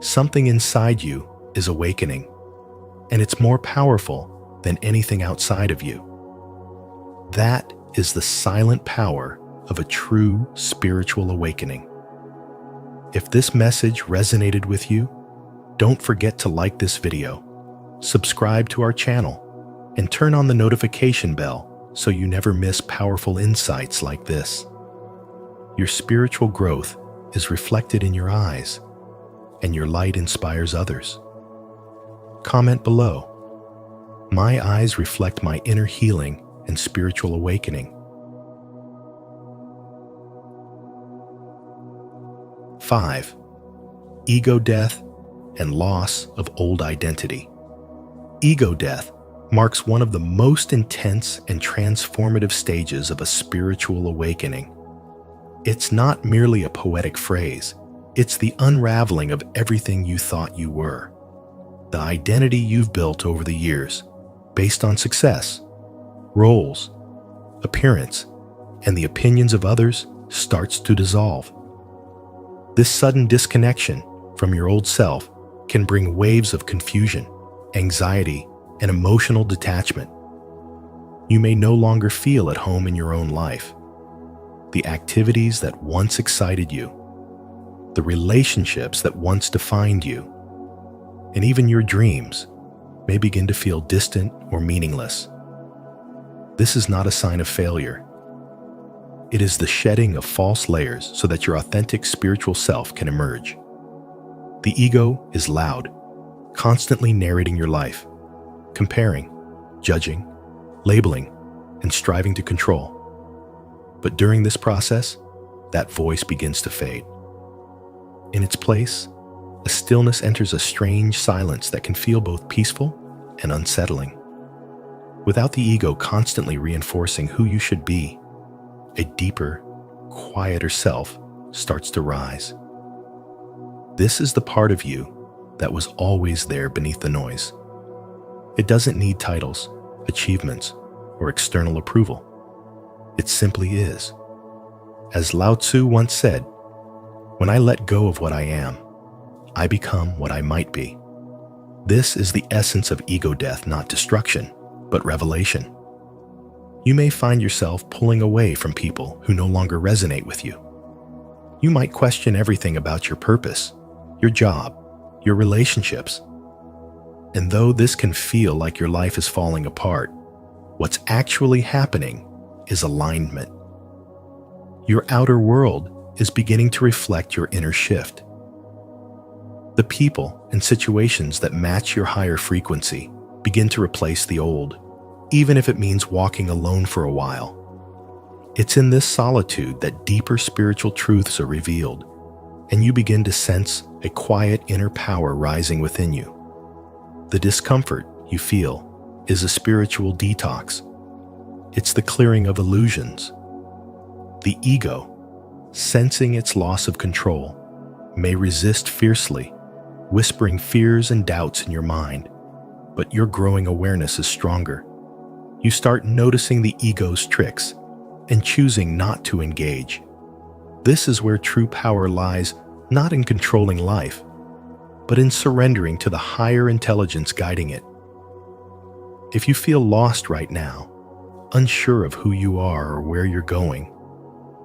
Speaker 1: Something inside you is awakening, and it's more powerful than anything outside of you. That is the silent power of a true spiritual awakening. If this message resonated with you, don't forget to like this video, subscribe to our channel, and turn on the notification bell so you never miss powerful insights like this. Your spiritual growth is reflected in your eyes, and your light inspires others. Comment below. My eyes reflect my inner healing and spiritual awakening. 5. Ego death and loss of old identity. Ego death marks one of the most intense and transformative stages of a spiritual awakening. It's not merely a poetic phrase, it's the unraveling of everything you thought you were. The identity you've built over the years, based on success, roles, appearance, and the opinions of others, starts to dissolve. This sudden disconnection from your old self can bring waves of confusion, anxiety, and emotional detachment. You may no longer feel at home in your own life. The activities that once excited you, the relationships that once defined you, and even your dreams may begin to feel distant or meaningless. This is not a sign of failure. It is the shedding of false layers so that your authentic spiritual self can emerge. The ego is loud, constantly narrating your life, comparing, judging, labeling, and striving to control. But during this process, that voice begins to fade. In its place, a stillness enters, a strange silence that can feel both peaceful and unsettling. Without the ego constantly reinforcing who you should be, a deeper, quieter self starts to rise. This is the part of you that was always there beneath the noise. It doesn't need titles, achievements, or external approval. It simply is. As Lao Tzu once said, "When I let go of what I am, I become what I might be." This is the essence of ego death, not destruction, but revelation. You may find yourself pulling away from people who no longer resonate with you. You might question everything about your purpose, your job, your relationships. And though this can feel like your life is falling apart, what's actually happening is alignment. Your outer world is beginning to reflect your inner shift. The people and situations that match your higher frequency begin to replace the old, even if it means walking alone for a while. It's in this solitude that deeper spiritual truths are revealed, and you begin to sense a quiet inner power rising within you. The discomfort you feel is a spiritual detox. It's the clearing of illusions. The ego, sensing its loss of control, may resist fiercely, whispering fears and doubts in your mind, but your growing awareness is stronger. You start noticing the ego's tricks and choosing not to engage. This is where true power lies, not in controlling life, but in surrendering to the higher intelligence guiding it. If you feel lost right now, unsure of who you are or where you're going,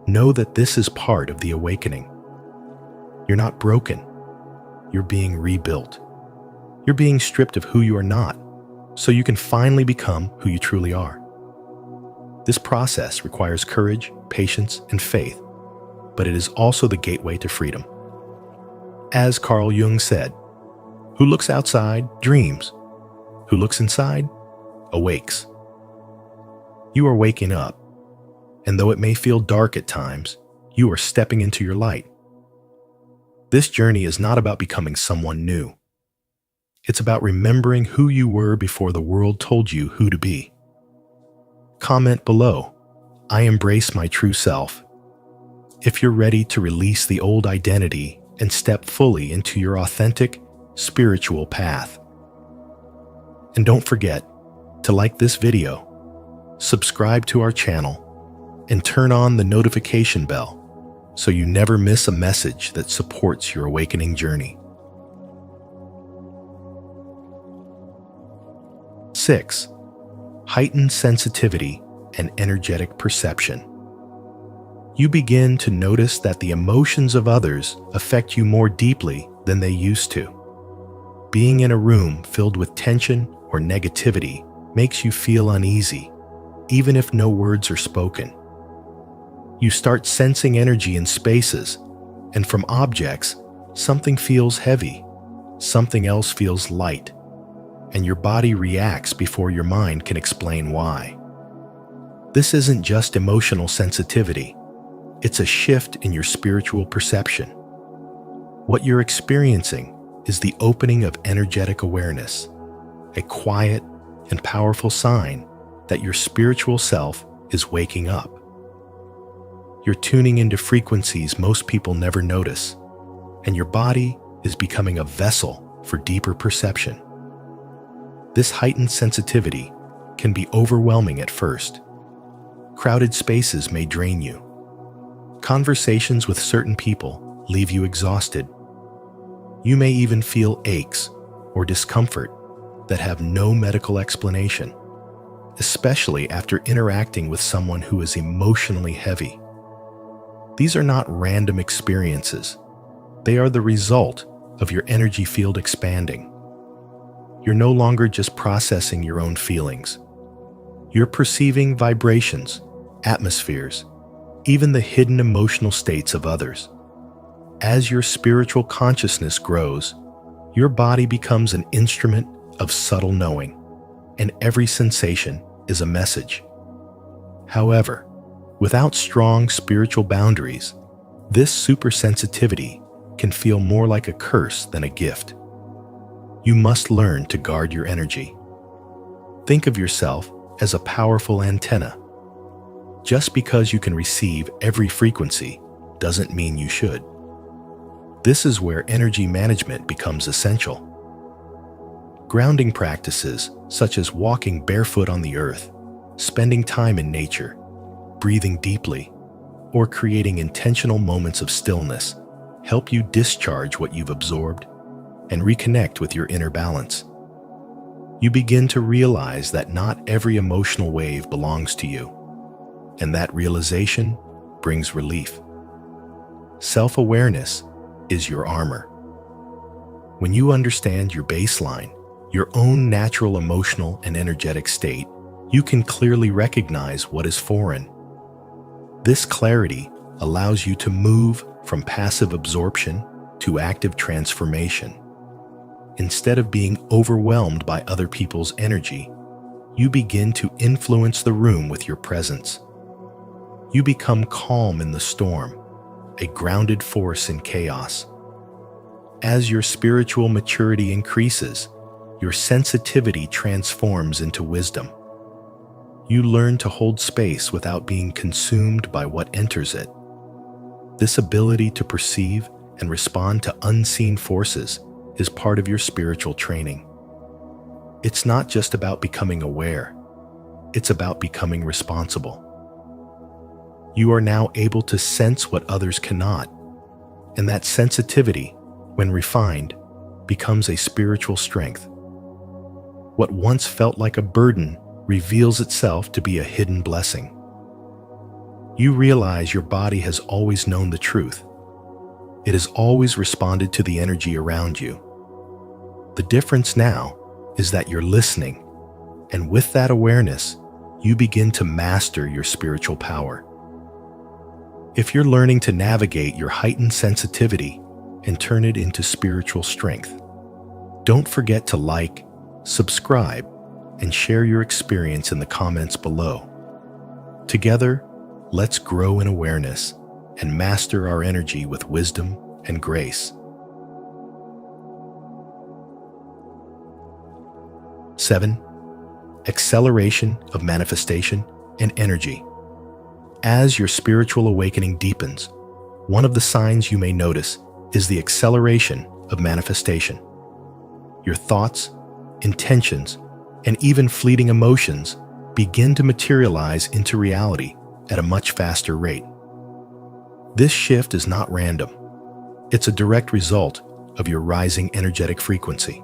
Speaker 1: know that this is part of the awakening. You're not broken. You're being rebuilt. You're being stripped of who you are not, so you can finally become who you truly are. This process requires courage, patience, and faith, but it is also the gateway to freedom. As Carl Jung said, "Who looks outside dreams. Who looks inside awakes." You are waking up, and though it may feel dark at times, you are stepping into your light. This journey is not about becoming someone new. It's about remembering who you were before the world told you who to be. Comment below, "I embrace my true self," if you're ready to release the old identity and step fully into your authentic, spiritual path. And don't forget to like this video, subscribe to our channel, and turn on the notification bell so you never miss a message that supports your awakening journey. 6. Heightened sensitivity and energetic perception. You begin to notice that the emotions of others affect you more deeply than they used to. Being in a room filled with tension or negativity makes you feel uneasy, even if no words are spoken. You start sensing energy in spaces, and from objects, something feels heavy, something else feels light, and your body reacts before your mind can explain why. This isn't just emotional sensitivity, it's a shift in your spiritual perception. What you're experiencing is the opening of energetic awareness, a quiet and powerful sign that your spiritual self is waking up. You're tuning into frequencies most people never notice, and your body is becoming a vessel for deeper perception. This heightened sensitivity can be overwhelming at first. Crowded spaces may drain you. Conversations with certain people leave you exhausted. You may even feel aches or discomfort that have no medical explanation, especially after interacting with someone who is emotionally heavy. These are not random experiences. They are the result of your energy field expanding. You're no longer just processing your own feelings. You're perceiving vibrations, atmospheres, even the hidden emotional states of others. As your spiritual consciousness grows, your body becomes an instrument of subtle knowing, and every sensation is a message. However, without strong spiritual boundaries, this supersensitivity can feel more like a curse than a gift. You must learn to guard your energy. Think of yourself as a powerful antenna. Just because you can receive every frequency doesn't mean you should. This is where energy management becomes essential. Grounding practices such as walking barefoot on the earth, spending time in nature, breathing deeply, or creating intentional moments of stillness help you discharge what you've absorbed and reconnect with your inner balance. You begin to realize that not every emotional wave belongs to you, and that realization brings relief. Self-awareness is your armor. When you understand your baseline, your own natural emotional and energetic state, you can clearly recognize what is foreign. This clarity allows you to move from passive absorption to active transformation. Instead of being overwhelmed by other people's energy, you begin to influence the room with your presence. You become calm in the storm, a grounded force in chaos. As your spiritual maturity increases, your sensitivity transforms into wisdom. You learn to hold space without being consumed by what enters it. This ability to perceive and respond to unseen forces is part of your spiritual training. It's not just about becoming aware, it's about becoming responsible. You are now able to sense what others cannot, and that sensitivity, when refined, becomes a spiritual strength. What once felt like a burden reveals itself to be a hidden blessing. You realize your body has always known the truth. It has always responded to the energy around you. The difference now is that you're listening, and with that awareness, you begin to master your spiritual power. If you're learning to navigate your heightened sensitivity and turn it into spiritual strength, don't forget to like, subscribe, and share your experience in the comments below. Together, let's grow in awareness and master our energy with wisdom and grace. 7. Acceleration of manifestation and energy. As your spiritual awakening deepens, one of the signs you may notice is the acceleration of manifestation. Your thoughts, intentions, and even fleeting emotions begin to materialize into reality at a much faster rate. This shift is not random. It's a direct result of your rising energetic frequency.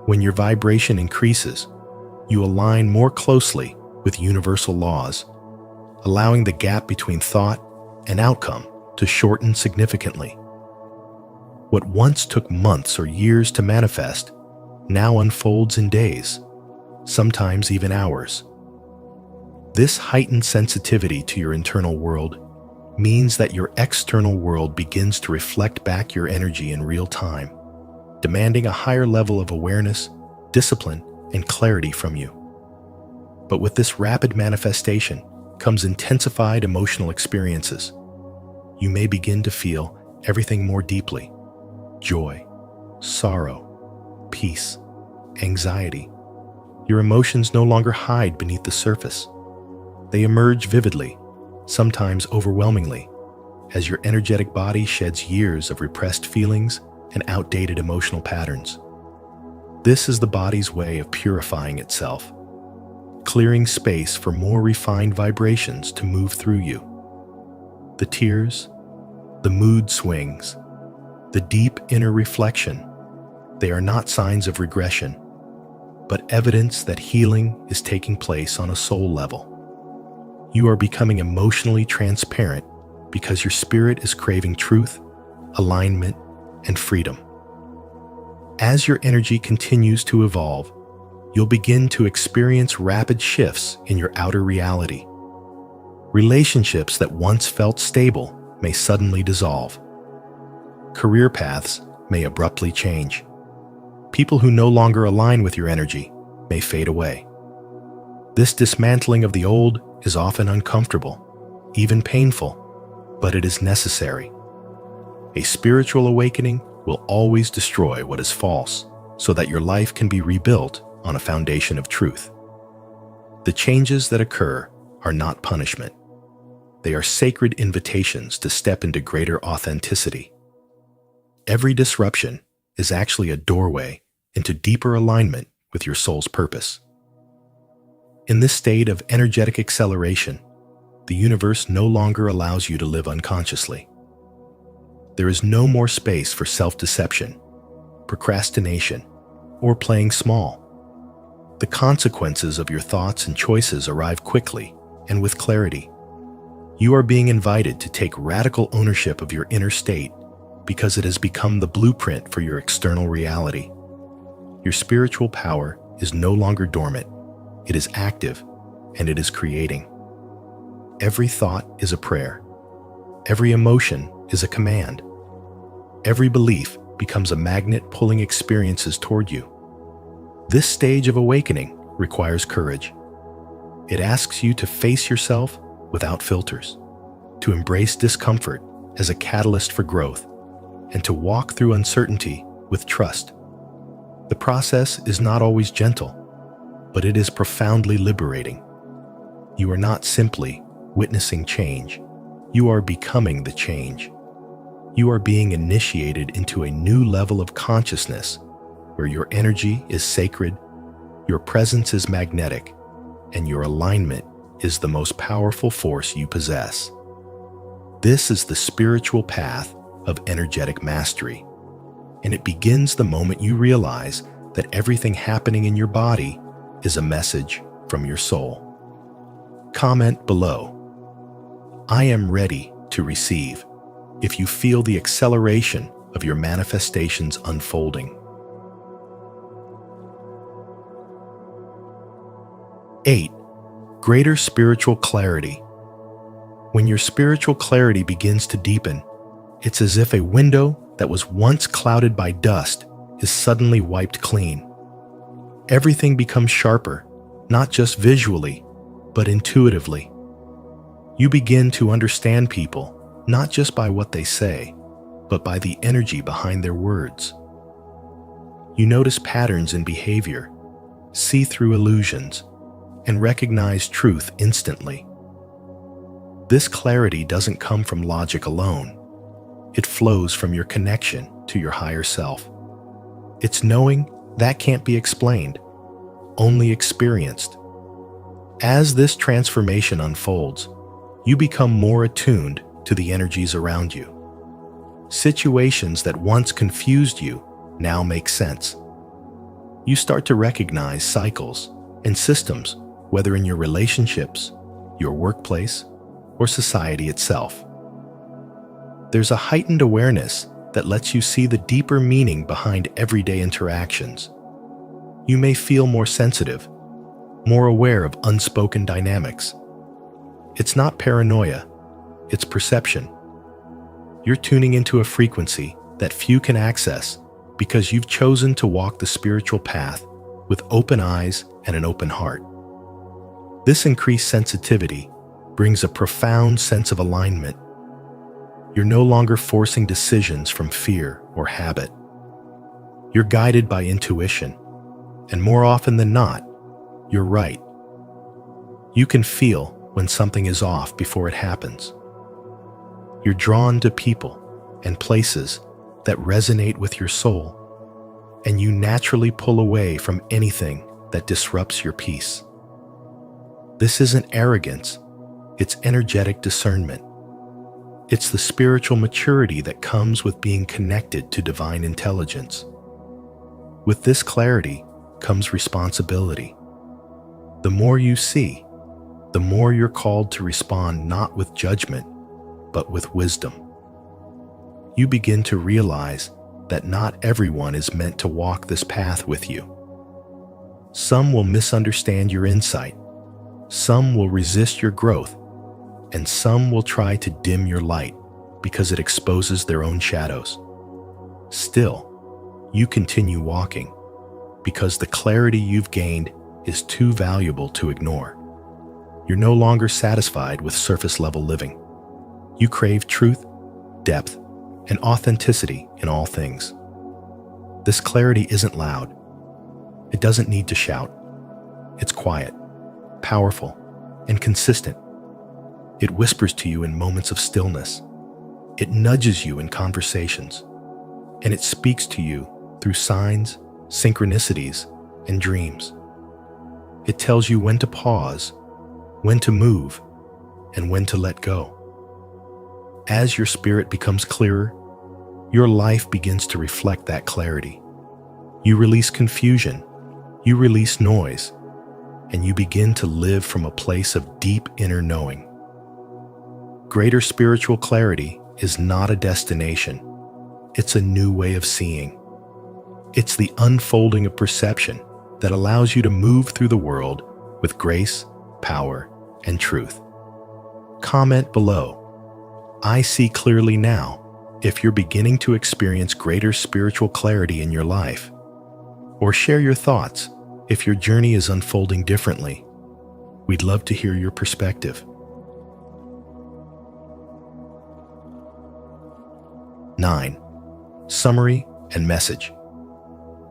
Speaker 1: When your vibration increases, you align more closely with universal laws, allowing the gap between thought and outcome to shorten significantly. What once took months or years to manifest now unfolds in days, sometimes even hours. This heightened sensitivity to your internal world means that your external world begins to reflect back your energy in real time, demanding a higher level of awareness, discipline, and clarity from you. But with this rapid manifestation comes intensified emotional experiences. You may begin to feel everything more deeply: joy, sorrow, peace, anxiety. Your emotions no longer hide beneath the surface. They emerge vividly, sometimes overwhelmingly, as your energetic body sheds years of repressed feelings and outdated emotional patterns. This is the body's way of purifying itself, clearing space for more refined vibrations to move through you. The tears, the mood swings, the deep inner reflection, they are not signs of regression, but evidence that healing is taking place on a soul level. You are becoming emotionally transparent because your spirit is craving truth, alignment, and freedom. As your energy continues to evolve, you'll begin to experience rapid shifts in your outer reality. Relationships that once felt stable may suddenly dissolve. Career paths may abruptly change. People who no longer align with your energy may fade away. This dismantling of the old is often uncomfortable, even painful, but it is necessary. A spiritual awakening will always destroy what is false so that your life can be rebuilt on a foundation of truth. The changes that occur are not punishment. They are sacred invitations to step into greater authenticity. Every disruption is actually a doorway into deeper alignment with your soul's purpose. In this state of energetic acceleration, the universe no longer allows you to live unconsciously. There is no more space for self-deception, procrastination, or playing small. The consequences of your thoughts and choices arrive quickly and with clarity. You are being invited to take radical ownership of your inner state because it has become the blueprint for your external reality. Your spiritual power is no longer dormant. It is active, and it is creating. Every thought is a prayer. Every emotion is a command. Every belief becomes a magnet pulling experiences toward you. This stage of awakening requires courage. It asks you to face yourself without filters, to embrace discomfort as a catalyst for growth, and to walk through uncertainty with trust. The process is not always gentle, but it is profoundly liberating. You are not simply witnessing change. You are becoming the change. You are being initiated into a new level of consciousness where your energy is sacred, your presence is magnetic, and your alignment is the most powerful force you possess. This is the spiritual path of energetic mastery, and it begins the moment you realize that everything happening in your body is a message from your soul. Comment below, "I am ready to receive," if you feel the acceleration of your manifestations unfolding. 8. Greater spiritual clarity. When your spiritual clarity begins to deepen, it's as if a window that was once clouded by dust is suddenly wiped clean. Everything becomes sharper, not just visually, but intuitively. You begin to understand people, not just by what they say, but by the energy behind their words. You notice patterns in behavior, see through illusions, and recognize truth instantly. This clarity doesn't come from logic alone. It flows from your connection to your higher self. It's knowing that can't be explained, only experienced. As this transformation unfolds, you become more attuned to the energies around you. Situations that once confused you now make sense. You start to recognize cycles and systems whether in your relationships, your workplace, or society itself. There's a heightened awareness that lets you see the deeper meaning behind everyday interactions. You may feel more sensitive, more aware of unspoken dynamics. It's not paranoia, it's perception. You're tuning into a frequency that few can access because you've chosen to walk the spiritual path with open eyes and an open heart. This increased sensitivity brings a profound sense of alignment. You're no longer forcing decisions from fear or habit. You're guided by intuition, and more often than not, you're right. You can feel when something is off before it happens. You're drawn to people and places that resonate with your soul, and you naturally pull away from anything that disrupts your peace. This isn't arrogance, it's energetic discernment. It's the spiritual maturity that comes with being connected to divine intelligence. With this clarity comes responsibility. The more you see, the more you're called to respond not with judgment, but with wisdom. You begin to realize that not everyone is meant to walk this path with you. Some will misunderstand your insight, some will resist your growth, and some will try to dim your light because it exposes their own shadows. Still, you continue walking because the clarity you've gained is too valuable to ignore. You're no longer satisfied with surface-level living. You crave truth, depth, and authenticity in all things. This clarity isn't loud. It doesn't need to shout. It's quiet, powerful, and consistent. It whispers to you in moments of stillness. It nudges you in conversations. And it speaks to you through signs, synchronicities, and dreams. It tells you when to pause, when to move, and when to let go. As your spirit becomes clearer, your life begins to reflect that clarity. You release confusion, you release noise, and you begin to live from a place of deep inner knowing. Greater spiritual clarity is not a destination. It's a new way of seeing. It's the unfolding of perception that allows you to move through the world with grace, power, and truth. Comment below, "I see clearly now," if you're beginning to experience greater spiritual clarity in your life. Or share your thoughts if your journey is unfolding differently. We'd love to hear your perspective. 9. Summary and message.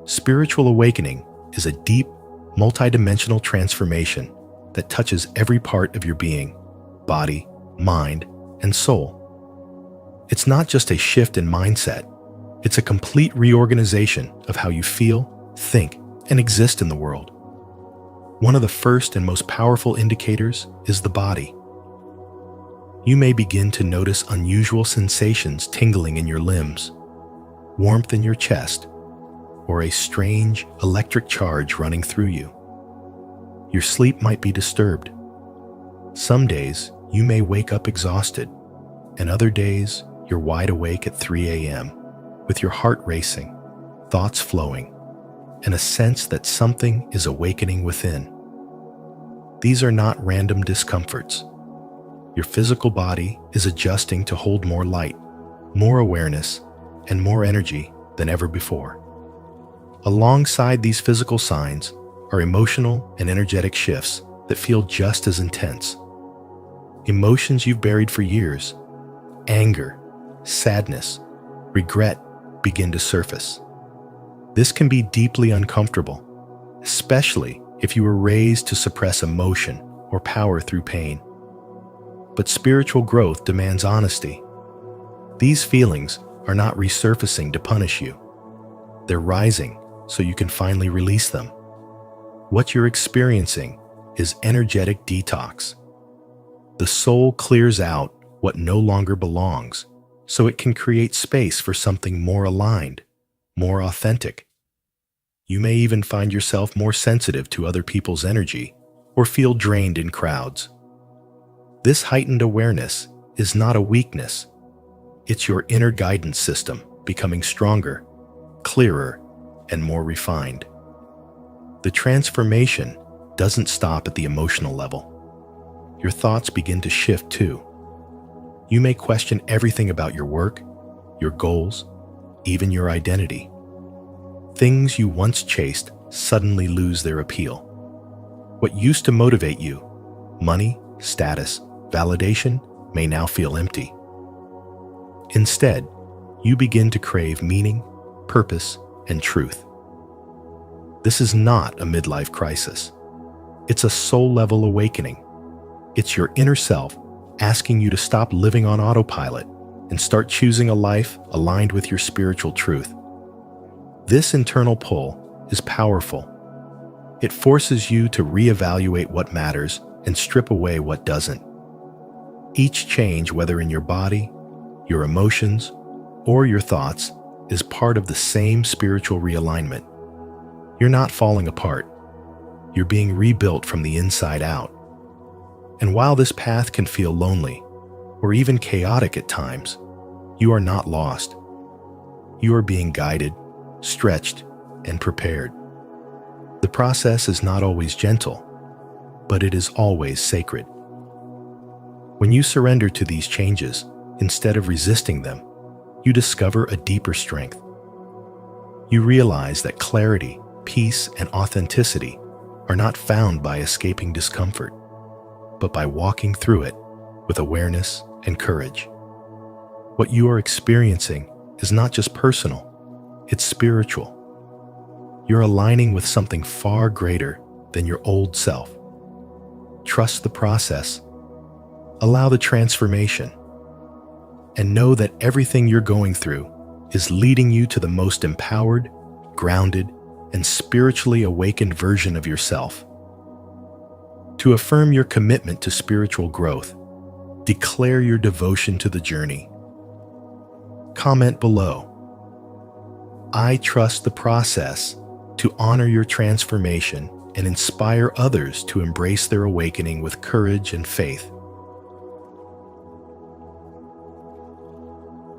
Speaker 1: Spiritual awakening is a deep, multidimensional transformation that touches every part of your being, body, mind, and soul. It's not just a shift in mindset, it's a complete reorganization of how you feel, think, and exist in the world. One of the first and most powerful indicators is the body. You may begin to notice unusual sensations tingling in your limbs, warmth in your chest, or a strange electric charge running through you. Your sleep might be disturbed. Some days you may wake up exhausted, and other days you're wide awake at 3 a.m. with your heart racing, thoughts flowing, and a sense that something is awakening within. These are not random discomforts. Your physical body is adjusting to hold more light, more awareness, and more energy than ever before. Alongside these physical signs are emotional and energetic shifts that feel just as intense. Emotions you've buried for years, anger, sadness, regret begin to surface. This can be deeply uncomfortable, especially if you were raised to suppress emotion or power through pain. But spiritual growth demands honesty. These feelings are not resurfacing to punish you. They're rising so you can finally release them. What you're experiencing is energetic detox. The soul clears out what no longer belongs so it can create space for something more aligned, more authentic. You may even find yourself more sensitive to other people's energy or feel drained in crowds. This heightened awareness is not a weakness. It's your inner guidance system becoming stronger, clearer, and more refined. The transformation doesn't stop at the emotional level. Your thoughts begin to shift too. You may question everything about your work, your goals, even your identity. Things you once chased suddenly lose their appeal. What used to motivate you, money, status, validation, may now feel empty. Instead, you begin to crave meaning, purpose, and truth. This is not a midlife crisis. It's a soul-level awakening. It's your inner self asking you to stop living on autopilot and start choosing a life aligned with your spiritual truth. This internal pull is powerful. It forces you to reevaluate what matters and strip away what doesn't. Each change, whether in your body, your emotions, or your thoughts, is part of the same spiritual realignment. You're not falling apart. You're being rebuilt from the inside out. And while this path can feel lonely, or even chaotic at times, you are not lost. You are being guided, stretched, and prepared. The process is not always gentle, but it is always sacred. When you surrender to these changes, instead of resisting them, you discover a deeper strength. You realize that clarity, peace, and authenticity are not found by escaping discomfort, but by walking through it with awareness and courage. What you are experiencing is not just personal, it's spiritual. You're aligning with something far greater than your old self. Trust the process, allow the transformation, and know that everything you're going through is leading you to the most empowered, grounded, and spiritually awakened version of yourself. To affirm your commitment to spiritual growth, declare your devotion to the journey. Comment below. I trust the process to honor your transformation and inspire others to embrace their awakening with courage and faith.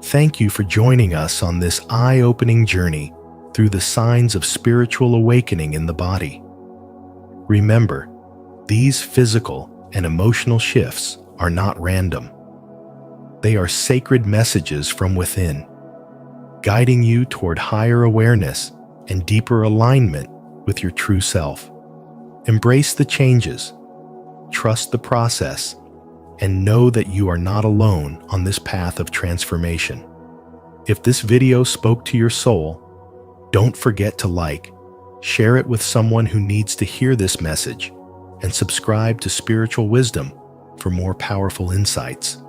Speaker 1: Thank you for joining us on this eye-opening journey through the signs of spiritual awakening in the body. Remember, these physical and emotional shifts are not random. They are sacred messages from within, guiding you toward higher awareness and deeper alignment with your true self. Embrace the changes, trust the process, and know that you are not alone on this path of transformation. If this video spoke to your soul, don't forget to like, share it with someone who needs to hear this message, and subscribe to Spiritual Wisdom for more powerful insights.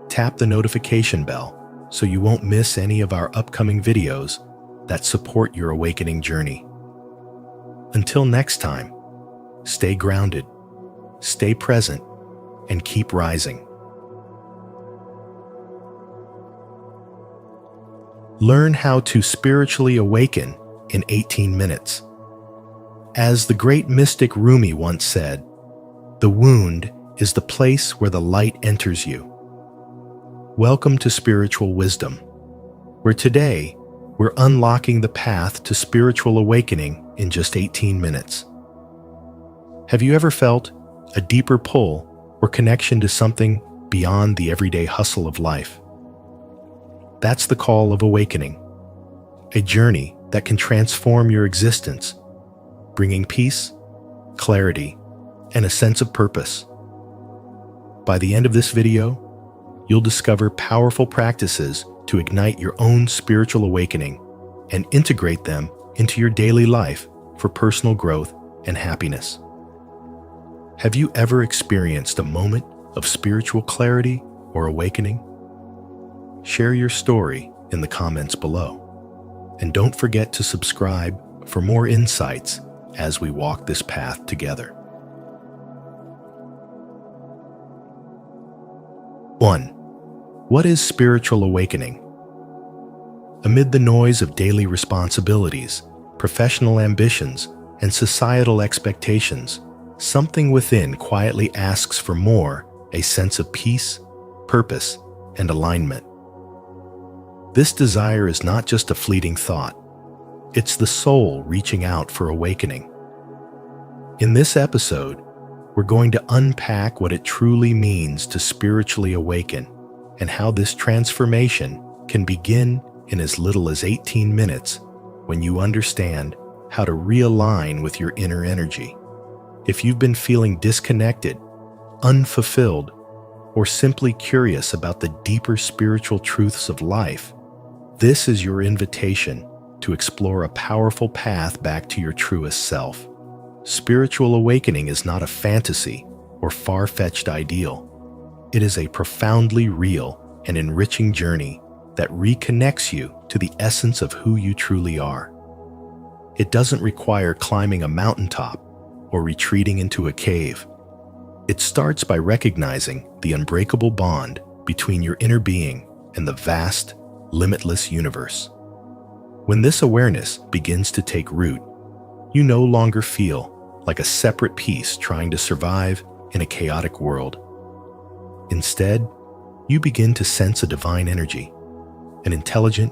Speaker 1: Tap the notification bell so you won't miss any of our upcoming videos that support your awakening journey. Until next time, stay grounded, stay present, and keep rising. Learn how to spiritually awaken in 18 minutes. As the great mystic Rumi once said, the wound is the place where the light enters you. Welcome to Spiritual Wisdom, where today we're unlocking the path to spiritual awakening in just 18 minutes. Have you ever felt a deeper pull or connection to something beyond the everyday hustle of life? That's the call of awakening, a journey that can transform your existence, bringing peace, clarity, and a sense of purpose. By the end of this video, you'll discover powerful practices to ignite your own spiritual awakening and integrate them into your daily life for personal growth and happiness. Have you ever experienced a moment of spiritual clarity or awakening? Share your story in the comments below. And don't forget to subscribe for more insights as we walk this path together. 1. What is spiritual awakening? Amid the noise of daily responsibilities, professional ambitions, and societal expectations, something within quietly asks for more, a sense of peace, purpose, and alignment. This desire is not just a fleeting thought. It's the soul reaching out for awakening. In this episode, we're going to unpack what it truly means to spiritually awaken and how this transformation can begin in as little as 18 minutes when you understand how to realign with your inner energy. If you've been feeling disconnected, unfulfilled, or simply curious about the deeper spiritual truths of life, this is your invitation to explore a powerful path back to your truest self. Spiritual awakening is not a fantasy or far-fetched ideal. It is a profoundly real and enriching journey that reconnects you to the essence of who you truly are. It doesn't require climbing a mountaintop or retreating into a cave. It starts by recognizing the unbreakable bond between your inner being and the vast, limitless universe. When this awareness begins to take root, you no longer feel like a separate piece trying to survive in a chaotic world. Instead, you begin to sense a divine energy, an intelligent,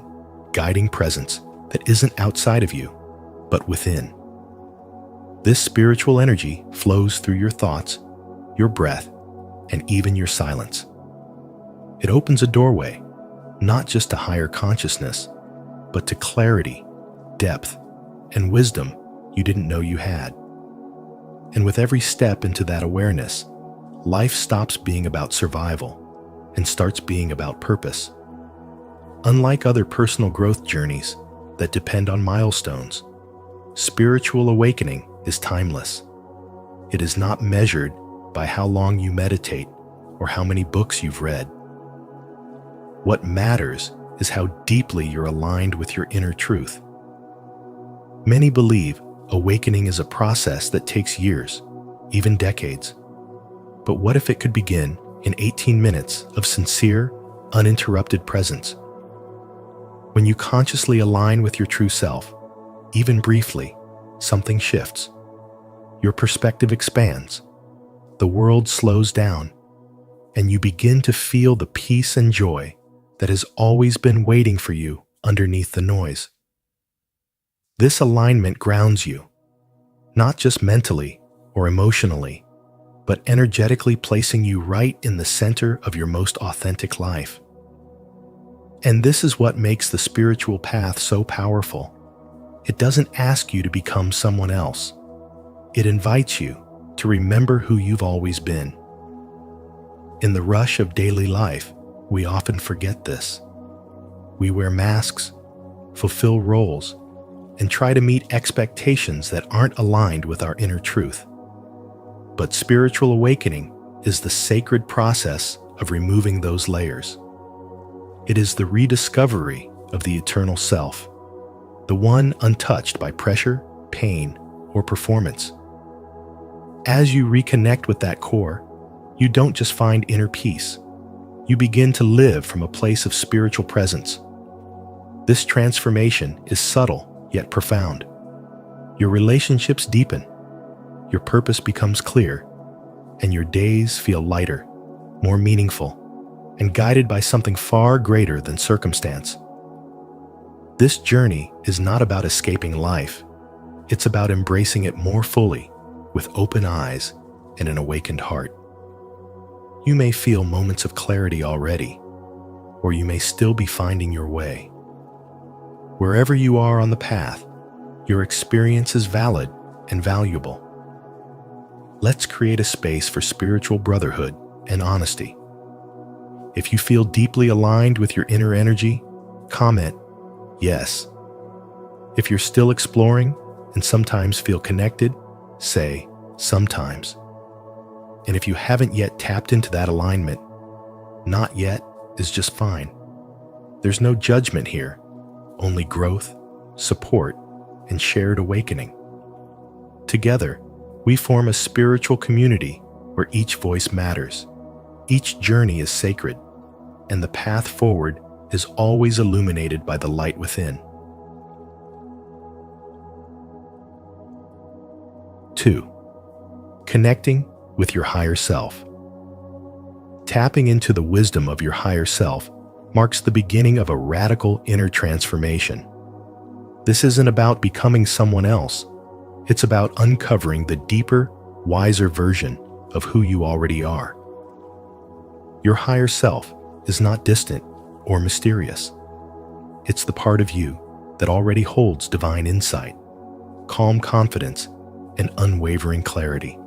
Speaker 1: guiding presence that isn't outside of you, but within. This spiritual energy flows through your thoughts, your breath, and even your silence. It opens a doorway, not just to higher consciousness, but to clarity, depth, and wisdom you didn't know you had. And with every step into that awareness, life stops being about survival and starts being about purpose. Unlike other personal growth journeys that depend on milestones, spiritual awakening is timeless. It is not measured by how long you meditate or how many books you've read. What matters is how deeply you're aligned with your inner truth. Many believe awakening is a process that takes years, even decades. But what if it could begin in 18 minutes of sincere, uninterrupted presence? When you consciously align with your true self, even briefly, something shifts. Your perspective expands, the world slows down, and you begin to feel the peace and joy that has always been waiting for you underneath the noise. This alignment grounds you, not just mentally or emotionally, but energetically placing you right in the center of your most authentic life. And this is what makes the spiritual path so powerful. It doesn't ask you to become someone else. It invites you to remember who you've always been. In the rush of daily life, we often forget this. We wear masks, fulfill roles, and try to meet expectations that aren't aligned with our inner truth. But spiritual awakening is the sacred process of removing those layers. It is the rediscovery of the eternal self, the one untouched by pressure, pain, or performance. As you reconnect with that core, you don't just find inner peace. You begin to live from a place of spiritual presence. This transformation is subtle yet profound. Your relationships deepen, your purpose becomes clear, and your days feel lighter, more meaningful, and guided by something far greater than circumstance. This journey is not about escaping life. It's about embracing it more fully, with open eyes and an awakened heart. You may feel moments of clarity already, or you may still be finding your way. Wherever you are on the path, your experience is valid and valuable. Let's create a space for spiritual brotherhood and honesty. If you feel deeply aligned with your inner energy, comment, yes. If you're still exploring and sometimes feel connected, say, sometimes. And if you haven't yet tapped into that alignment, not yet is just fine. There's no judgment here, only growth, support, and shared awakening. Together, we form a spiritual community where each voice matters, each journey is sacred, and the path forward is always illuminated by the light within. 2. Connecting with your higher self. Tapping into the wisdom of your higher self marks the beginning of a radical inner transformation. This isn't about becoming someone else. It's about uncovering the deeper, wiser version of who you already are. Your higher self is not distant or mysterious. It's the part of you that already holds divine insight, calm confidence, and unwavering clarity.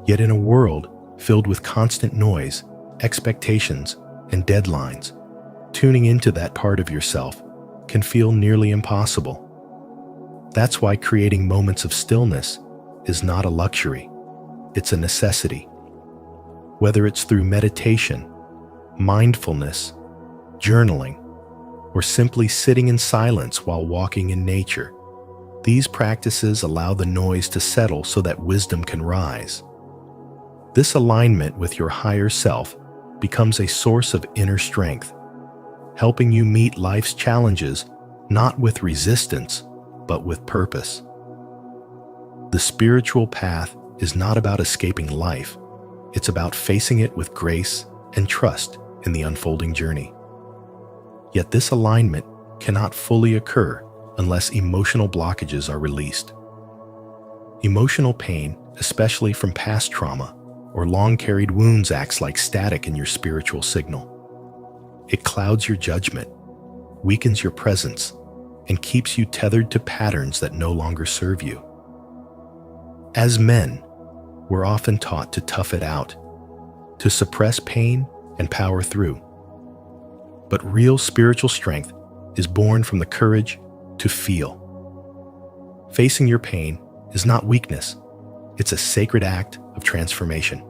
Speaker 1: Yet in a world filled with constant noise, expectations, and deadlines, tuning into that part of yourself can feel nearly impossible. That's why creating moments of stillness is not a luxury, it's a necessity. Whether it's through meditation, mindfulness, journaling, or simply sitting in silence while walking in nature, these practices allow the noise to settle so that wisdom can rise. This alignment with your higher self becomes a source of inner strength, helping you meet life's challenges not with resistance, but with purpose. The spiritual path is not about escaping life. It's about facing it with grace and trust in the unfolding journey. Yet this alignment cannot fully occur unless emotional blockages are released. Emotional pain, especially from past trauma or long-carried wounds, acts like static in your spiritual signal. It clouds your judgment, weakens your presence, and keeps you tethered to patterns that no longer serve you. As men, we're often taught to tough it out, to suppress pain and power through. But real spiritual strength is born from the courage to feel. Facing your pain is not weakness, it's a sacred act of transformation.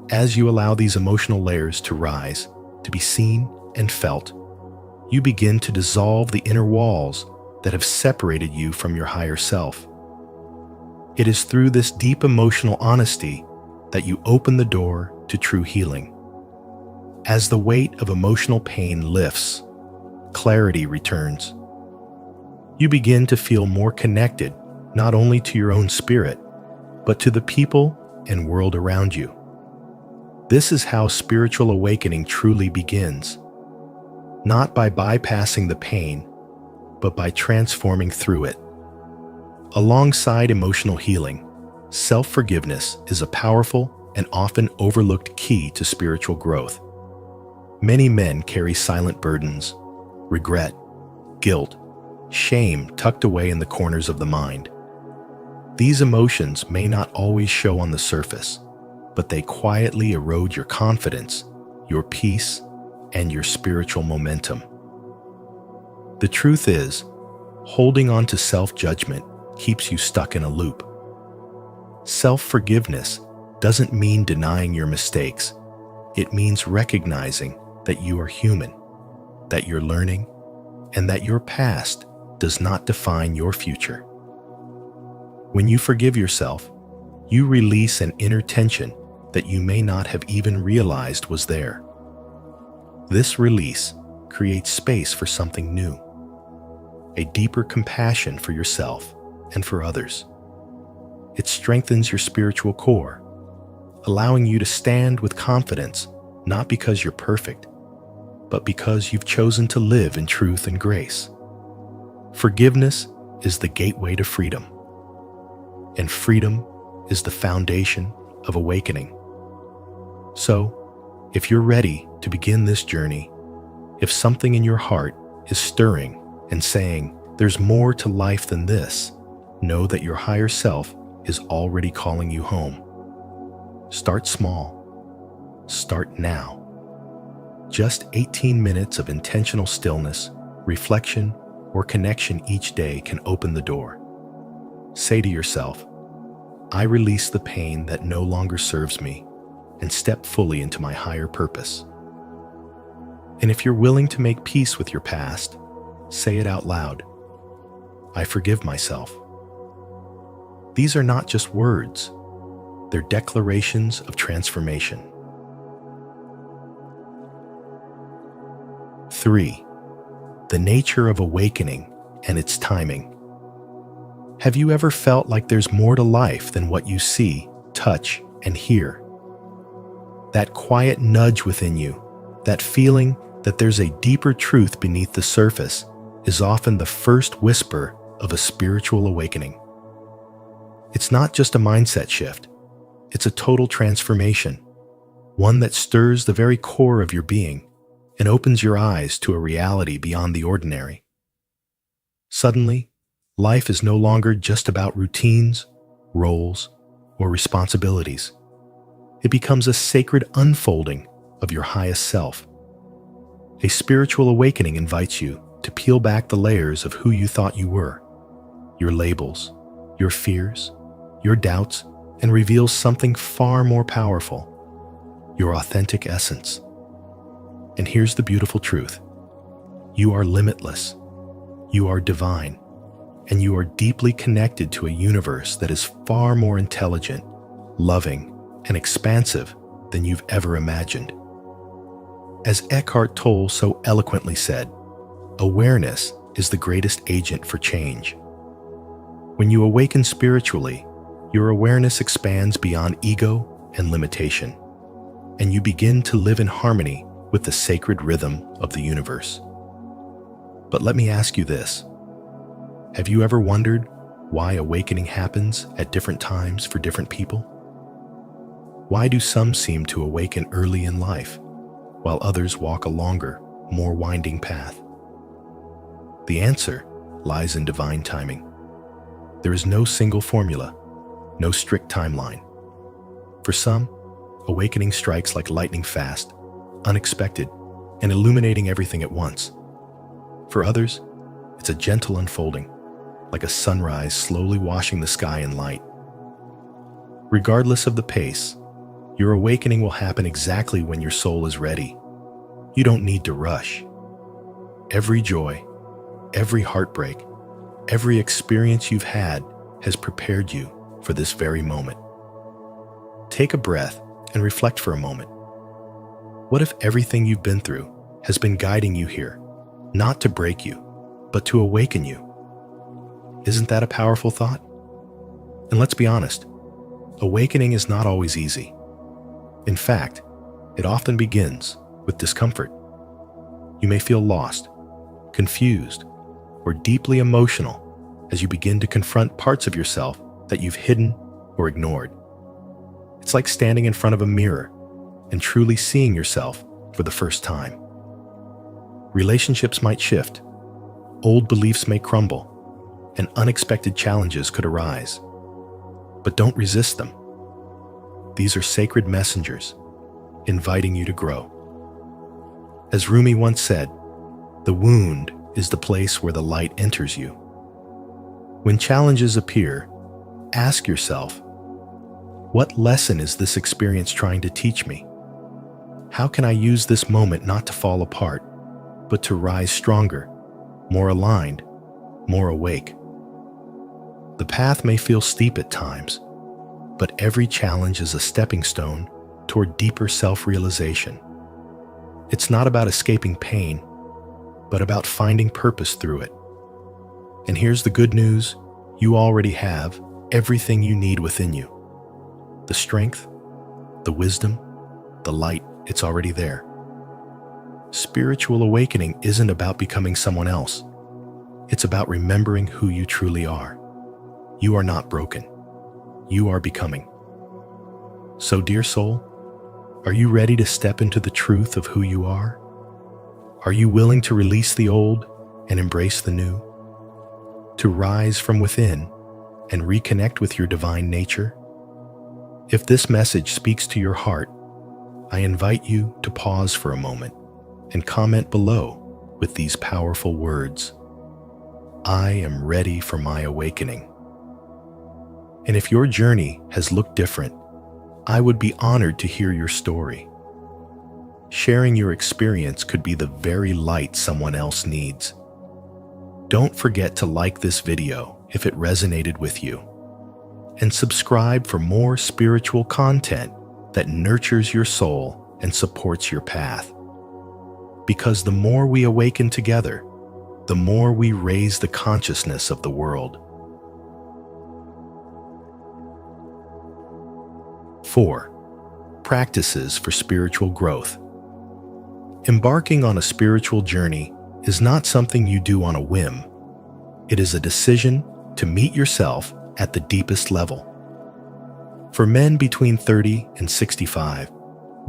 Speaker 1: As you allow these emotional layers to rise, to be seen and felt, you begin to dissolve the inner walls that have separated you from your higher self. It is through this deep emotional honesty that you open the door to true healing. As the weight of emotional pain lifts, clarity returns. You begin to feel more connected not only to your own spirit, but to the people and world around you. This is how spiritual awakening truly begins, not by bypassing the pain, but by transforming through it. Alongside emotional healing, self-forgiveness is a powerful and often overlooked key to spiritual growth. Many men carry silent burdens, regret, guilt, shame tucked away in the corners of the mind. These emotions may not always show on the surface, but they quietly erode your confidence, your peace, and your spiritual momentum. The truth is, holding on to self-judgment keeps you stuck in a loop. Self-forgiveness doesn't mean denying your mistakes. It means recognizing that you are human, that you're learning, and that your past does not define your future. When you forgive yourself, you release an inner tension that you may not have even realized was there. This release creates space for something new, a deeper compassion for yourself and for others. It strengthens your spiritual core, allowing you to stand with confidence, not because you're perfect, but because you've chosen to live in truth and grace. Forgiveness is the gateway to freedom, and freedom is the foundation of awakening. So, if you're ready to begin this journey, if something in your heart is stirring and saying, "There's more to life than this," know that your higher self is already calling you home. Start small. Start now. Just 18 minutes of intentional stillness, reflection, or connection each day can open the door. Say to yourself, "I release the pain that no longer serves me and step fully into my higher purpose." And if you're willing to make peace with your past, say it out loud. "I forgive myself." These are not just words, they're declarations of transformation. 3. The nature of awakening and its timing. Have you ever felt like there's more to life than what you see, touch, and hear? That quiet nudge within you, that feeling that there's a deeper truth beneath the surface, is often the first whisper of a spiritual awakening. It's not just a mindset shift, it's a total transformation, one that stirs the very core of your being and opens your eyes to a reality beyond the ordinary. Suddenly, life is no longer just about routines, roles, or responsibilities. It becomes a sacred unfolding of your highest self. A spiritual awakening invites you to peel back the layers of who you thought you were, your labels, your fears, your doubts, and reveals something far more powerful, your authentic essence. And here's the beautiful truth. You are limitless. You are divine. And you are deeply connected to a universe that is far more intelligent, loving, and expansive than you've ever imagined. As Eckhart Tolle so eloquently said, awareness is the greatest agent for change. When you awaken spiritually, your awareness expands beyond ego and limitation, and you begin to live in harmony with the sacred rhythm of the universe. But let me ask you this. Have you ever wondered why awakening happens at different times for different people? Why do some seem to awaken early in life, while others walk a longer, more winding path? The answer lies in divine timing. There is no single formula, no strict timeline. For some, awakening strikes like lightning fast, unexpected, and illuminating everything at once. For others, it's a gentle unfolding, like a sunrise slowly washing the sky in light. Regardless of the pace, your awakening will happen exactly when your soul is ready. You don't need to rush. Every joy, every heartbreak, every experience you've had has prepared you for this very moment. Take a breath and reflect for a moment. What if everything you've been through has been guiding you here, not to break you, but to awaken you? Isn't that a powerful thought? And let's be honest, awakening is not always easy. In fact, it often begins with discomfort. You may feel lost, confused, or deeply emotional as you begin to confront parts of yourself that you've hidden or ignored. It's like standing in front of a mirror and truly seeing yourself for the first time. Relationships might shift, old beliefs may crumble, and unexpected challenges could arise. But don't resist them. These are sacred messengers, inviting you to grow. As Rumi once said, the wound is the place where the light enters you. When challenges appear, ask yourself, what lesson is this experience trying to teach me? How can I use this moment not to fall apart, but to rise stronger, more aligned, more awake? The path may feel steep at times, but every challenge is a stepping stone toward deeper self-realization. It's not about escaping pain, but about finding purpose through it. And here's the good news, you already have everything you need within you. The strength, the wisdom, the light, it's already there. Spiritual awakening isn't about becoming someone else. It's about remembering who you truly are. You are not broken. You are becoming. So, dear soul, are you ready to step into the truth of who you are? Are you willing to release the old and embrace the new? To rise from within and reconnect with your divine nature? If this message speaks to your heart, I invite you to pause for a moment and comment below with these powerful words. I am ready for my awakening. And if your journey has looked different, I would be honored to hear your story. Sharing your experience could be the very light someone else needs. Don't forget to like this video if it resonated with you, and subscribe for more spiritual content that nurtures your soul and supports your path. Because the more we awaken together, the more we raise the consciousness of the world. 4. Practices for spiritual growth. Embarking on a spiritual journey is not something you do on a whim. It is a decision to meet yourself at the deepest level. For men between 30 and 65,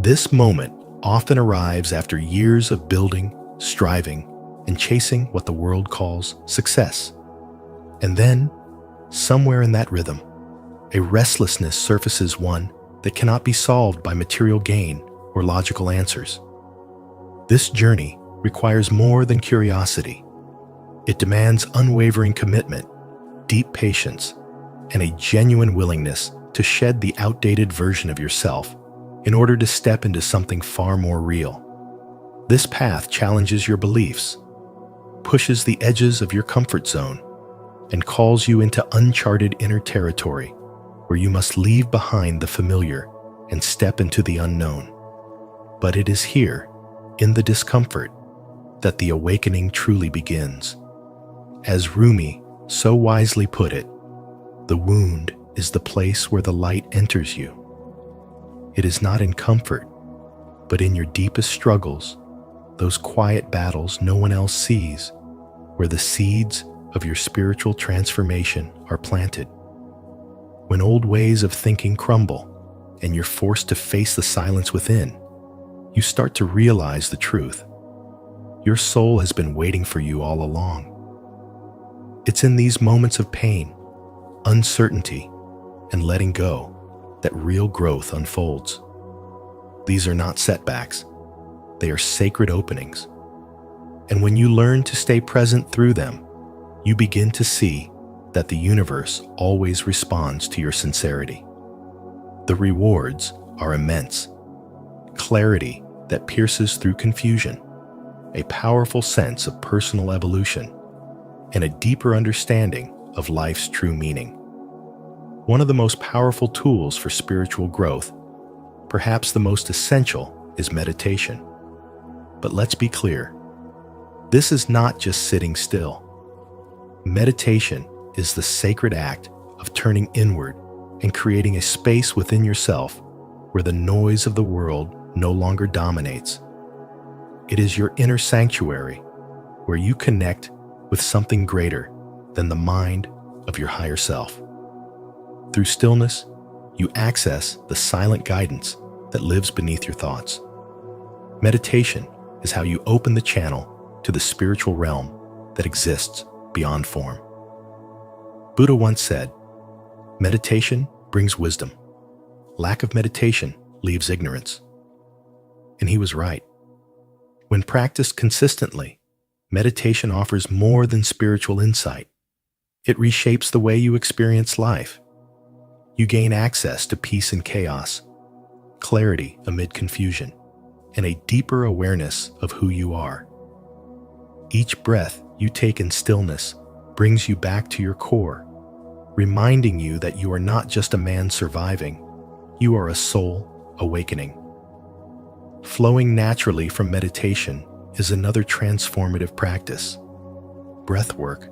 Speaker 1: this moment often arrives after years of building, striving, and chasing what the world calls success. And then, somewhere in that rhythm, a restlessness surfaces, one that cannot be solved by material gain or logical answers. This journey requires more than curiosity. It demands unwavering commitment, deep patience, and a genuine willingness to shed the outdated version of yourself in order to step into something far more real. This path challenges your beliefs, pushes the edges of your comfort zone, and calls you into uncharted inner territory where you must leave behind the familiar and step into the unknown. But it is here, in the discomfort, that the awakening truly begins. As Rumi so wisely put it, the wound is the place where the light enters you. It is not in comfort, but in your deepest struggles, those quiet battles no one else sees, where the seeds of your spiritual transformation are planted. When old ways of thinking crumble and you're forced to face the silence within, you start to realize the truth. Your soul has been waiting for you all along. It's in these moments of pain, uncertainty, and letting go that real growth unfolds. These are not setbacks. They are sacred openings. And when you learn to stay present through them, you begin to see that the universe always responds to your sincerity. The rewards are immense. Clarity that pierces through confusion, a powerful sense of personal evolution, and a deeper understanding of life's true meaning. One of the most powerful tools for spiritual growth, perhaps the most essential, is meditation. But let's be clear, this is not just sitting still. Meditation is the sacred act of turning inward and creating a space within yourself where the noise of the world no longer dominates. It is your inner sanctuary where you connect with something greater than the mind of your higher self. Through stillness, you access the silent guidance that lives beneath your thoughts. Meditation is how you open the channel to the spiritual realm that exists beyond form. Buddha once said, "Meditation brings wisdom. Lack of meditation leaves ignorance." And he was right. When practiced consistently, meditation offers more than spiritual insight. It reshapes the way you experience life. You gain access to peace in chaos, clarity amid confusion, and a deeper awareness of who you are. Each breath you take in stillness brings you back to your core, reminding you that you are not just a man surviving, you are a soul awakening. Flowing naturally from meditation is another transformative practice, breath work.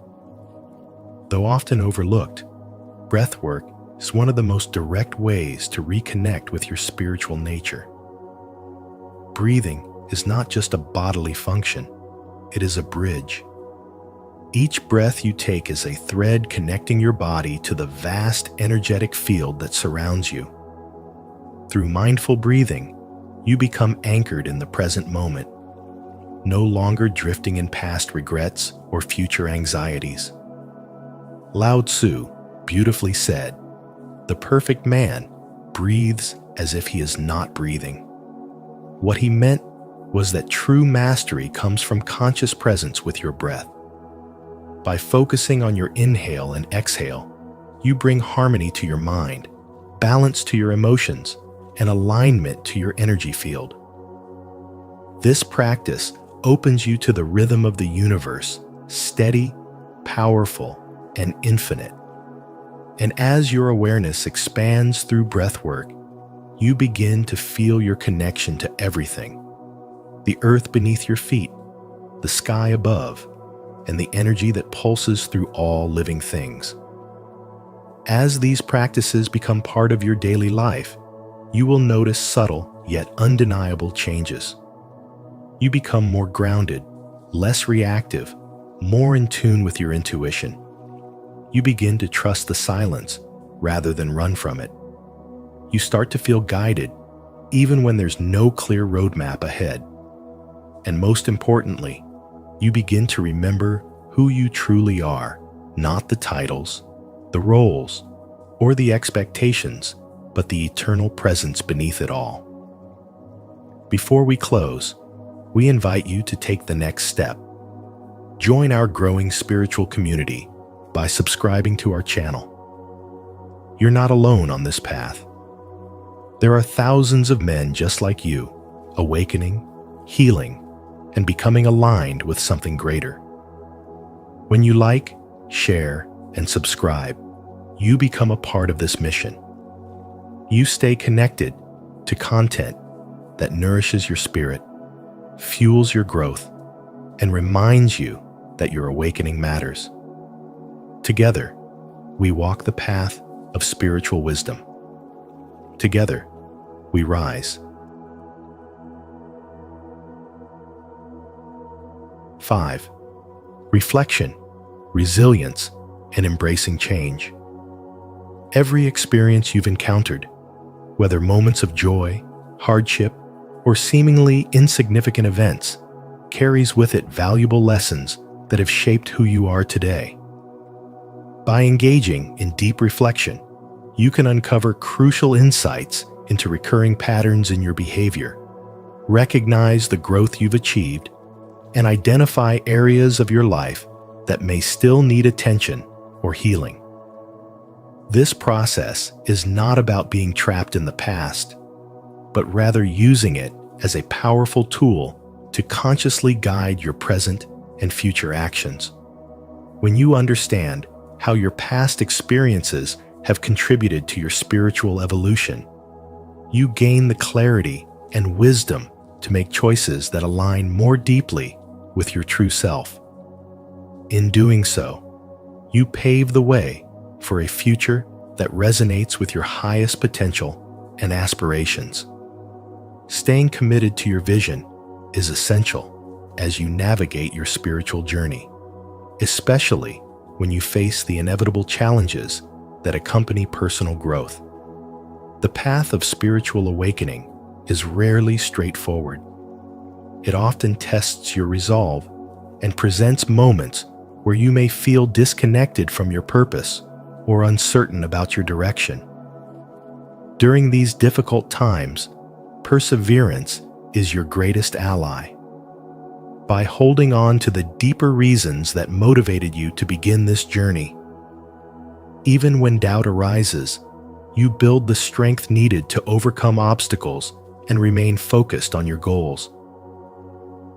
Speaker 1: Though often overlooked, breath work is one of the most direct ways to reconnect with your spiritual nature. Breathing is not just a bodily function, it is a bridge. Each breath you take is a thread connecting your body to the vast energetic field that surrounds you. Through mindful breathing, you become anchored in the present moment, no longer drifting in past regrets or future anxieties. Lao Tzu beautifully said, "The perfect man breathes as if he is not breathing." What he meant was that true mastery comes from conscious presence with your breath. By focusing on your inhale and exhale, you bring harmony to your mind, balance to your emotions, and alignment to your energy field. This practice opens you to the rhythm of the universe, steady, powerful, and infinite. And as your awareness expands through breathwork, you begin to feel your connection to everything: the earth beneath your feet, the sky above, and the energy that pulses through all living things. As these practices become part of your daily life, you will notice subtle yet undeniable changes. You become more grounded, less reactive, more in tune with your intuition. You begin to trust the silence rather than run from it. You start to feel guided, even when there's no clear roadmap ahead. And most importantly, you begin to remember who you truly are, not the titles, the roles, or the expectations, but the eternal presence beneath it all. Before we close, we invite you to take the next step. Join our growing spiritual community by subscribing to our channel. You're not alone on this path. There are thousands of men just like you, awakening, healing, and becoming aligned with something greater. When you like, share, and subscribe, you become a part of this mission. You stay connected to content that nourishes your spirit, fuels your growth, and reminds you that your awakening matters. Together, we walk the path of spiritual wisdom. Together, we rise. 5. Reflection, resilience, and embracing change. Every experience you've encountered, whether moments of joy, hardship, or seemingly insignificant events, carries with it valuable lessons that have shaped who you are today. By engaging in deep reflection, you can uncover crucial insights into recurring patterns in your behavior, recognize the growth you've achieved, and identify areas of your life that may still need attention or healing. This process is not about being trapped in the past, but rather using it as a powerful tool to consciously guide your present and future actions. When you understand how your past experiences have contributed to your spiritual evolution, you gain the clarity and wisdom to make choices that align more deeply with your true self. In doing so, you pave the way for a future that resonates with your highest potential and aspirations. Staying committed to your vision is essential as you navigate your spiritual journey, especially when you face the inevitable challenges that accompany personal growth. The path of spiritual awakening is rarely straightforward. It often tests your resolve and presents moments where you may feel disconnected from your purpose or uncertain about your direction. During these difficult times, perseverance is your greatest ally. By holding on to the deeper reasons that motivated you to begin this journey, even when doubt arises, you build the strength needed to overcome obstacles and remain focused on your goals.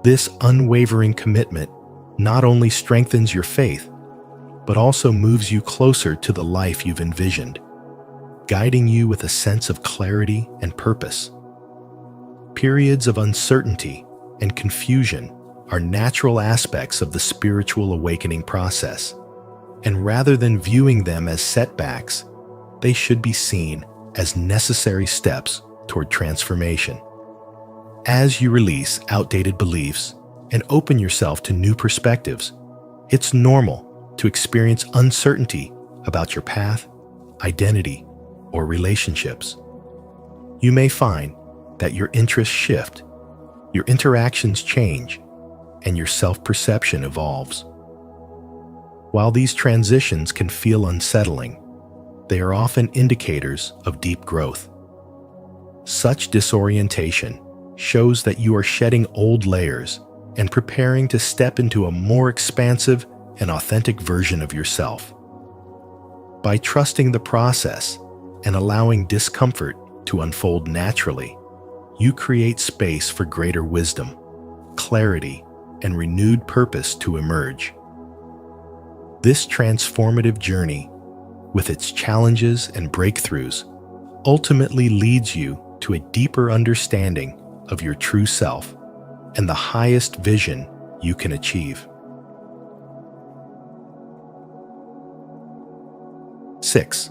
Speaker 1: This unwavering commitment not only strengthens your faith, but also moves you closer to the life you've envisioned, guiding you with a sense of clarity and purpose. Periods of uncertainty and confusion are natural aspects of the spiritual awakening process, and rather than viewing them as setbacks, they should be seen as necessary steps toward transformation. As you release outdated beliefs and open yourself to new perspectives, it's normal to experience uncertainty about your path, identity, or relationships. You may find that your interests shift, your interactions change, and your self-perception evolves. While these transitions can feel unsettling, they are often indicators of deep growth. Such disorientation shows that you are shedding old layers and preparing to step into a more expansive and authentic version of yourself. By trusting the process and allowing discomfort to unfold naturally, you create space for greater wisdom, clarity, and renewed purpose to emerge. This transformative journey, with its challenges and breakthroughs, ultimately leads you to a deeper understanding of your true self and the highest vision you can achieve. 6.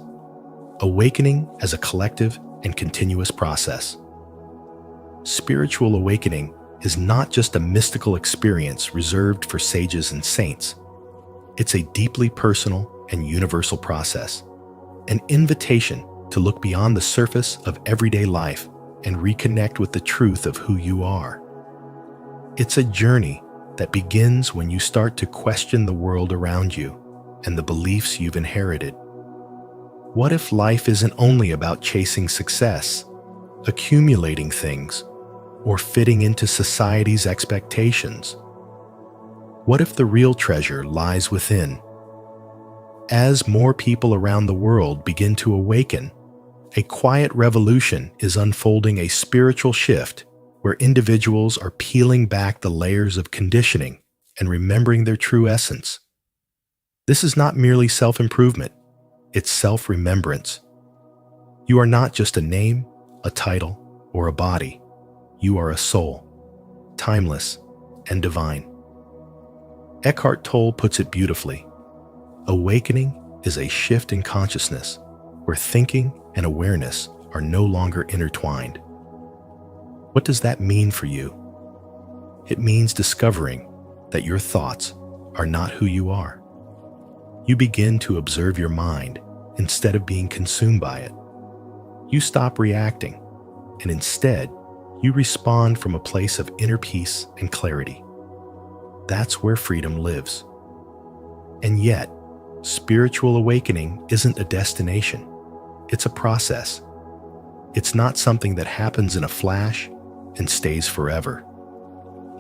Speaker 1: Awakening as a collective and continuous process. Spiritual awakening is not just a mystical experience reserved for sages and saints. It's a deeply personal and universal process, an invitation to look beyond the surface of everyday life and reconnect with the truth of who you are. It's a journey that begins when you start to question the world around you and the beliefs you've inherited. What if life isn't only about chasing success, accumulating things, or fitting into society's expectations? What if the real treasure lies within? As more people around the world begin to awaken, a quiet revolution is unfolding, a spiritual shift where individuals are peeling back the layers of conditioning and remembering their true essence. This is not merely self-improvement, it's self-remembrance. You are not just a name, a title, or a body. You are a soul, timeless and divine. Eckhart Tolle puts it beautifully. Awakening is a shift in consciousness where thinking and awareness are no longer intertwined. What does that mean for you? It means discovering that your thoughts are not who you are. You begin to observe your mind instead of being consumed by it. You stop reacting, and instead, you respond from a place of inner peace and clarity. That's where freedom lives. And yet, spiritual awakening isn't a destination. It's a process. It's not something that happens in a flash and stays forever.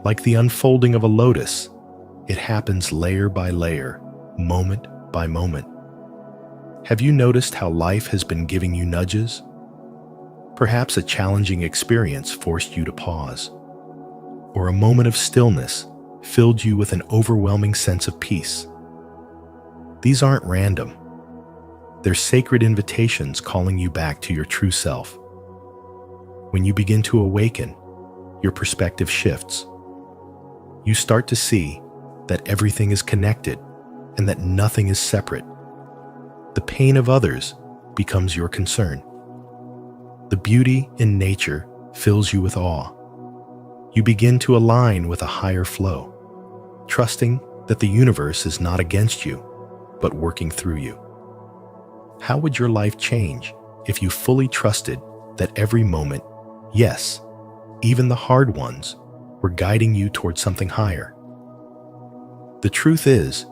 Speaker 1: Like the unfolding of a lotus, it happens layer by layer, moment by moment. Have you noticed how life has been giving you nudges? Perhaps a challenging experience forced you to pause, or a moment of stillness filled you with an overwhelming sense of peace. These aren't random. They're sacred invitations calling you back to your true self. When you begin to awaken, your perspective shifts. You start to see that everything is connected and that nothing is separate. The pain of others becomes your concern. The beauty in nature fills you with awe. You begin to align with a higher flow, trusting that the universe is not against you, but working through you. How would your life change if you fully trusted that every moment, yes, even the hard ones, were guiding you towards something higher? The truth is,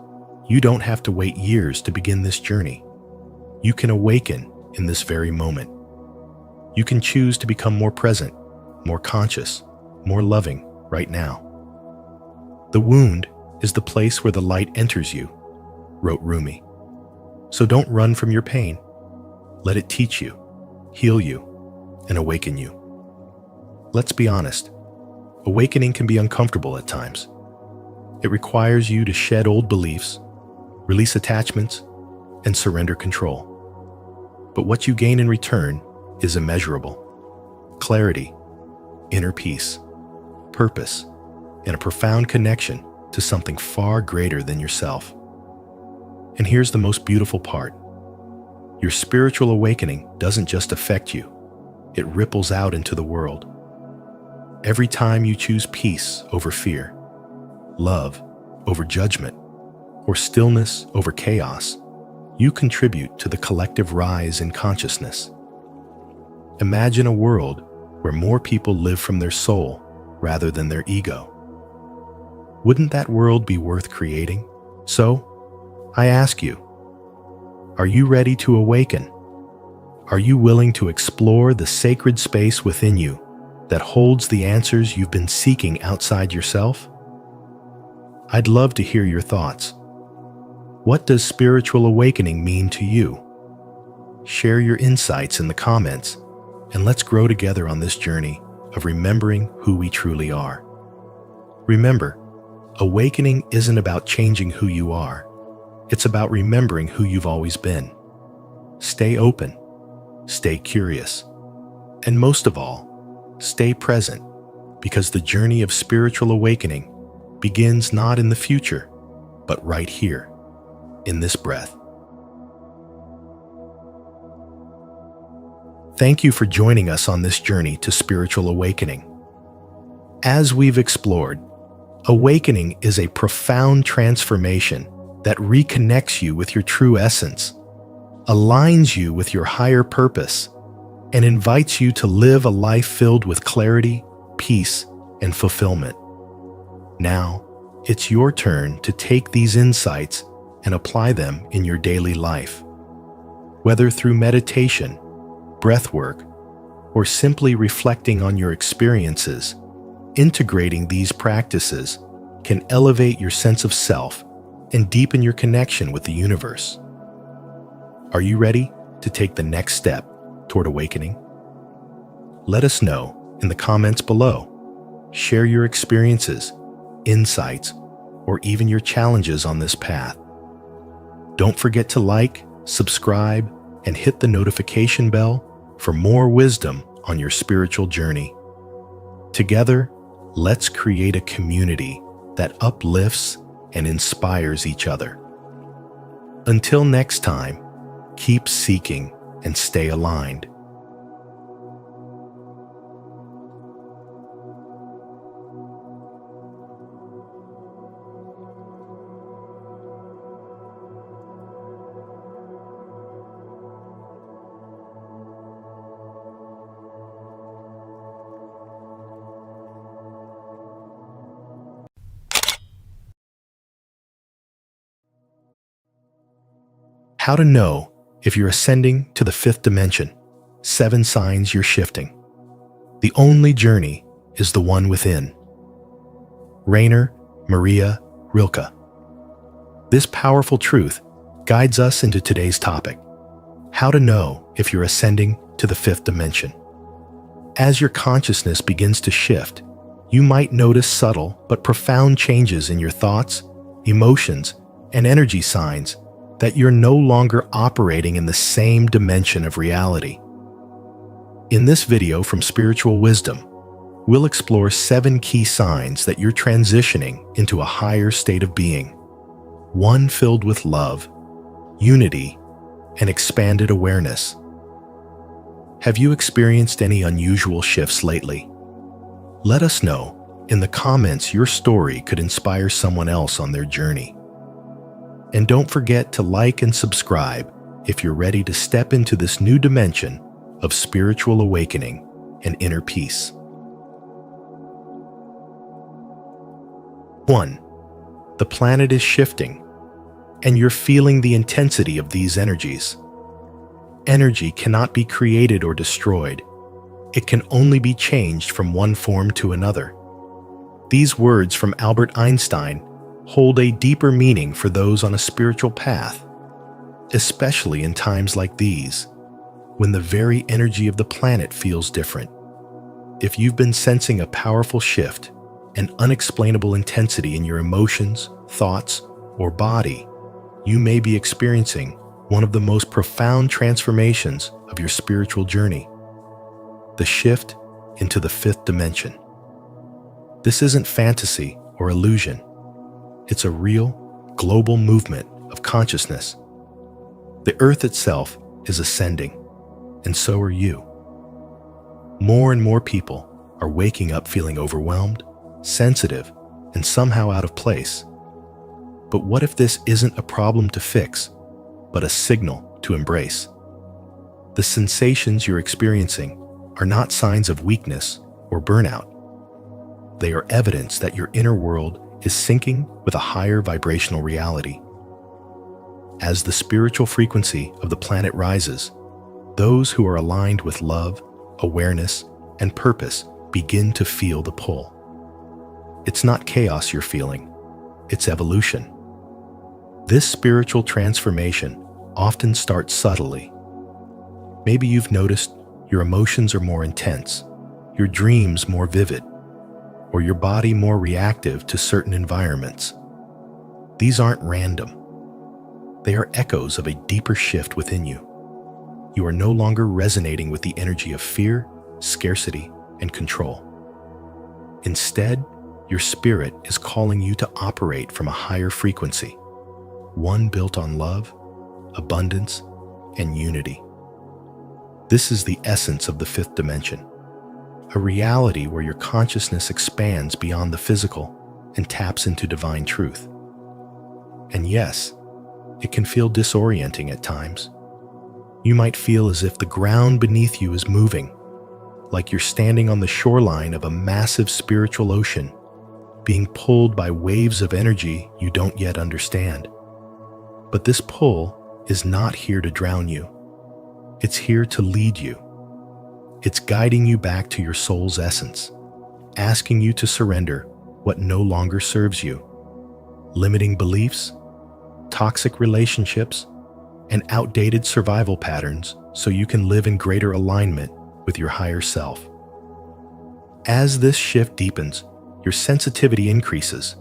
Speaker 1: you don't have to wait years to begin this journey. You can awaken in this very moment. You can choose to become more present, more conscious, more loving right now. The wound is the place where the light enters you, wrote Rumi. So don't run from your pain. Let it teach you, heal you, and awaken you. Let's be honest. Awakening can be uncomfortable at times. It requires you to shed old beliefs, release attachments, and surrender control. But what you gain in return is immeasurable. Clarity, inner peace, purpose, and a profound connection to something far greater than yourself. And here's the most beautiful part. Your spiritual awakening doesn't just affect you, it ripples out into the world. Every time you choose peace over fear, love over judgment, or stillness over chaos, you contribute to the collective rise in consciousness. Imagine a world where more people live from their soul rather than their ego. Wouldn't that world be worth creating? So, I ask you, are you ready to awaken? Are you willing to explore the sacred space within you that holds the answers you've been seeking outside yourself? I'd love to hear your thoughts. What does spiritual awakening mean to you? Share your insights in the comments, and let's grow together on this journey of remembering who we truly are. Remember, awakening isn't about changing who you are. It's about remembering who you've always been. Stay open, stay curious, and most of all, stay present, because the journey of spiritual awakening begins not in the future, but right here, in this breath. Thank you for joining us on this journey to spiritual awakening. As we've explored, awakening is a profound transformation that reconnects you with your true essence, aligns you with your higher purpose, and invites you to live a life filled with clarity, peace, and fulfillment. Now, it's your turn to take these insights and apply them in your daily life. Whether through meditation, breathwork, or simply reflecting on your experiences, integrating these practices can elevate your sense of self and deepen your connection with the universe. Are you ready to take the next step toward awakening? Let us know in the comments below. Share your experiences, insights, or even your challenges on this path. Don't forget to like, subscribe, and hit the notification bell for more wisdom on your spiritual journey. Together, let's create a community that uplifts and inspires each other. Until next time, keep seeking and stay aligned. How to know if you're ascending to the fifth dimension. 7 signs you're shifting. The only journey is the one within. Rainer Maria Rilke. This powerful truth guides us into today's topic: how to know if you're ascending to the fifth dimension. As your consciousness begins to shift, you might notice subtle but profound changes in your thoughts, emotions, and energy signs that you're no longer operating in the same dimension of reality. In this video from Spiritual Wisdom, we'll explore 7 key signs that you're transitioning into a higher state of being, one filled with love, unity, and expanded awareness. Have you experienced any unusual shifts lately? Let us know in the comments. Your story could inspire someone else on their journey. And don't forget to like and subscribe if you're ready to step into this new dimension of spiritual awakening and inner peace. 1. The planet is shifting, and you're feeling the intensity of these energies. Energy cannot be created or destroyed. It can only be changed from one form to another. These words from Albert Einstein hold a deeper meaning for those on a spiritual path, especially in times like these, when the very energy of the planet feels different. If you've been sensing a powerful shift, an unexplainable intensity in your emotions, thoughts, or body, you may be experiencing one of the most profound transformations of your spiritual journey: the shift into the fifth dimension. This isn't fantasy or illusion. It's a real, global movement of consciousness. The Earth itself is ascending, and so are you. More and more people are waking up feeling overwhelmed, sensitive, and somehow out of place. But what if this isn't a problem to fix, but a signal to embrace? The sensations you're experiencing are not signs of weakness or burnout. They are evidence that your inner world is syncing with a higher vibrational reality. As the spiritual frequency of the planet rises, those who are aligned with love, awareness, and purpose begin to feel the pull. It's not chaos you're feeling, it's evolution. This spiritual transformation often starts subtly. Maybe you've noticed your emotions are more intense, your dreams more vivid, or your body more reactive to certain environments. These aren't random. They are echoes of a deeper shift within you. You are no longer resonating with the energy of fear, scarcity, and control. Instead, your spirit is calling you to operate from a higher frequency, one built on love, abundance, and unity. This is the essence of the fifth dimension, a reality where your consciousness expands beyond the physical and taps into divine truth. And yes, it can feel disorienting at times. You might feel as if the ground beneath you is moving, like you're standing on the shoreline of a massive spiritual ocean, being pulled by waves of energy you don't yet understand. But this pull is not here to drown you. It's here to lead you. It's guiding you back to your soul's essence, asking you to surrender what no longer serves you. Limiting beliefs, toxic relationships, and outdated survival patterns so you can live in greater alignment with your higher self. As this shift deepens, your sensitivity increases.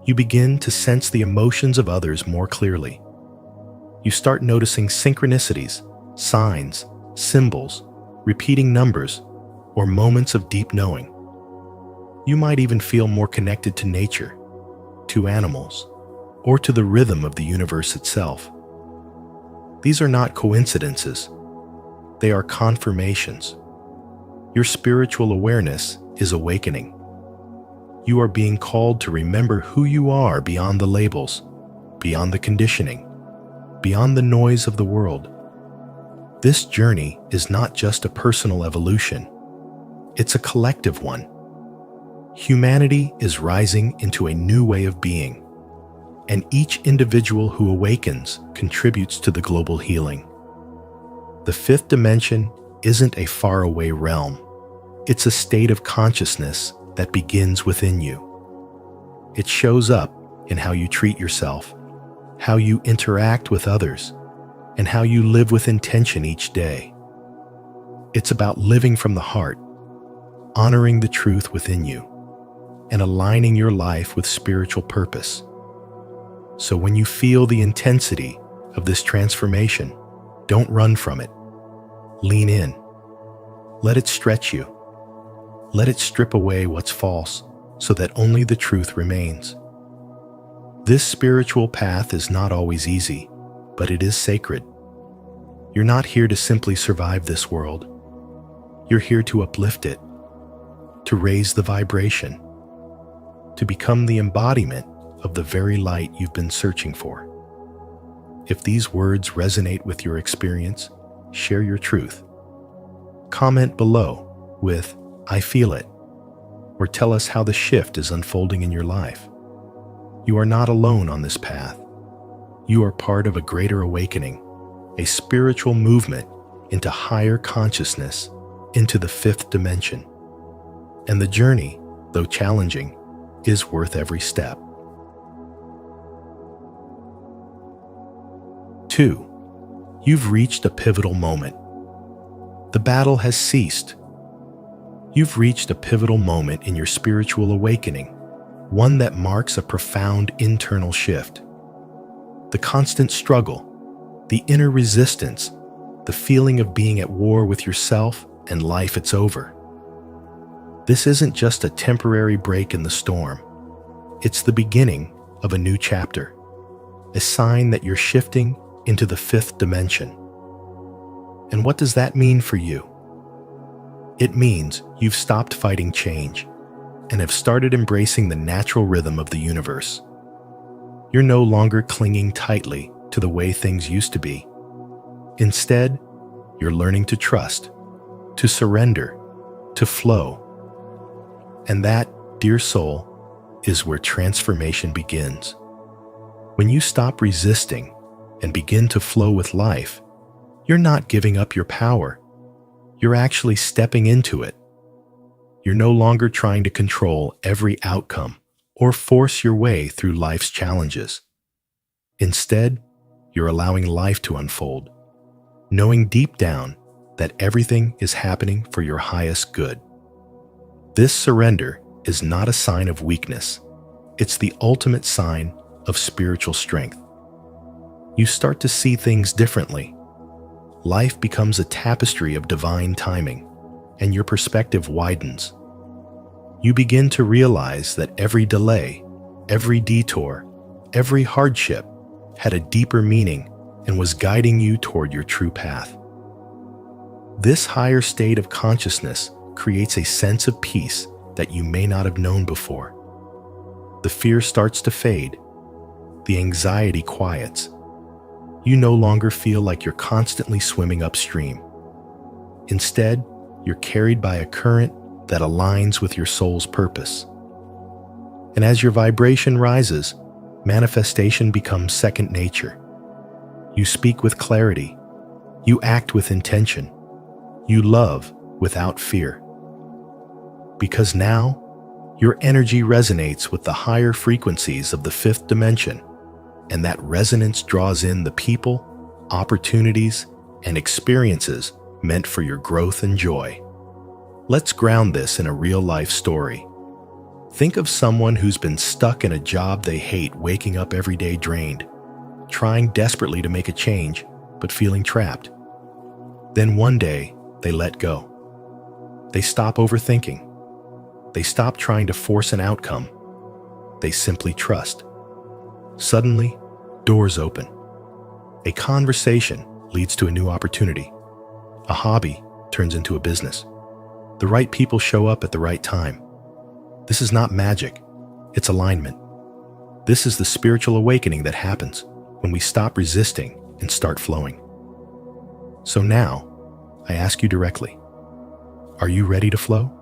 Speaker 1: You begin to sense the emotions of others more clearly. You start noticing synchronicities, signs, symbols, repeating numbers, or moments of deep knowing. You might even feel more connected to nature, to animals, or to the rhythm of the universe itself. These are not coincidences. They are confirmations. Your spiritual awareness is awakening. You are being called to remember who you are beyond the labels, beyond the conditioning, beyond the noise of the world. This journey is not just a personal evolution. It's a collective one. Humanity is rising into a new way of being, and each individual who awakens contributes to the global healing. The fifth dimension isn't a faraway realm. It's a state of consciousness that begins within you. It shows up in how you treat yourself, how you interact with others, and how you live with intention each day. It's about living from the heart, honoring the truth within you, and aligning your life with spiritual purpose. So when you feel the intensity of this transformation, don't run from it. Lean in. Let it stretch you. Let it strip away what's false so that only the truth remains. This spiritual path is not always easy, but it is sacred. You're not here to simply survive this world. You're here to uplift it, to raise the vibration, to become the embodiment of the very light you've been searching for. If these words resonate with your experience, share your truth. Comment below with "I feel it," or tell us how the shift is unfolding in your life. You are not alone on this path. You are part of a greater awakening, a spiritual movement into higher consciousness, into the fifth dimension. And the journey, though challenging, is worth every step. 2. You've reached a pivotal moment. The battle has ceased. You've reached a pivotal moment in your spiritual awakening, one that marks a profound internal shift. The constant struggle, the inner resistance, the feeling of being at war with yourself and life, it's over. This isn't just a temporary break in the storm. It's the beginning of a new chapter, a sign that you're shifting into the fifth dimension. And what does that mean for you? It means you've stopped fighting change and have started embracing the natural rhythm of the universe. You're no longer clinging tightly to the way things used to be. Instead, you're learning to trust, to surrender, to flow. And that, dear soul, is where transformation begins. When you stop resisting and begin to flow with life, you're not giving up your power. You're actually stepping into it. You're no longer trying to control every outcome or force your way through life's challenges. Instead, you're allowing life to unfold, knowing deep down that everything is happening for your highest good. This surrender is not a sign of weakness. It's the ultimate sign of spiritual strength. You start to see things differently. Life becomes a tapestry of divine timing, and your perspective widens. You begin to realize that every delay, every detour, every hardship had a deeper meaning and was guiding you toward your true path. This higher state of consciousness creates a sense of peace that you may not have known before. The fear starts to fade. The anxiety quiets. You no longer feel like you're constantly swimming upstream. Instead, you're carried by a current that aligns with your soul's purpose. And as your vibration rises, manifestation becomes second nature. You speak with clarity. You act with intention. You love without fear. Because now, your energy resonates with the higher frequencies of the fifth dimension, and that resonance draws in the people, opportunities, and experiences meant for your growth and joy. Let's ground this in a real-life story. Think of someone who's been stuck in a job they hate, waking up every day drained, trying desperately to make a change, but feeling trapped. Then one day, they let go. They stop overthinking. They stop trying to force an outcome. They simply trust. Suddenly, doors open. A conversation leads to a new opportunity. A hobby turns into a business. The right people show up at the right time. This is not magic, it's alignment. This is the spiritual awakening that happens when we stop resisting and start flowing. So now, I ask you directly, are you ready to flow?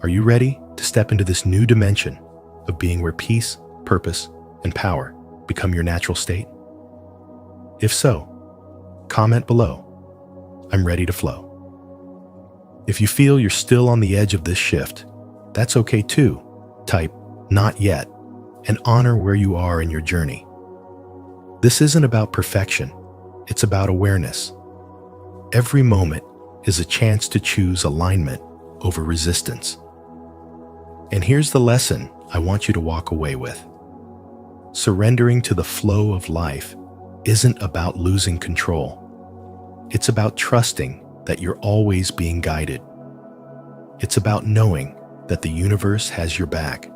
Speaker 1: Are you ready to step into this new dimension of being where peace, purpose, and power become your natural state? If so, comment below, I'm ready to flow. If you feel you're still on the edge of this shift, that's okay too. Type, not yet, and honor where you are in your journey. This isn't about perfection, it's about awareness. Every moment is a chance to choose alignment over resistance. And here's the lesson I want you to walk away with. Surrendering to the flow of life isn't about losing control. It's about trusting that you're always being guided. It's about knowing that the universe has your back.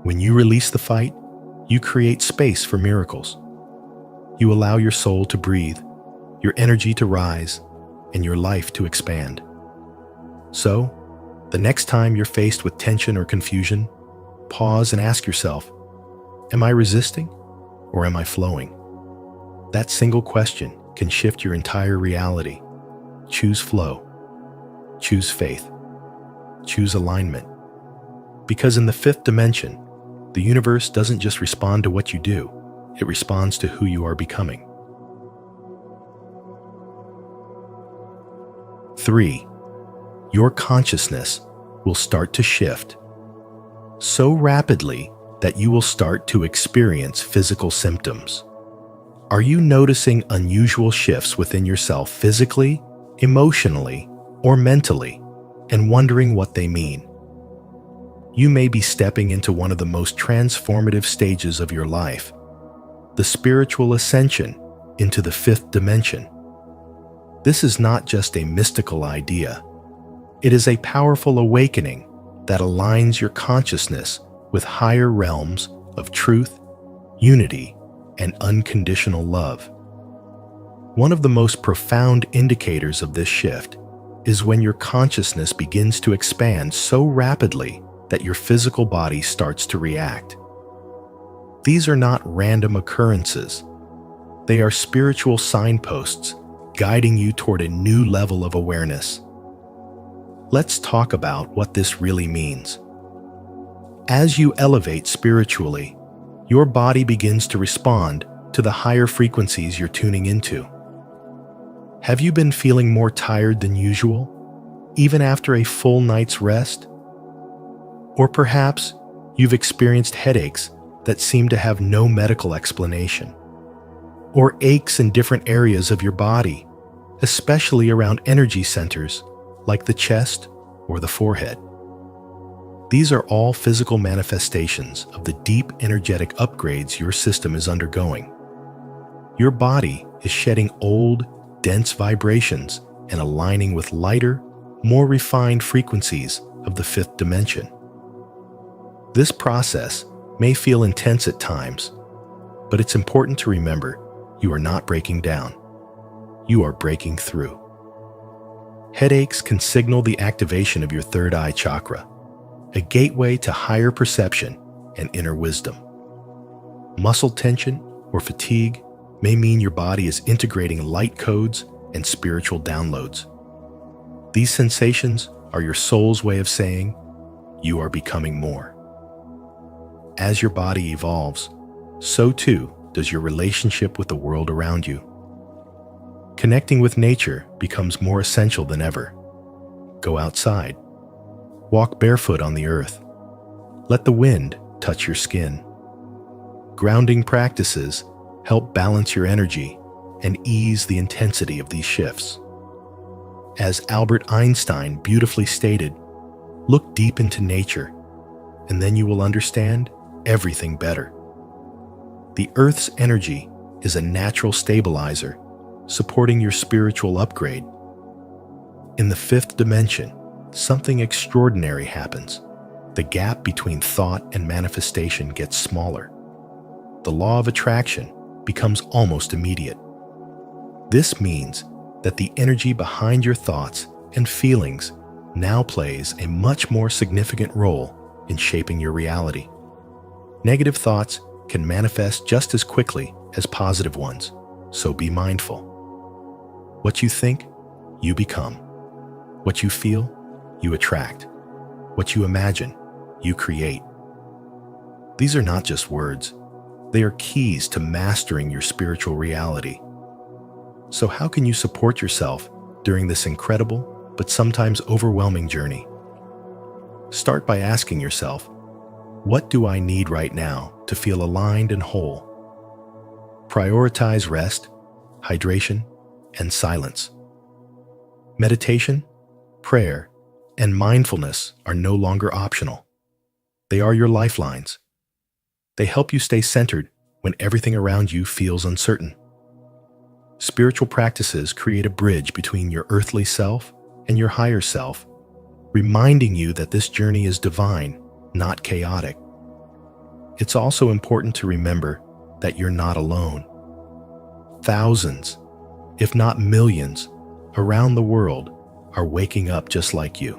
Speaker 1: When you release the fight, you create space for miracles. You allow your soul to breathe, your energy to rise, and your life to expand. So, the next time you're faced with tension or confusion, pause and ask yourself, am I resisting or am I flowing? That single question can shift your entire reality. Choose flow. Choose faith. Choose alignment. Because in the fifth dimension, the universe doesn't just respond to what you do, it responds to who you are becoming. 3. Your consciousness will start to shift so rapidly that you will start to experience physical symptoms. Are you noticing unusual shifts within yourself physically, emotionally, or mentally, and wondering what they mean? You may be stepping into one of the most transformative stages of your life, the spiritual ascension into the fifth dimension. This is not just a mystical idea. It is a powerful awakening that aligns your consciousness with higher realms of truth, unity, and unconditional love. One of the most profound indicators of this shift is when your consciousness begins to expand so rapidly that your physical body starts to react. These are not random occurrences. They are spiritual signposts guiding you toward a new level of awareness. Let's talk about what this really means. As you elevate spiritually, your body begins to respond to the higher frequencies you're tuning into. Have you been feeling more tired than usual, even after a full night's rest? Or perhaps you've experienced headaches that seem to have no medical explanation, or aches in different areas of your body, especially around energy centers like the chest or the forehead. These are all physical manifestations of the deep energetic upgrades your system is undergoing. Your body is shedding old, dense vibrations and aligning with lighter, more refined frequencies of the fifth dimension. This process may feel intense at times, but it's important to remember you are not breaking down. You are breaking through. Headaches can signal the activation of your third eye chakra, a gateway to higher perception and inner wisdom. Muscle tension or fatigue may mean your body is integrating light codes and spiritual downloads. These sensations are your soul's way of saying, you are becoming more. As your body evolves, so too does your relationship with the world around you. Connecting with nature becomes more essential than ever. Go outside. Walk barefoot on the earth. Let the wind touch your skin. Grounding practices help balance your energy and ease the intensity of these shifts. As Albert Einstein beautifully stated, look deep into nature, and then you will understand everything better. The Earth's energy is a natural stabilizer, supporting your spiritual upgrade. In the fifth dimension, something extraordinary happens. The gap between thought and manifestation gets smaller. The law of attraction becomes almost immediate. This means that the energy behind your thoughts and feelings now plays a much more significant role in shaping your reality. Negative thoughts can manifest just as quickly as positive ones, so be mindful. What you think, you become. What you feel, you attract. What you imagine, you create. These are not just words. They are keys to mastering your spiritual reality. So how can you support yourself during this incredible but sometimes overwhelming journey? Start by asking yourself, what do I need right now to feel aligned and whole? Prioritize rest, hydration, and silence. Meditation, prayer, and mindfulness are no longer optional. They are your lifelines. They help you stay centered when everything around you feels uncertain. Spiritual practices create a bridge between your earthly self and your higher self, reminding you that this journey is divine, not chaotic. It's also important to remember that you're not alone. Thousands, if not millions, around the world are waking up just like you.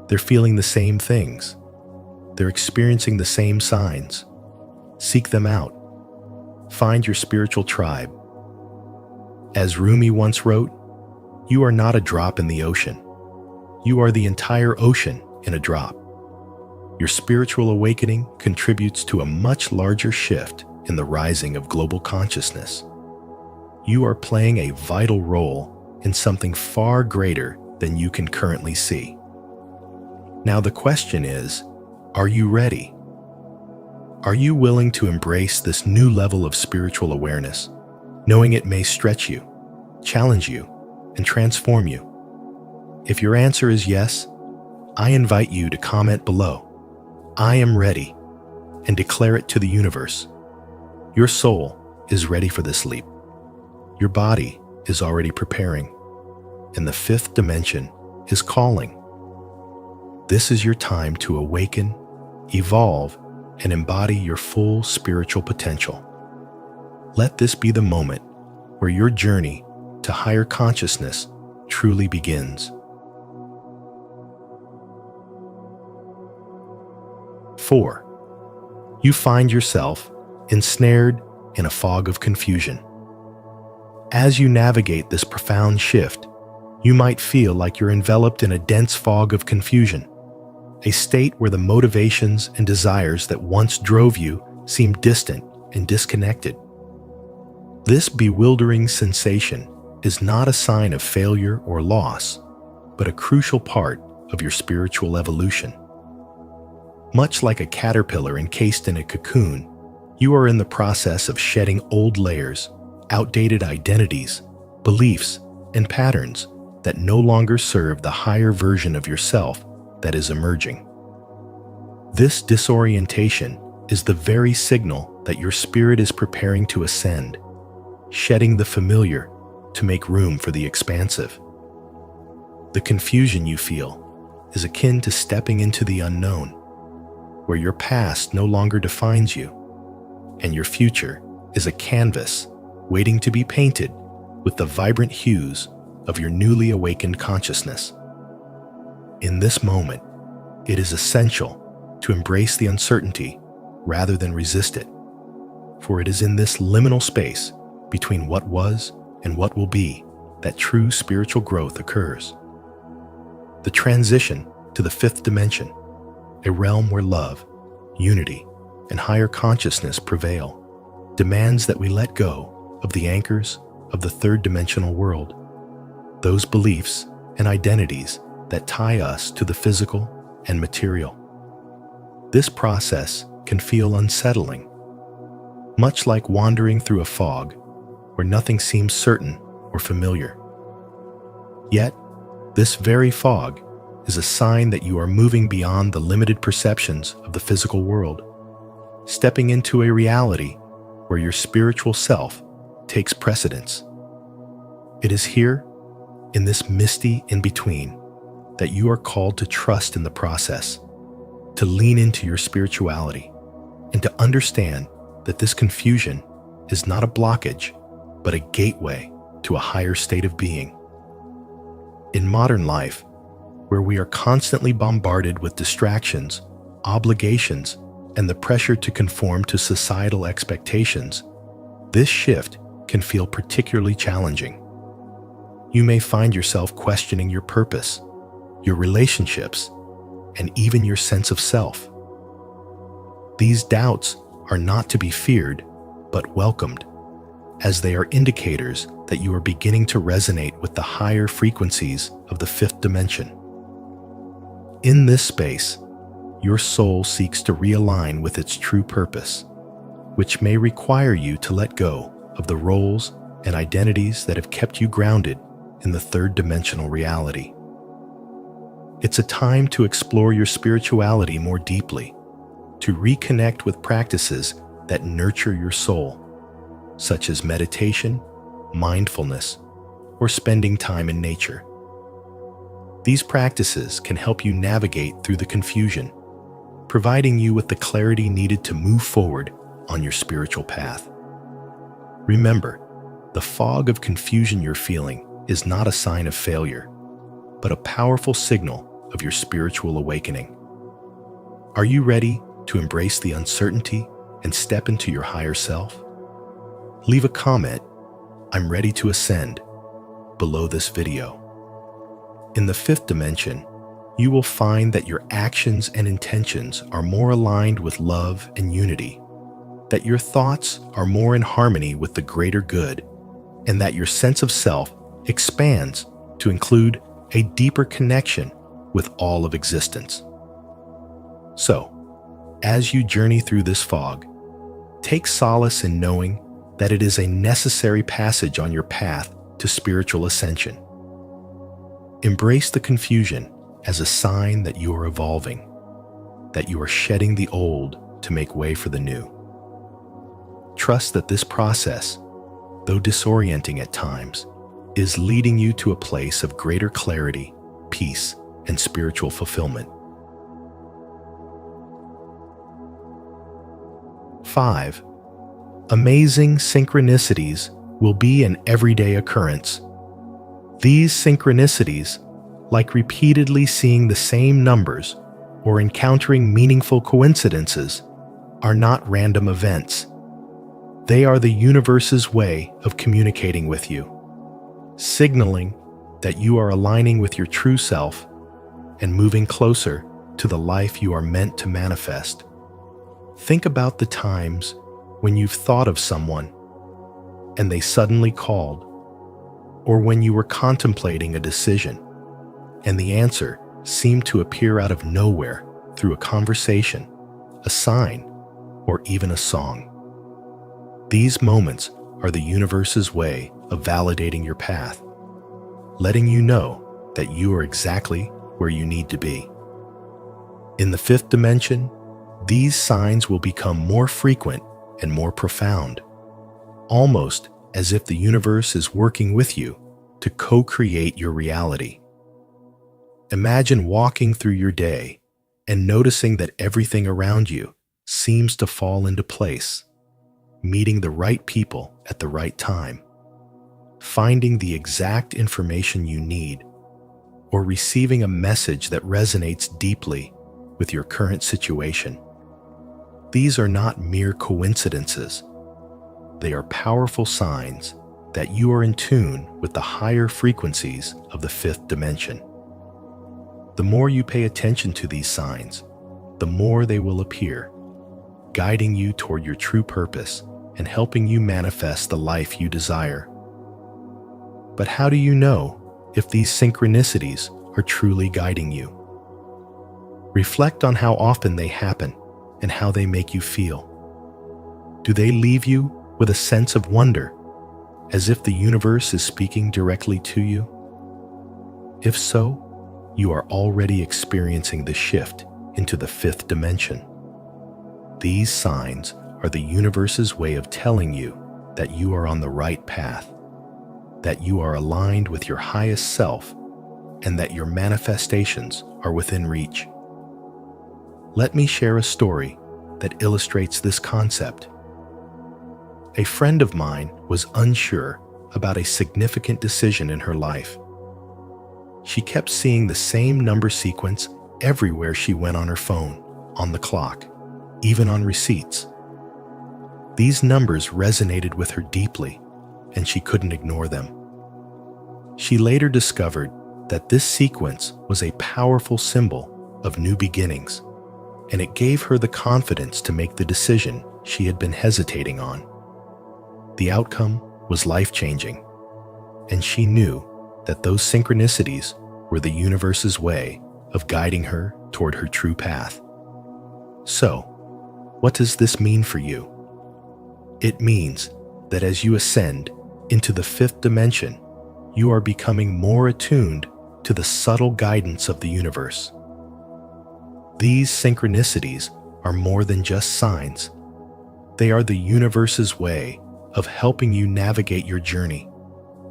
Speaker 1: They're feeling the same things. They're experiencing the same signs. Seek them out. Find your spiritual tribe. As Rumi once wrote, you are not a drop in the ocean. You are the entire ocean in a drop. Your spiritual awakening contributes to a much larger shift in the rising of global consciousness. You are playing a vital role in something far greater than you can currently see. Now the question is, are you ready? Are you willing to embrace this new level of spiritual awareness, knowing it may stretch you, challenge you, and transform you? If your answer is yes, I invite you to comment below, "I am ready," and declare it to the universe. Your soul is ready for this leap. Your body is already preparing, and the fifth dimension is calling. This is your time to awaken, evolve, and embody your full spiritual potential. Let this be the moment where your journey to higher consciousness truly begins. 4. You find yourself ensnared in a fog of confusion. As you navigate this profound shift, you might feel like you're enveloped in a dense fog of confusion, a state where the motivations and desires that once drove you seem distant and disconnected. This bewildering sensation is not a sign of failure or loss, but a crucial part of your spiritual evolution. Much like a caterpillar encased in a cocoon, you are in the process of shedding old layers, outdated identities, beliefs, and patterns that no longer serve the higher version of yourself that is emerging. This disorientation is the very signal that your spirit is preparing to ascend, shedding the familiar to make room for the expansive. The confusion you feel is akin to stepping into the unknown, where your past no longer defines you, and your future is a canvas waiting to be painted with the vibrant hues of your newly awakened consciousness. In this moment, it is essential to embrace the uncertainty rather than resist it, for it is in this liminal space between what was and what will be that true spiritual growth occurs. The transition to the fifth dimension, a realm where love, unity, and higher consciousness prevail, demands that we let go of the anchors of the third-dimensional world, those beliefs and identities that tie us to the physical and material. This process can feel unsettling, much like wandering through a fog where nothing seems certain or familiar. Yet, this very fog is a sign that you are moving beyond the limited perceptions of the physical world, stepping into a reality where your spiritual self takes precedence. It is here, in this misty in-between, that you are called to trust in the process, to lean into your spirituality, and to understand that this confusion is not a blockage, but a gateway to a higher state of being. In modern life, where we are constantly bombarded with distractions, obligations, and the pressure to conform to societal expectations, this shift can feel particularly challenging. You may find yourself questioning your purpose, your relationships, and even your sense of self. These doubts are not to be feared, but welcomed, as they are indicators that you are beginning to resonate with the higher frequencies of the fifth dimension. In this space, your soul seeks to realign with its true purpose, which may require you to let go of the roles and identities that have kept you grounded in the third-dimensional reality. It's a time to explore your spirituality more deeply, to reconnect with practices that nurture your soul, such as meditation, mindfulness, or spending time in nature. These practices can help you navigate through the confusion, providing you with the clarity needed to move forward on your spiritual path. Remember, the fog of confusion you're feeling is not a sign of failure, but a powerful signal of your spiritual awakening. Are you ready to embrace the uncertainty and step into your higher self? Leave a comment, "I'm ready to ascend," below this video. In the fifth dimension, you will find that your actions and intentions are more aligned with love and unity, that your thoughts are more in harmony with the greater good, and that your sense of self expands to include a deeper connection with all of existence. So, as you journey through this fog, take solace in knowing that it is a necessary passage on your path to spiritual ascension. Embrace the confusion as a sign that you are evolving, that you are shedding the old to make way for the new. Trust that this process, though disorienting at times, is leading you to a place of greater clarity, peace, and spiritual fulfillment. 5. Amazing synchronicities will be an everyday occurrence. These synchronicities, like repeatedly seeing the same numbers or encountering meaningful coincidences, are not random events. They are the universe's way of communicating with you, signaling that you are aligning with your true self and moving closer to the life you are meant to manifest. Think about the times when you've thought of someone and they suddenly called, or when you were contemplating a decision and the answer seemed to appear out of nowhere through a conversation, a sign, or even a song. These moments are the universe's way of validating your path, letting you know that you are exactly where you need to be. In the fifth dimension, these signs will become more frequent and more profound, almost as if the universe is working with you to co-create your reality. Imagine walking through your day and noticing that everything around you seems to fall into place, meeting the right people at the right time, finding the exact information you need, or receiving a message that resonates deeply with your current situation. These are not mere coincidences. They are powerful signs that you are in tune with the higher frequencies of the fifth dimension. The more you pay attention to these signs, the more they will appear, guiding you toward your true purpose and helping you manifest the life you desire. But how do you know if these synchronicities are truly guiding you? Reflect on how often they happen and how they make you feel. Do they leave you with a sense of wonder, as if the universe is speaking directly to you? If so, you are already experiencing the shift into the fifth dimension. These signs are the universe's way of telling you that you are on the right path, that you are aligned with your highest self, and that your manifestations are within reach. Let me share a story that illustrates this concept. A friend of mine was unsure about a significant decision in her life. She kept seeing the same number sequence everywhere she went on her phone, on the clock, even on receipts. These numbers resonated with her deeply, and she couldn't ignore them. She later discovered that this sequence was a powerful symbol of new beginnings, and it gave her the confidence to make the decision she had been hesitating on. The outcome was life-changing, and she knew that those synchronicities were the universe's way of guiding her toward her true path. So, what does this mean for you? It means that as you ascend into the fifth dimension, you are becoming more attuned to the subtle guidance of the universe. These synchronicities are more than just signs. They are the universe's way of helping you navigate your journey,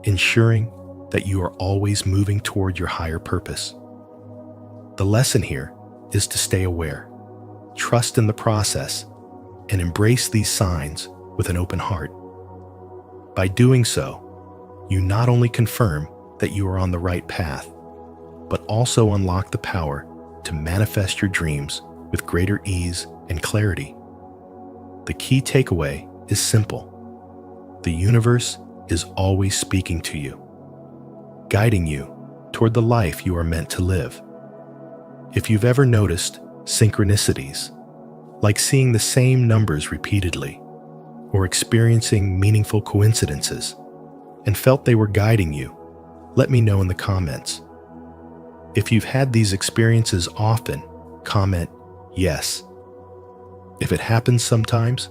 Speaker 1: ensuring that you are always moving toward your higher purpose. The lesson here is to stay aware, trust in the process, and embrace these signs with an open heart. By doing so, you not only confirm that you are on the right path, but also unlock the power to manifest your dreams with greater ease and clarity. The key takeaway is simple. The universe is always speaking to you, guiding you toward the life you are meant to live. If you've ever noticed synchronicities, like seeing the same numbers repeatedly, or experiencing meaningful coincidences, and felt they were guiding you, let me know in the comments. If you've had these experiences often, comment yes. If it happens sometimes,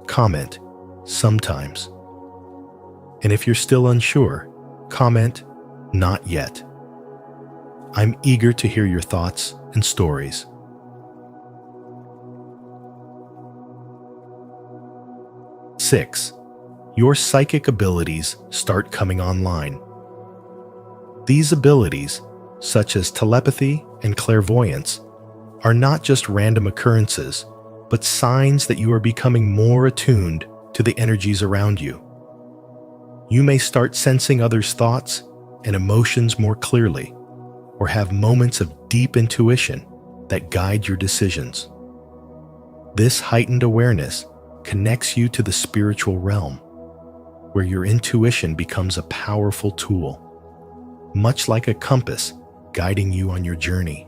Speaker 1: comment sometimes. And if you're still unsure, comment not yet. I'm eager to hear your thoughts and stories. Six, your psychic abilities start coming online. These abilities, such as telepathy and clairvoyance, are not just random occurrences, but signs that you are becoming more attuned to the energies around you. You may start sensing others' thoughts and emotions more clearly, or have moments of deep intuition that guide your decisions. This heightened awareness connects you to the spiritual realm, where your intuition becomes a powerful tool, much like a compass guiding you on your journey.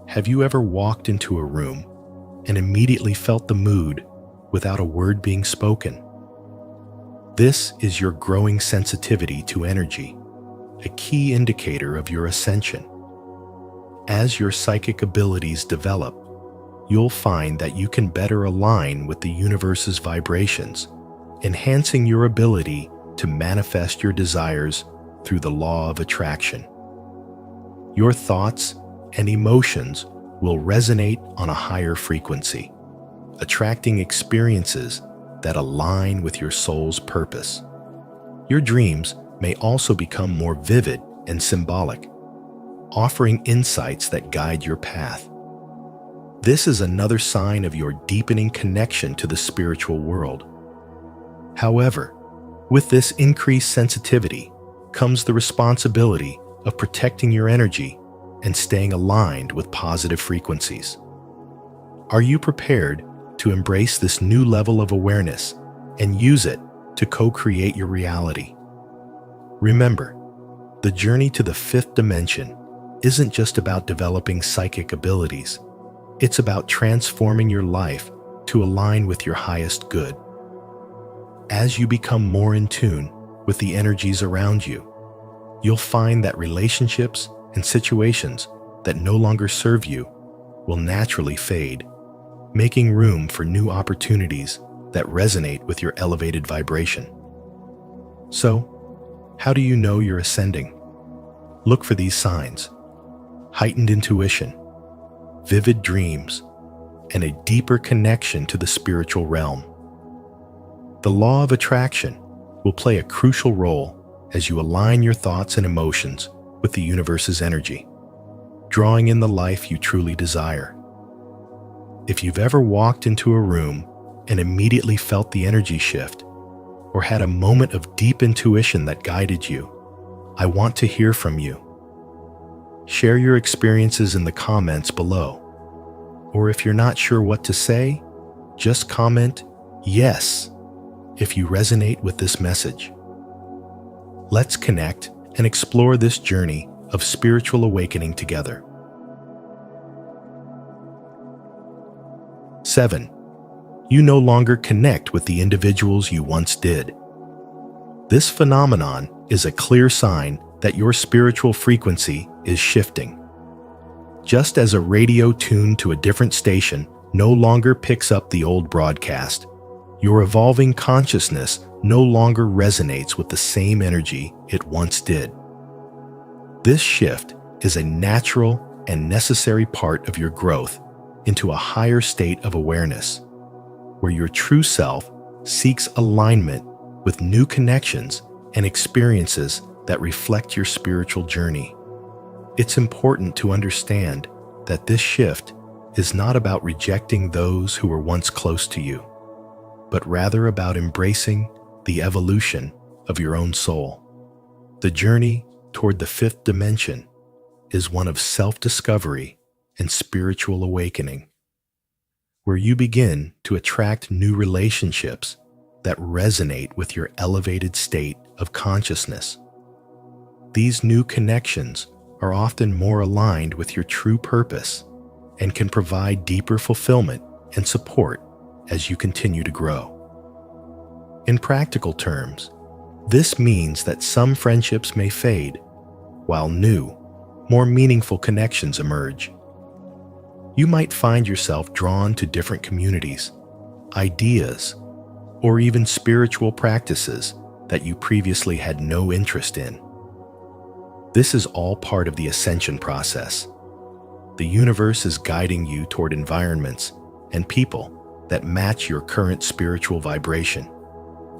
Speaker 1: Have you ever walked into a room and immediately felt the mood without a word being spoken? This is your growing sensitivity to energy, a key indicator of your ascension. As your psychic abilities develop, you'll find that you can better align with the universe's vibrations, enhancing your ability to manifest your desires through the law of attraction. Your thoughts and emotions will resonate on a higher frequency, attracting experiences that align with your soul's purpose. Your dreams may also become more vivid and symbolic, offering insights that guide your path. This is another sign of your deepening connection to the spiritual world. However, With this increased sensitivity comes the responsibility of protecting your energy and staying aligned with positive frequencies. Are you prepared to embrace this new level of awareness and use it to co-create your reality? Remember, the journey to the fifth dimension isn't just about developing psychic abilities. It's about transforming your life to align with your highest good. As you become more in tune with the energies around you, you'll find that relationships and situations that no longer serve you will naturally fade, making room for new opportunities that resonate with your elevated vibration. So, how do you know you're ascending? Look for these signs: heightened intuition, vivid dreams, and a deeper connection to the spiritual realm. The law of attraction will play a crucial role as you align your thoughts and emotions with the universe's energy, drawing in the life you truly desire. If you've ever walked into a room and immediately felt the energy shift, or had a moment of deep intuition that guided you, I want to hear from you. Share your experiences in the comments below. Or if you're not sure what to say, just comment "yes" if you resonate with this message. Let's connect and explore this journey of spiritual awakening together. 7. You no longer connect with the individuals you once did. This phenomenon is a clear sign that your spiritual frequency is shifting. Just as a radio tuned to a different station no longer picks up the old broadcast, your evolving consciousness no longer resonates with the same energy it once did. This shift is a natural and necessary part of your growth into a higher state of awareness, where your true self seeks alignment with new connections and experiences that reflect your spiritual journey. It's important to understand that this shift is not about rejecting those who were once close to you, but rather about embracing the evolution of your own soul. The journey toward the fifth dimension is one of self-discovery and spiritual awakening, where you begin to attract new relationships that resonate with your elevated state of consciousness. These new connections are often more aligned with your true purpose and can provide deeper fulfillment and support as you continue to grow. In practical terms, this means that some friendships may fade, while new, more meaningful connections emerge. You might find yourself drawn to different communities, ideas, or even spiritual practices that you previously had no interest in. This is all part of the ascension process. The universe is guiding you toward environments and people that match your current spiritual vibration,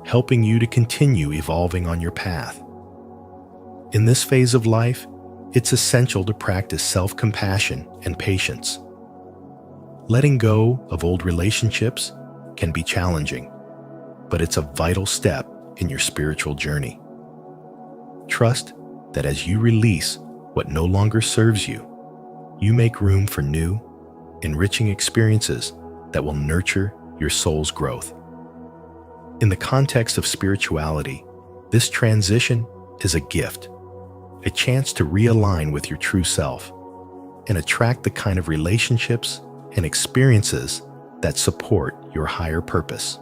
Speaker 1: helping you to continue evolving on your path. In this phase of life, it's essential to practice self-compassion and patience. Letting go of old relationships can be challenging, but it's a vital step in your spiritual journey. Trust that as you release what no longer serves you, you make room for new, enriching experiences that will nurture your soul's growth. In the context of spirituality, this transition is a gift, a chance to realign with your true self and attract the kind of relationships and experiences that support your higher purpose.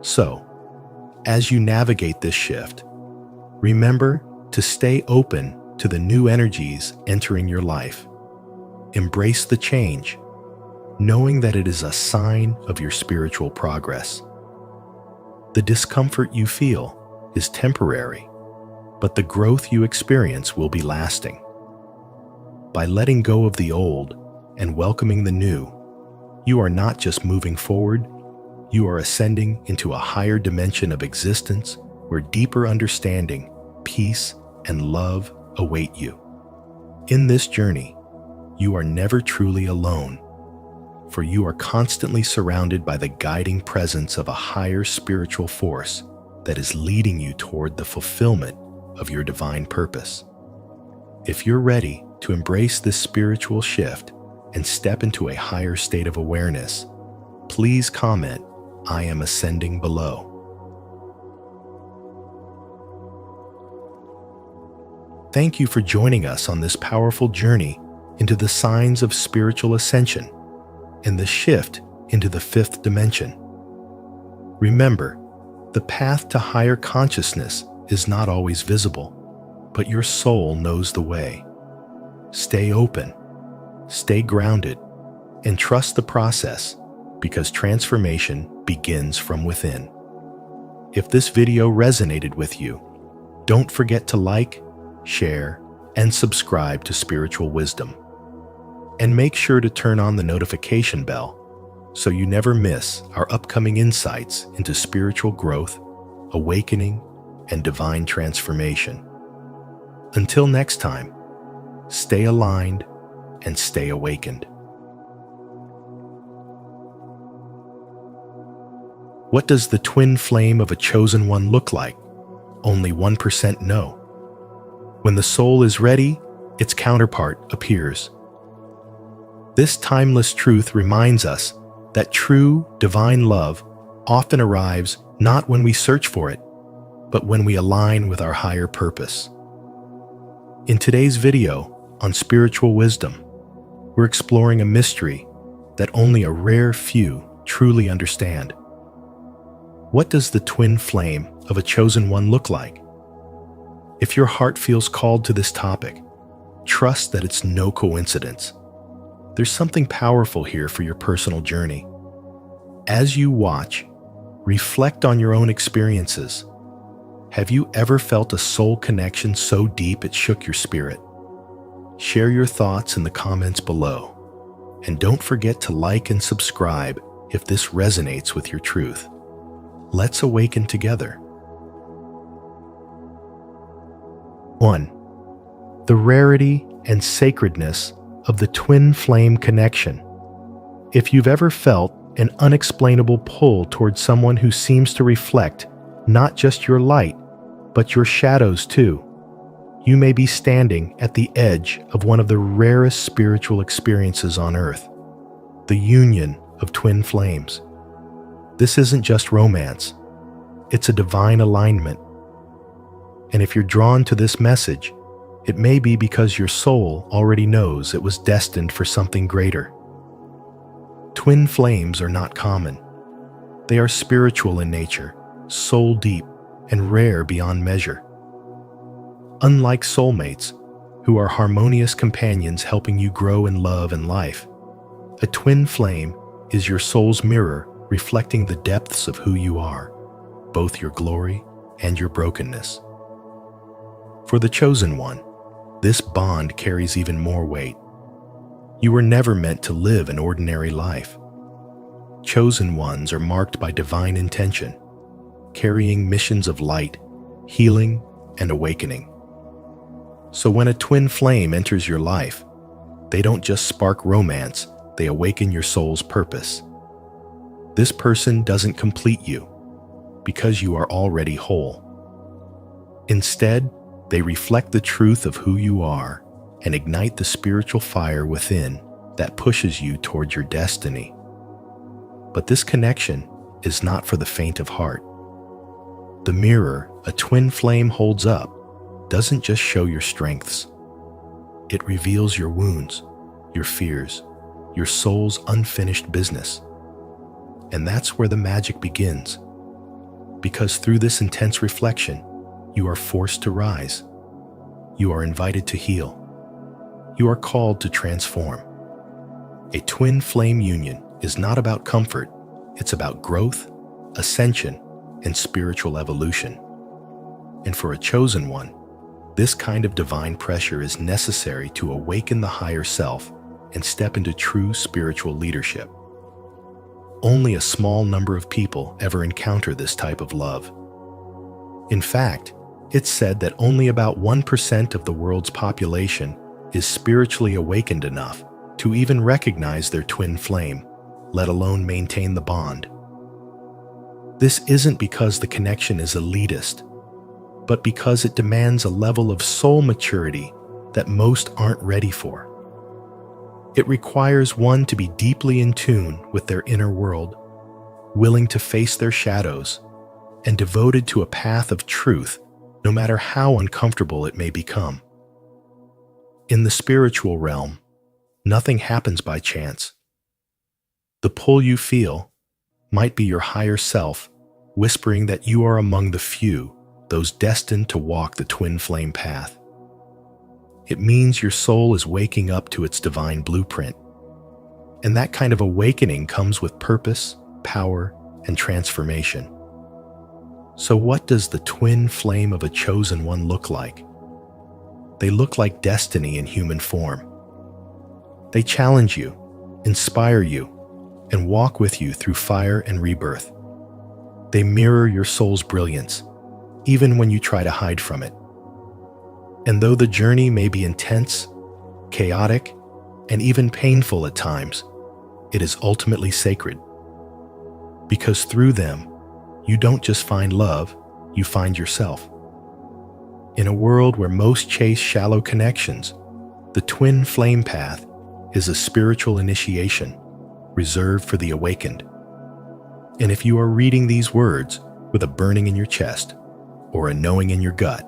Speaker 1: So, as you navigate this shift, remember to stay open to the new energies entering your life. Embrace the change, knowing that it is a sign of your spiritual progress. The discomfort you feel is temporary, but the growth you experience will be lasting. By letting go of the old and welcoming the new, you are not just moving forward, you are ascending into a higher dimension of existence where deeper understanding, peace, and love await you. In this journey, you are never truly alone, for you are constantly surrounded by the guiding presence of a higher spiritual force that is leading you toward the fulfillment of your divine purpose. If you're ready to embrace this spiritual shift and step into a higher state of awareness, please comment, "I am ascending," below. Thank you for joining us on this powerful journey into the signs of spiritual ascension and the shift into the fifth dimension. Remember, the path to higher consciousness is not always visible, but your soul knows the way. Stay open, stay grounded, and trust the process, because transformation begins from within. If this video resonated with you, don't forget to like, share, and subscribe to Spiritual Wisdom. And make sure to turn on the notification bell so you never miss our upcoming insights into spiritual growth, awakening, and divine transformation. Until next time, stay aligned and stay awakened. What does the twin flame of a chosen one look like? Only 1% know. When the soul is ready, its counterpart appears. This timeless truth reminds us that true divine love often arrives not when we search for it, but when we align with our higher purpose. In today's video on spiritual wisdom, we're exploring a mystery that only a rare few truly understand. What does the twin flame of a chosen one look like? If your heart feels called to this topic, trust that it's no coincidence. There's something powerful here for your personal journey. As you watch, reflect on your own experiences. Have you ever felt a soul connection so deep it shook your spirit? Share your thoughts in the comments below. And don't forget to like and subscribe if this resonates with your truth. Let's awaken together. 1. The rarity and sacredness of the twin flame connection. If you've ever felt an unexplainable pull towards someone who seems to reflect not just your light, but your shadows too, you may be standing at the edge of one of the rarest spiritual experiences on Earth, the union of twin flames. This isn't just romance, it's a divine alignment. And if you're drawn to this message, it may be because your soul already knows it was destined for something greater. Twin flames are not common. They are spiritual in nature, soul deep, and rare beyond measure. Unlike soulmates, who are harmonious companions helping you grow in love and life, a twin flame is your soul's mirror reflecting the depths of who you are, both your glory and your brokenness. For the chosen one, this bond carries even more weight. You were never meant to live an ordinary life. Chosen ones are marked by divine intention, carrying missions of light, healing, and awakening. So when a twin flame enters your life, they don't just spark romance, they awaken your soul's purpose. This person doesn't complete you, because you are already whole. Instead, they reflect the truth of who you are and ignite the spiritual fire within that pushes you towards your destiny. But this connection is not for the faint of heart. The mirror a twin flame holds up doesn't just show your strengths. It reveals your wounds, your fears, your soul's unfinished business. And that's where the magic begins. Because through this intense reflection, you are forced to rise. You are invited to heal. You are called to transform. A twin flame union is not about comfort, it's about growth, ascension, and spiritual evolution. And for a chosen one, this kind of divine pressure is necessary to awaken the higher self and step into true spiritual leadership. Only a small number of people ever encounter this type of love. In fact, it's said that only about 1% of the world's population is spiritually awakened enough to even recognize their twin flame, let alone maintain the bond. This isn't because the connection is elitist, but because it demands a level of soul maturity that most aren't ready for. It requires one to be deeply in tune with their inner world, willing to face their shadows, and devoted to a path of truth, no matter how uncomfortable it may become. In the spiritual realm, nothing happens by chance. The pull you feel might be your higher self whispering that you are among the few, those destined to walk the twin flame path. It means your soul is waking up to its divine blueprint. And that kind of awakening comes with purpose, power, and transformation. So what does the twin flame of a chosen one look like? They look like destiny in human form. They challenge you, inspire you, and walk with you through fire and rebirth. They mirror your soul's brilliance, even when you try to hide from it. And though the journey may be intense, chaotic, and even painful at times, it is ultimately sacred. Because through them, you don't just find love, you find yourself. In a world where most chase shallow connections, the twin flame path is a spiritual initiation reserved for the awakened. And if you are reading these words with a burning in your chest or a knowing in your gut,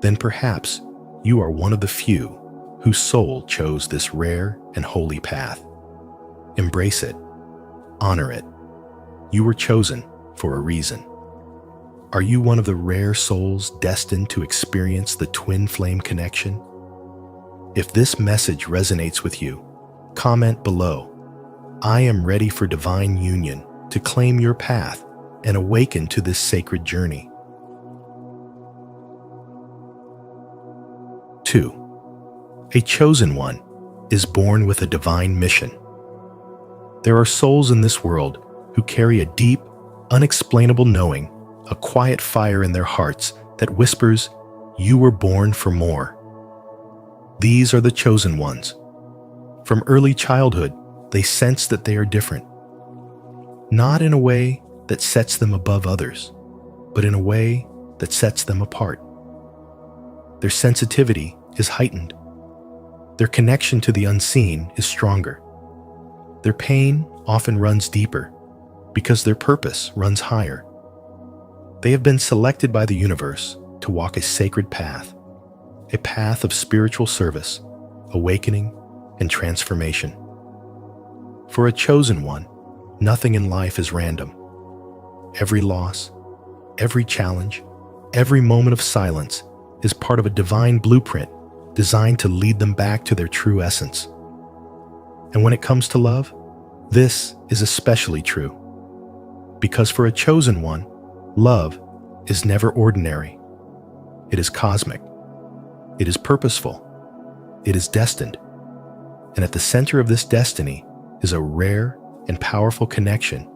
Speaker 1: then perhaps you are one of the few whose soul chose this rare and holy path. Embrace it. Honor it. You were chosen for a reason. Are you one of the rare souls destined to experience the twin flame connection? If this message resonates with you, comment below. I am ready for divine union to claim your path and awaken to this sacred journey. 2. A chosen one is born with a divine mission. There are souls in this world who carry a deep, unexplainable knowing, a quiet fire in their hearts that whispers, "You were born for more." These are the chosen ones. From early childhood, they sense that they are different. Not in a way that sets them above others, but in a way that sets them apart. Their sensitivity is heightened. Their connection to the unseen is stronger. Their pain often runs deeper because their purpose runs higher. They have been selected by the universe to walk a sacred path, a path of spiritual service, awakening, and transformation. For a chosen one, nothing in life is random. Every loss, every challenge, every moment of silence is part of a divine blueprint designed to lead them back to their true essence. And when it comes to love, this is especially true. Because for a chosen one, love is never ordinary. It is cosmic. It is purposeful. It is destined. And at the center of this destiny is a rare and powerful connection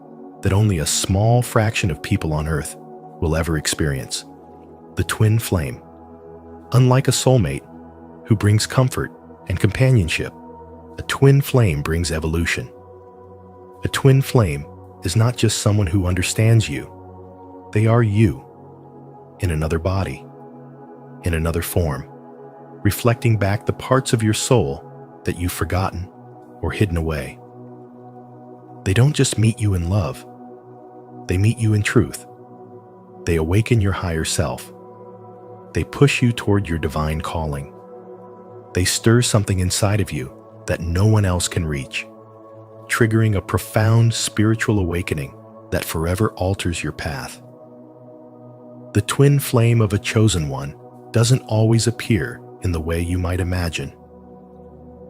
Speaker 1: that only a small fraction of people on Earth will ever experience. The twin flame. Unlike a soulmate who brings comfort and companionship, a twin flame brings evolution. A twin flame is not just someone who understands you. They are you, in another body, in another form, reflecting back the parts of your soul that you've forgotten or hidden away. They don't just meet you in love. They meet you in truth. They awaken your higher self. They push you toward your divine calling. They stir something inside of you that no one else can reach, triggering a profound spiritual awakening that forever alters your path. The twin flame of a chosen one doesn't always appear in the way you might imagine.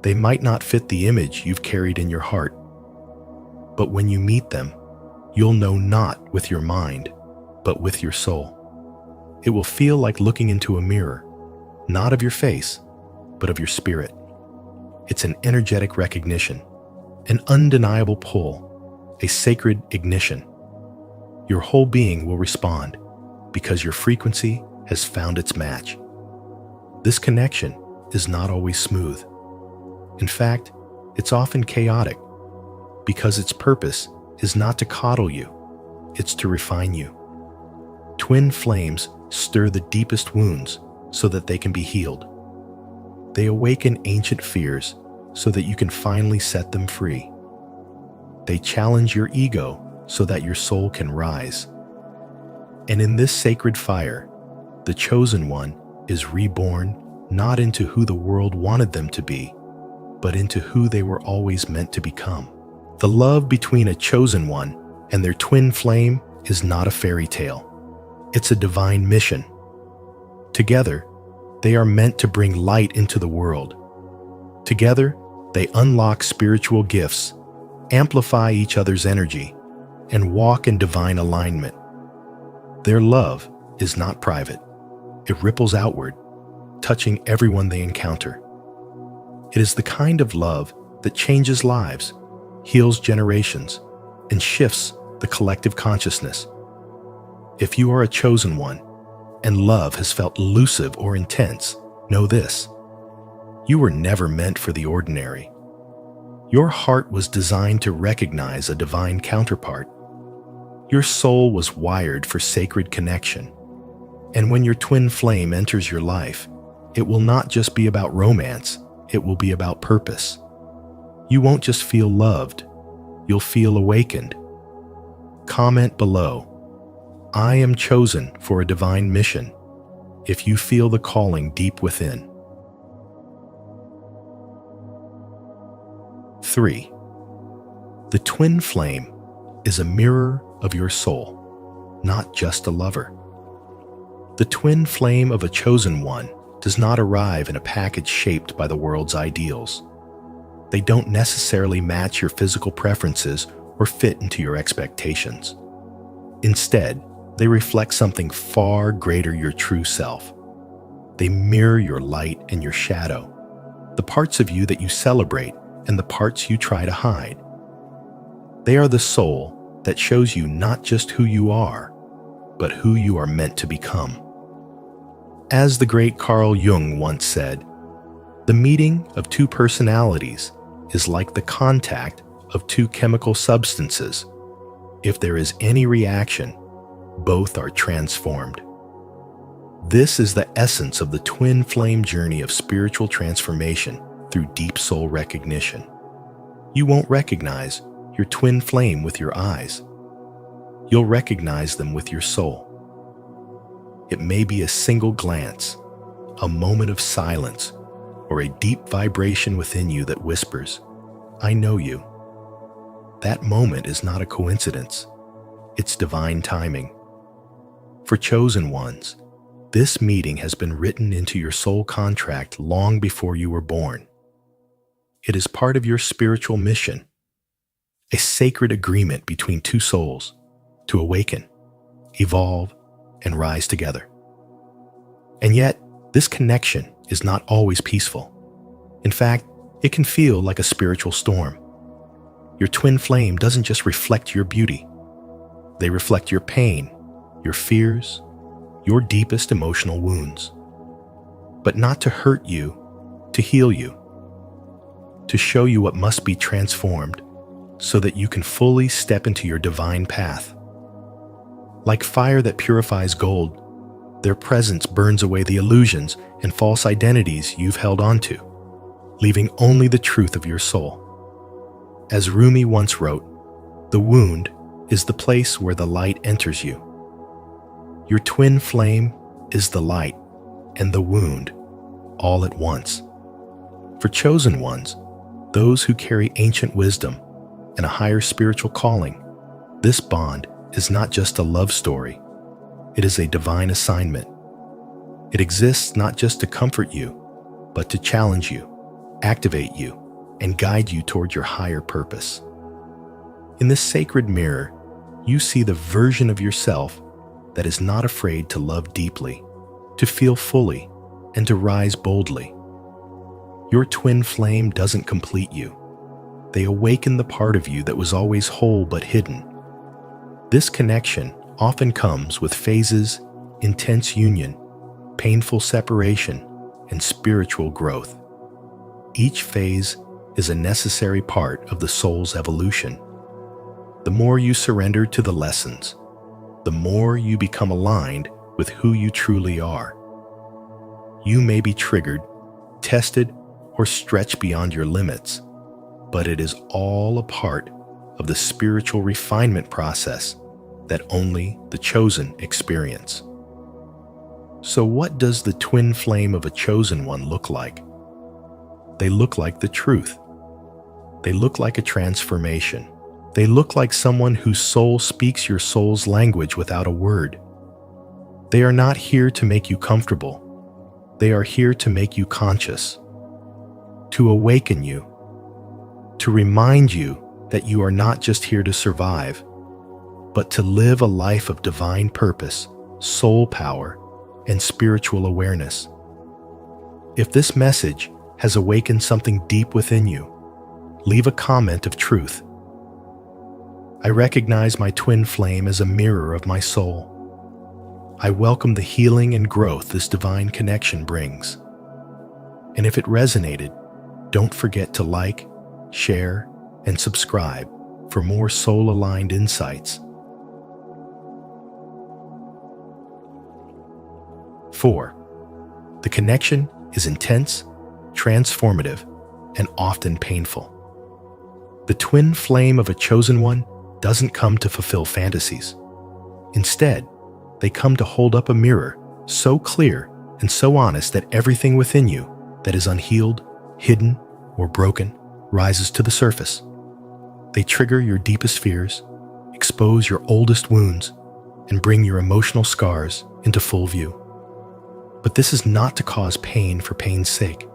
Speaker 1: They might not fit the image you've carried in your heart. But when you meet them, you'll know not with your mind, but with your soul. It will feel like looking into a mirror, not of your face, but of your spirit. It's an energetic recognition, an undeniable pull, a sacred ignition. Your whole being will respond because your frequency has found its match. This connection is not always smooth. In fact, it's often chaotic because its purpose is not to coddle you, it's to refine you. Twin flames stir the deepest wounds so that they can be healed. They awaken ancient fears so that you can finally set them free. They challenge your ego so that your soul can rise. And in this sacred fire, the Chosen One is reborn not into who the world wanted them to be, but into who they were always meant to become. The love between a Chosen One and their twin flame is not a fairy tale. It's a divine mission. Together, they are meant to bring light into the world. Together, they unlock spiritual gifts, amplify each other's energy, and walk in divine alignment. Their love is not private. It ripples outward, touching everyone they encounter. It is the kind of love that changes lives, heals generations, and shifts the collective consciousness. If you are a chosen one, and love has felt elusive or intense, know this: you were never meant for the ordinary. Your heart was designed to recognize a divine counterpart. Your soul was wired for sacred connection. And when your twin flame enters your life, it will not just be about romance, it will be about purpose. You won't just feel loved, you'll feel awakened. Comment below: I am chosen for a divine mission, if you feel the calling deep within. 3. The twin flame is a mirror of your soul, not just a lover. The twin flame of a chosen one does not arrive in a package shaped by the world's ideals. They don't necessarily match your physical preferences or fit into your expectations. Instead, they reflect something far greater: your true self. They mirror your light and your shadow, the parts of you that you celebrate and the parts you try to hide. They are the soul that shows you not just who you are, but who you are meant to become. As the great Carl Jung once said, the meeting of two personalities is like the contact of two chemical substances. If there is any reaction, both are transformed. This is the essence of the twin flame journey of spiritual transformation through deep soul recognition. You won't recognize your twin flame with your eyes. You'll recognize them with your soul. It may be a single glance, a moment of silence, or a deep vibration within you that whispers, "I know you." That moment is not a coincidence. It's divine timing. For chosen ones, this meeting has been written into your soul contract long before you were born. It is part of your spiritual mission, a sacred agreement between two souls to awaken, evolve, and rise together. And yet, this connection is not always peaceful. In fact, it can feel like a spiritual storm. Your twin flame doesn't just reflect your beauty. They reflect your pain, your fears, your deepest emotional wounds. But not to hurt you, to heal you, to show you what must be transformed so that you can fully step into your divine path. Like fire that purifies gold, their presence burns away the illusions and false identities you've held onto, leaving only the truth of your soul. As Rumi once wrote, "The wound is the place where the light enters you." Your twin flame is the light and the wound all at once. For chosen ones, those who carry ancient wisdom and a higher spiritual calling, this bond is not just a love story. It is a divine assignment. It exists not just to comfort you, but to challenge you, activate you, and guide you toward your higher purpose. In this sacred mirror, you see the version of yourself that is not afraid to love deeply, to feel fully, and to rise boldly. Your twin flame doesn't complete you. They awaken the part of you that was always whole but hidden. This connection often comes with phases: intense union, painful separation, and spiritual growth. Each phase is a necessary part of the soul's evolution. The more you surrender to the lessons, the more you become aligned with who you truly are. You may be triggered, tested, or stretched beyond your limits, but it is all a part of the spiritual refinement process that only the chosen experience. So what does the twin flame of a chosen one look like? They look like the truth. They look like a transformation. They look like someone whose soul speaks your soul's language without a word. They are not here to make you comfortable. They are here to make you conscious, to awaken you, to remind you that you are not just here to survive, but to live a life of divine purpose, soul power, and spiritual awareness. If this message has awakened something deep within you, leave a comment of truth. I recognize my twin flame as a mirror of my soul. I welcome the healing and growth this divine connection brings. And if it resonated, don't forget to like, share, and subscribe for more soul-aligned insights. 4. The connection is intense, transformative, and often painful. The twin flame of a chosen one doesn't come to fulfill fantasies. Instead, they come to hold up a mirror so clear and so honest that everything within you that is unhealed, hidden, or broken rises to the surface. They trigger your deepest fears, expose your oldest wounds, and bring your emotional scars into full view. But this is not to cause pain for pain's sake.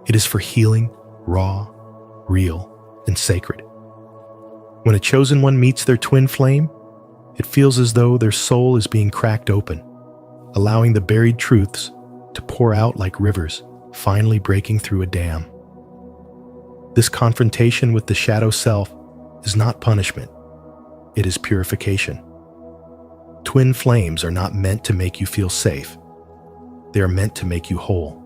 Speaker 1: It is for healing, raw, real, and sacred. When a chosen one meets their twin flame, it feels as though their soul is being cracked open, allowing the buried truths to pour out like rivers, finally breaking through a dam. This confrontation with the shadow self is not punishment. It is purification. Twin flames are not meant to make you feel safe. They are meant to make you whole.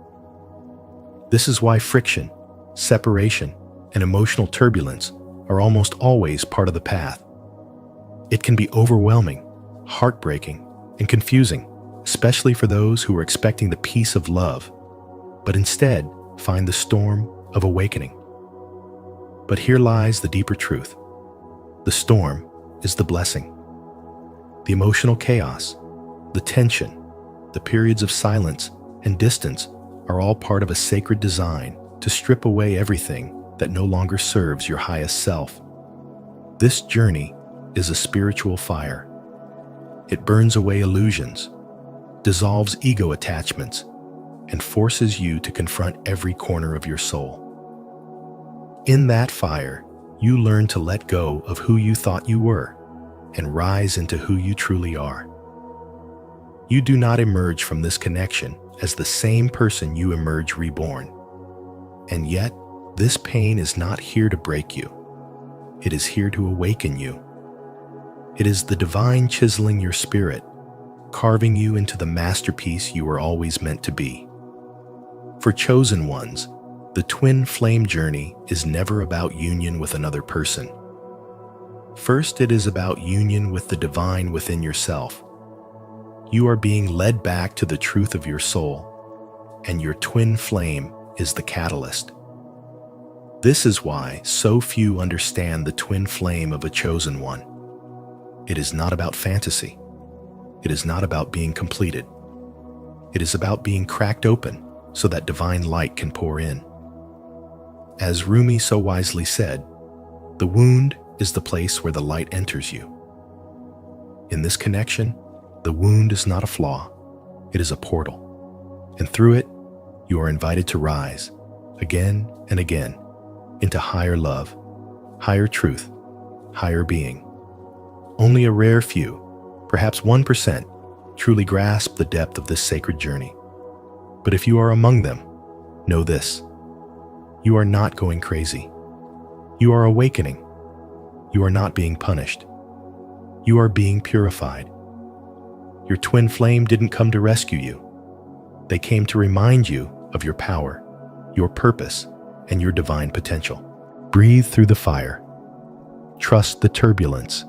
Speaker 1: This is why friction, separation, and emotional turbulence are almost always part of the path. It can be overwhelming, heartbreaking, and confusing, especially for those who are expecting the peace of love, but instead find the storm of awakening. But here lies the deeper truth. The storm is the blessing. The emotional chaos, the tension, the periods of silence and distance are all part of a sacred design to strip away everything that no longer serves your highest self. This journey is a spiritual fire. It burns away illusions, dissolves ego attachments, and forces you to confront every corner of your soul. In that fire, you learn to let go of who you thought you were and rise into who you truly are. You do not emerge from this connection as the same person you emerge reborn. And yet, this pain is not here to break you. It is here to awaken you. It is the divine chiseling your spirit, carving you into the masterpiece you were always meant to be. For chosen ones, the twin flame journey is never about union with another person. First, it is about union with the divine within yourself. You are being led back to the truth of your soul, and your twin flame is the catalyst. This is why so few understand the twin flame of a chosen one. It is not about fantasy. It is not about being completed. It is about being cracked open so that divine light can pour in. As Rumi so wisely said, the wound is the place where the light enters you. In this connection, the wound is not a flaw, it is a portal. And through it, you are invited to rise, again and again, into higher love, higher truth, higher being. Only a rare few, perhaps 1%, truly grasp the depth of this sacred journey. But if you are among them, know this: you are not going crazy. You are awakening. You are not being punished. You are being purified. Your twin flame didn't come to rescue you. They came to remind you of your power, your purpose, and your divine potential. Breathe through the fire. Trust the turbulence.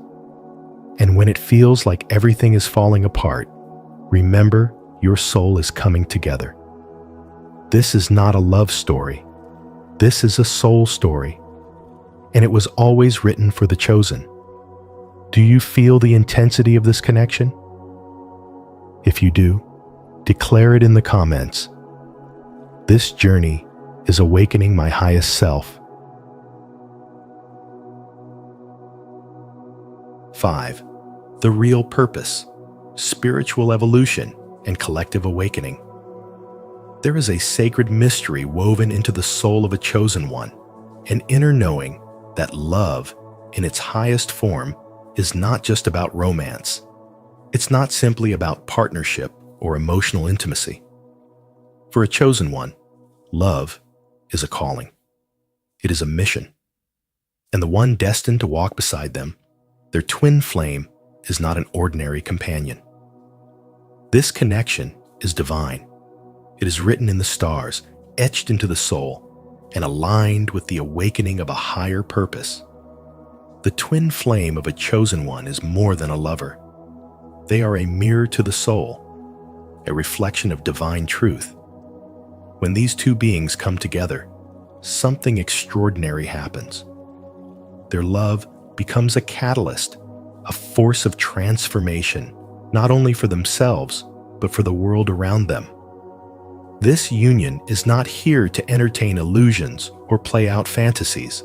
Speaker 1: And when it feels like everything is falling apart, remember your soul is coming together. This is not a love story. This is a soul story. And it was always written for the chosen. Do you feel the intensity of this connection? If you do, declare it in the comments. This journey is awakening my highest self. 5. The real purpose, spiritual evolution, and collective awakening. There is a sacred mystery woven into the soul of a chosen one, an inner knowing that love, in its highest form, is not just about romance. It's not simply about partnership or emotional intimacy. For a chosen one, love is a calling. It is a mission. And the one destined to walk beside them, their twin flame, is not an ordinary companion. This connection is divine. It is written in the stars, etched into the soul, and aligned with the awakening of a higher purpose. The twin flame of a chosen one is more than a lover. They are a mirror to the soul, a reflection of divine truth. When these two beings come together, something extraordinary happens. Their love becomes a catalyst, a force of transformation, not only for themselves, but for the world around them. This union is not here to entertain illusions or play out fantasies.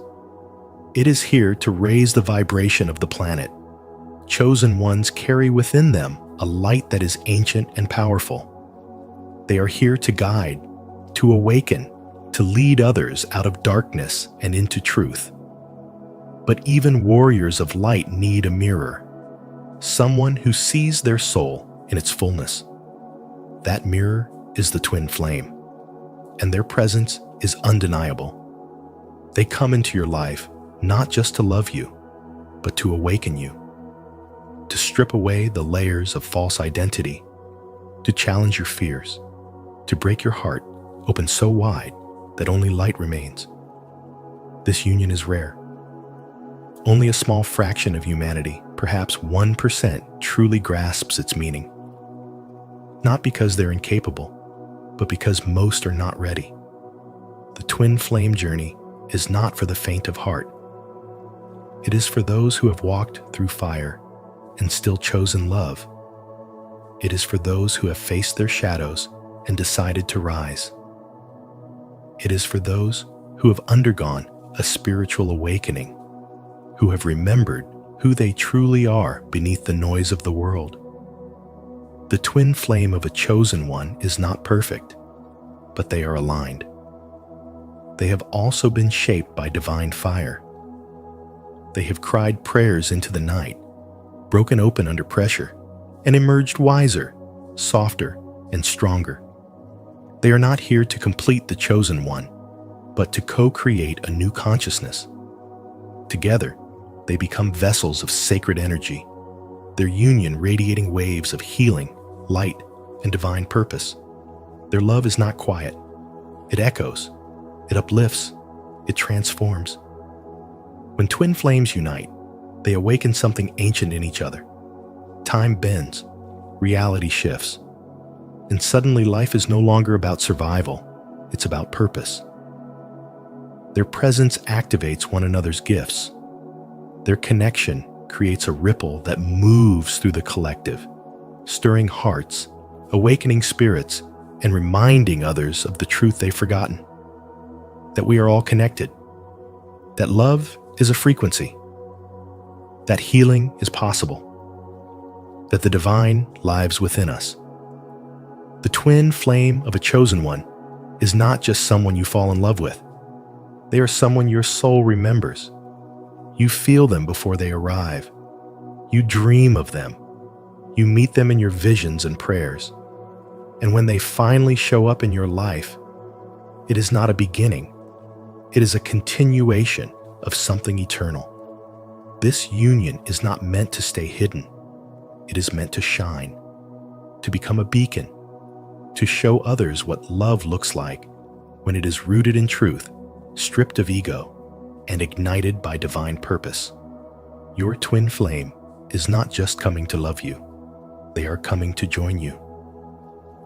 Speaker 1: It is here to raise the vibration of the planet. Chosen ones carry within them a light that is ancient and powerful. They are here to guide, to awaken, to lead others out of darkness and into truth. But even warriors of light need a mirror, someone who sees their soul in its fullness. That mirror is the twin flame, and their presence is undeniable. They come into your life not just to love you, but to awaken you, to strip away the layers of false identity, to challenge your fears, to break your heart open so wide that only light remains. This union is rare. Only a small fraction of humanity, perhaps 1%, truly grasps its meaning. Not because they're incapable, but because most are not ready. The twin flame journey is not for the faint of heart. It is for those who have walked through fire and still chosen love. It is for those who have faced their shadows and decided to rise. It is for those who have undergone a spiritual awakening, who have remembered who they truly are beneath the noise of the world. The twin flame of a chosen one is not perfect, but they are aligned. They have also been shaped by divine fire. They have cried prayers into the night, broken open under pressure, and emerged wiser, softer, and stronger. They are not here to complete the chosen one, but to co-create a new consciousness. Together, they become vessels of sacred energy, their union radiating waves of healing, light, and divine purpose. Their love is not quiet. It echoes, it uplifts, it transforms. When twin flames unite, they awaken something ancient in each other. Time bends, reality shifts, and suddenly life is no longer about survival, it's about purpose. Their presence activates one another's gifts. Their connection creates a ripple that moves through the collective, stirring hearts, awakening spirits, and reminding others of the truth they've forgotten. That we are all connected. That love is a frequency. That healing is possible. That the divine lives within us. The twin flame of a chosen one is not just someone you fall in love with. They are someone your soul remembers. You feel them before they arrive. You dream of them. You meet them in your visions and prayers. And when they finally show up in your life, it is not a beginning. It is a continuation of something eternal. This union is not meant to stay hidden. It is meant to shine, to become a beacon, to show others what love looks like when it is rooted in truth, stripped of ego, and ignited by divine purpose. Your twin flame is not just coming to love you. They are coming to join you,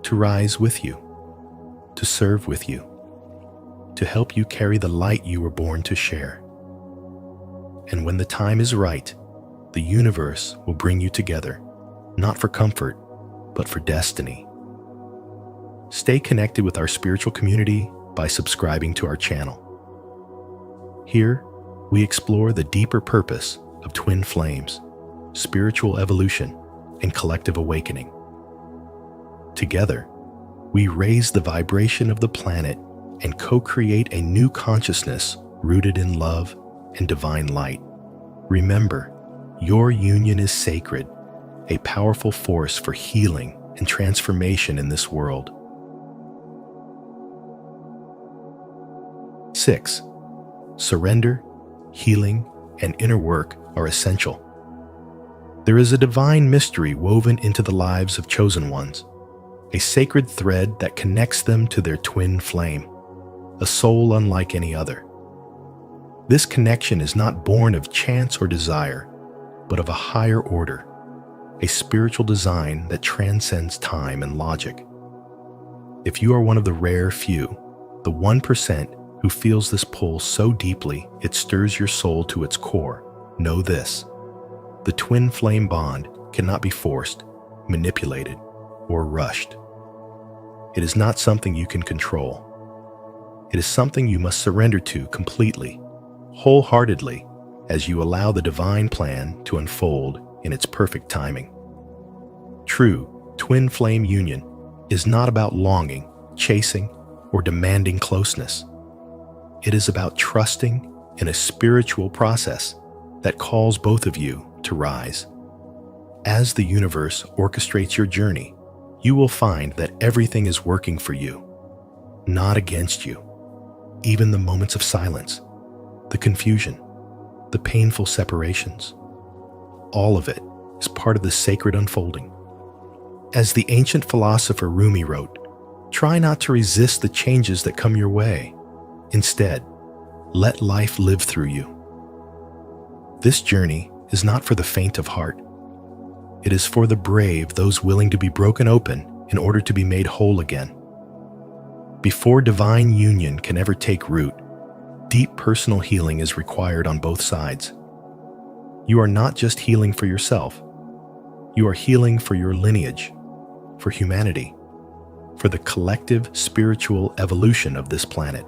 Speaker 1: to rise with you, to serve with you, to help you carry the light you were born to share. And when the time is right, the universe will bring you together, not for comfort, but for destiny. Stay connected with our spiritual community by subscribing to our channel. Here, we explore the deeper purpose of twin flames, spiritual evolution, and collective awakening. Together, we raise the vibration of the planet and co-create a new consciousness rooted in love and divine light. Remember, your union is sacred, a powerful force for healing and transformation in this world. 6. Surrender, healing, and inner work are essential. There is a divine mystery woven into the lives of chosen ones, a sacred thread that connects them to their twin flame, a soul unlike any other. This connection is not born of chance or desire, but of a higher order, a spiritual design that transcends time and logic. If you are one of the rare few, the 1%, who feels this pull so deeply it stirs your soul to its core, know this: the twin flame bond cannot be forced, manipulated, or rushed. It is not something you can control. It is something you must surrender to completely, wholeheartedly, as you allow the divine plan to unfold in its perfect timing. True twin flame union is not about longing, chasing, or demanding closeness. It is about trusting in a spiritual process that calls both of you to rise. As the universe orchestrates your journey, you will find that everything is working for you, not against you. Even the moments of silence, the confusion, the painful separations, all of it is part of the sacred unfolding. As the ancient philosopher Rumi wrote, try not to resist the changes that come your way. Instead, let life live through you. This journey is not for the faint of heart. It is for the brave, those willing to be broken open in order to be made whole again. Before divine union can ever take root, deep personal healing is required on both sides. You are not just healing for yourself. You are healing for your lineage, for humanity, for the collective spiritual evolution of this planet.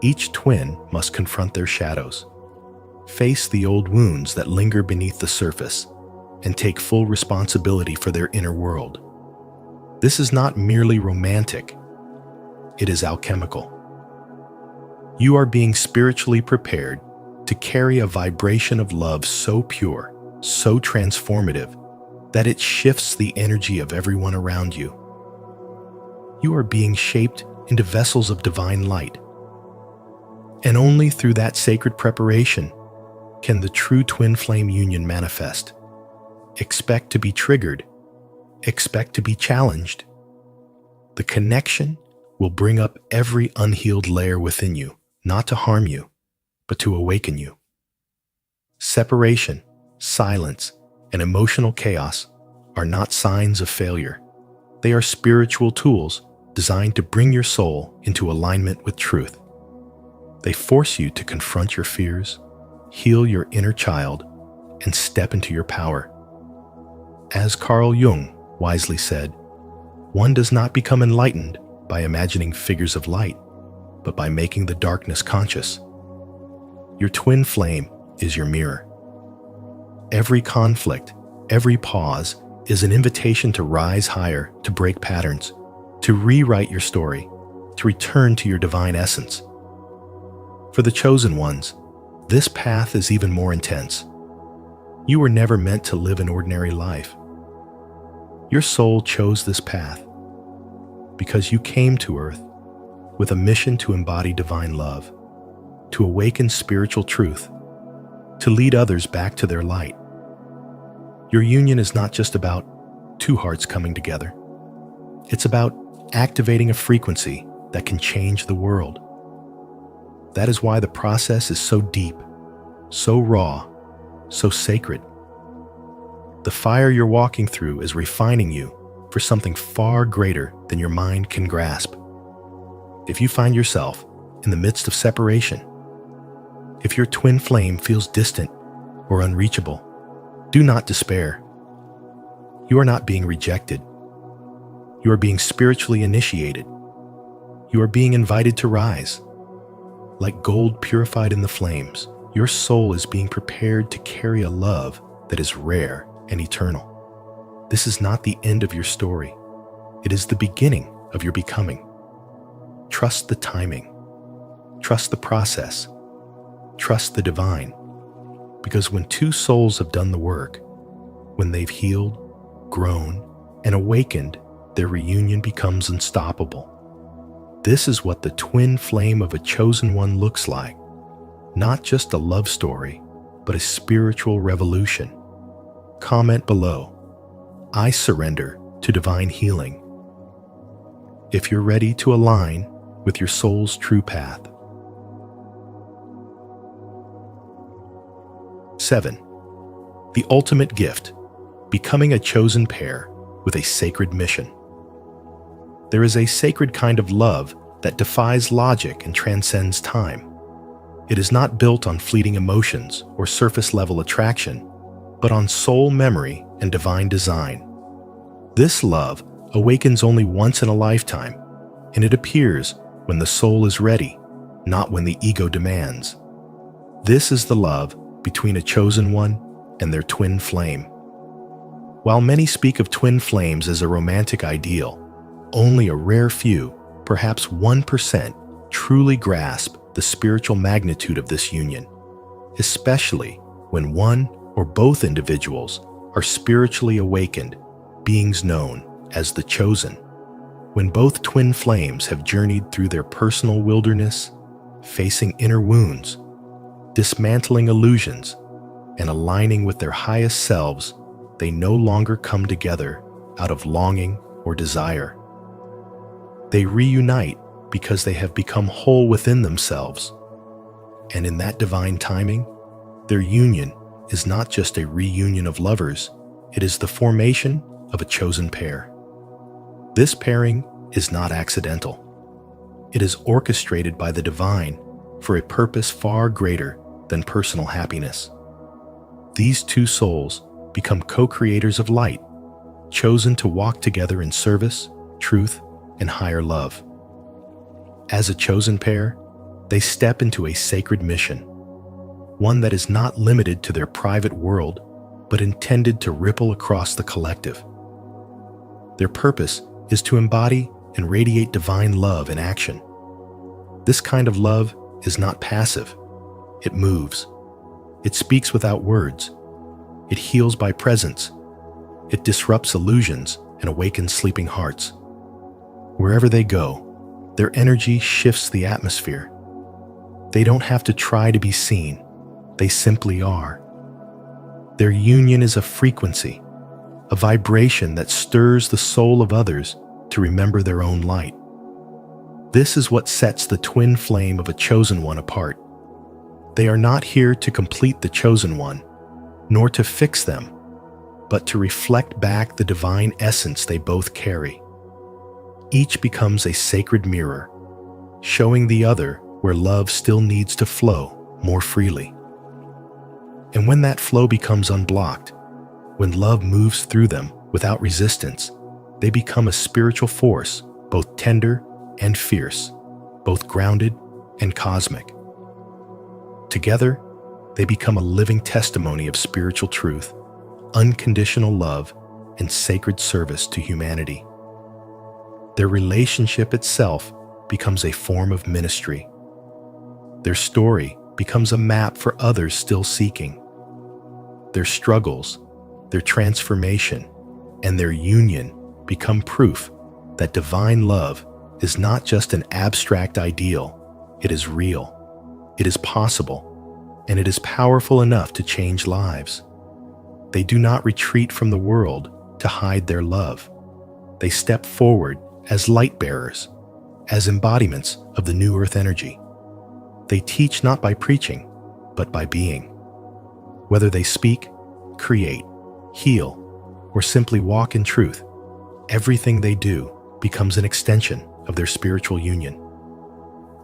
Speaker 1: Each twin must confront their shadows, face the old wounds that linger beneath the surface, and take full responsibility for their inner world. This is not merely romantic, it is alchemical. You are being spiritually prepared to carry a vibration of love so pure, so transformative, that it shifts the energy of everyone around you. You are being shaped into vessels of divine light. And only through that sacred preparation can the true twin flame union manifest. Expect to be triggered. Expect to be challenged. The connection will bring up every unhealed layer within you, not to harm you, but to awaken you. Separation, silence, and emotional chaos are not signs of failure. They are spiritual tools designed to bring your soul into alignment with truth. They force you to confront your fears, heal your inner child, and step into your power. As Carl Jung wisely said, one does not become enlightened by imagining figures of light, but by making the darkness conscious. Your twin flame is your mirror. Every conflict, every pause is an invitation to rise higher, to break patterns, to rewrite your story, to return to your divine essence. For the chosen ones, this path is even more intense. You were never meant to live an ordinary life. Your soul chose this path because you came to Earth with a mission to embody divine love, to awaken spiritual truth, to lead others back to their light. Your union is not just about two hearts coming together. It's about activating a frequency that can change the world. That is why the process is so deep, so raw, so sacred. The fire you're walking through is refining you for something far greater than your mind can grasp. If you find yourself in the midst of separation, if your twin flame feels distant or unreachable, do not despair. You are not being rejected. You are being spiritually initiated. You are being invited to rise. Like gold purified in the flames, your soul is being prepared to carry a love that is rare and eternal. This is not the end of your story. It is the beginning of your becoming. Trust the timing. Trust the process. Trust the divine. Because when two souls have done the work, when they've healed, grown, and awakened, their reunion becomes unstoppable. This is what the twin flame of a chosen one looks like. Not just a love story, but a spiritual revolution. Comment below, I surrender to divine healing, if you're ready to align with your soul's true path. 7. The ultimate gift, becoming a chosen pair with a sacred mission. There is a sacred kind of love that defies logic and transcends time. It is not built on fleeting emotions or surface-level attraction, but on soul memory and divine design. This love awakens only once in a lifetime, and it appears when the soul is ready, not when the ego demands. This is the love between a chosen one and their twin flame. While many speak of twin flames as a romantic ideal, only a rare few, perhaps 1%, truly grasp the spiritual magnitude of this union, especially when one or both individuals are spiritually awakened, beings known as the chosen. When both twin flames have journeyed through their personal wilderness, facing inner wounds, dismantling illusions, and aligning with their highest selves, they no longer come together out of longing or desire. They reunite because they have become whole within themselves. And in that divine timing, their union is not just a reunion of lovers, it is the formation of a chosen pair. This pairing is not accidental. It is orchestrated by the divine for a purpose far greater than personal happiness. These two souls become co-creators of light, chosen to walk together in service, truth, and higher love. As a chosen pair, they step into a sacred mission, one that is not limited to their private world, but intended to ripple across the collective. Their purpose is to embody and radiate divine love in action. This kind of love is not passive. It moves. It speaks without words. It heals by presence. It disrupts illusions and awakens sleeping hearts. Wherever they go, their energy shifts the atmosphere. They don't have to try to be seen. They simply are. Their union is a frequency, a vibration that stirs the soul of others to remember their own light. This is what sets the twin flame of a chosen one apart. They are not here to complete the chosen one, nor to fix them, but to reflect back the divine essence they both carry. Each becomes a sacred mirror, showing the other where love still needs to flow more freely. And when that flow becomes unblocked, when love moves through them without resistance, they become a spiritual force, both tender and fierce, both grounded and cosmic. Together, they become a living testimony of spiritual truth, unconditional love, and sacred service to humanity. Their relationship itself becomes a form of ministry. Their story becomes a map for others still seeking. Their struggles, their transformation, and their union become proof that divine love is not just an abstract ideal, it is real, it is possible, and it is powerful enough to change lives. They do not retreat from the world to hide their love. They step forward as light bearers, as embodiments of the new earth energy. They teach not by preaching, but by being. Whether they speak, create, heal, or simply walk in truth, everything they do becomes an extension of their spiritual union.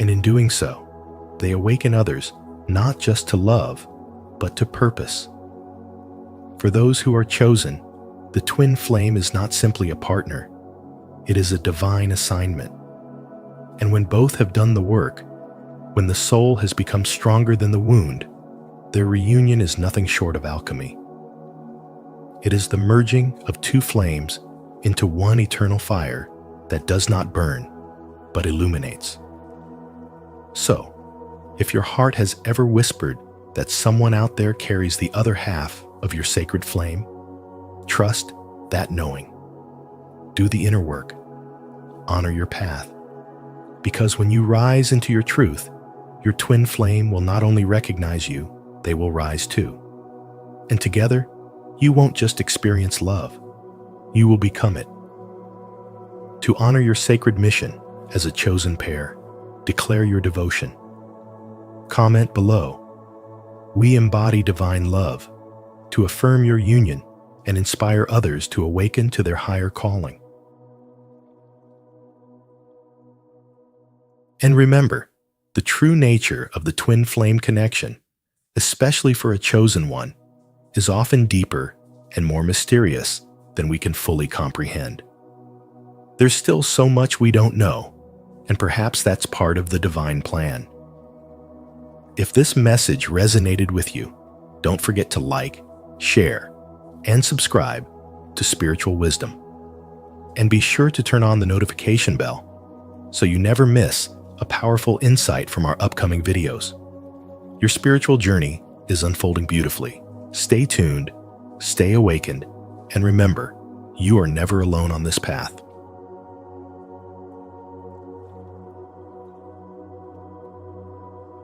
Speaker 1: And in doing so, they awaken others not just to love, but to purpose. For those who are chosen, the twin flame is not simply a partner, it is a divine assignment. And when both have done the work, when the soul has become stronger than the wound, their reunion is nothing short of alchemy. It is the merging of two flames into one eternal fire that does not burn, but illuminates. So, if your heart has ever whispered that someone out there carries the other half of your sacred flame, trust that knowing. Do the inner work. Honor your path. Because when you rise into your truth, your twin flame will not only recognize you, they will rise too. And together, you won't just experience love, you will become it. To honor your sacred mission as a chosen pair, declare your devotion. Comment below, "We embody divine love," to affirm your union and inspire others to awaken to their higher calling. And remember, the true nature of the twin flame connection, especially for a chosen one, is often deeper and more mysterious than we can fully comprehend. There's still so much we don't know, and perhaps that's part of the divine plan. If this message resonated with you, don't forget to like, share, and subscribe to Spiritual Wisdom. And be sure to turn on the notification bell so you never miss a powerful insight from our upcoming videos. Your spiritual journey is unfolding beautifully. Stay tuned, stay awakened, and remember, you are never alone on this path.